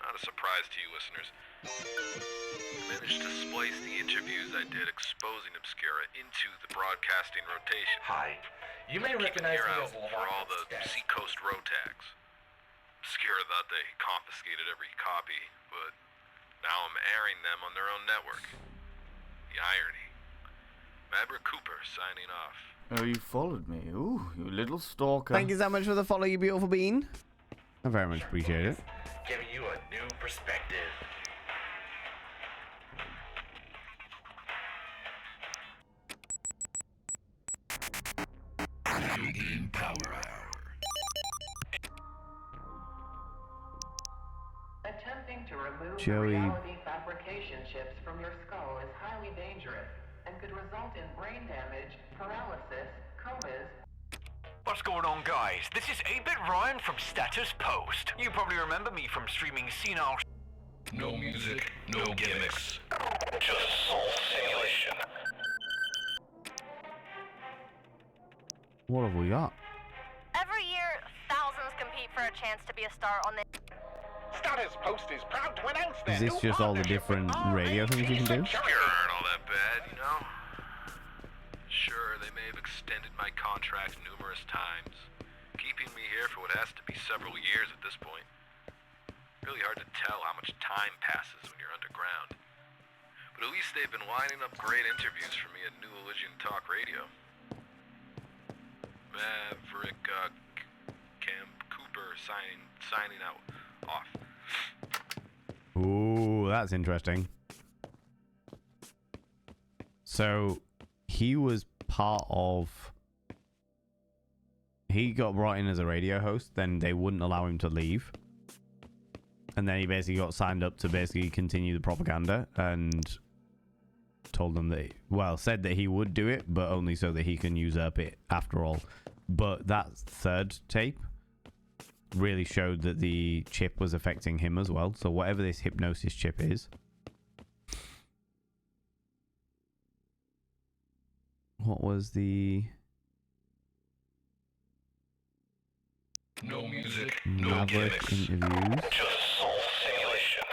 [SPEAKER 19] Not a surprise to you listeners. I managed to splice the interviews I did exposing Obscura into the broadcasting rotation.
[SPEAKER 2] Hi. You may recognize me as
[SPEAKER 19] for all the Seacoast Row tags. Obscura thought they confiscated every copy, but now I'm airing them on their own network. The irony. Maverick Cooper signing off.
[SPEAKER 3] Oh, you followed me. Ooh, you little stalker.
[SPEAKER 1] Thank you so much for the follow, you beautiful bean. I very much appreciate it.
[SPEAKER 18] Giving you a new perspective.
[SPEAKER 9] in Power Hour.
[SPEAKER 20] Attempting to remove
[SPEAKER 1] Joey.
[SPEAKER 20] reality fabrication chips from your skull is highly dangerous and could result in brain damage, paralysis, comas.
[SPEAKER 18] What's going on, guys? This is 8-Bit Ryan from Status Post. You probably remember me from streaming senile.
[SPEAKER 9] No music, no gimmicks.
[SPEAKER 18] Just soul simulation.
[SPEAKER 1] What have we got?
[SPEAKER 15] Every year, thousands compete for a chance to be a star on the...
[SPEAKER 18] Status Post is proud to announce
[SPEAKER 1] Is this just all the different radio things you can do?
[SPEAKER 19] Sure aren't all that bad, you know? Sure, they may have extended my contract numerous times, keeping me here for what has to be several years at this point. Really hard to tell how much time passes when you're underground. But at least they've been lining up great interviews for me at New Elysian Talk Radio. Maverick, Cam Cooper signing out. Off.
[SPEAKER 1] Ooh, that's interesting. So he was part of... He got brought in as a radio host, then they wouldn't allow him to leave. And then he basically got signed up to basically continue the propaganda and told them that, well, said that he would do it, but only so that he can usurp it after all. But that third tape really showed that the chip was affecting him as well. So whatever this hypnosis chip is. What was the...
[SPEAKER 9] No music, no
[SPEAKER 1] Maverick
[SPEAKER 9] gimmicks.
[SPEAKER 1] interviews.
[SPEAKER 18] Just soul simulation.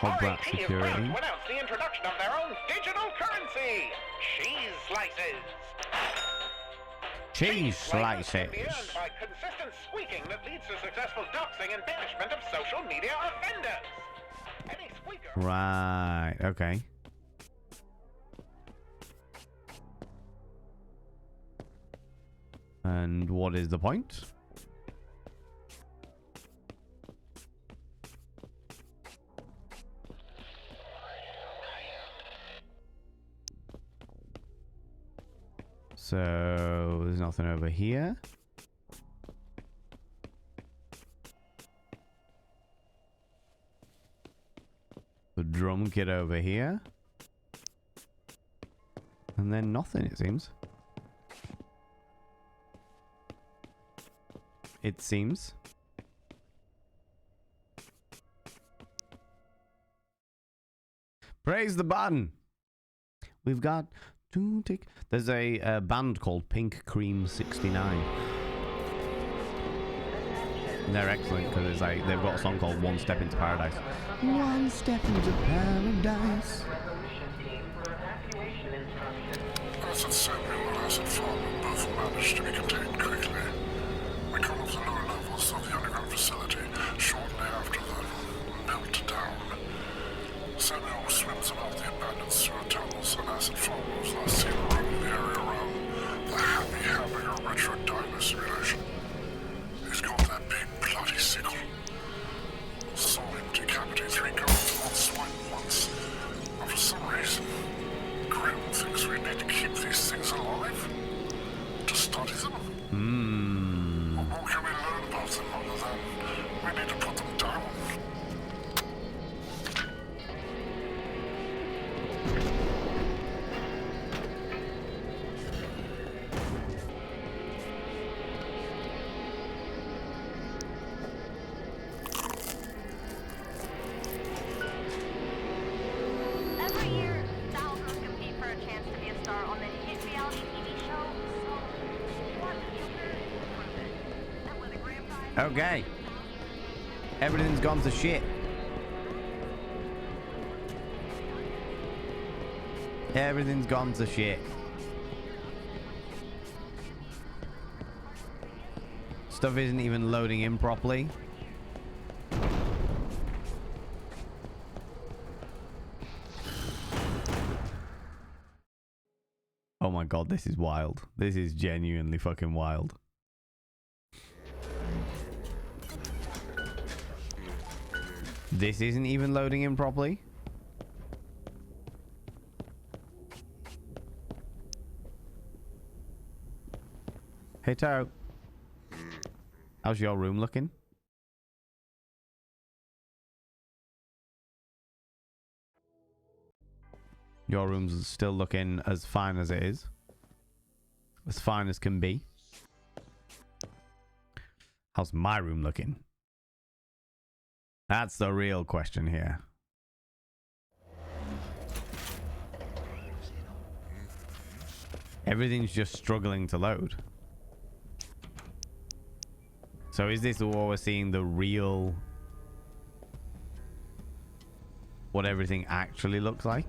[SPEAKER 1] Hogbat security.
[SPEAKER 18] To announce the introduction of their own digital currency, cheese slices.
[SPEAKER 1] Cheese slices.
[SPEAKER 18] Can be earned by consistent squeaking that leads to successful doxing and banishment of social media offenders. Any squeaker.
[SPEAKER 1] Right, okay. And what is the point? So there's nothing over here. The drum kit over here. And then nothing, it seems. It seems. Praise the button. We've got to take. There's a band called Pink Cream 69. And they're excellent because it's like they've got a song called One Step into Paradise. One step into paradise.
[SPEAKER 9] Asset Samuel and Asset Farmer both managed to be contained quickly. We cut off the lower levels of the underground facility shortly after the melt down. Samuel swims about the abandoned sewer tunnels, and Asset Farmer was last seen roaming the area around the Happy Hamburger Retro Diner simulation. He's got that big bloody sickle. Saw him decapitate 3 guards in one swipe once, and for some reason, Grim thinks we need to keep these things alive? To study them? What can we learn about them other than we need to put them down?
[SPEAKER 15] Every year, thousands compete for a chance to be a star on the hit reality TV show. So, what future is proven? And with a grand prize...
[SPEAKER 1] Okay. Everything's gone to shit. Everything's gone to shit. Stuff isn't even loading in properly. Oh my god, this is wild. This is genuinely fucking wild. This isn't even loading in properly. Hey, Taro. How's your room looking? Your room's still looking as fine as it is. As fine as can be. How's my room looking? That's the real question here. Everything's just struggling to load. So is this what we're seeing, the real... what everything actually looks like?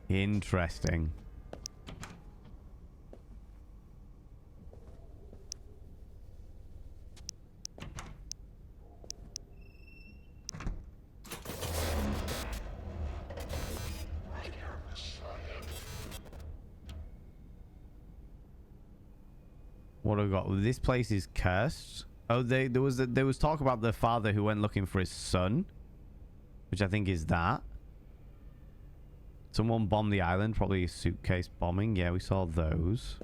[SPEAKER 1] Interesting. What have we got? This place is cursed. Oh, there was talk about the father who went looking for his son, which I think is that. Someone bombed the island, probably a suitcase bombing. Yeah, we saw those.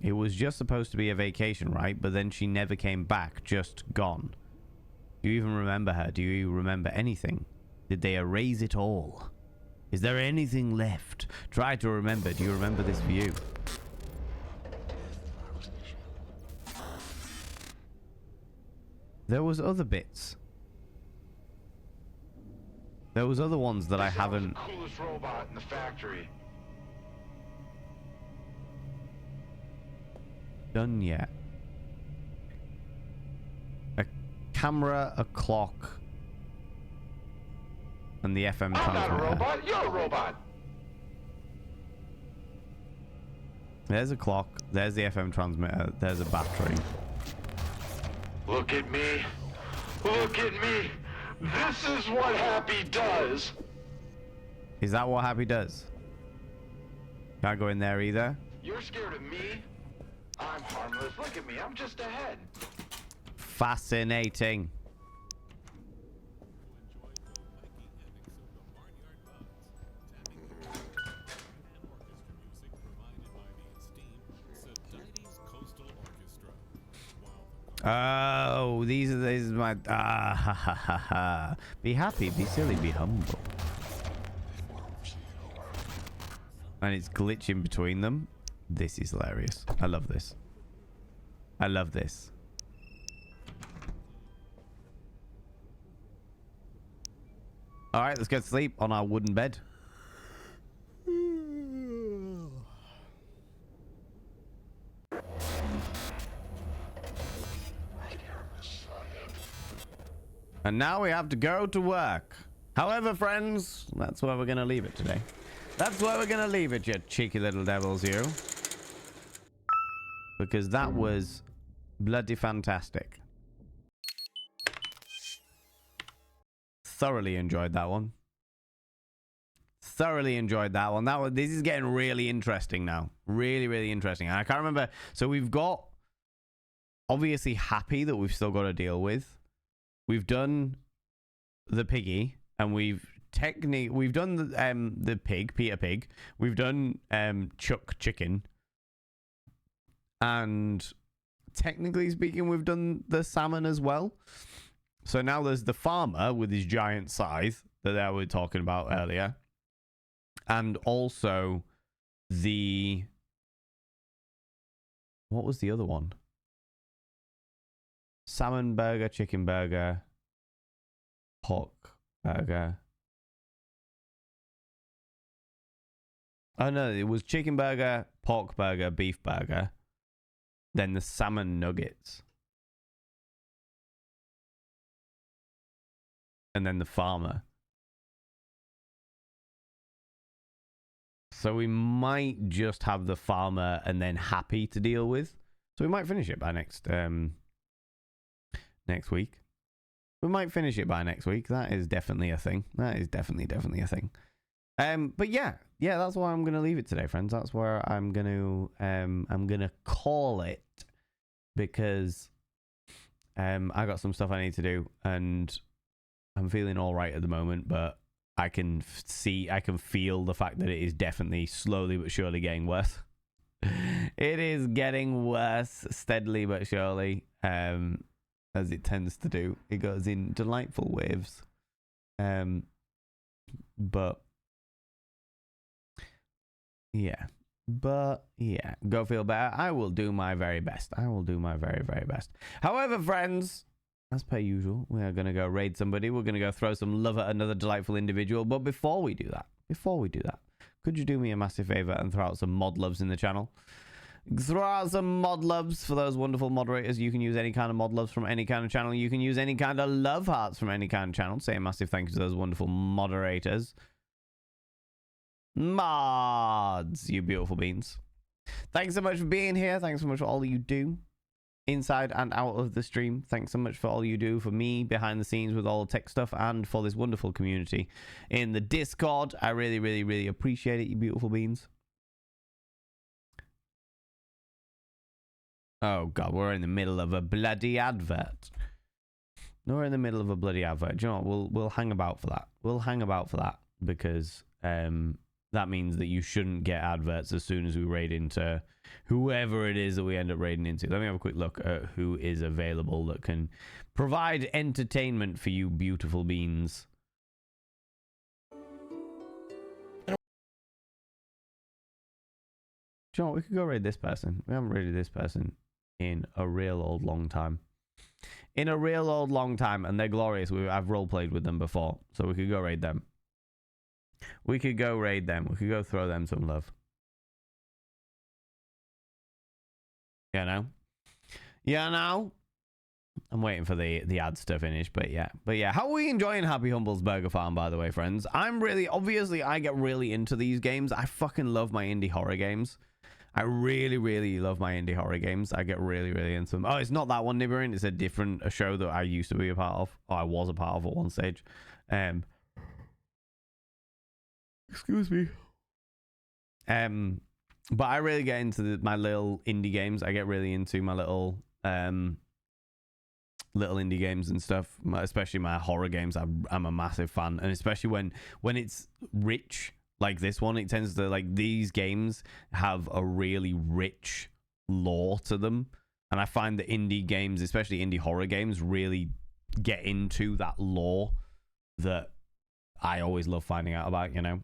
[SPEAKER 1] It was just supposed to be a vacation, right? But then she never came back, just gone. Do you even remember her? Do you remember anything? Did they erase it all? Is there anything left? Try to remember. Do you remember this view? There was other bits. There was other ones that I haven't...
[SPEAKER 6] The coolest robot in the factory.
[SPEAKER 1] done yet. A camera, a clock, and the FM transmitter.
[SPEAKER 6] I'm not a robot. You're a robot.
[SPEAKER 1] There's a clock. There's the FM transmitter. There's a battery.
[SPEAKER 6] Look at me. Look at me. This is what Happy does.
[SPEAKER 1] Is that what Happy does? Can't go in there either.
[SPEAKER 6] You're scared of me? I'm harmless. Look at me. I'm just ahead.
[SPEAKER 1] Fascinating. Oh, these are my ha ha ha ha. Be happy, be silly, be humble. And it's glitching between them. This is hilarious. I love this. I love this. All right, let's go to sleep on our wooden bed. And now we have to go to work. However, friends, that's where we're going to leave it today. That's where we're going to leave it, you cheeky little devils, you. Because that was bloody fantastic. Thoroughly enjoyed that one. Thoroughly enjoyed that one. This is getting really interesting now. Really, really interesting. And I can't remember. So we've got obviously Happy that we've still got to deal with. We've done the piggy, and we've done the pig, Peter Pig. We've done Chuck Chicken, and technically speaking, we've done the salmon as well. So now there's the farmer with his giant scythe that we were talking about earlier, and also the what was the other one? Salmon burger, chicken burger, pork burger. Oh no, it was chicken burger, pork burger, beef burger. Then the salmon nuggets. And then the farmer. So we might just have the farmer and then Happy to deal with. So we might finish it by next week. We might finish it by next week. That is definitely a thing. That is definitely a thing. But yeah, that's why I'm gonna leave it today, friends. That's where I'm gonna call it, because I got some stuff I need to do, and I'm feeling all right at the moment, but I can feel the fact that it is definitely slowly but surely getting worse. It is getting worse steadily but surely, as it tends to do. It goes in delightful waves. But yeah, go feel better. I will do my very best. I will do my very, very best. However, friends, as per usual, we are going to go raid somebody. We're going to go throw some love at another delightful individual. But before we do that, could you do me a massive favor and throw out some mod loves in the channel? Throw out some mod loves for those wonderful moderators. You can use any kind of mod loves from any kind of channel. You can use any kind of love hearts from any kind of channel. Say a massive thank you to those wonderful moderators. Mods, you beautiful beans. Thanks so much for being here. Thanks so much for all you do inside and out of the stream. Thanks so much for all you do for me behind the scenes with all the tech stuff and for this wonderful community in the Discord. I really, really, really appreciate it, you beautiful beans. Oh god, we're in the middle of a bloody advert. No, we're in the middle of a bloody advert. Do you know what? We'll hang about for that. We'll hang about for that because that means that you shouldn't get adverts as soon as we raid into whoever it is that we end up raiding into. Let me have a quick look at who is available that can provide entertainment for you beautiful beans. Do you know what? We could go raid this person. We haven't raided this person in a real old long time. And they're glorious. I've roleplayed with them before, so we could go raid them. We could go raid them. We could go throw them some love. You know? I'm waiting for the ads to finish, but yeah. How are we enjoying Happy Humble's Burger Farm, by the way, friends? Obviously, I get really into these games. I fucking love my indie horror games. I really, really love my indie horror games. I get really, really into them. Oh, it's not that one, Nibbering. It's a show that I used to be a part of. Or I was a part of at one stage. Excuse me. But I really get into my little indie games. I get really into my little indie games and stuff. Especially my horror games. I'm a massive fan, and especially when it's rich. Like this one, it tends to, like, these games have a really rich lore to them. And I find that indie games, especially indie horror games, really get into that lore that I always love finding out about, you know?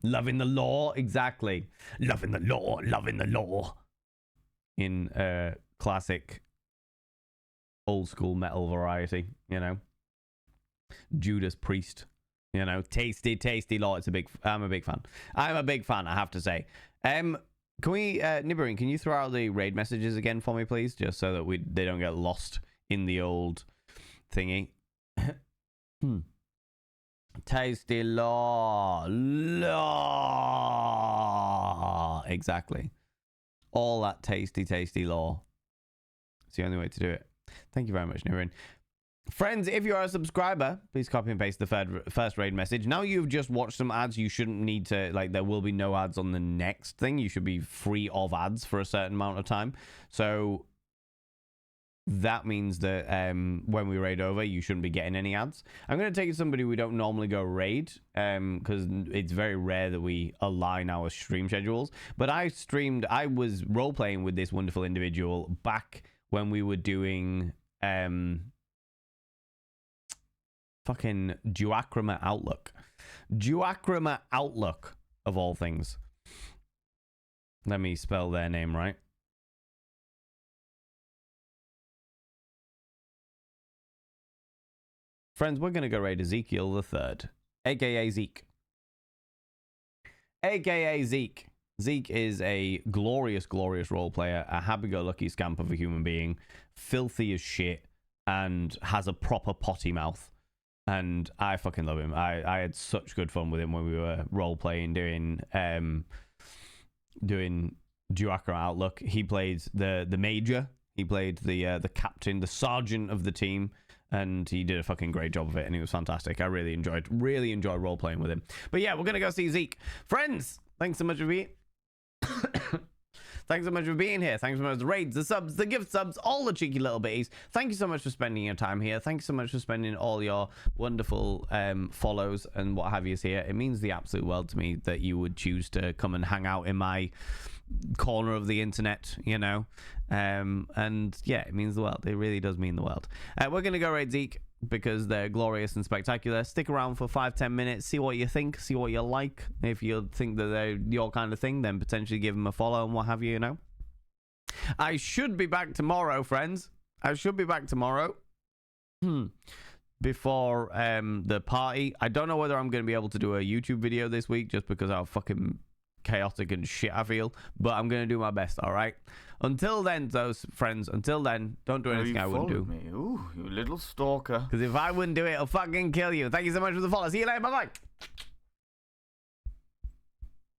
[SPEAKER 1] Loving the lore, exactly. Loving the lore. In classic old school metal variety, you know? Judas Priest. You know, tasty law. I'm a big fan. I have to say. Can we, Nibbering, can you throw out the raid messages again for me, please? Just so that they don't get lost in the old thingy. Tasty law. Exactly. All that tasty law. It's the only way to do it. Thank you very much, Nibbering. Friends, if you are a subscriber, please copy and paste the first raid message. Now you've just watched some ads, you shouldn't need to, like, there will be no ads on the next thing. You should be free of ads for a certain amount of time. So that means that when we raid over, you shouldn't be getting any ads. I'm going to take somebody we don't normally go raid because it's very rare that we align our stream schedules. But I was role-playing with this wonderful individual back when we were doing... fucking Duacrama Outlook. Duacrama Outlook, of all things. Let me spell their name right. Friends, we're going to go raid Ezekiel the Third, a.k.a. Zeke. A.k.a. Zeke. Zeke is a glorious, glorious role player, a happy-go-lucky scamp of a human being, filthy as shit, and has a proper potty mouth. And I fucking love him. I had such good fun with him when we were role playing, doing Duacra Outlook. He played the major. He played the captain, the sergeant of the team, and he did a fucking great job of it. And he was fantastic. I really enjoyed role playing with him. But yeah, we're gonna go see Zeke. Friends, thanks so much for being. Thanks so much for being here. Thanks so much for the raids, the subs, the gift subs, all the cheeky little bitties. Thank you so much for spending your time here. Thank you so much for spending all your wonderful follows and what have you here. It means the absolute world to me that you would choose to come and hang out in my corner of the internet, you know. And yeah, it means the world. It really does mean the world. We're gonna go raid Zeke because they're glorious and spectacular. Stick around for 5-10 minutes, see what you think, see what you like. If you think that they're your kind of thing, then potentially give them a follow and what have you, you know. I should be back tomorrow, friends. I should be back tomorrow before the party. I don't know whether I'm going to be able to do a YouTube video this week just because how fucking chaotic and shit I feel, but I'm going to do my best, all right? Until then, those friends, until then, don't do anything I wouldn't do.
[SPEAKER 3] Me. Ooh, you little stalker.
[SPEAKER 1] Because if I wouldn't do it, I'll fucking kill you. Thank you so much for the follow. See you later. Bye-bye.